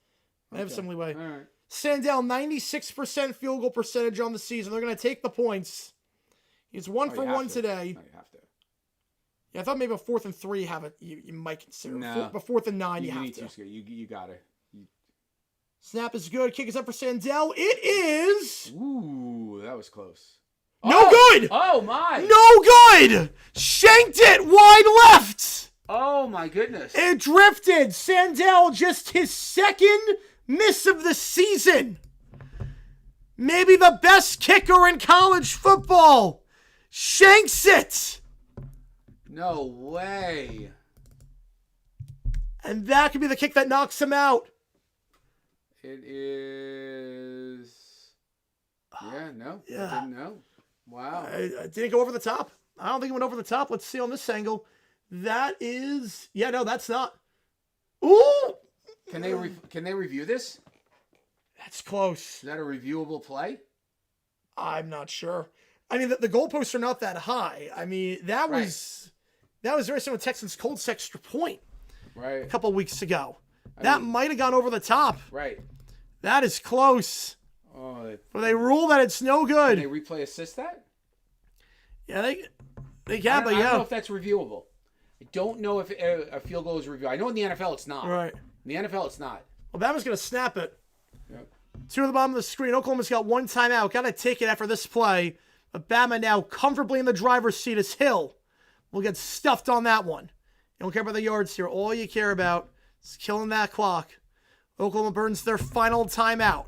They have some leeway. all right. Sandell, 96% field goal percentage on the season. They're going to take the points. He's 1 for 1 today. No, you have to. Yeah, I thought maybe a 4th and 3 have it. You might consider. No. But 4th and 9, you have need to. You got it. Snap is good. Kick is up for Sandell. It is Ooh, that was close. no good. Oh my! No good. Shanked it wide left. Oh my goodness! It drifted. Sandell just his 2nd miss of the season. Maybe the best kicker in college football. Shanks it. No way! And that could be the kick that knocks him out. It is. Yeah, no. Yeah. I didn't know. Wow. I didn't go over the top. I don't think it went over the top. Let's see on this angle. That is. Yeah, no, that's not. Ooh! Can they review this? That's close. Is that a reviewable play? I'm not sure. I mean, the goalposts are not that high. I mean, that was very similar to Texans Colts extra point Right. a couple weeks ago. That might have gone over the top. Right. That is close. Oh. But they rule that it's no good. Can they replay assist that? Yeah, they I can, but don't know yeah. if that's reviewable. I don't know if a field goal is reviewable. I know in the NFL it's not. Right. In the NFL it's not. Well, Bama's going to snap it. Yep. 2 at the bottom of the screen. Oklahoma's got 1 timeout. Got to take it after this play. But Bama now comfortably in the driver's seat as Hill will get stuffed on that one. You don't care about the yards here. All you care about is killing that clock. Oklahoma burns their final timeout.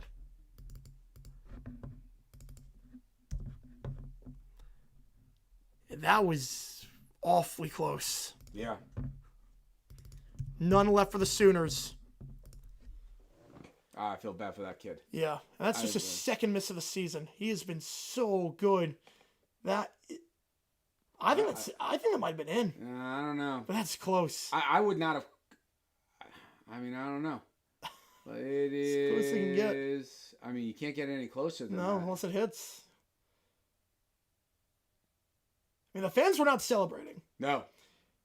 And that was awfully close. Yeah. None left for the Sooners. I feel bad for that kid. Yeah, and that's just his 2nd miss of the season. He has been so good. I think it might have been in, I don't know. but that's close. I would not have. I mean, I don't know. But it As close as you can get. is. I mean, you can't get any closer than No, that. unless it hits. I mean, the fans were not celebrating. No.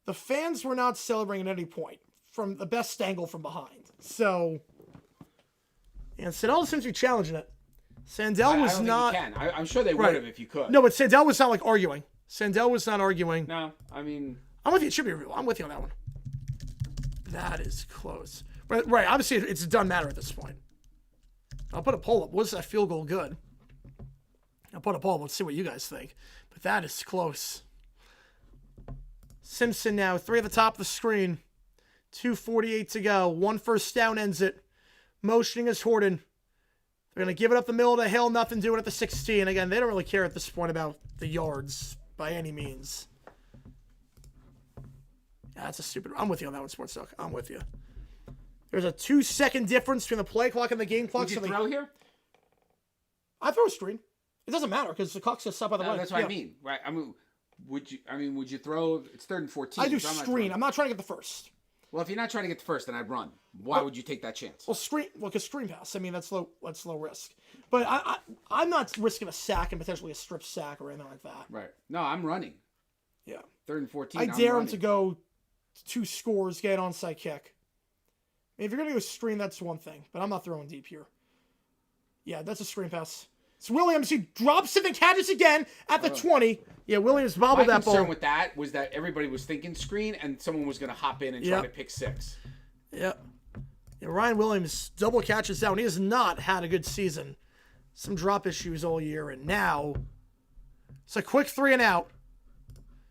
The fans were not celebrating at any point from the best angle from behind. So, and Sandell seems to be challenging it. Sandell was I don't not. think you can. I'm sure they would Right. have if you could. No, but Sandell was not like arguing. Sandell was not arguing. No. I mean, I'm with you. It should be a rule. I'm with you on that one. That is close. Right. Obviously, it's a done matter at this point. I'll put a poll up. Was that field goal good? I'll put a poll up. Let's see what you guys think. But that is close. Simpson now, 3 at the top of the screen. 2:48 to go. 1 first down ends it. Motioning is Horton. They're going to give it up the middle to Hill. Nothing doing at the 16. Again, they don't really care at this point about the yards by any means. Yeah, that's a stupid. I'm with you on that one, Sports Talk. I'm with you. There's a 2-second difference between the play clock and the game clock. would you throw here? I throw a screen. It doesn't matter because the clock's just up by the No, way. that's what I mean. Right. I mean, would you throw? It's 3rd and 14. I do so I'm not screen. throwing. I'm not trying to get the first. Well, if you're not trying to get the first, then I'd run. Why would you take that chance? Well, because screen pass. I mean, that's low risk. But I'm not risking a sack and potentially a strip sack or anything like that. Right. No, I'm running. Yeah. 3rd and 14. I I'm dare him running. to go 2 scores, get an onside kick. I mean, if you're going to go screen, that's one thing. But I'm not throwing deep here. Yeah, that's a screen pass. It's Williams. He drops it and catches again at the 20. Yeah, Williams bobbled My that ball. concern with that was that everybody was thinking screen and someone was going to hop in and try Yep. to pick 6. Yep. Yeah, Ryan Williams double catches down. He has not had a good season. Some drop issues all year, and now it's a quick 3 and out.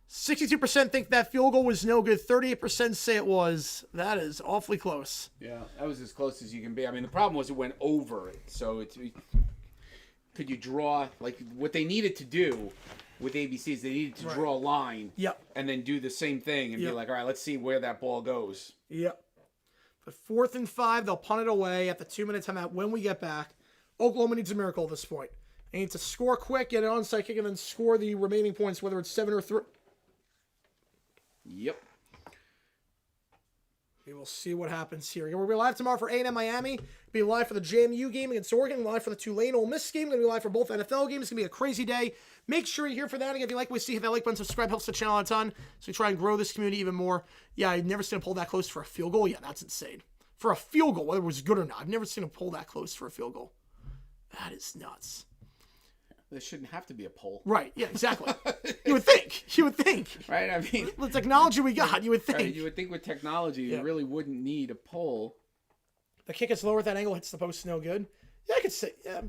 62% think that field goal was no good. 38% say it was. That is awfully close. Yeah, that was as close as you can be. I mean, the problem was it went over it. So could you draw, like what they needed to do with ABCs, they needed to draw a line. Yep. And then do the same thing and be like, all right, let's see where that ball goes. Yep. But 4th and 5, they'll punt it away at the 2-minute timeout when we get back. Oklahoma needs a miracle at this point. They need to score quick, get an onside kick, and then score the remaining points, whether it's 7 or 3. Yep. We will see what happens here. We'll be live tomorrow for A&M Miami. Be live for the JMU game against Oregon. Live for the Tulane Ole Miss game. Going to be live for both NFL games. It's going to be a crazy day. Make sure you're here for that. And if you like what we see, hit that like button, subscribe, helps the channel a ton. So we try and grow this community even more. Yeah, I've never seen him pull that close for a field goal. Yeah, that's insane. For a field goal, whether it was good or not, I've never seen him pull that close for a field goal. That is nuts. There shouldn't have to be a poll. Right, yeah, exactly. You would think. You would think. Right, I mean. The technology we got, you would think. Right, you would think with technology, you really wouldn't need a poll. The kick is lower at that angle, hits the post, no good. Yeah, I could say, yeah,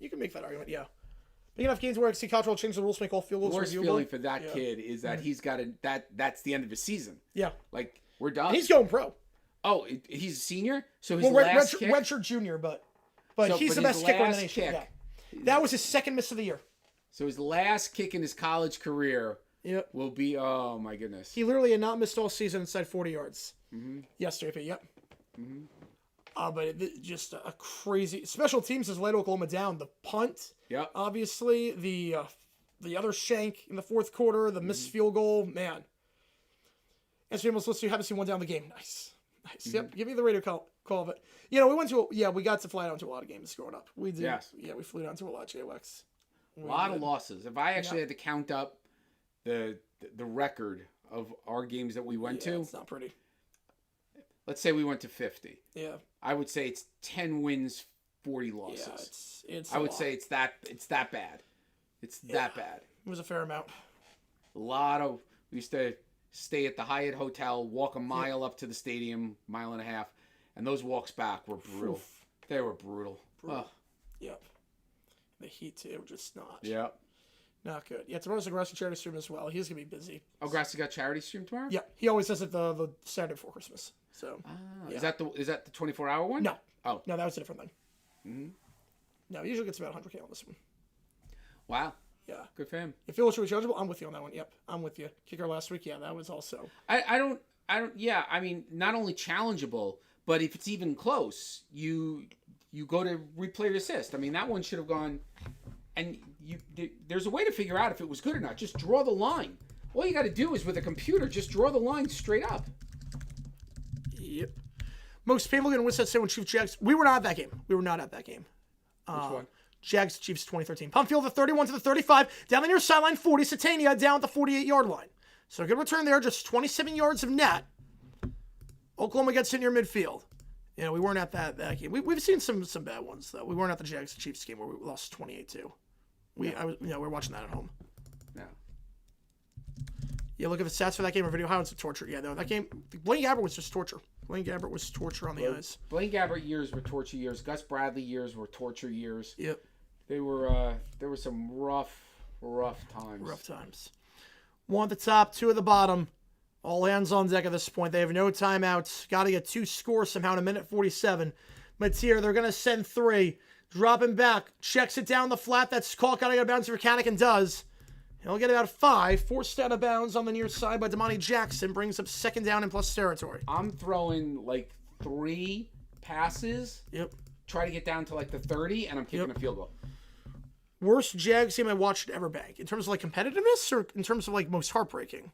you can make that argument, yeah. Big enough games where I see cultural change the rules to make all field goals The worst reviewable. feeling for that kid is that he's got that's the end of his season. Yeah. Like, we're done. And he's going pro. Oh, he's a senior? So his Well, last kick? redshirt junior, but So, he's but the best his kicker in the last nation. kick- Yeah. That was his second miss of the year. So his last kick in his college career Yep. will be, oh my goodness. He literally had not missed all season inside 40 yards. Yesterday, yep. But just a crazy... Special teams has led Oklahoma down. The punt, Yep. obviously. The other shank in the fourth quarter. The missed field goal. Man. As we almost listen to, you haven't seen one down the game. Nice. Yep. Give me the radio call of it. You know, we got to fly down to a lot of games growing up. We did. Yes. Yeah, we flew down to a lot, JWX. A lot of losses. If I actually had to count up the record of our games that we went to, It's not pretty. let's say we went to 50. Yeah. I would say it's 10 wins, 40 losses. Yeah, it's I a would lot. say it's that bad. It's that bad. It was a fair amount. A lot of we used to stay at the Hyatt Hotel, walk a mile up to the stadium, mile and a half, and those walks back were brutal. Oof. They were brutal. Ugh. Yep. The Heat, too, just not. Yeah. Not good. Yeah, tomorrow's the Grassy charity stream as well. He's going to be busy. Oh, Grassy got charity stream tomorrow? Yeah, he always does it the Saturday before Christmas. So Ah, Is that the 24-hour one? No. Oh. No, that was a different thing. Mm-hmm. No, he usually gets about 100K on this one. Wow. Yeah. Good for him. If Phil should be eligible, I'm with you on that one. Yep, I'm with you. Kicker last week, yeah, that was also. I don't, yeah, I mean, not only challengeable, but if it's even close, you go to replay or assist. I mean, that one should have gone, and there's a way to figure out if it was good or not. Just draw the line. All you got to do is with a computer, just draw the line straight up. Yep. Most painful game in Wisconsin State when Chiefs Jags. We were not at that game. Which one? Jags Chiefs 2013. Pump field the 31 to the 35. Down the near sideline 40. Satania down at the 48-yard line. So a good return there. Just 27 yards of net. Oklahoma gets in near midfield. You know, we weren't at that game. We've seen some bad ones though. We weren't at the Jags Chiefs game where we lost 28-2. We were watching that at home. No. Yeah, look at the stats for that game or video highlights of torture. Yeah, no, that game. Blaine Gabbert was just torture. Blaine Gabbert was torture on the eyes. Blaine Gabbert years were torture years. Gus Bradley years were torture years. Yep. They were there were some rough times. Rough times. One at the top, two at the bottom. All hands on deck at this point. They have no timeouts. Got to get 2 scores somehow in a minute 47. Mateer, they're going to send 3. Dropping back. Checks it down the flat. That's caught. Got to get a bounce for Kanik and does. He'll get about 5. Forced out of bounds on the near side by Damani Jackson. Brings up 2nd down in plus territory. I'm throwing like 3 passes. Yep. Try to get down to like the 30, and I'm kicking a field goal. Worst Jags game I watched ever bank. In terms of like competitiveness or in terms of like most heartbreaking?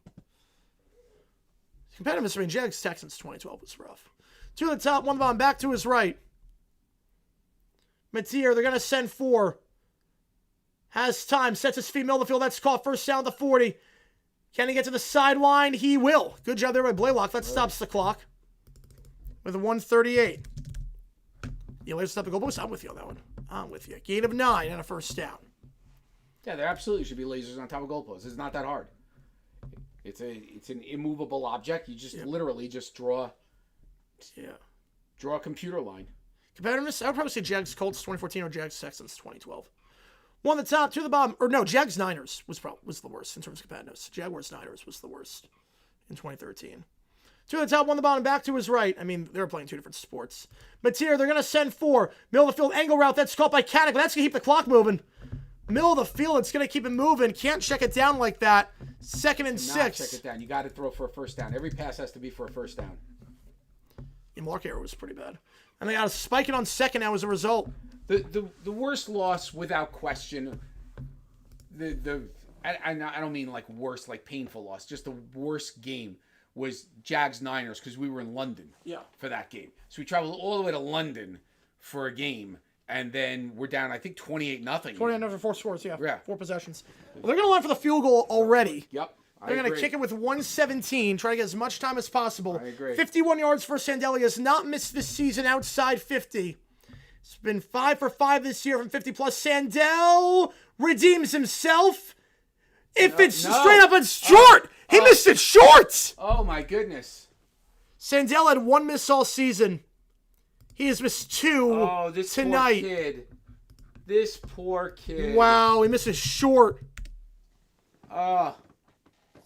Competitiveness, I mean, Jags Texans 2012 was rough. 2 to the top, 1 to the bottom, back to his right. Mateer, they're going to send 4. Has time, sets his feet, middle of the field. That's caught. First down to 40. Can he get to the sideline? He will. Good job there by Blaylock. That stops the clock with a 138. You later step the goal post. I'm with you on that one. I'm with you. Gain of 9 and a first down. Yeah, there absolutely should be lasers on top of goalposts. It's not that hard. It's an immovable object. You just literally just draw a computer line. Competitiveness, I would probably say Jags Colts 2014 or Jags Texans 2012. 1 at the top, 2 at the bottom. Or no, Jags Niners was the worst in terms of competitiveness. Jaguars Niners was the worst in 2013. 2 at the top, 1 at the bottom, back to his right. I mean, they're playing 2 different sports. Mateer, they're going to send 4. Middle of the field, angle route. That's caught by Caddick. That's going to keep the clock moving. Middle of the field, it's going to keep it moving. Can't check it down like that. 2nd and 6. Not check it down. You got to throw for a first down. Every pass has to be for a first down. The mark error was pretty bad. And they got to spike it on 2nd now as a result. The worst loss without question. I don't mean like worst, like painful loss. Just the worst game was Jags Niners because we were in London for that game. So we traveled all the way to London for a game, and then we're down, I think, 28-0. 28-0 for 4 scores, yeah. 4 possessions. Well, they're going to line for the field goal already. Yep. They're going to kick it with 117, try to get as much time as possible. I agree. 51 yards for Sandell. He has not missed this season outside 50. It's been 5 for 5 this year from 50-plus. Sandell redeems himself. If it's straight up and short. He missed it short. Oh, my goodness. Sandell had 1 miss all season. He has missed 2 tonight. Poor kid. This poor kid. Wow, he misses short.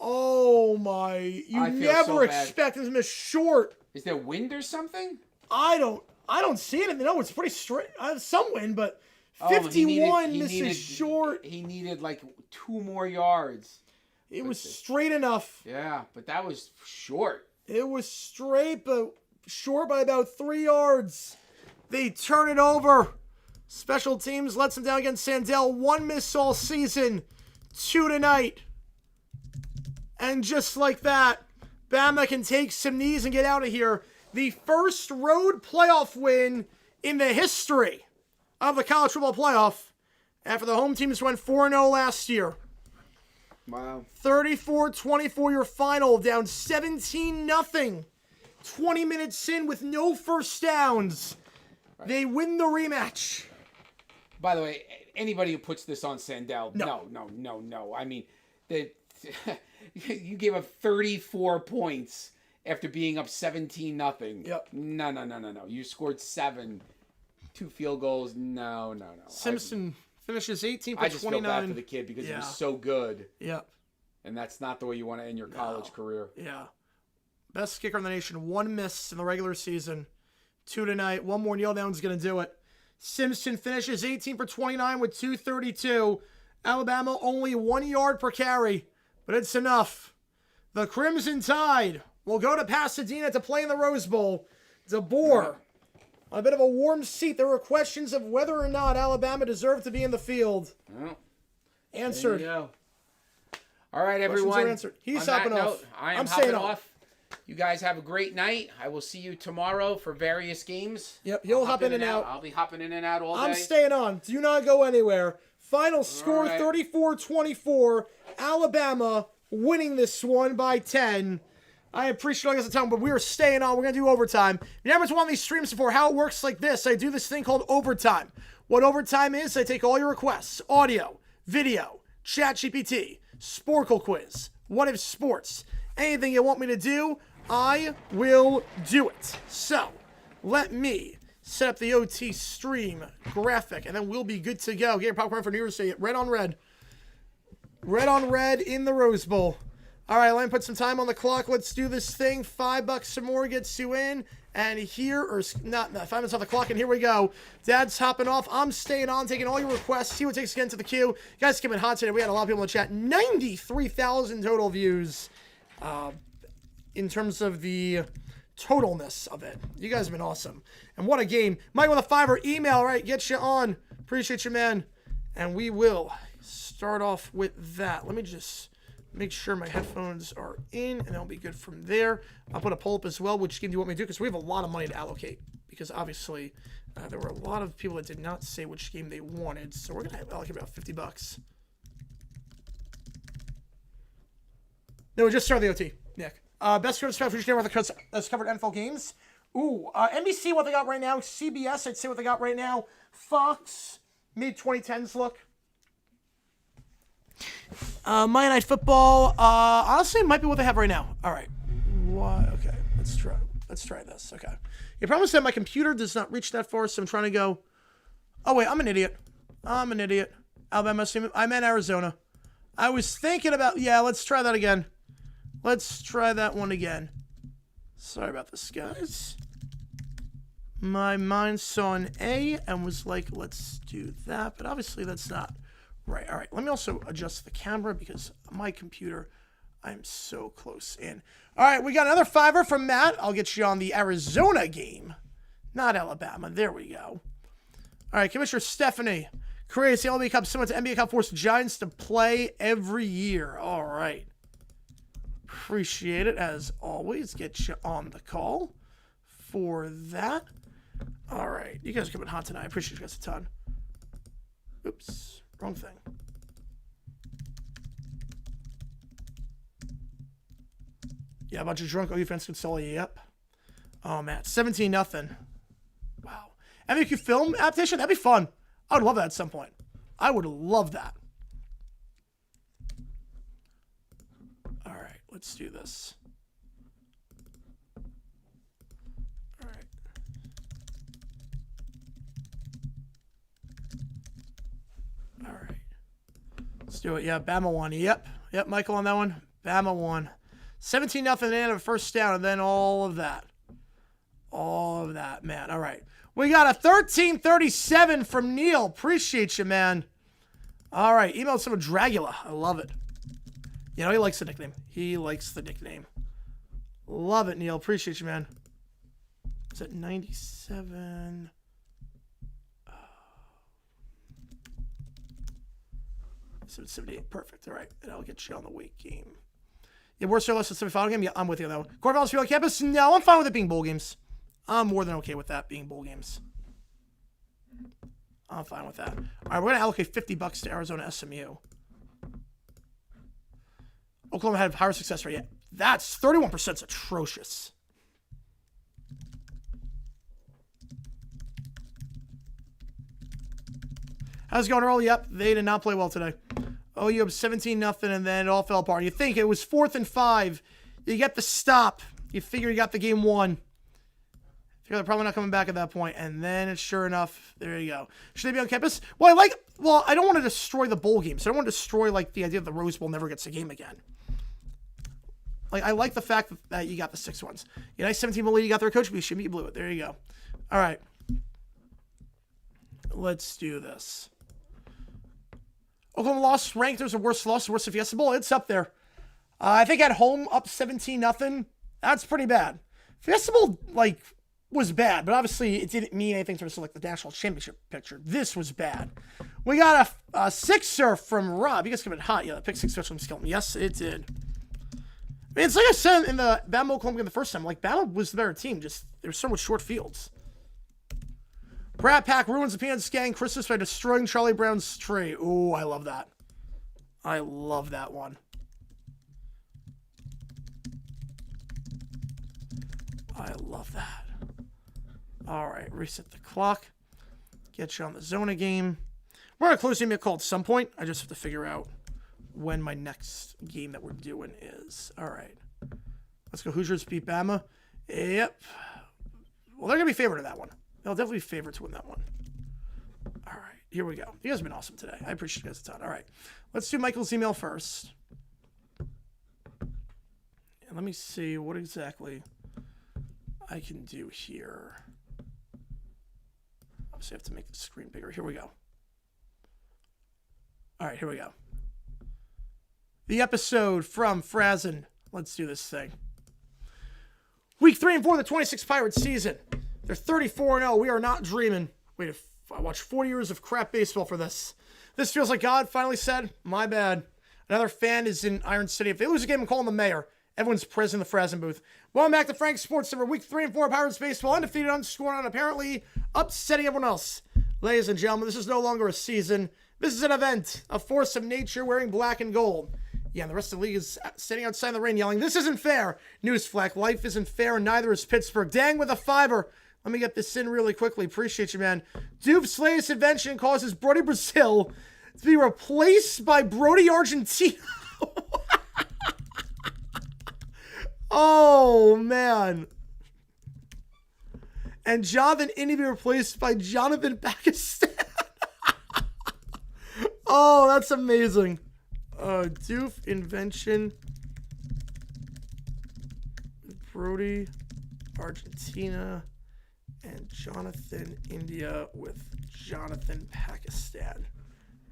Oh, my. You never expect him to miss short. Is there wind or something? I don't see it. No, it's pretty straight. Some wind, but 51 misses short. He needed like 2 more yards. It was straight enough. Yeah, but that was short. It was straight, but short by about 3 yards. They turn it over. Special teams lets him down against Sandell. 1 miss all season. 2 tonight. And just like that, Bama can take some knees and get out of here. The first road playoff win in the history of the college football playoff after the home teams went 4-0 last year. Wow. 34-24 your final, down 17-0. 20 minutes in with no first downs. Right. They win the rematch. By the way, anybody who puts this on Sandell, no. I mean, you gave up 34 points after being up 17-0. Yep. No. You scored 7, 2 field goals. No. Simpson finishes 18 for 29. I just feel bad for the kid because he was so good. Yep. And that's not the way you want to end your college career. Yeah. Best kicker in the nation. 1 miss in the regular season. 2 tonight. 1 more kneel down is going to do it. Simpson finishes 18 for 29 with 232. Alabama only 1 yard per carry, but it's enough. The Crimson Tide will go to Pasadena to play in the Rose Bowl. DeBoer on a bit of a warm seat. There were questions of whether or not Alabama deserved to be in the field. Well, answered. There you go. All right, everyone. Answered. He's hopping off. I'm hopping off. You guys have a great night. I will see you tomorrow for various games. Yep, he'll hop in and out. I'll be hopping in and out all day. I'm staying on. Do not go anywhere. Final score, 34-24. Alabama winning this one by 10. I appreciate all you guys' time, but we are staying on. We're going to do overtime. If you never want these streams before, how it works like this, I do this thing called overtime. What overtime is, I take all your requests, audio, video, ChatGPT, Sporkle quiz, what if sports, anything you want me to do, I will do it. So, let me set up the OT stream graphic, and then we'll be good to go. Get your popcorn for New Year's Day. Red on red. Red on red in the Rose Bowl. All right, let me put some time on the clock. Let's do this thing. $5 or more gets you in. And here, or not 5 minutes off the clock, and here we go. Dad's hopping off. I'm staying on, taking all your requests. See what takes again to the queue. You guys came in hot today. We had a lot of people in the chat. 93,000 total views in terms of the totalness of it. You guys have been awesome. And what a game. Mike with a $5 email, right? Get you on. Appreciate you, man. And we will start off with that. Let me just make sure my headphones are in, and that'll be good from there. I'll put a poll up as well. Which game do you want me to do? Because we have a lot of money to allocate. Because obviously, there were a lot of people that did not say which game they wanted. So we're going to allocate about $50. No, we just started the OT, Nick. Best coverage stuff. We just that's covered NFL games. Ooh, NBC, what they got right now. CBS, I'd say what they got right now. Fox, mid-2010s look. Monday Night Football, honestly, it might be what they have right now. All right. What? Okay, let's try this. Okay. The problem is that my computer does not reach that far, so I'm trying to go. Oh, wait, I'm an idiot. Alabama, I'm in Arizona. I was thinking about, yeah, let's try that again. Let's try that one again. Sorry about this, guys. My mind saw an A and was like, let's do that. But obviously that's not right. All right, let me also adjust the camera because my computer, I'm so close in. All right, we got another $5 from Matt. I'll get you on the Arizona game, not Alabama. There we go. All right, Commissioner Stephanie creates the NBA Cup similar to NBA Cup, force the Giants to play every year. All right. Appreciate it, as always. Get you on the call for that. All right. You guys are coming hot tonight. I appreciate you guys a ton. Oops. Wrong thing. Yeah, a bunch of drunk OU fans can sell you. Yep. Oh, man. 17-0. Wow. MVQ film adaptation? That'd be fun. I would love that at some point. I would love that. All right. Let's do this. All right. All right. Let's do it. Yeah, Bama won. Yep, Michael on that one. Bama won. 17-0, they had a first down, and then all of that. All of that, man. All right. We got a 1337 from Neil. Appreciate you, man. All right. Email some of Dragula. I love it. You know, he likes the nickname. Love it, Neil. Appreciate you, man. Is it 97? 78. Perfect. All right. And I'll get you on the weight game. Yeah, worse or less than semifinal game? Yeah, I'm with you on that one. Quarterfinals feel on campus? No, I'm fine with it being bowl games. I'm more than okay with that being bowl games. I'm fine with that. All right, we're going to allocate $50 to Arizona SMU. Oklahoma had higher success rate. Yeah, that's 31%. Is atrocious. How's it going, Earl? Yep, they did not play well today. Oh, you have 17-0, and then it all fell apart. You think it was 4th and 5. You get the stop. You figure you got the game won. Figure they're probably not coming back at that point. And then it's sure enough, there you go. Should they be on campus? Well, I don't want to destroy the bowl games. I don't want to destroy, the idea that the Rose Bowl never gets a game again. I like the fact that you got the 6 ones. You know, 17 Malay, you got their coach, but you blew it. There you go. All right. Let's do this. Oklahoma lost, ranked as a worst loss, worst of Fiesta Bowl. It's up there. I think at home, up 17-0. That's pretty bad. Fiesta Bowl, was bad, but obviously it didn't mean anything to the national championship picture. This was bad. We got a sixer from Rob. You guys coming hot. Yeah, the pick six from Skeleton. Yes, it did. I mean, it's like I said in the Bama Oklahoma game the first time. Bama was the better team. Just there were so much short fields. Brat Pack ruins the Peanuts gang Christmas by destroying Charlie Brown's tree. Ooh, I love that. I love that one. I love that. All right, reset the clock. Get you on the Zona game. We're going to close the game call at some point. I just have to figure out when my next game that we're doing is. All right. Let's go Hoosiers beat Bama. Yep. Well, they're going to be favored in that one. They'll definitely be favored to win that one. All right, here we go. You guys have been awesome today. I appreciate you guys a ton. All right, let's do Michael's email first. And let me see what exactly I can do here. Obviously, I have to make the screen bigger. Here we go. All right, here we go. The episode from Frazen. Let's do this thing. Week 3 and 4 of the 26 Pirates season. They're 34-0. We are not dreaming. Wait, I watched 40 years of crap baseball for this. This feels like God finally said, my bad. Another fan is in Iron City. If they lose a game, I'm calling the mayor. Everyone's present in the Frazen booth. Welcome back to Frank's Sports Center, week 3 and 4 Pirates baseball. Undefeated, unscored, and apparently upsetting everyone else. Ladies and gentlemen, this is no longer a season. This is an event, a force of nature wearing black and gold. Yeah, and the rest of the league is sitting outside in the rain yelling, "This isn't fair." Newsflash, life isn't fair, and neither is Pittsburgh. Dang with a fiber. Let me get this in really quickly. Appreciate you, man. Doof's latest invention causes Brody Brazil to be replaced by Brody Argentina. Oh, man. And Jonathan Indy be replaced by Jonathan Pakistan. Oh, that's amazing. Doof invention. Brody, Argentina, and Jonathan India with Jonathan Pakistan.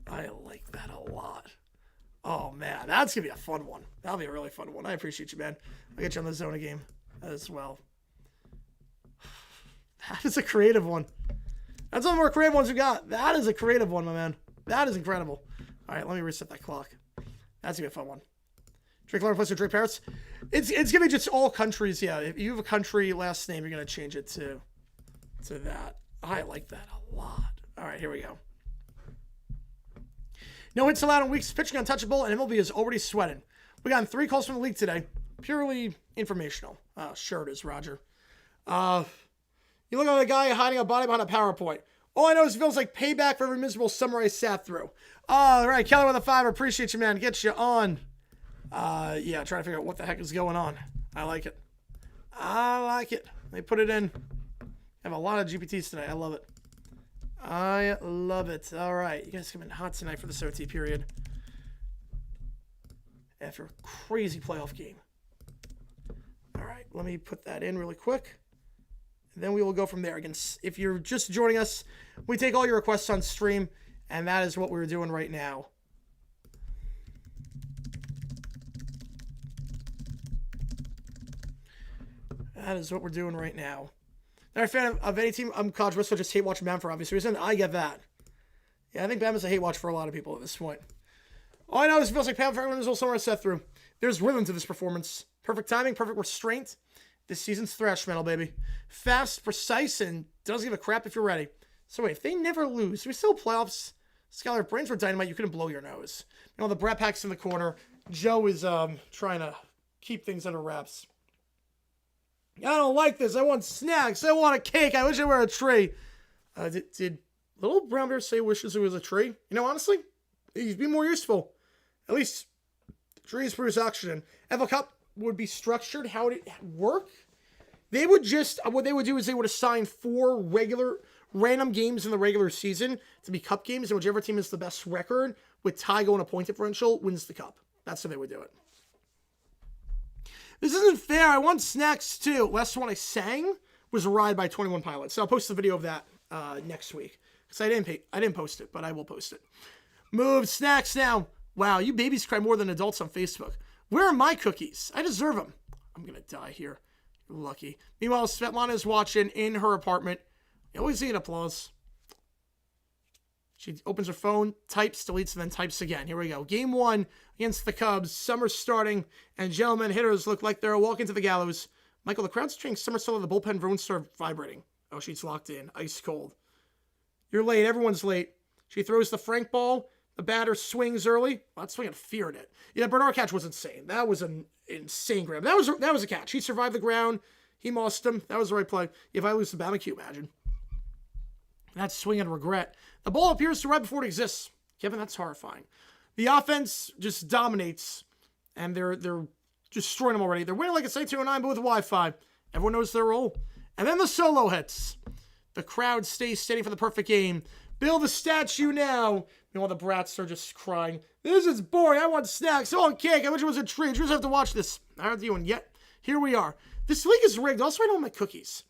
I like that a lot. Oh, man, that's going to be a fun one. That'll be a really fun one. I appreciate you, man. I'll get you on the Zona game as well. That is a creative one. That's one of the more creative ones we got. That is a creative one, my man. That is incredible. All right, let me reset that clock. That's going to be a fun one. Drake Lauren plus Drake Parrots. It's going to be just all countries. Yeah, if you have a country last name, you're going to change it to that. I like that a lot. All right, here we go. No hits allowed in weeks, pitching untouchable, and MLB is already sweating. We got 3 calls from the league today. Purely informational. Sure it is, Roger. You look at a guy hiding a body behind a PowerPoint. All I know is it feels like payback for every miserable summer I sat through. All right, Kelly with a 5. Appreciate you, man. Get you on. Yeah, trying to figure out what the heck is going on. I like it. I like it. They put it in. I have a lot of GPTs tonight. I love it. I love it. All right. You guys come in hot tonight for this OT period. After a crazy playoff game. All right. Let me put that in really quick. And then we will go from there. Again, if you're just joining us, we take all your requests on stream. And that is what we're doing right now. That is what we're doing right now. Not a fan of any team. I'm college wrestler, just hate watching Bama for obvious reason. I get that. Yeah, I think Bama's a hate watch for a lot of people at this point. All I know is it feels like Bama for everyone is also set through. There's rhythm to this performance. Perfect timing, perfect restraint. This season's thrash metal, baby. Fast, precise, and doesn't give a crap if you're ready. So wait, if they never lose, we still playoffs. Skylar, if brains were dynamite, you couldn't blow your nose. You know, the Brat Pack's in the corner. Joe is trying to keep things under wraps. I don't like this. I want snacks. I want a cake. I wish I were a tree. Did Little Brown Bear say wishes it was a tree? You know, honestly, he'd be more useful. At least trees produce oxygen. If a cup would be structured, how would it work? They would just, what they would do is they would assign 4 random games in the regular season to be cup games, and whichever team has the best record with tie going a point differential wins the cup. That's how they would do it. This isn't fair. I want snacks too. Last one I sang was a Ride by 21 Pilots. So I'll post the video of that next week. Because I didn't post it, but I will post it. Move snacks now. Wow, you babies cry more than adults on Facebook. Where are my cookies? I deserve them. I'm going to die here. You're lucky. Meanwhile, Svetlana is watching in her apartment. You always need applause. She opens her phone, types, deletes, and then types again. Here we go. Game 1 against the Cubs. Summer's starting, and gentlemen, hitters look like they're walking to the gallows. Michael, the crowd's cheering somersault of the bullpen. Everyone's start vibrating. Oh, she's locked in. Ice cold. You're late. Everyone's late. She throws the Frank ball. The batter swings early. Well, that swing had fear in it. Yeah, Bernard catch was insane. That was an insane grab. That was a catch. He survived the ground. He mossed him. That was the right play. If I lose the Bama, can you imagine? That swing and regret. The ball appears to right before it exists. Kevin, that's horrifying. The offense just dominates, and they're destroying them already. They're winning like it's 8-9, but with Wi-Fi. Everyone knows their role. And then the solo hits. The crowd stays steady for the perfect game. Build a statue now. Meanwhile, the brats are just crying. This is boring. I want snacks. I want cake. I wish it was a treat. You just have to watch this. I heard you, and yet, here we are. This league is rigged. Also, I don't want my cookies.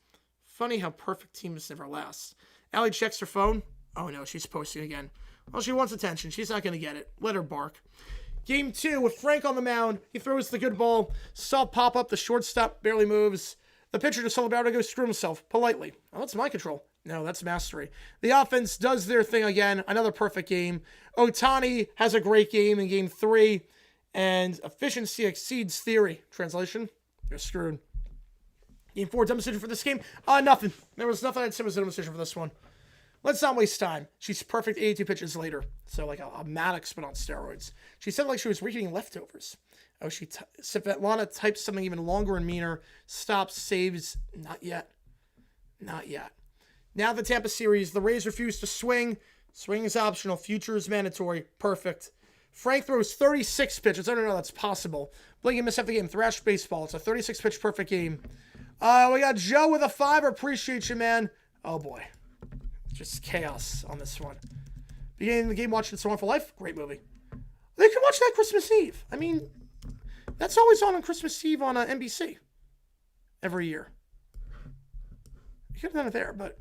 Funny how perfect teams never last. Allie checks her phone. Oh no, she's posting again. Well, she wants attention. She's not going to get it. Let her bark. Game 2 with Frank on the mound. He throws the good ball. Saw pop up. The shortstop barely moves. The pitcher just told about to go screw himself politely. Oh, that's my control. No, that's mastery. The offense does their thing again. Another perfect game. Ohtani has a great game in game 3. And efficiency exceeds theory. Translation, you're screwed. Game 4, dumb decision for this game? Nothing. There was nothing I'd say was a dumb decision for this one. Let's not waste time. She's perfect 82 pitches later. So like a Maddox, but on steroids. She said like she was eating leftovers. Oh, Svetlana types something even longer and meaner. Stops, saves. Not yet. Not yet. Now the Tampa series. The Rays refuse to swing. Swing is optional. Future is mandatory. Perfect. Frank throws 36 pitches. I don't know that's possible. Blink and miss half the game. Thrash baseball. It's a 36-pitch perfect game. We got Joe with a 5. Appreciate you, man. Oh, boy. Just chaos on this one. Beginning the game, watching It's a Wonderful Life. Great movie. They can watch that Christmas Eve. I mean, that's always on Christmas Eve on NBC. Every year. You could have done it there, but...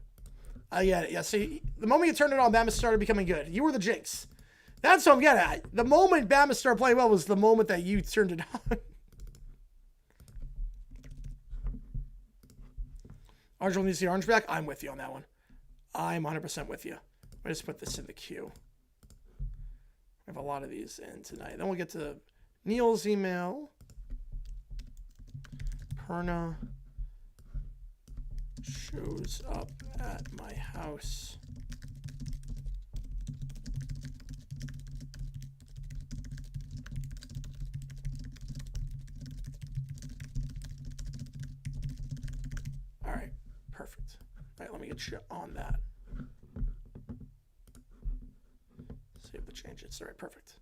yeah, see, the moment you turned it on, Bama started becoming good. You were the jinx. That's what I'm getting at. The moment Bama started playing well was the moment that you turned it on. Orange needs the orange back. I'm with you on that one. I'm 100% with you. I just put this in the queue. I have a lot of these in tonight. Then we'll get to Neil's email. Perna shows up at my house. All right, perfect. All right, let me get you on that. Save the changes. All right, perfect.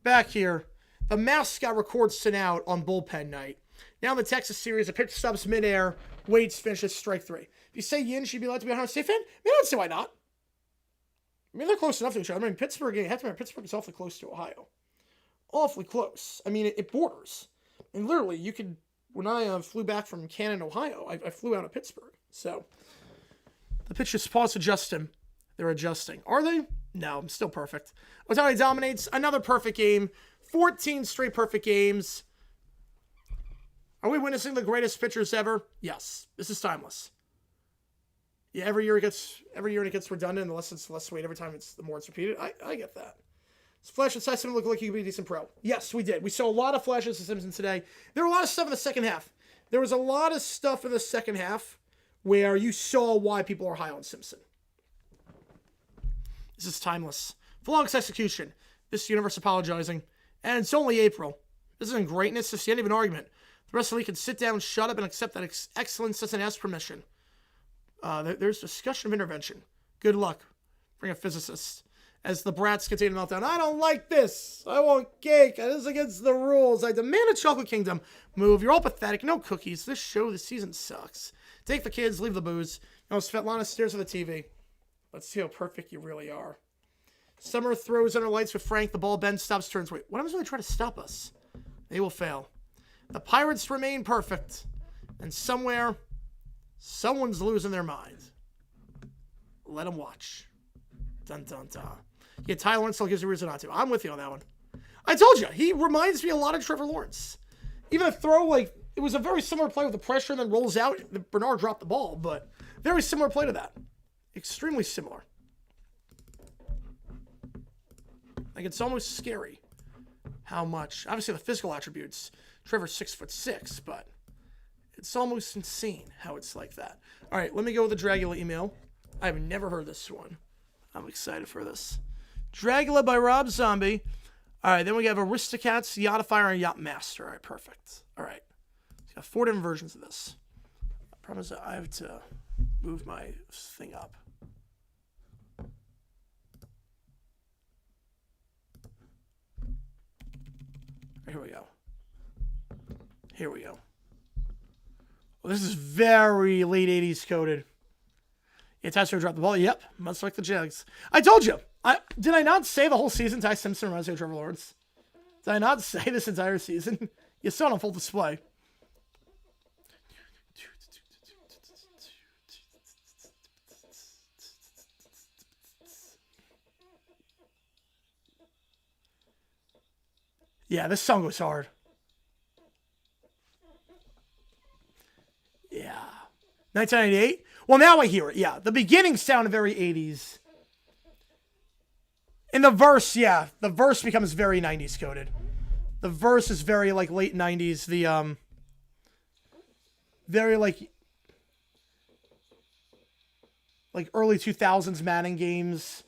Back here, the mascot records sent out on bullpen night. Now in the Texas series, a pitch stops midair, waits, finishes strike 3. If you say Yin should be allowed to be a Ohio State fan, I don't see why not. I mean, they're close enough to each other. I mean, Pittsburgh is awfully close to Ohio. Awfully close. I mean, it borders. And literally, you could, when I flew back from Canton, Ohio, I flew out of Pittsburgh. So, the pitch is pause adjust him. They're adjusting. Are they? No, I'm still perfect. Otani dominates. Another perfect game. 14 straight perfect games. Are we witnessing the greatest pitchers ever? Yes. This is timeless. Yeah, every year it gets redundant, and the less weight every time the more it's repeated. I get that. Flash and Cy Simpson look like he could be a decent pro. Yes, we did. We saw a lot of flashes of Simpson today. There were a lot of stuff in the second half. There was a lot of stuff in the second half where you saw why people are high on Simpson. This is timeless. Flawless execution. This universe apologizing. And it's only April. This isn't greatness. It's the end of an argument. The rest of the league can sit down, shut up, and accept that excellence doesn't ask permission. There's discussion of intervention. Good luck. Bring a physicist. As the brats continue to melt down. I don't like this. I want cake. This is against the rules. I demand a Chocolate Kingdom. Move. You're all pathetic. No cookies. This season sucks. Take the kids. Leave the booze. Svetlana stares at the TV. Let's see how perfect you really are. Summer throws under lights with Frank. The ball bends, stops, turns. Wait, what happens when they try to stop us? They will fail. The Pirates remain perfect. And somewhere, someone's losing their mind. Let them watch. Dun, dun, dun. Yeah, Tyler Lawrence still gives you a reason not to. I'm with you on that one. I told you, he reminds me a lot of Trevor Lawrence. Even a throw, it was a very similar play with the pressure and then rolls out. Bernard dropped the ball, but very similar play to that. Extremely similar. It's almost scary how much. Obviously, the physical attributes. Trevor's 6'6", but it's almost insane how it's like that. All right, let me go with the Dragula email. I've never heard this one. I'm excited for this. Dragula by Rob Zombie. All right, then we have Aristocats, Yachtifier, and Yacht Master. All right, perfect. All right. Got 4 different versions of this. I promise I have to move my thing up. Here we go. Here we go. Well, this is very late 80s coded. Yeah, Ty Simpson dropped the ball. Yep, much like the Jags. I told you. Did I not say the whole season Ty Simpson reminds me of Trevor Lawrence? Did I not say this entire season? You saw it on full display. Yeah, this song goes hard. Yeah. 1998? Well, now I hear it. Yeah, the beginning sounded very 80s. In the verse, yeah, the verse becomes very 90s coded. The verse is very like late 90s. The very like early 2000s Madden games.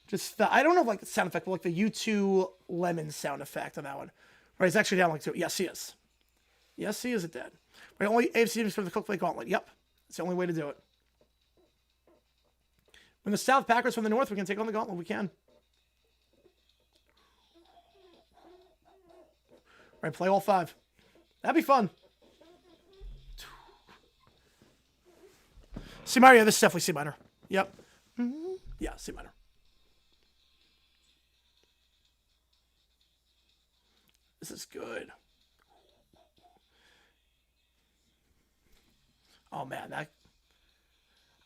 Just I don't know like the sound effect, but like the U2 Lemon sound effect on that one. Right, he's actually down like 2. Yes, he is. Yes, he is a dead. Right, only AFC teams for the Cook Lake Gauntlet. Yep, it's the only way to do it. When the South Packers from the North, we can take on the Gauntlet. We can. Right, play all 5. That'd be fun. C minor, yeah, this is definitely C minor. Yep. Yeah, C minor. This is good. Oh man, that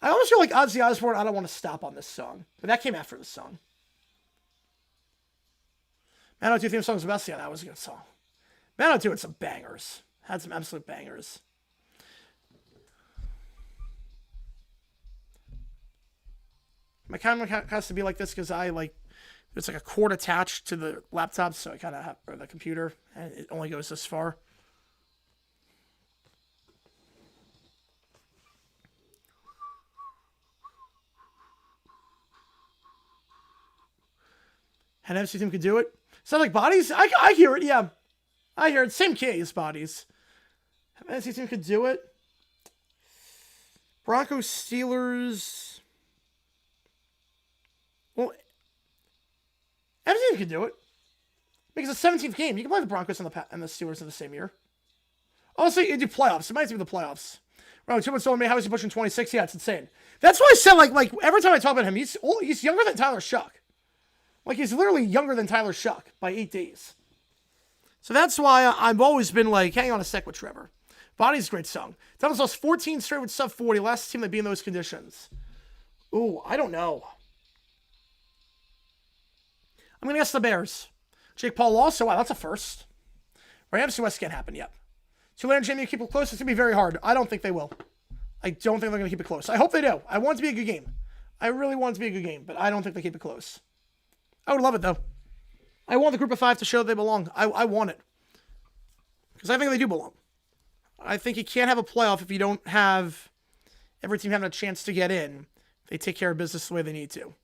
I almost feel like Ozzy Osbourne, I don't want to stop on this song. But that came after this song. Man, O2 theme song was the best. Yeah, that was a good song. Man, O2 had some bangers. Had some absolute bangers. My camera has to be like this because it's like a cord attached to the laptop, so I kind of have, or the computer, and it only goes this far. And MC team could do it. Sounds like Bodies? I hear it, yeah. I hear it. Same key as Bodies. MC team could do it. Broncos, Steelers. Well, MC team could do it. Because it's the 17th game. You can play the Broncos and the Steelers in the same year. Also, you do playoffs. It might be the playoffs. Right, someone told me how is he pushing 26? Yeah, it's insane. That's why I said, like every time I talk about him, he's younger than Tyler Shuck. Like, he's literally younger than Tyler Shuck by 8 days. So that's why I've always been like, hang on a sec with Trevor. Body's a great song. Devils lost 14 straight with sub 40. Last team to be in those conditions. Ooh, I don't know. I'm going to guess the Bears. Jake Paul also. Wow, that's a first. Rams West can't happen yet. Tulane and Jamie keep it close. It's going to be very hard. I don't think they will. I don't think they're going to keep it close. I hope they do. I want it to be a good game. I really want it to be a good game, but I don't think they keep it close. I would love it, though. I want the group of 5 to show that they belong. I want it. Because I think they do belong. I think you can't have a playoff if you don't have every team having a chance to get in. They take care of business the way they need to.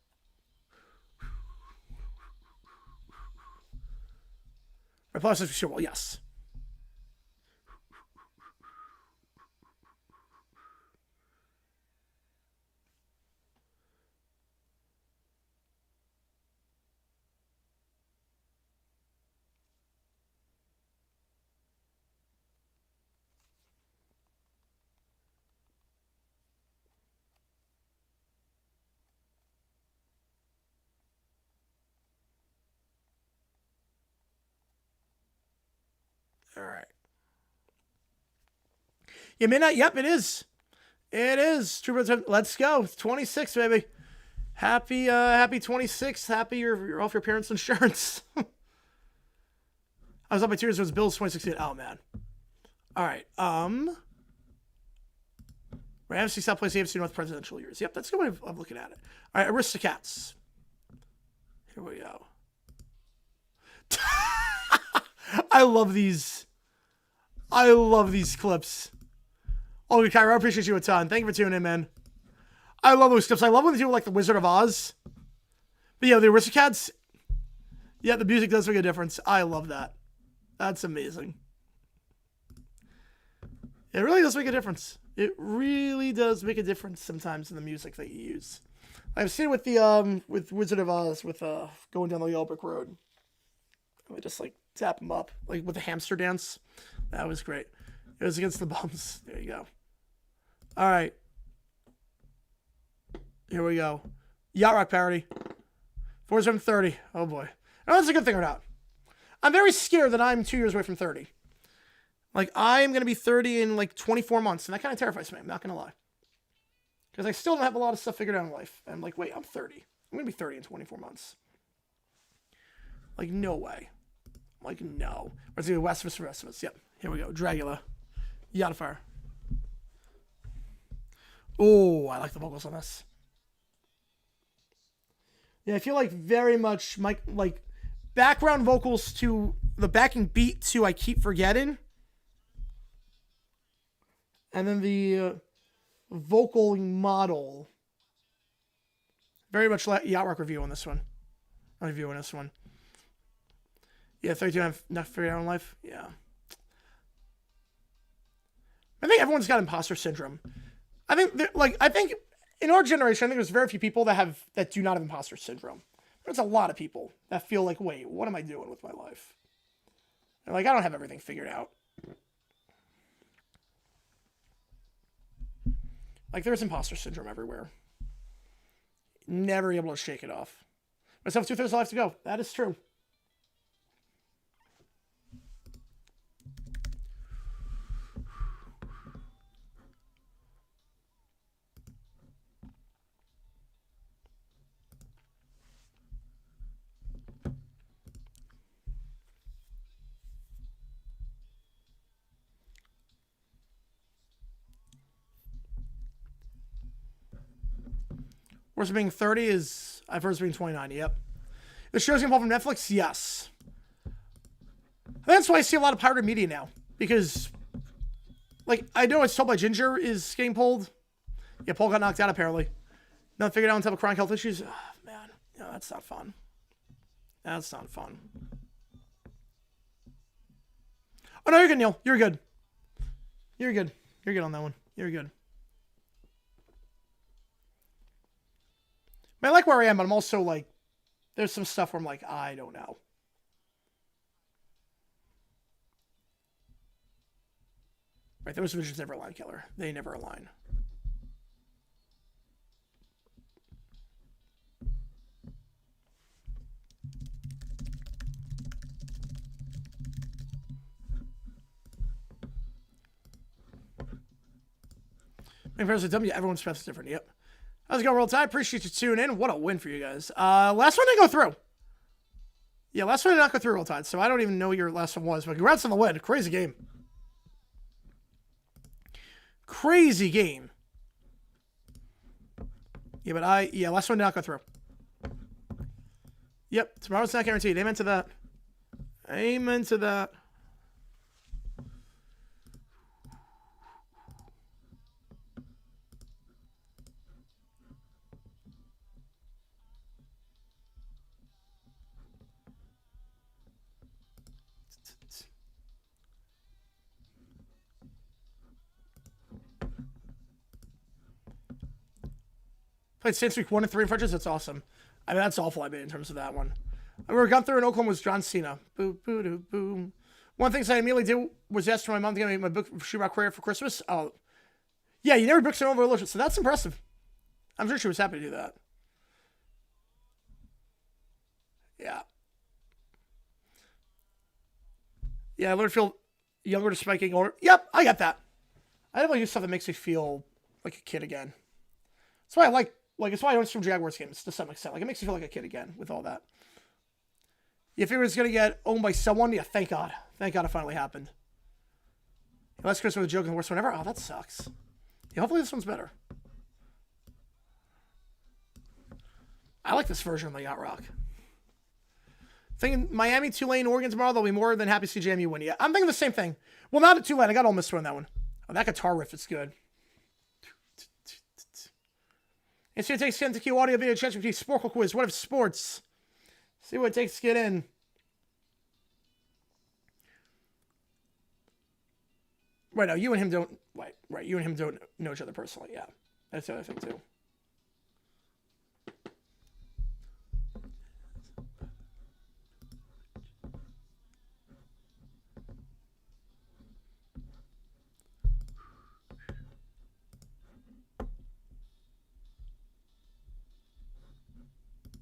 Right, playoffs for sure. Well, yes. All right. You may not. Yep, it is. It is. Let's go. It's 26, baby. Happy 26. Happy you're off your parents' insurance. I was up by 2 years. It was Bills 2016. Oh man. All right. Rams South plays AFC North presidential years. Yep, that's a good way of looking at it. All right, Aristocats. Here we go. I love these. I love these clips. Oh, Kyra, I appreciate you a ton. Thank you for tuning in, man. I love those clips. I love when they do like the Wizard of Oz. But yeah, the Aristocats. Yeah, the music does make a difference. I love that. That's amazing. It really does make a difference. It really does make a difference sometimes in the music that you use. I've seen it with the with Wizard of Oz with going down the Yellow Brick Road. I just like tap them up like with the hamster dance. That was great. It was against the Bums. There you go. All right. Here we go. Yacht Rock parody. 4730. Oh boy. Oh, that's a good thing or not. I'm very scared that I'm 2 years away from 30. Like, I am going to be 30 in like 24 months, and that kind of terrifies me. I'm not going to lie. Because I still don't have a lot of stuff figured out in life. And I'm like, wait, I'm 30. I'm going to be 30 in 24 months. Like, no way. Like, no. Let's do West of us. Yep. Here we go. Dragula. Yacht Fire. Oh, I like the vocals on this. Yeah, I feel like very much like background vocals to the backing beat to I Keep Forgetting. And then the vocal model. Very much yacht rock review on this one. I'm reviewing this one. Yeah, 32 have not figured out in life. Yeah. I think everyone's got imposter syndrome. I think in our generation, I think there's very few people that do not have imposter syndrome. There's a lot of people that feel like, wait, what am I doing with my life? And like, I don't have everything figured out. Like, there's imposter syndrome everywhere. Never able to shake it off. But I still have 2/3 of life to go. That is true. Worst being 30 is, I've heard it's being 29, yep. The show's gonna fall from Netflix? Yes. That's why I see a lot of pirated media now. Because, like, I know it's told by Ginger is getting pulled. Yeah, Paul got knocked out, apparently. Not figured out until chronic health issues. Oh, man. Yeah, that's not fun. That's not fun. Oh, no, you're good, Neil. You're good. You're good. You're good on that one. You're good. I like where I am, but I'm also like, there's some stuff where I'm like, I don't know. Right, those visions never align, Killer. They never align. In terms of W, everyone's path is different. Yep. How's it going, Roll Tide? Appreciate you tuning in. What a win for you guys. Last one didn't go through. Yeah, last one did not go through, Roll Tide, so I don't even know what your last one was, but congrats on the win. Crazy game. Crazy game. Yeah, but last one did not go through. Yep, tomorrow's not guaranteed. Amen to that. Amen to that. Played Saints week 1 and 3 in Frenches. That's awesome. I mean, that's awful, I mean, in terms of that one. I remember Gunther in Oakland was John Cena. Boom, boom, boom, boom. One thing I immediately did was ask for my mom to get me my book of She-Rock Career for Christmas. Oh, yeah, you never booked some over religion, so that's impressive. I'm sure she was happy to do that. Yeah. Yeah, I learned to feel younger despite getting older. Yep, I got that. I definitely do stuff that makes me feel like a kid again. That's why I like, it's why I don't stream Jaguars games to some extent. Like, it makes me feel like a kid again with all that. If it was going to get owned by someone, yeah, thank God. Thank God it finally happened. Last Christmas with a joke and the worst one ever. Oh, that sucks. Yeah, hopefully this one's better. I like this version of the Yacht Rock. Thinking Miami, Tulane, Oregon tomorrow, they'll be more than happy to see JMU win. Yeah, I'm thinking the same thing. Well, not at Tulane. I got Ole Miss on that one. Oh, that guitar riff is good. It's going to take skin to Q audio video chance to Sporkle quiz. What if sports? See what it takes to get in. Right, now, you and him don't... Right, you and him don't know each other personally. Yeah, that's the other thing, too.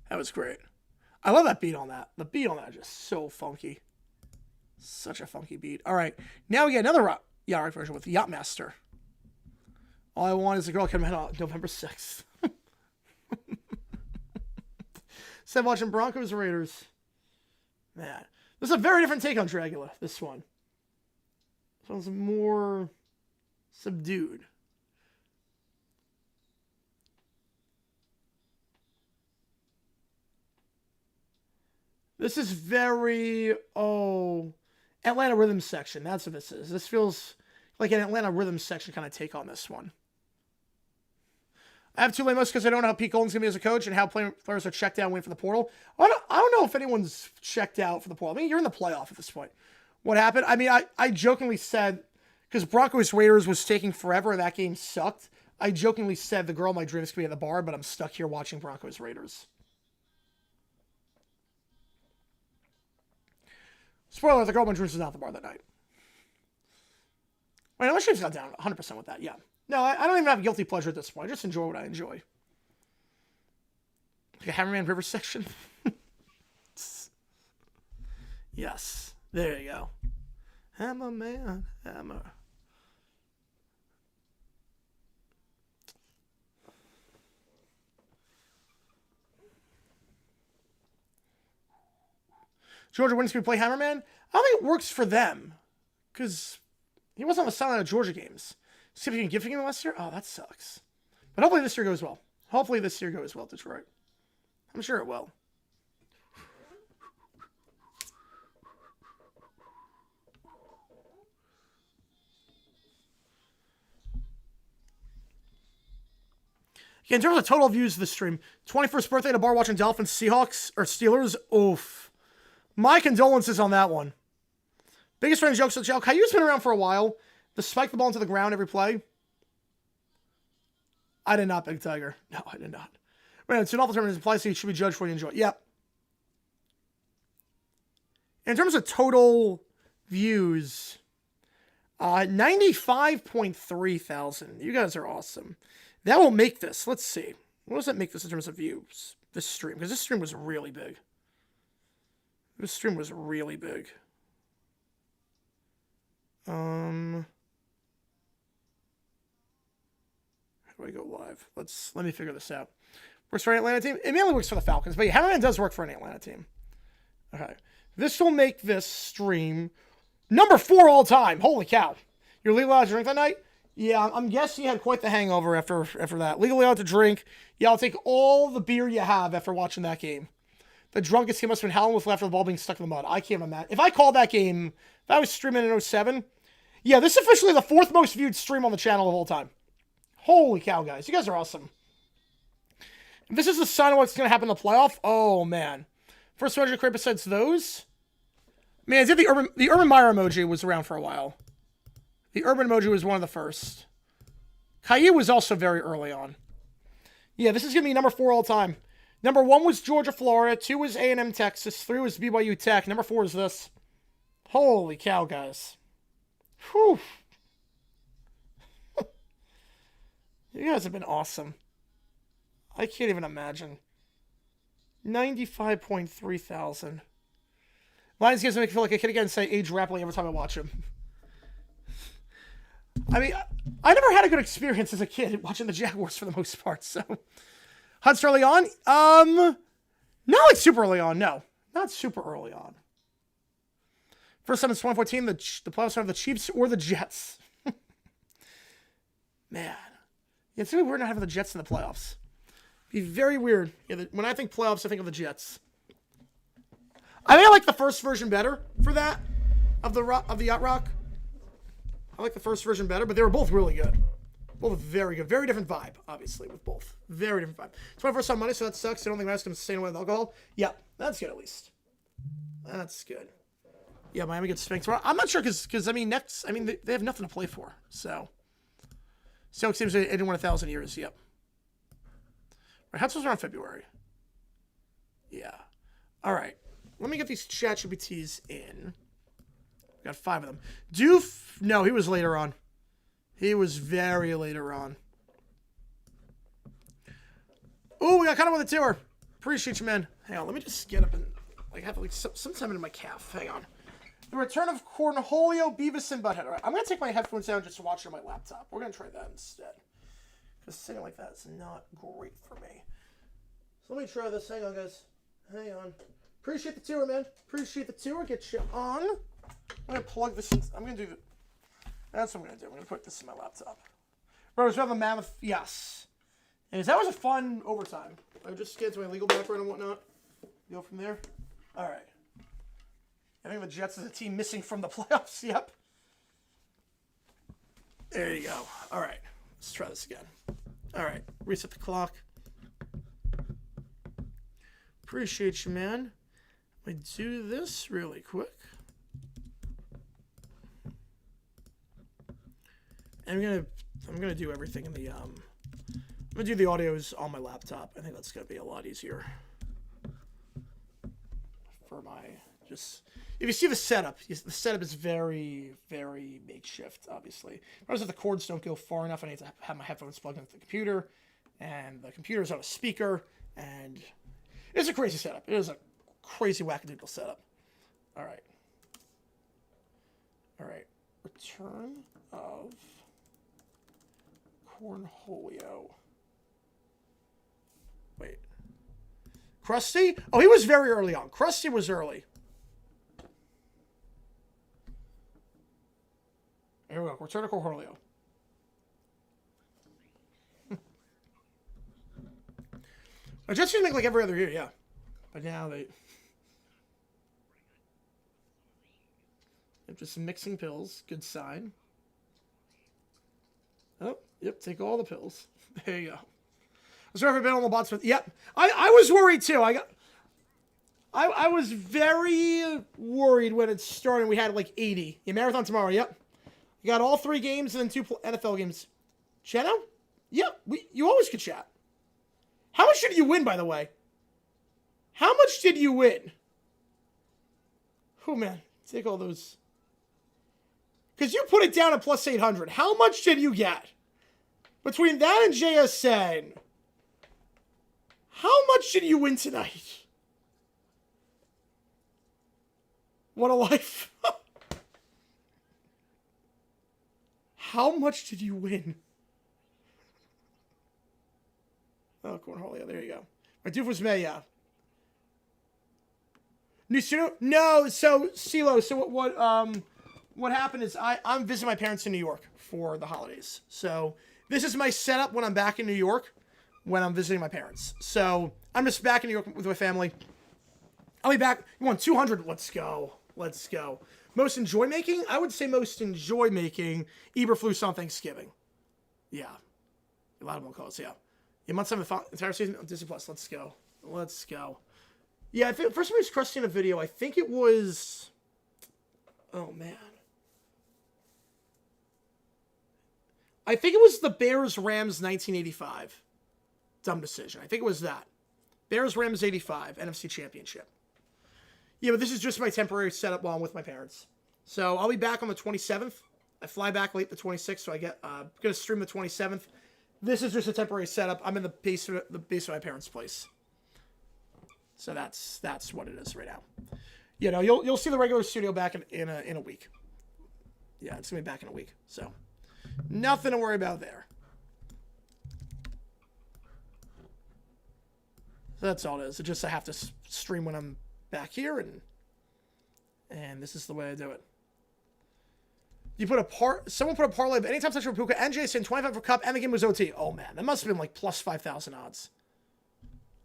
That was great. I love that beat on that. The beat on that is just so funky. Such a funky beat. All right. Now we get another Yacht Rock version with Yachtmaster. All I want is a girl coming out November 6th. Said watching Broncos Raiders. Man. This is a very different take on Dragula, this one. This one's more subdued. This is very, Atlanta Rhythm section. That's what this is. This feels like an Atlanta Rhythm section kind of take on this one. I have two lamos because I don't know how Pete Golden's going to be as a coach and how players are checked out and waiting for the portal. I don't know if anyone's checked out for the portal. I mean, you're in the playoff at this point. What happened? I mean, I jokingly said, because Broncos Raiders was taking forever and that game sucked, I jokingly said the girl of my dreams could be at the bar, but I'm stuck here watching Broncos Raiders. Spoiler, the girl of my dreams was not at the bar that night. Wait, no, she's got down 100% with that, yeah. No, I don't even have guilty pleasure at this point. I just enjoy what I enjoy. Like a Hammerman River section. Yes. There you go. Hammerman, hammer. Georgia wins. Can we play Hammerman? I don't think it works for them. Because he wasn't on the sideline of Georgia games. See if you can give him last year? Oh, that sucks. But hopefully this year goes well. Hopefully this year goes well, Detroit. I'm sure it will. Yeah, in terms of total views of the stream, 21st birthday at a bar watching Dolphins, Seahawks, or Steelers. Oof. My condolences on that one. Biggest fan of jokes of the joke. Caillou's been around for a while. The spike the ball into the ground every play. I did not, Big Tiger. No, I did not. Right, it's an awful term. It implies that you should be judged for what you enjoy. Yep. In terms of total views, 95.3 thousand. You guys are awesome. That will make this. Let's see. What does that make this in terms of views? This stream. Because this stream was really big. This stream was really big. How do I go live? Let me figure this out. Works for an Atlanta team? It mainly works for the Falcons, but yeah, Hammerman does work for an Atlanta team. Okay. This will make this stream number 4 all time. Holy cow. You're legally allowed to drink that night? Yeah, I'm guessing you had quite the hangover after that. Legally allowed to drink. Yeah, I'll take all the beer you have after watching that game. The drunkest kid must have been howling with laughter, the ball being stuck in the mud. I can't imagine. If I called that game, if I was streaming in 07, yeah, this is officially the 4th most viewed stream on the channel of all time. Holy cow, guys. You guys are awesome. If this is the sign of what's going to happen in the playoff, oh, man. First 200 crate besides those? Man, is it the Urban Meyer emoji was around for a while. The Urban emoji was one of the first. Caillou was also very early on. Yeah, this is going to be number 4 all time. Number 1 was Georgia, Florida. 2 was A&M, Texas. 3 was BYU Tech. Number 4 is this. Holy cow, guys. Whew. You guys have been awesome. I can't even imagine. 95.3 thousand. Lions games make me feel like a kid again and say age rapidly every time I watch them. I mean, I never had a good experience as a kid watching the Jaguars for the most part, so. Hunt's early on? Not like super early on, no. Not super early on. First time in 2014, the playoffs are the Chiefs or the Jets. Man. Yeah, it's really weird not having the Jets in the playoffs. It'd be very weird. Yeah, when I think playoffs, I think of the Jets. I think I like the first version better for that, of the Yacht Rock. I like the first version better, but they were both really good. Both very good. Very different vibe, obviously, with both. Very different vibe. It's my first time Monday, so that sucks. I don't think my wife's going to stay away with alcohol. Yeah, that's good at least. That's good. Yeah, Miami gets spanked tomorrow. I'm not sure because I mean, they have nothing to play for. So it seems they didn't win 1,000 years. Yep. Right, Hunt's was around February. Yeah. All right. Let me get these ChatGPTs in. We got 5 of them. Doof. No, he was later on. He was very later on. Ooh, we got kind of with a tour. Appreciate you, man. Hang on, let me just get up and have some time in my calf. Hang on. The return of Cornholio, Beavis, and Butthead. All right, I'm gonna take my headphones down just to watch it on my laptop. We're gonna try that instead. Because sitting like that is not great for me. So let me try this. Hang on, guys. Hang on. Appreciate the tour, man. Appreciate the tour. Get you on. I'm gonna plug this in. I'm gonna do the. That's what I'm going to do. I'm going to put this in my laptop. Bro, we have a mammoth. Yes. And that was a fun overtime. I just get to my legal background and whatnot. Go from there. All right. I think the Jets is a team missing from the playoffs. Yep. There you go. All right. Let's try this again. All right. Reset the clock. Appreciate you, man. Let me do this really quick. And I'm gonna do everything in the I'm gonna do the audios on my laptop. I think that's gonna be a lot easier for my just. If you see the setup is very, very makeshift. Obviously, because if the cords don't go far enough, I need to have my headphones plugged into the computer, and the computer's on a speaker, and it's a crazy setup. It is a crazy wackadoodle setup. All right. Return of Cornholio. Wait. Krusty? Oh, he was very early on. Krusty was early. Here we go. Return to Cornholio. I just used to make like every other year, yeah. But now they're just mixing pills. Good sign. Oh, yep. Take all the pills. There you go. I was been on the bots with. Yep. I was worried too. I was very worried when it started. We had like 80. Yeah, marathon tomorrow. Yep. You got all 3 games and then 2 NFL games. Cheno? Yep. You always could chat. How much did you win, by the way? How much did you win? Oh, man. Take all those. Because you put it down at plus 800. How much did you get? Between that and JSN, how much did you win tonight? What a life. How much did you win? Oh, Cornholio, there you go. My dude was May, yeah. New studio? No, so CeeLo, so what happened is I'm visiting my parents in New York for the holidays. So this is my setup when I'm back in New York when I'm visiting my parents. So I'm just back in New York with my family. I'll be back. You want 200? Let's go. Let's go. Most enjoy making? I would say most enjoy making Eberflus on Thanksgiving. Yeah. A lot of them calls, yeah. You months of the entire season on Disney Plus. Let's go. Let's go. Yeah, I think first time I was Krusty in a video, I think it was. Oh man. I think it was the Bears-Rams 1985. Dumb decision. I think it was that. Bears-Rams 85, NFC Championship. Yeah, but this is just my temporary setup while I'm with my parents. So I'll be back on the 27th. I fly back late the 26th, so I get gonna stream the 27th. This is just a temporary setup. I'm in the basement of my parents' place. So that's what it is right now. You know, you'll see the regular studio back in a week. Yeah, it's gonna be back in a week. So nothing to worry about there. So that's all it is. It's just I have to stream when I'm back here, and this is the way I do it. You put someone put a parlay, but anytime touch for Puka and Jason, 25 for Cup, and the game was OT. Oh man, that must have been like plus 5,000 odds.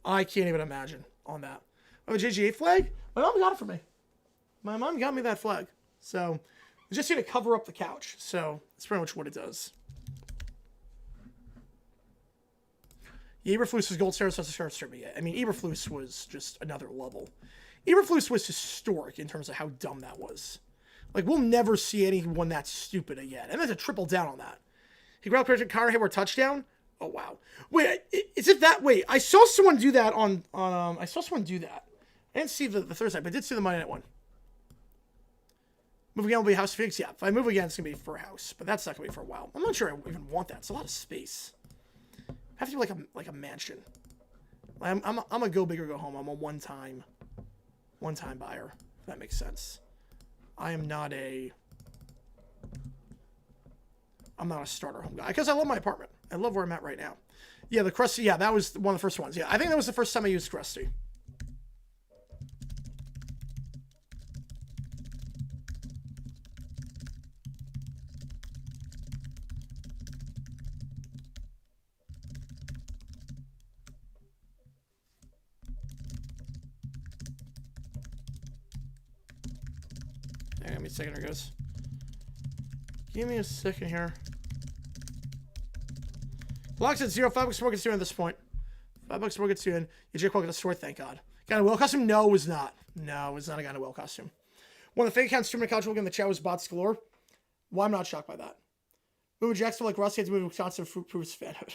I can't even imagine on that. Oh, a JGA flag? My mom got it for me. My mom got me that flag. So it's just here to cover up the couch. So that's pretty much what it does. Yeah, Eberflus' gold stars doesn't start streaming yet. I mean, Eberflus was just another level. Eberflus was historic in terms of how dumb that was. Like, we'll never see anyone that stupid again. And then to triple down on that. He grabbed Patrick Connor Hayward touchdown. Oh, wow. Wait, is it that? Wait, I saw someone do that on I saw someone do that. I didn't see the Thursday, but I did see the Monday night one. Move again will be House Phoenix. Yeah, if I move again, it's going to be for a house. But that's not going to be for a while. I'm not sure I even want that. It's a lot of space. I have to do like a mansion. I'm a go big or go home. I'm a one-time buyer, if that makes sense. I'm not a starter home guy because I love my apartment. I love where I'm at right now. Yeah, the Krusty. Yeah, that was one of the first ones. Yeah, I think that was the first time I used Krusty. Hang on, give me a second here, guys. Give me a second here. Blocks at 0. $5 more gets you in at this point. $5 more gets you in. You Jake Paul got a sword, thank God. Got a well costume? No, it was not. No, it was not a guy in a well costume. One of the fake accounts streaming college football game in the chat was bots galore. Well, I'm not shocked by that. Move to Jacksonville like Ross had to move to Wisconsin to prove his fanhood.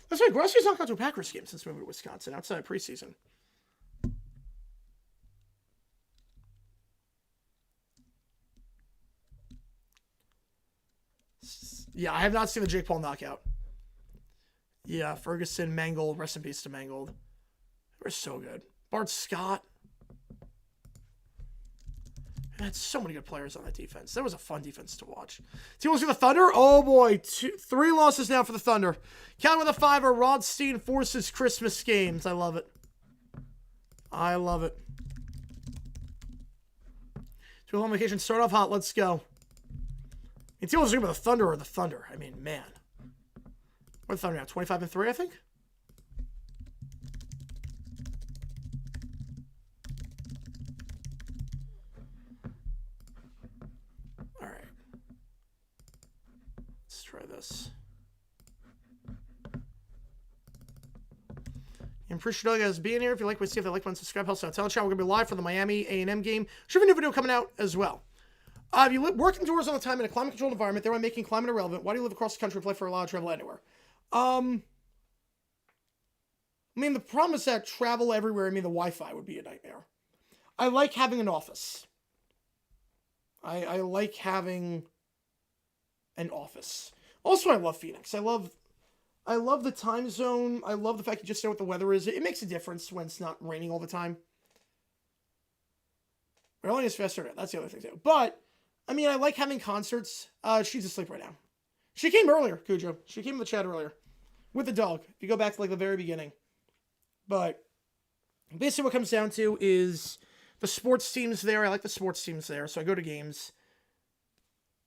That's right, Grossi's not gone to a Packers game since moving to Wisconsin outside of preseason. Yeah, I have not seen the Jake Paul knockout. Yeah, Ferguson, Mangold, rest in peace to Mangold. They were so good. Bart Scott. Man, had so many good players on that defense. That was a fun defense to watch. Teams for the Thunder. Oh boy, 3 losses now for the Thunder. Count with a 5er. Rodstein forces Christmas games. I love it. I love it. 2 long vacation. Start off hot. Let's go. It's the only the Thunder or the Thunder. I mean, man. What are the Thunder now? 25-3, I think? All right. Let's try this. I appreciate all you guys being here. If you like what you see, if you like, subscribe, help us out. Tell the chat we're going to be live for the Miami A&M game. Should have a new video coming out as well. If you work indoors all the time in a climate-controlled environment, thereby making climate irrelevant, why do you live across the country and play for a lot of travel anywhere? I mean, the problem is that travel everywhere, I mean, the Wi-Fi would be a nightmare. I like having an office. I like having an office. Also, I love Phoenix. I love the time zone. I love the fact you just know what the weather is. It makes a difference when it's not raining all the time. Rolling is faster. That's the other thing, too. But I mean, I like having concerts. She's asleep right now. She came earlier, Cujo. She came in the chat earlier. With the dog. If you go back to, like, the very beginning. But basically what comes down to is the sports teams there. I like the sports teams there, so I go to games.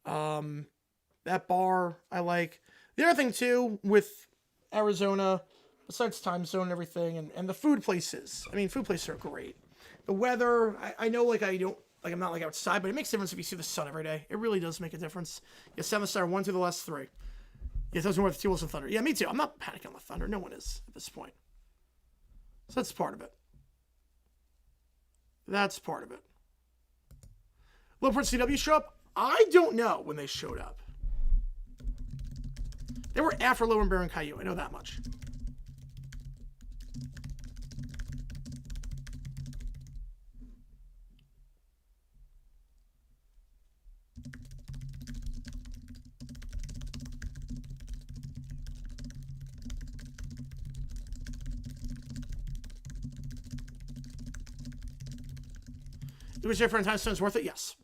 That bar, I like. The other thing, too, with Arizona, besides time zone and everything, and the food places. I mean, food places are great. The weather, I know, like, I'm not, like, outside, but it makes a difference if you see the sun every day. It really does make a difference. Yeah, 7-star, 1 through the last 3. Yeah, it doesn't work with T-Wolves and Thunder. Yeah, me too. I'm not panicking on the Thunder. No one is at this point. So that's part of it. That's part of it. Will Prince CW show up? I don't know when they showed up. They were after Low and Baron Caillou. I know that much. You would say for time stone's worth it? Yes.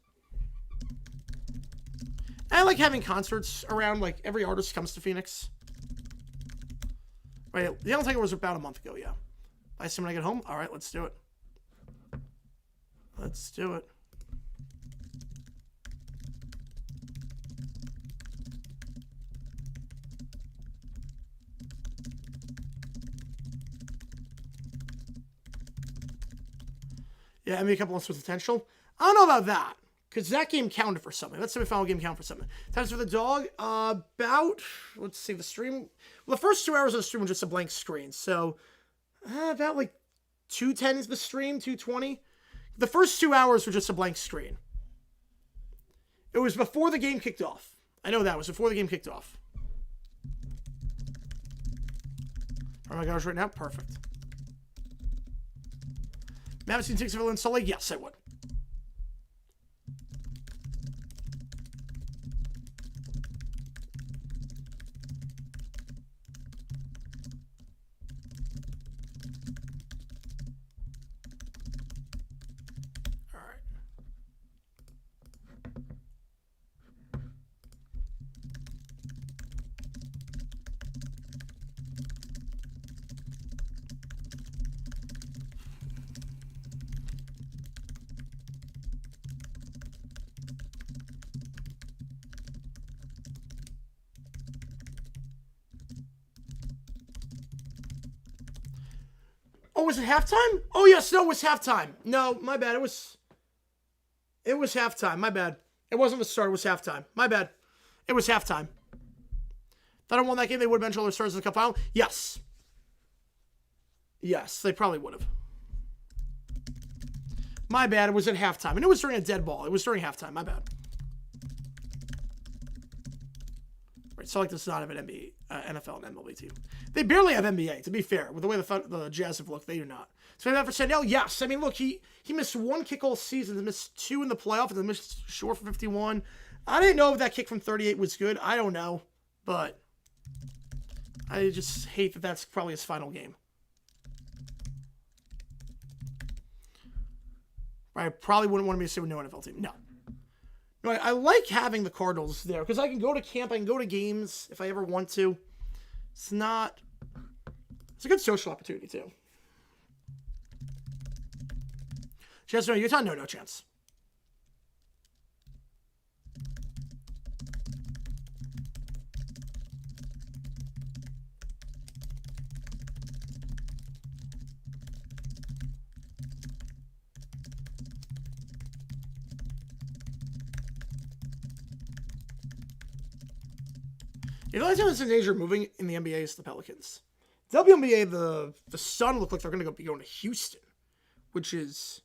I like having concerts around, like, every artist comes to Phoenix. Wait, the Undertaker was about a month ago, yeah. I assume when I get home? Alright, let's do it. Let's do it. Yeah, maybe a couple months with potential. I don't know about that, because that game counted for something. That semifinal game counted for something. Times for the dog, about, let's see, the stream. Well, the first 2 hours of the stream were just a blank screen, so about like 210 is the stream, 220. The first 2 hours were just a blank screen. It was before the game kicked off. I know that was before the game kicked off. Oh my gosh, right now? Perfect. Madison takes Villa in Salt Lake? Yes, I would. All right. Oh, was it halftime? Oh, yes. No, it was halftime. No, my bad. It was halftime. My bad. It wasn't the start. It was halftime. My bad. It was halftime. If I don't won that game, they would have benched all their stars in the cup final. Yes. Yes, they probably would have. My bad. It was at halftime. And it was during a dead ball. It was during halftime. My bad. Right, so like this does not have an NBA, NFL and MLB team. They barely have NBA, to be fair. With the way the Jazz have looked, they do not. So maybe for Sandell, yes. I mean, look, he missed one kick all season, missed 2 in the playoffs, and then missed short for 51. I didn't know if that kick from 38 was good. I don't know. But I just hate that that's probably his final game. I probably wouldn't want me to say with no NFL team. No. No, I like having the Cardinals there because I can go to camp, I can go to games if I ever want to. It's a good social opportunity too. Just no, Utah, no chance. The only team that's in danger of moving in the NBA is the Pelicans. WNBA, the Sun look like they're going to be going to Houston, which is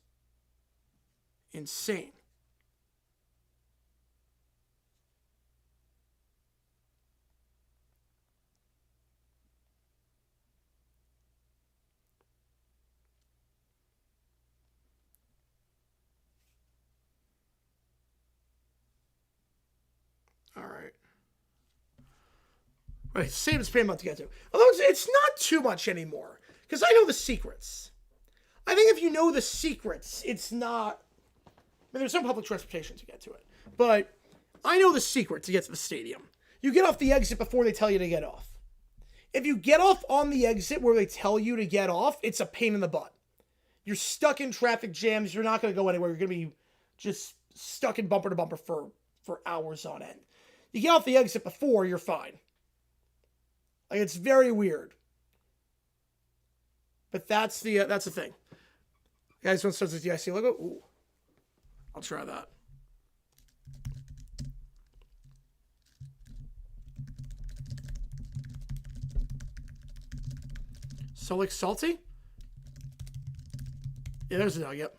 insane. All right. Right, same as I'm about to get to. Although it's not too much anymore, because I know the secrets. I think if you know the secrets, it's not... I mean, there's some public transportation to get to it. But I know the secret to get to the stadium. You get off the exit before they tell you to get off. If you get off on the exit where they tell you to get off, it's a pain in the butt. You're stuck in traffic jams. You're not going to go anywhere. You're going to be just stuck in bumper to bumper for hours on end. You get off the exit before, you're fine. Like, it's very weird. But that's the thing. You guys want to start with the DIC logo? Ooh. I'll try that. So, like, salty? Yeah, there's a dog, yep.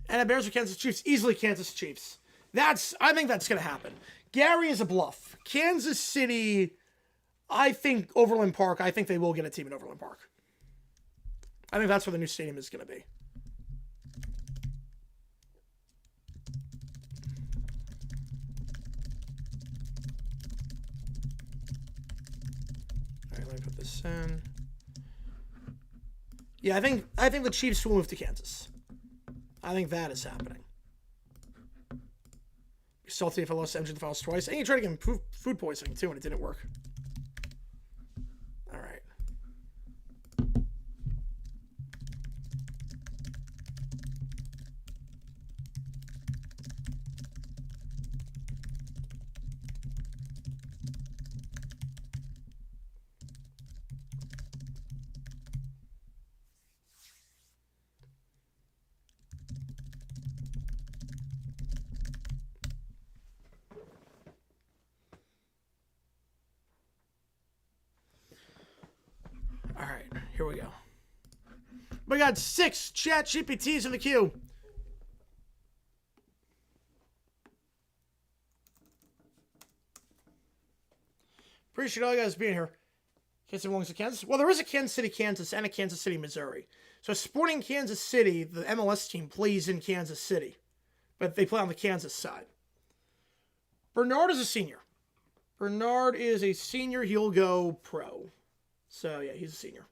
And the Bears or Kansas Chiefs? Easily Kansas Chiefs. I think that's going to happen. Gary is a bluff. Kansas City, I think Overland Park, I think they will get a team in Overland Park. I think that's where the new stadium is going to be. All right, let me put this in. Yeah, I think the Chiefs will move to Kansas. I think that is happening. Be salty if I lost engine files twice. And you tried to get him food poisoning too, and it didn't work. All right. All right, here we go. We got 6 chat GPTs in the queue. Appreciate all you guys being here. Kansas City belongs to Kansas. Well, there is a Kansas City, Kansas, and a Kansas City, Missouri. So Sporting Kansas City, the MLS team, plays in Kansas City. But they play on the Kansas side. Bernard is a senior. Bernard is a senior. He'll go pro. So, yeah, he's a senior.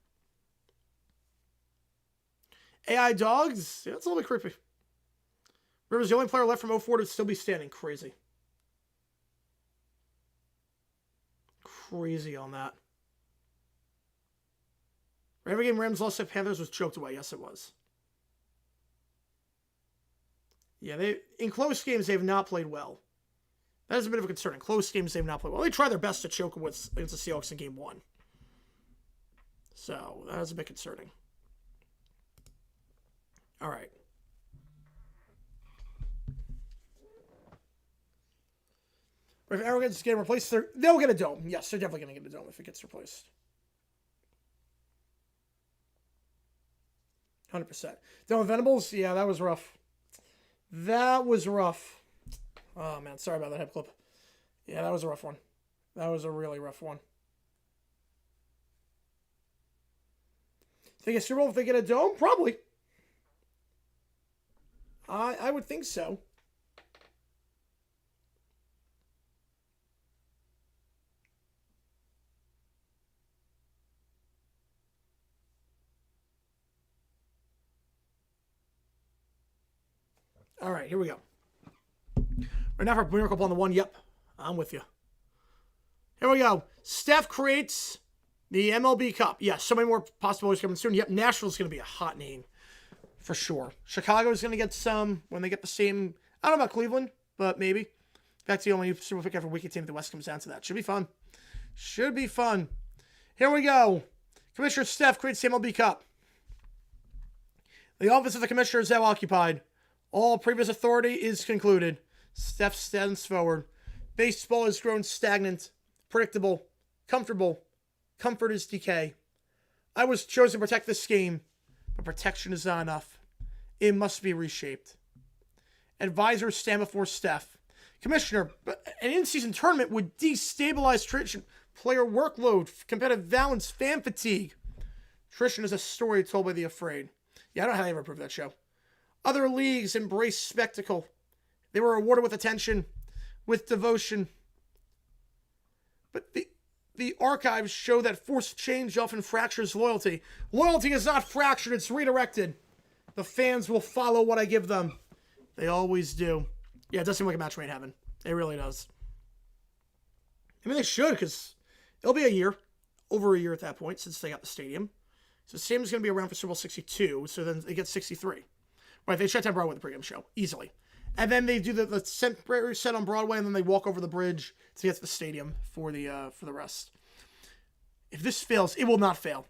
AI Dogs? Yeah, that's a little bit creepy. Rivers, the only player left from 04 to still be standing. Crazy. Crazy on that. Every game Rams lost to Panthers was choked away. Yes, it was. Yeah, in close games, they have not played well. That is a bit of a concern. In close games, they've not played well. They try their best to choke against the Seahawks in game 1. So, that is a bit concerning. All right. If Arrowhead's getting replaced, they'll get a dome. Yes, they're definitely going to get a dome if it gets replaced. 100%. Dome Venables, yeah, that was rough. That was rough. Oh, man, sorry about that hip clip. Yeah, that was a rough one. That was a really rough one. Think it's Super Bowl if they get a dome? Probably. I would think so. All right, here we go. Right now for Miracle on the 1. Yep, I'm with you. Here we go. Steph creates the MLB Cup. Yes, so many more possibilities coming soon. Yep, Nashville's going to be a hot name for sure. Chicago's going to get some when they get the same. I don't know about Cleveland, but maybe. That's the only Super Bowl pick every weekend team if the West comes down to that. Should be fun. Should be fun. Here we go. Commissioner Steph creates the MLB Cup. The office of the commissioner is now occupied. All previous authority is concluded. Steph stands forward. Baseball has grown stagnant, predictable, comfortable. Comfort is decay. I was chosen to protect this game, but protection is not enough. It must be reshaped. Advisors stand before Steph. Commissioner, an in-season tournament would destabilize tradition, player workload, competitive balance, fan fatigue. Tradition is a story told by the afraid. Yeah, I don't know how they ever improved that show. Other leagues embrace spectacle. They were awarded with attention, with devotion. But the archives show that forced change often fractures loyalty. Loyalty is not fractured, it's redirected. The fans will follow what I give them. They always do. Yeah, it does seem like a match made in heaven. It really does. I mean, they should, because it'll be a year. Over a year at that point, since they got the stadium. So the stadium's going to be around for Super Bowl 62, so then they get 63. Right, they shut down Broadway with the pregame show, easily. And then they do the temporary set on Broadway, and then they walk over the bridge to get to the stadium for the rest. If this fails, it will not fail.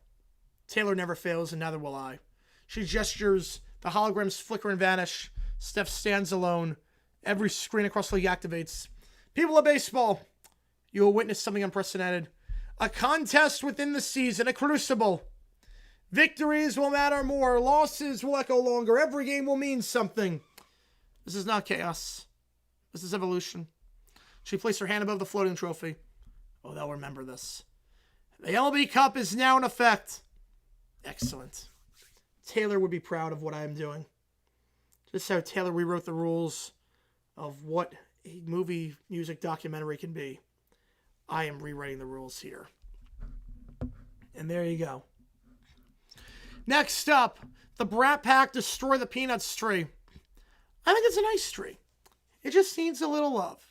Taylor never fails, and neither will I. She gestures, the holograms flicker and vanish. Steph stands alone. Every screen across the league activates. People of baseball, you will witness something unprecedented. A contest within the season, a crucible. Victories will matter more. Losses will echo longer. Every game will mean something. This is not chaos. This is evolution. She placed her hand above the floating trophy. Oh, they'll remember this. The LB Cup is now in effect. Excellent. Taylor would be proud of what I am doing. Just how Taylor rewrote the rules of what a movie music documentary can be. I am rewriting the rules here. And there you go. Next up, the Brat Pack destroy the Peanuts tree. I think it's a nice tree. It just needs a little love.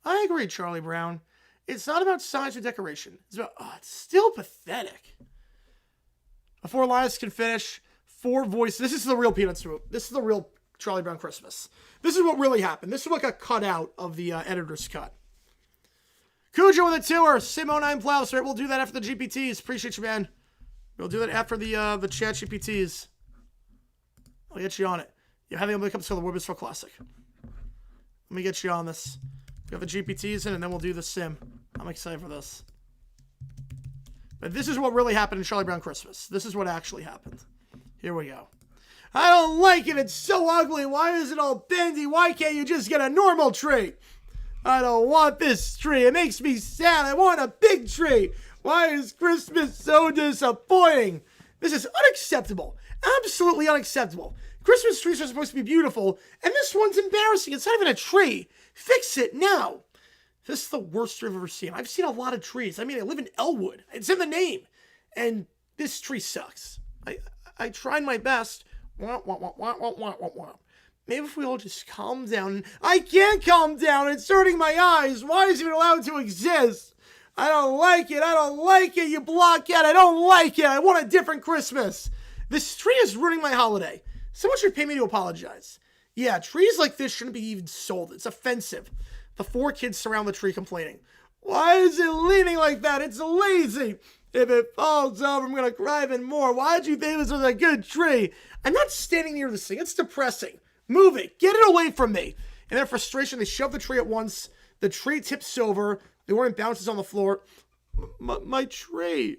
I agree, Charlie Brown. It's not about size or decoration. It's about, it's still pathetic. Before Elias can finish, 4 voices. This is the real Peanuts movie. This is the real Charlie Brown Christmas. This is what really happened. This is like a cutout of the editor's cut. Cujo with a tour. Sim09 Plows. Right, we'll do that after the GPTs. Appreciate you, man. We'll do that after the chat GPTs. I'll get you on it. You have the Cup to the Wibisville Classic. Let me get you on this. We have the GPTs in, and then we'll do the sim. I'm excited for this. But this is what really happened in Charlie Brown Christmas. This is what actually happened. Here we go. I don't like it. It's so ugly. Why is it all bendy? Why can't you just get a normal tree? I don't want this tree. It makes me sad. I want a big tree. Why is Christmas so disappointing? This is unacceptable. Absolutely unacceptable. Christmas trees are supposed to be beautiful, and this one's embarrassing. It's not even a tree. Fix it now. This is the worst tree I've ever seen. I've seen a lot of trees. I mean, I live in Elwood. It's in the name. And this tree sucks. I tried my best. Maybe if we all just calm down. I can't calm down. It's hurting my eyes. Why is it even allowed to exist? I don't like it. I don't like it. You blockhead. I don't like it. I want a different Christmas. This tree is ruining my holiday. Someone should pay me to apologize. Yeah, trees like this shouldn't be even sold. It's offensive. The 4 kids surround the tree complaining. Why is it leaning like that? It's lazy. If it falls over, I'm going to cry even more. Why'd you think this was a good tree? I'm not standing near this thing. It's depressing. Move it. Get it away from me. In their frustration, they shove the tree at once. The tree tips over. The ornament bounces on the floor. My tree.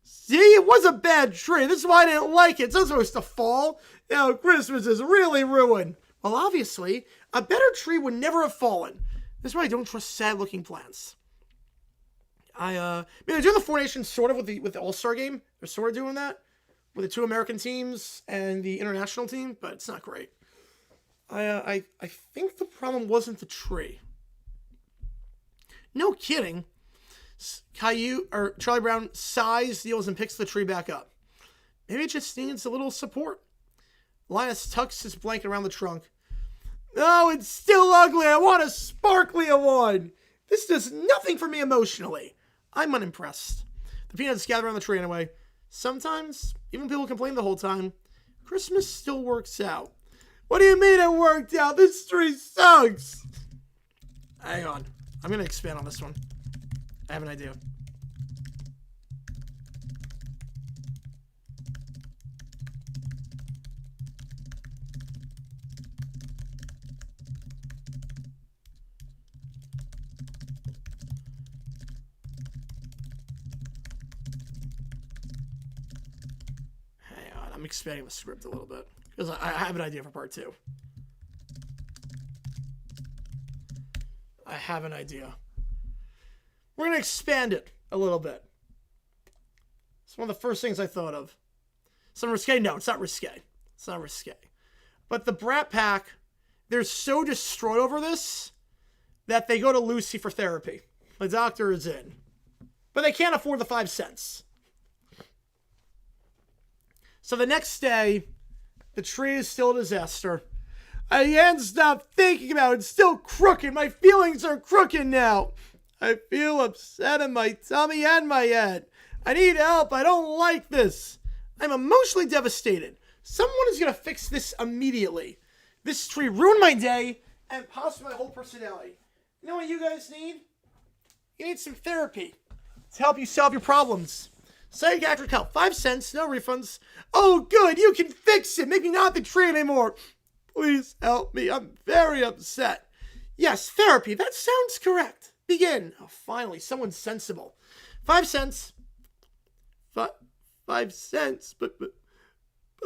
See, it was a bad tree. This is why I didn't like it. It's not supposed to fall. You know, Christmas is really ruined. Well, obviously, a better tree would never have fallen. This is why I don't trust sad-looking plants. They're doing the Four Nations sort of with the All-Star game. They're sort of doing that with the 2 American teams and the international team, but it's not great. I think the problem wasn't the tree. No kidding. Charlie Brown sighs, kneels, and picks the tree back up. Maybe it just needs a little support. Linus tucks his blanket around the trunk. Oh, it's still ugly. I want a sparklier one. This does nothing for me emotionally. I'm unimpressed. The peanuts gather around the tree anyway. Sometimes, even people complain the whole time, Christmas still works out. What do you mean it worked out? This tree sucks. Hang on. I'm going to expand on this one. I have an idea. I'm expanding the script a little bit because I have an idea for part 2. I have an idea. We're going to expand it a little bit. It's one of the first things I thought of. Some risque? No, it's not risque. It's not risque. But the Brat Pack, they're so distraught over this that they go to Lucy for therapy. The doctor is in. But they can't afford the 5 cents. So the next day, the tree is still a disaster. I can't stop thinking about it. It's still crooked. My feelings are crooked now. I feel upset in my tummy and my head. I need help. I don't like this. I'm emotionally devastated. Someone is going to fix this immediately. This tree ruined my day and possibly my whole personality. You know what you guys need? You need some therapy to help you solve your problems. Psychiatric help. 5 cents. No refunds. Oh, good. You can fix it. Make me not the tree anymore. Please help me. I'm very upset. Yes, therapy. That sounds correct. Begin. Oh, finally, someone sensible. 5 cents. 5 cents. But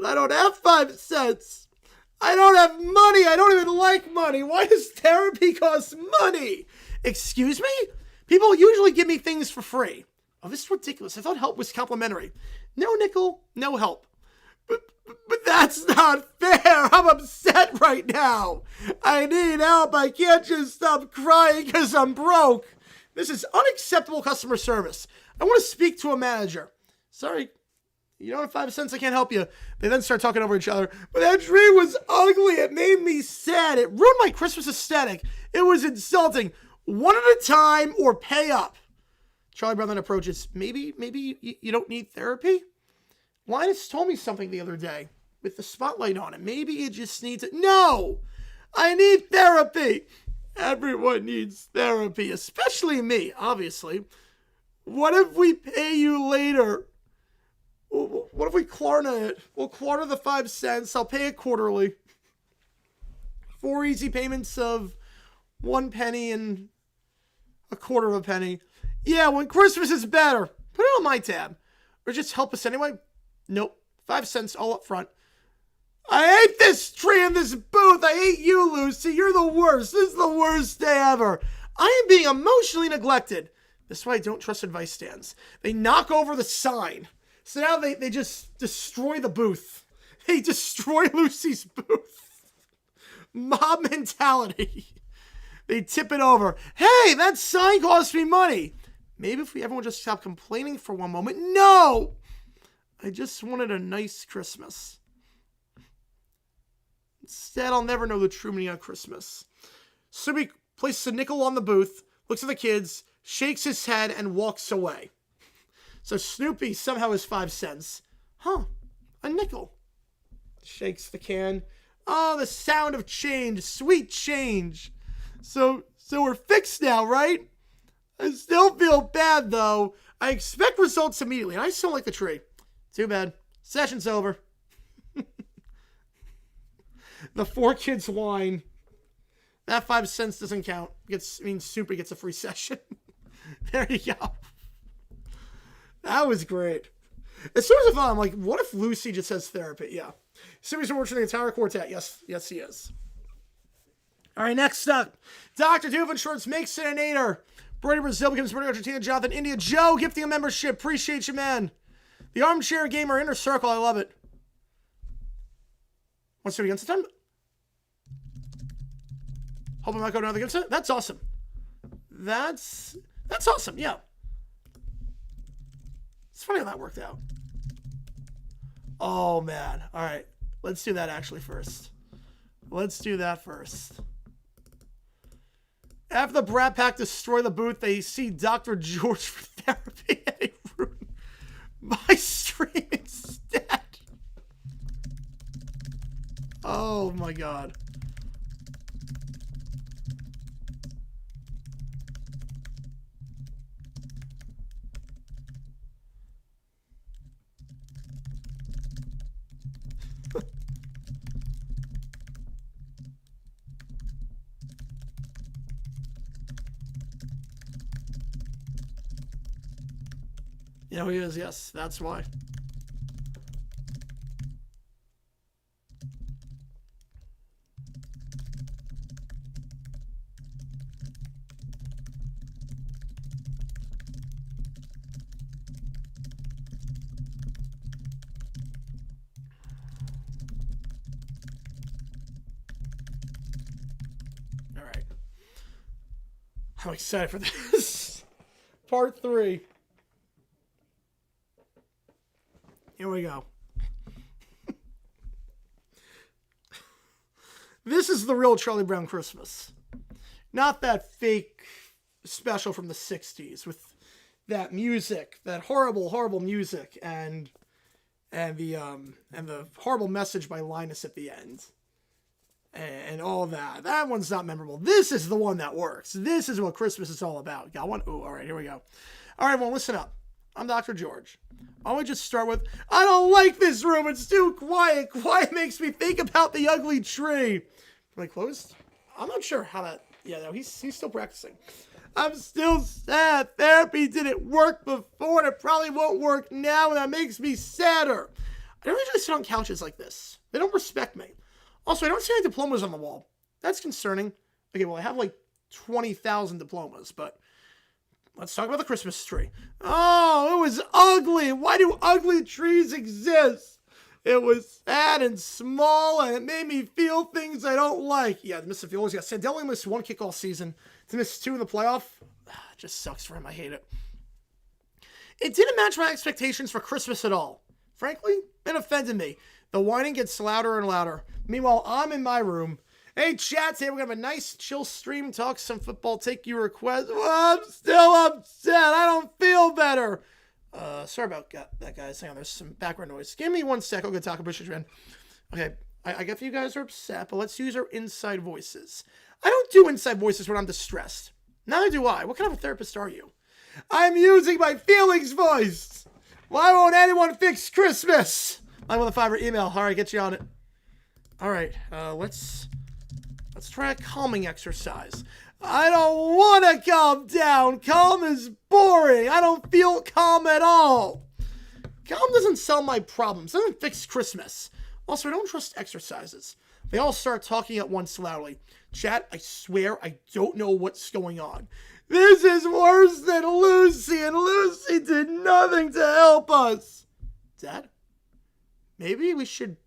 I don't have 5 cents. I don't have money. I don't even like money. Why does therapy cost money? Excuse me? People usually give me things for free. Oh, this is ridiculous. I thought help was complimentary. No nickel, no help. But that's not fair. I'm upset right now. I need help. I can't just stop crying because I'm broke. This is unacceptable customer service. I want to speak to a manager. Sorry, you don't have 5 cents. I can't help you. They then start talking over each other. But that tree was ugly. It made me sad. It ruined my Christmas aesthetic. It was insulting. One at a time or pay up. Charlie Brown then approaches. Maybe you don't need therapy? Linus told me something the other day with the spotlight on it. Maybe you just need to... No! I need therapy! Everyone needs therapy, especially me, obviously. What if we pay you later? What if we Klarna it? We'll Klarna the 5 cents. I'll pay it quarterly. 4 easy payments of 1 penny and a quarter of a penny. Yeah, when Christmas is better. Put it on my tab. Or just help us anyway. Nope. 5 cents all up front. I hate this tree and this booth. I hate you, Lucy. You're the worst. This is the worst day ever. I am being emotionally neglected. That's why I don't trust advice stands. They knock over the sign. So now they just destroy the booth. They destroy Lucy's booth. Mob mentality. They tip it over. Hey, that sign cost me money. Maybe if everyone just stopped complaining for one moment. No! I just wanted a nice Christmas. Instead, I'll never know the true meaning of Christmas. Snoopy places a nickel on the booth, looks at the kids, shakes his head, and walks away. So Snoopy somehow has 5 cents. Huh, a nickel. Shakes the can. Oh, the sound of change, sweet change. So So we're fixed now, right? I still feel bad, though. I expect results immediately, and I still like the tree. Too bad. Session's over. The 4 kids wine. That 5 cents doesn't count. Super gets a free session. There you go. That was great. As soon as I thought, I'm like, what if Lucy just has therapy? Yeah. Sumi's working the entire quartet. Yes, he is. All right, next up. Dr. Doofenshorts makes it an 8er. Brady Brazil becomes Brady Argentina. Jonathan India. Joe gifting a membership. Appreciate you, man. The Armchair Gamer Inner Circle. I love it. What's it against the time? Hope I might go down against it. That's awesome. That's awesome. Yeah. It's funny how that worked out. Oh, man. All right. Let's do that actually first. Let's do that first. After the Brat Pack destroy the booth, they see Dr. George for therapy and they ruin my stream instead. Oh, my God. Yeah, he is. Yes, that's why. All right. I'm excited for this. Part 3. Here we go. This is the real Charlie Brown Christmas. Not that fake special from the 60s with that music, that horrible, horrible music and the horrible message by Linus at the end. And all that. That one's not memorable. This is the one that works. This is what Christmas is all about. Got one? Ooh, all right, here we go. All right, well, listen up. I'm Dr. George. I want to just start with, I don't like this room. It's too quiet. Quiet makes me think about the ugly tree. Am I closed? I'm not sure how that, yeah, no, he's still practicing. I'm still sad. Therapy didn't work before, and it probably won't work now, and that makes me sadder. I don't usually sit on couches like this. They don't respect me. Also, I don't see any diplomas on the wall. That's concerning. Okay, well, I have like 20,000 diplomas, but let's talk about the Christmas tree. Oh, it was ugly. Why do ugly trees exist? It was sad and small, and it made me feel things I don't like. Yeah, Mr. Fiolis got said. Definitely missed 1 kickoff season. To miss 2 in the playoff, it just sucks for him. I hate it. It didn't match my expectations for Christmas at all. Frankly, it offended me. The whining gets louder and louder. Meanwhile, I'm in my room. Hey, chat, today we're going to have a nice, chill stream, talk some football, take your requests. Well, I'm still upset. I don't feel better. Sorry about that, guys. Hang on, there's some background noise. Give me 1 sec. I'll go talk about Bushes, Okay, I get that you guys are upset, but let's use our inside voices. I don't do inside voices when I'm distressed. Neither do I. What kind of a therapist are you? I'm using my feelings voice. Why won't anyone fix Christmas? I want the $5 email. All right, get you on it. All right, let's try a calming exercise. I don't want to calm down. Calm is boring. I don't feel calm at all. Calm doesn't solve my problems. It doesn't fix Christmas. Also, I don't trust exercises. They all start talking at once loudly. Chat, I swear I don't know what's going on. This is worse than Lucy, and Lucy did nothing to help us. Dad, maybe we should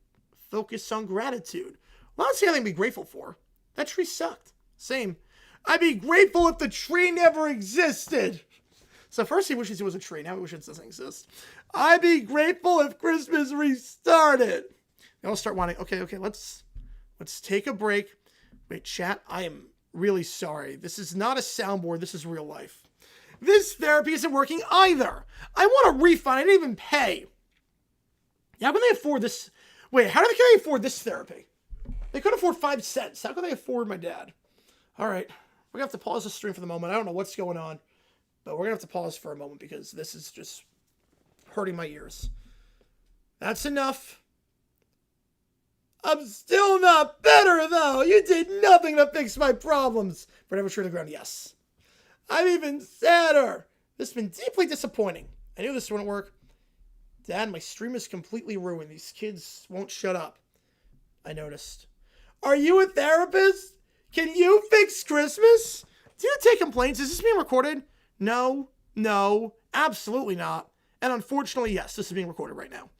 focus on gratitude. Well, I don't see anything to be grateful for. That tree sucked. Same. I'd be grateful if the tree never existed. So first he wishes it was a tree. Now he wishes it doesn't exist. I'd be grateful if Christmas restarted. They all start wanting, okay, let's take a break. Wait, chat, I am really sorry. This is not a soundboard. This is real life. This therapy isn't working either. I want a refund. I didn't even pay. Yeah, how can they afford this? Wait, how can they afford this therapy? They could afford 5 cents. How can they afford my dad? All right. We're going to have to pause the stream for the moment. I don't know what's going on, but we're going to have to pause for a moment because this is just hurting my ears. That's enough. I'm still not better, though. You did nothing to fix my problems. Forever true to the ground, yes. I'm even sadder. This has been deeply disappointing. I knew this wouldn't work. Dad, my stream is completely ruined. These kids won't shut up. I noticed. Are you a therapist? Can you fix Christmas? Do you take complaints? Is this being recorded? No, absolutely not. And unfortunately, yes, this is being recorded right now.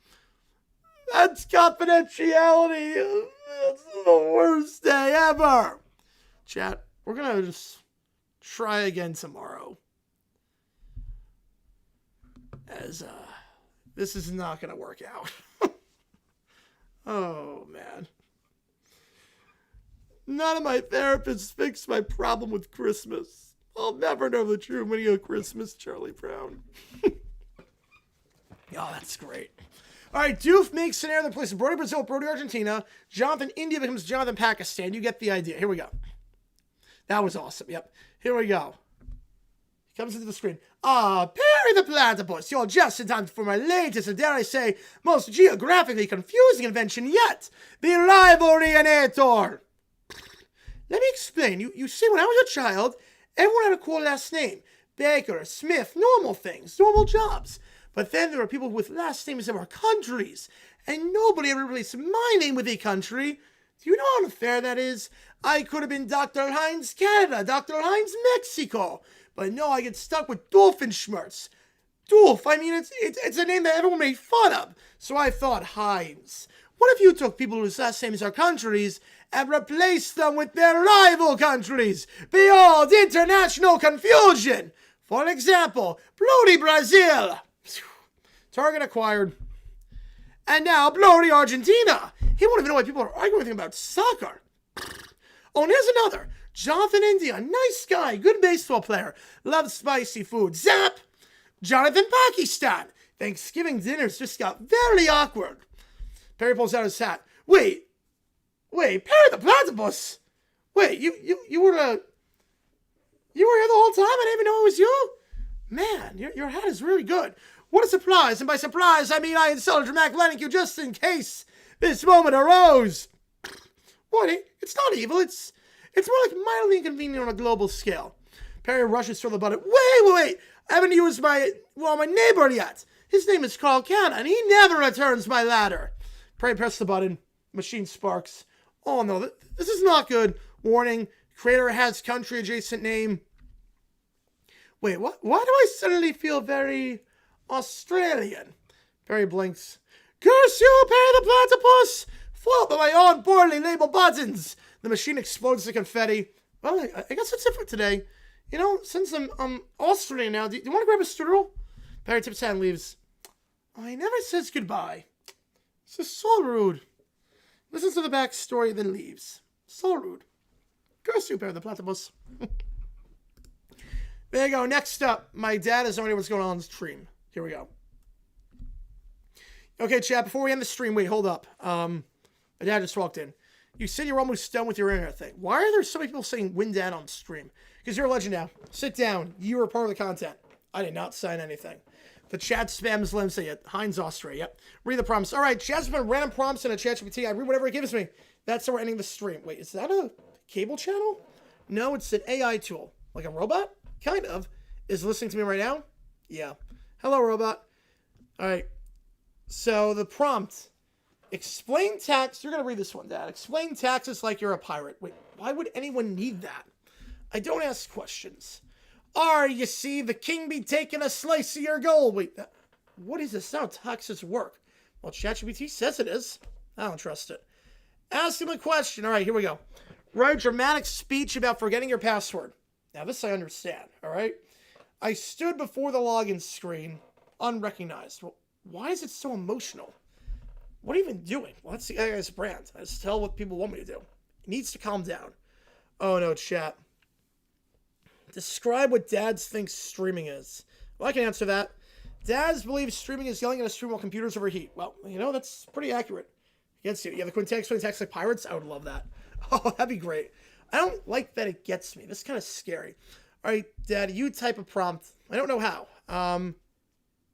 That's confidentiality. It's the worst day ever. Chat, we're going to just try again tomorrow. As, this is not going to work out. Oh, man. None of my therapists fixed my problem with Christmas. I'll never know the true meaning of Christmas, Charlie Brown. Oh, that's great. All right, Doof makes an error that places Brody Brazil, Brody Argentina. Jonathan India becomes Jonathan Pakistan. You get the idea. Here we go. That was awesome. Yep. Here we go. He comes into the screen. Perry the Platypus, you're just in time for my latest and, dare I say, most geographically confusing invention yet. The Rivalrionator. Let me explain. You see, when I was a child, everyone had a cool last name. Baker, Smith, normal things, normal jobs. But then there were people with last names that were countries, and nobody ever replaced my name with a country. Do you know how unfair that is? I could have been Dr. Heinz Canada, Dr. Heinz Mexico, but no, I get stuck with Doofenshmirtz. Doof, I mean, it's a name that everyone made fun of, so I thought Heinz. What if you took people whose last names are countries and replaced them with their rival countries? Behold, international confusion! For example, Bloody Brazil. Target acquired. And now, Bloody Argentina. He won't even know why people are arguing with him about soccer. Oh, and here's another. Jonathan India, nice guy, good baseball player, loves spicy food. Zap! Jonathan Pakistan. Thanksgiving dinners just got very awkward. Perry pulls out his hat. Wait, Perry the Platypus? Wait, you were here the whole time? I didn't even know it was you? Man, your hat is really good. What a surprise, and by surprise, I mean I insulted dramatic landing you just in case this moment arose. What? It's not evil. It's more like mildly inconvenient on a global scale. Perry rushes through the button. Wait. I haven't used my neighbor yet. His name is Carl Canna, and he never returns my ladder. Perry presses the button. Machine sparks. Oh, no, this is not good. Warning, creator has country adjacent name. Wait, what? Why do I suddenly feel very Australian? Perry blinks. Curse you, Perry the Platypus! Foiled by my own poorly labeled buttons. The machine explodes to confetti. Well, I guess that's it for today. You know, since I'm Australian now, do you want to grab a strudel? Perry tips his hand and leaves. Oh, he never says goodbye. This is so rude. Listens to the backstory, then leaves. So rude. Curse you, Perry the Platypus. There you go. Next up, my dad has no idea what's going on the stream. Here we go. Okay, chat, before we end the stream, wait, hold up. My dad just walked in. You said you're almost done with your internet thing. Why are there so many people saying win dad on stream? Because you're a legend now. Sit down. You were part of the content. I did not sign anything. The chat spams Lim say it. Heinz Austria. Yep. Read the prompts. All right, chat's been random prompts in a ChatGPT. I read whatever it gives me. That's how we're ending the stream. Wait, is that a cable channel? No, it's an AI tool. Like a robot? Kind of. Is listening to me right now? Yeah. Hello, robot. All right. So the prompt. Explain tax. You're going to read this one, Dad. Explain taxes like you're a pirate. Wait, why would anyone need that? I don't ask questions. You see, the king be taking a slice of your gold. Wait, what is this? How taxes work? Well, ChatGPT says it is. I don't trust it. Ask him a question. All right, here we go. Write a dramatic speech about forgetting your password. Now, this I understand, all right? I stood before the login screen, unrecognized. Well, why is it so emotional? What are you even doing? Well, that's the guy's brand. I just tell what people want me to do. It needs to calm down. Oh, no, chat. Describe what dads think streaming is. Well, I can answer that. Dads believe streaming is yelling at a stream while computers overheat. Well, you know, that's pretty accurate. Against you. Yeah, the Quintex like pirates? I would love that. Oh, that'd be great. I don't like that it gets me. This is kind of scary. All right, Dad, you type a prompt. I don't know how.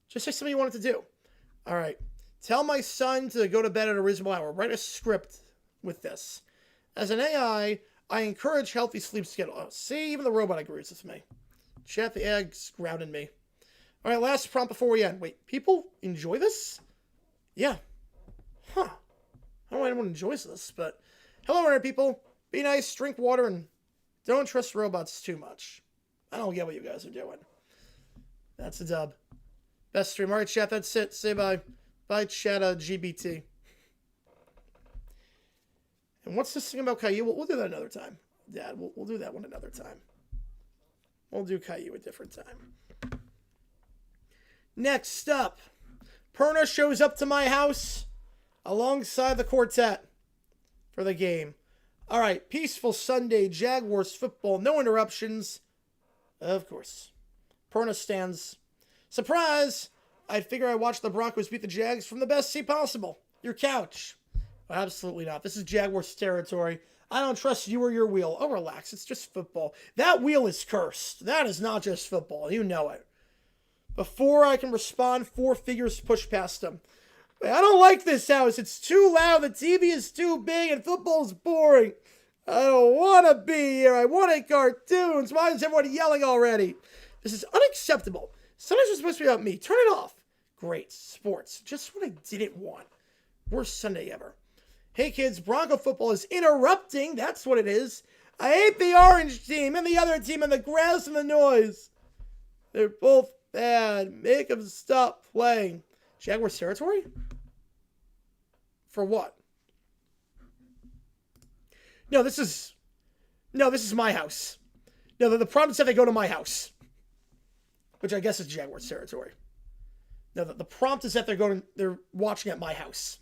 Just say something you wanted to do. All right. Tell my son to go to bed at a reasonable hour. Write a script with this. As an AI, I encourage healthy sleep schedule. Oh, see, even the robot agrees with me. Chat the eggs grounded me. All right, last prompt before we end. Wait, people enjoy this? Yeah. Huh. I don't know why anyone enjoys this, but hello, internet people. Be nice, drink water, and don't trust robots too much. I don't get what you guys are doing. That's a dub. Best stream. All right, chat, that's it. Say bye. Bye, chat, GBT. And what's this thing about Caillou? We'll do that another time. Dad, we'll do that one another time. We'll do Caillou a different time. Next up, Perna shows up to my house alongside the quartet for the game. All right, peaceful Sunday, Jaguars football, no interruptions. Of course. Perna stands. Surprise! I'd figure I'd watch the Broncos beat the Jags from the best seat possible. Your couch. Absolutely not. This is Jaguars territory. I don't trust you or your wheel. Oh, relax. It's just football. That wheel is cursed. That is not just football. You know it. Before I can respond, 4 figures push past him. I don't like this house. It's too loud. The TV is too big and football's boring. I don't want to be here. I wanted cartoons. Why is everyone yelling already? This is unacceptable. Sundays are supposed to be about me. Turn it off. Great. Sports. Just what I didn't want. Worst Sunday ever. Hey kids, Bronco football is interrupting. That's what it is. I hate the orange team and the other team and the grass and the noise. They're both bad. Make them stop playing. Jaguars territory? For what? No, this is my house. No, the problem said they go to my house. Which I guess is Jaguars territory. No, the prompt is that they're watching at my house.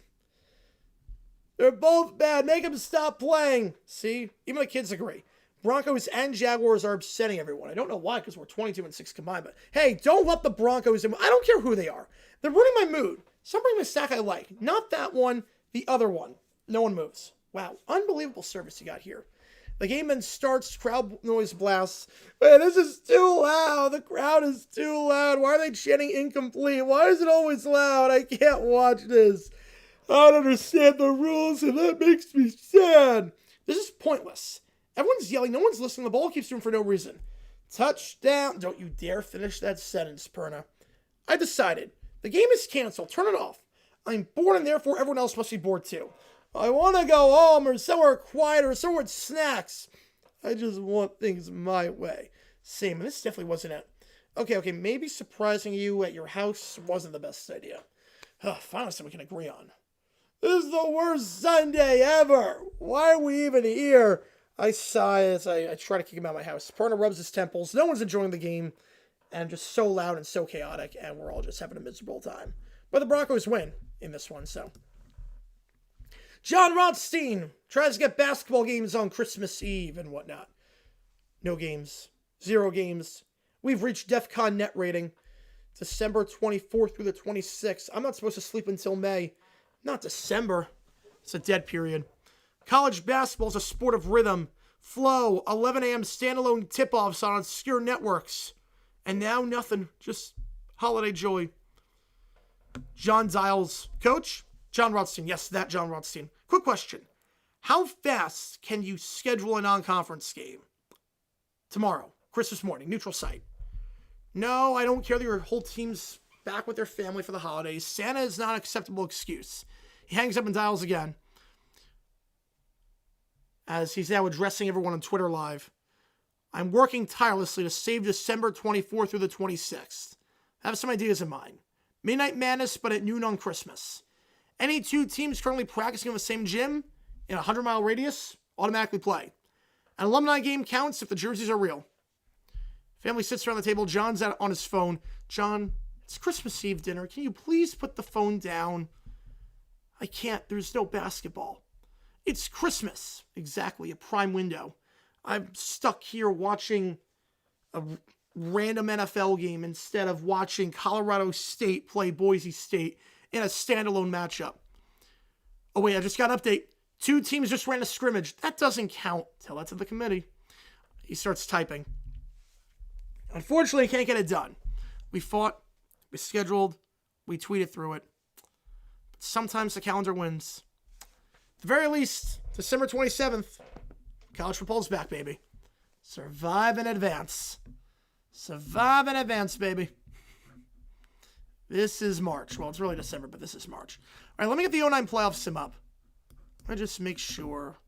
They're both bad. Make them stop playing. See? Even the kids agree. Broncos and Jaguars are upsetting everyone. I don't know why, because we're 22-6 combined. But hey, don't let the Broncos in. I don't care who they are. They're ruining my mood. Some bring me a stack I like. Not that one. The other one. No one moves. Wow. Unbelievable service you got here. The game then starts. Crowd noise blasts. Man, this is too loud. The crowd is too loud. Why are they chanting incomplete? Why is it always loud? I can't watch this. I don't understand the rules, and that makes me sad. This is pointless. Everyone's yelling. No one's listening. The ball keeps moving for no reason. Touchdown. Don't you dare finish that sentence, Perna. I decided. The game is canceled. Turn it off. I'm bored, and therefore everyone else must be bored too. I want to go home or somewhere quiet or somewhere with snacks. I just want things my way. Same. And this definitely wasn't it. Okay. Maybe surprising you at your house wasn't the best idea. Finally something we can agree on. This is the worst Sunday ever. Why are we even here? I sigh as I try to kick him out of my house. Perna rubs his temples. No one's enjoying the game. And just so loud and so chaotic. And we're all just having a miserable time. But the Broncos win in this one, so. John Rothstein tries to get basketball games on Christmas Eve and whatnot. No games. 0 games. We've reached DEFCON net rating. December 24th through the 26th. I'm not supposed to sleep until May. Not December. It's a dead period. College basketball is a sport of rhythm, flow, 11 a.m. standalone tip-offs on obscure networks. And now nothing. Just holiday joy. John Dials. Coach? John Rothstein. Yes, that John Rothstein. Quick question. How fast can you schedule a non-conference game? Tomorrow. Christmas morning. Neutral site. No, I don't care that your whole team's back with their family for the holidays. Santa is not an acceptable excuse. He hangs up and dials again. As he's now addressing everyone on Twitter Live. I'm working tirelessly to save December 24th through the 26th. I have some ideas in mind. Midnight Madness, but at noon on Christmas. Any 2 teams currently practicing in the same gym in a 100-mile radius automatically play. An alumni game counts if the jerseys are real. Family sits around the table. John's out on his phone. John, it's Christmas Eve dinner. Can you please put the phone down? I can't. There's no basketball. It's Christmas. Exactly. A prime window. I'm stuck here watching a random NFL game instead of watching Colorado State play Boise State in a standalone matchup. Oh, wait. I just got an update. 2 teams just ran a scrimmage. That doesn't count. Tell that to the committee. He starts typing. Unfortunately, he can't get it done. We fought, we scheduled, we tweeted through it. But sometimes the calendar wins. At the very least, December 27th, college football's back, baby. Survive in advance. Survive in advance, baby. This is March. Well, it's really December, but this is March. All right, let me get the 09 playoff sim up. Let me just make sure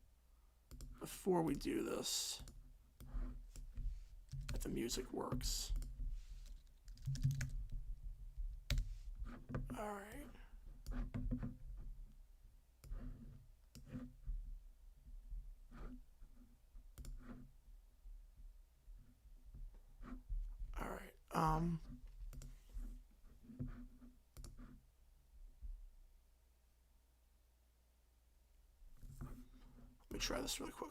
before we do this that the music works. All right. All right. Let me try this really quick.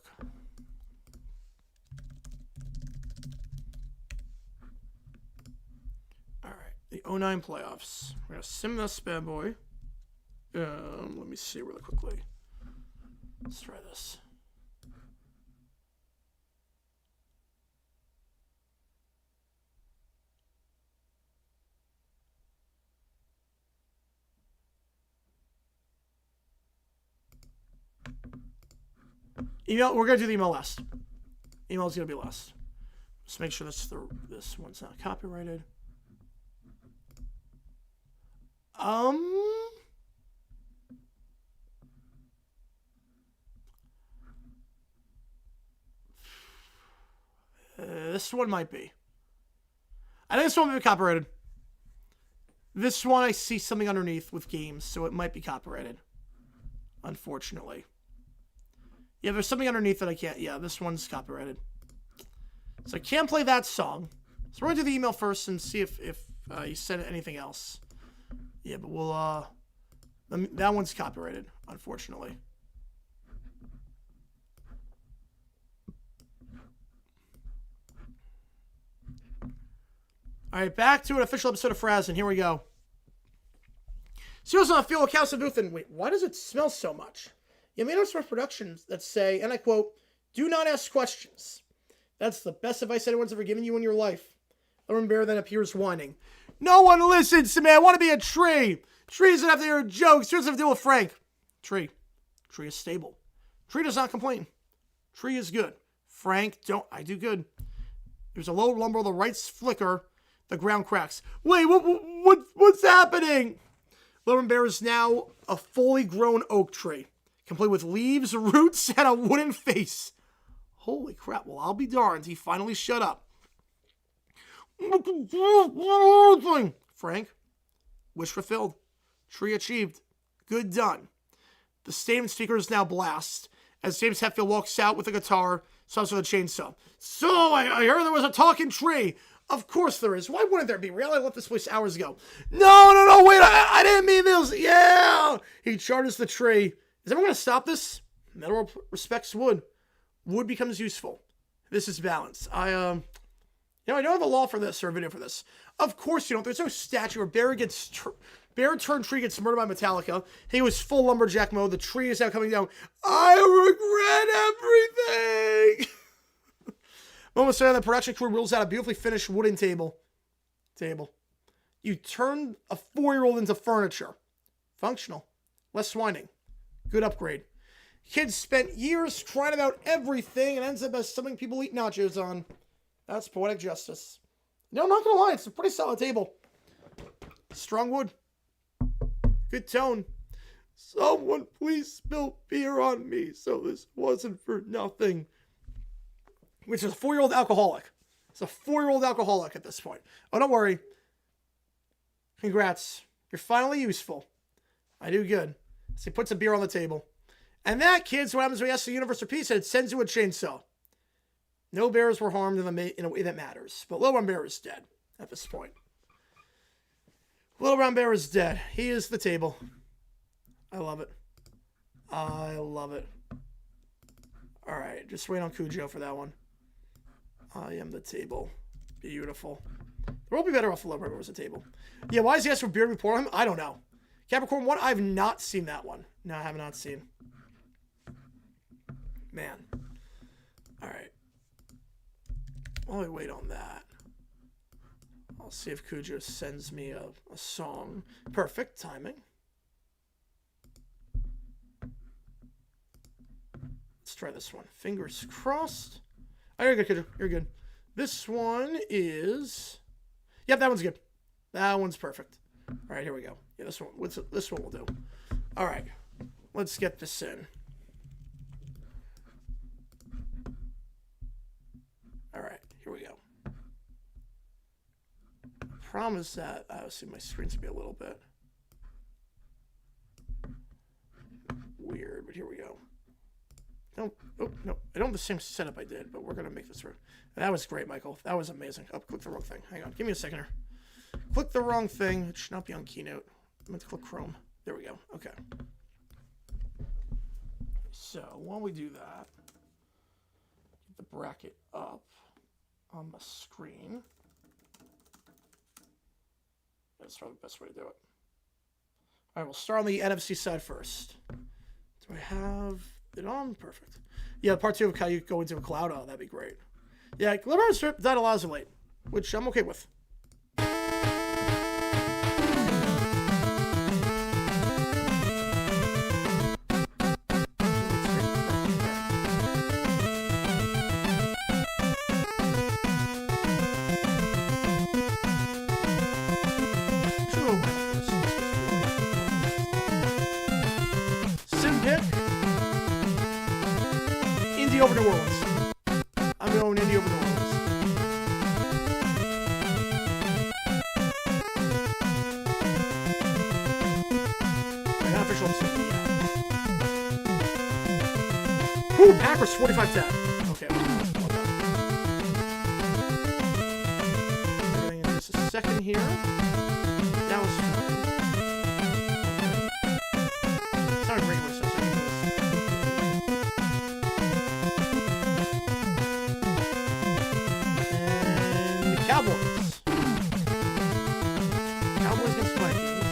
All right, the 09 playoffs. We're gonna sim this bad boy. Let me see really quickly. Let's try this. Email. We're gonna do the email last. Email's gonna be last. Just make sure this one's not copyrighted. This one might be. I think this one might be copyrighted. This one I see something underneath with games, so it might be copyrighted. Unfortunately. Yeah, there's something underneath that I can't. Yeah, this one's copyrighted. So I can't play that song. So we're going to do the email first and see if you said anything else. Yeah, but we'll, that one's copyrighted, unfortunately. All right, back to an official episode of Fraz, and here we go. Serious on the field with Couch Booth, and wait, why does it smell so much? You may notice productions that say, and I quote, "Do not ask questions. That's the best advice anyone's ever given you in your life." Lauren Bear then appears whining. "No one listens to me. I want to be a tree. Tree doesn't have to hear jokes. Tree doesn't have to deal with Frank." Tree is stable. Tree does not complain. Tree is good. Frank, I do good. There's a low lumber, the lights flicker, the ground cracks. Wait, what's happening? Lauren Bear is now a fully grown oak tree, complete with leaves, roots, and a wooden face. Holy crap, well, I'll be darned. He finally shut up. Frank, wish fulfilled. Tree achieved. Good done. The stadium speakers now blast as James Hetfield walks out with a guitar, stops with a chainsaw. "So, I heard there was a talking tree." "Of course there is. Why wouldn't there be? Really? I left this place hours ago." No, wait, I didn't mean this. Yeah! He charges the tree. Is everyone going to stop this? Metal respects wood. Wood becomes useful. This is balance. I don't have a law for this or a video for this. Of course you don't. There's no statue where Bear turned tree gets murdered by Metallica. He was full lumberjack mode. The tree is now coming down. I regret everything. Moments later, the production crew rolls out a beautifully finished wooden table. You turned a 4-year-old into furniture. Functional. Less whining. Good upgrade. Kids spent years trying about everything and ends up as something people eat nachos on. That's poetic justice. No, I'm not going to lie. It's a pretty solid table. Strong wood. Good tone. Someone please spill beer on me so this wasn't for nothing. Which is a 4-year-old alcoholic. It's a 4-year-old alcoholic at this point. Oh, don't worry. Congrats. You're finally useful. I do good. So he puts a beer on the table. And that, kids, what happens when you ask the universe for peace, and it sends you a chainsaw. No bears were harmed in a way that matters. But Little Brown Bear is dead at this point. Little Brown Bear is dead. He is the table. I love it. I love it. All right, just wait on Cujo for that one. I am the table. Beautiful. The world would be better off if Little Brown Bear was a table. Yeah, why is he asking for beard report on him? I don't know. Capricorn 1, I've not seen that one. No, I have not seen. Man. All right. While we wait on that, I'll see if Cujo sends me a song. Perfect timing. Let's try this one. Fingers crossed. Oh, you're good, Cujo. You're good. This one is... Yep, that one's good. That one's perfect. All right, here we go. Yeah, this one will do. All right. Let's get this in. All right, here we go. I promise that... see, my screen's going to be a little bit weird, but here we go. No, oh, no, I don't have the same setup I did, but we're going to make this work. That was great, Michael. That was amazing. Oh, click the wrong thing. Hang on. Give me a second here. Click the wrong thing. It should not be on Keynote. I meant to click Chrome. There we go. Okay. So, while we do that, get the bracket up on the screen. That's probably the best way to do it. All right, we'll start on the NFC side first. Do I have it on? Perfect. Yeah, part 2 of how you go into a cloud. Oh, that'd be great. Yeah, Liberty Strip died allows it late, which I'm okay with. Indy over New Orleans. I'm going Indy over New Orleans. Not official. Yeah. Ooh, Packers 45-10. Okay. Everything in just a second here. That was fun. It's not a regular session. Cowboys. Cowboys against Vikings.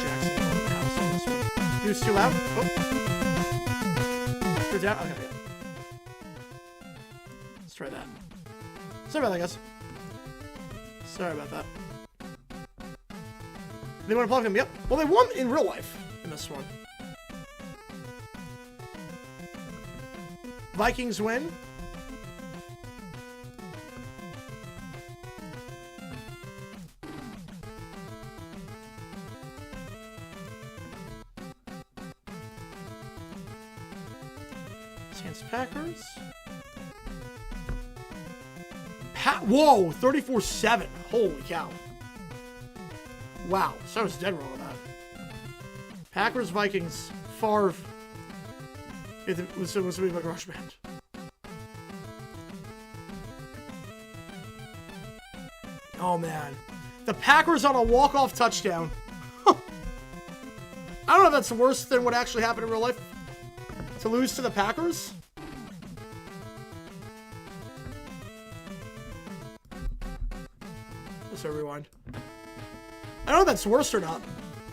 Jackson on the house on this one. Dude's too loud. Oh. Good down. Okay, yeah. Let's try that. Sorry about that, guys. Sorry about that. They want to plug him? Yep. Well, they won in real life in this one. Vikings win. Saints Packers. Whoa, 34-7. Holy cow. Wow, so I was dead wrong on that. Packers, Vikings, Favre. It was a big rush band. Oh man, the Packers on a walk-off touchdown. I don't know if that's worse than what actually happened in real life. To lose to the Packers. Let's rewind. I don't know if that's worse or not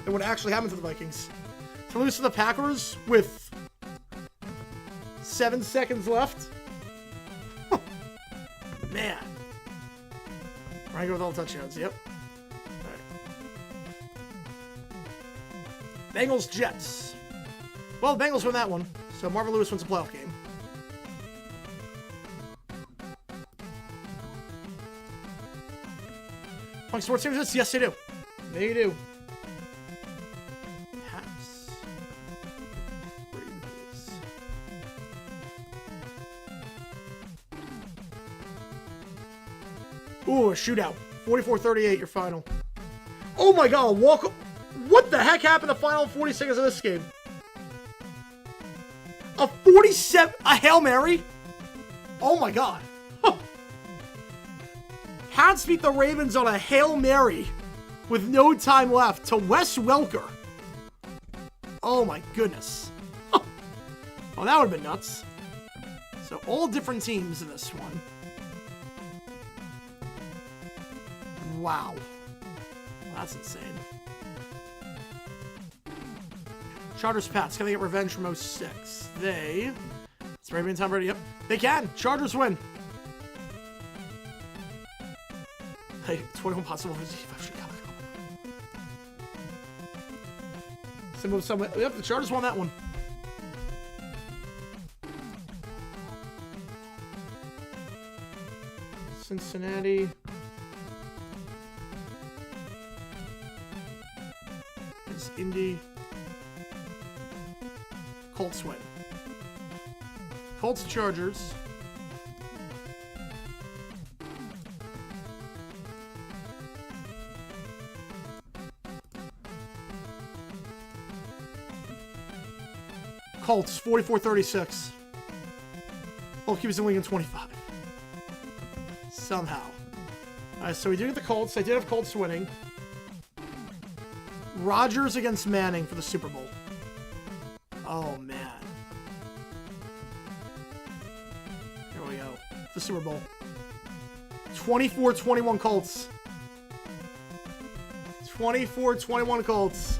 than what actually happened to the Vikings. To lose to the Packers with 7 seconds left. Man. I go with all touchdowns. Yep. All right. Bengals, Jets. Well, the Bengals win that one, so Marvin Lewis wins a playoff game. Punk Sports Series? Yes, they do. They do. Pats. Ravens. Ooh, a shootout. 44-38, your final. Oh my god, a walk. What the heck happened in the final 40 seconds of this game? A 47, a Hail Mary? Oh my god. Huh. Pats beat the Ravens on a Hail Mary with no time left to Wes Welker. Oh my goodness. Huh. Well, that would have been nuts. So all different teams in this one. Wow. That's insane. Chargers Pats. Can they get revenge from 06? They... It's Brady and Tom Brady. Yep. They can. Chargers win. Hey, 21 possible. Yep, the Chargers won that one. Cincinnati. It's Indy. Colts win. Colts Chargers. Colts 44-36. Well, keeps the league in 25. Somehow. Alright, so we do get the Colts. I did have Colts winning. Rodgers against Manning for the Super Bowl. Oh, man. Here we go. The Super Bowl. 24-21 Colts. 24-21 Colts.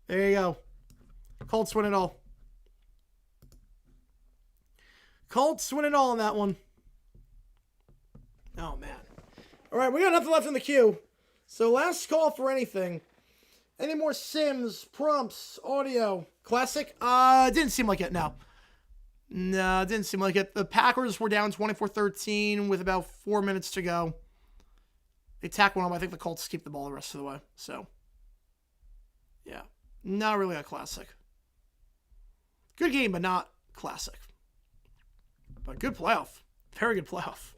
There you go. Colts win it all. Colts win it all in that one. Oh, man. All right, we got nothing left in the queue. So last call for anything. Any more Sims, prompts, audio? Classic? Didn't seem like it, no. No, didn't seem like it. The Packers were down 24-13 with about 4 minutes to go. They tack one up. I think the Colts keep the ball the rest of the way. So, yeah. Not really a classic. Good game, but not classic. But good playoff. Very good playoff.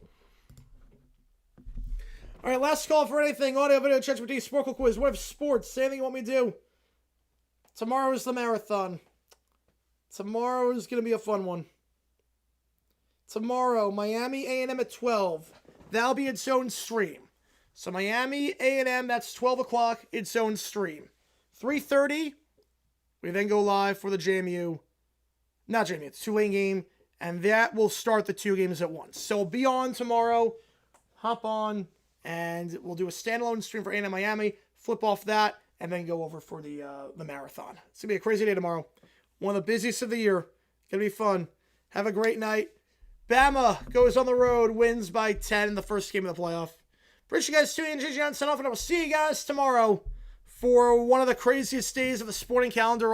All right, last call for anything. Audio, video, ChatGPT, Sporkle Quiz. What if sports? Say anything you want me to do. Tomorrow is the marathon. Tomorrow is going to be a fun one. Tomorrow, Miami A&M at 12. That'll be its own stream. So Miami A&M, that's 12 o'clock, its own stream. 3:30, we then go live for the JMU. Not JMU, it's Tulane game. And that will start the two games at once. So be on tomorrow. Hop on. And we'll do a standalone stream for A&M Miami. Flip off that. And then go over for the marathon. It's going to be a crazy day tomorrow. One of the busiest of the year. Going to be fun. Have a great night. Bama goes on the road. Wins by 10 in the first game of the playoff. Appreciate you guys tuning in. Gigi on sign off. And I will see you guys tomorrow for one of the craziest days of the sporting calendar.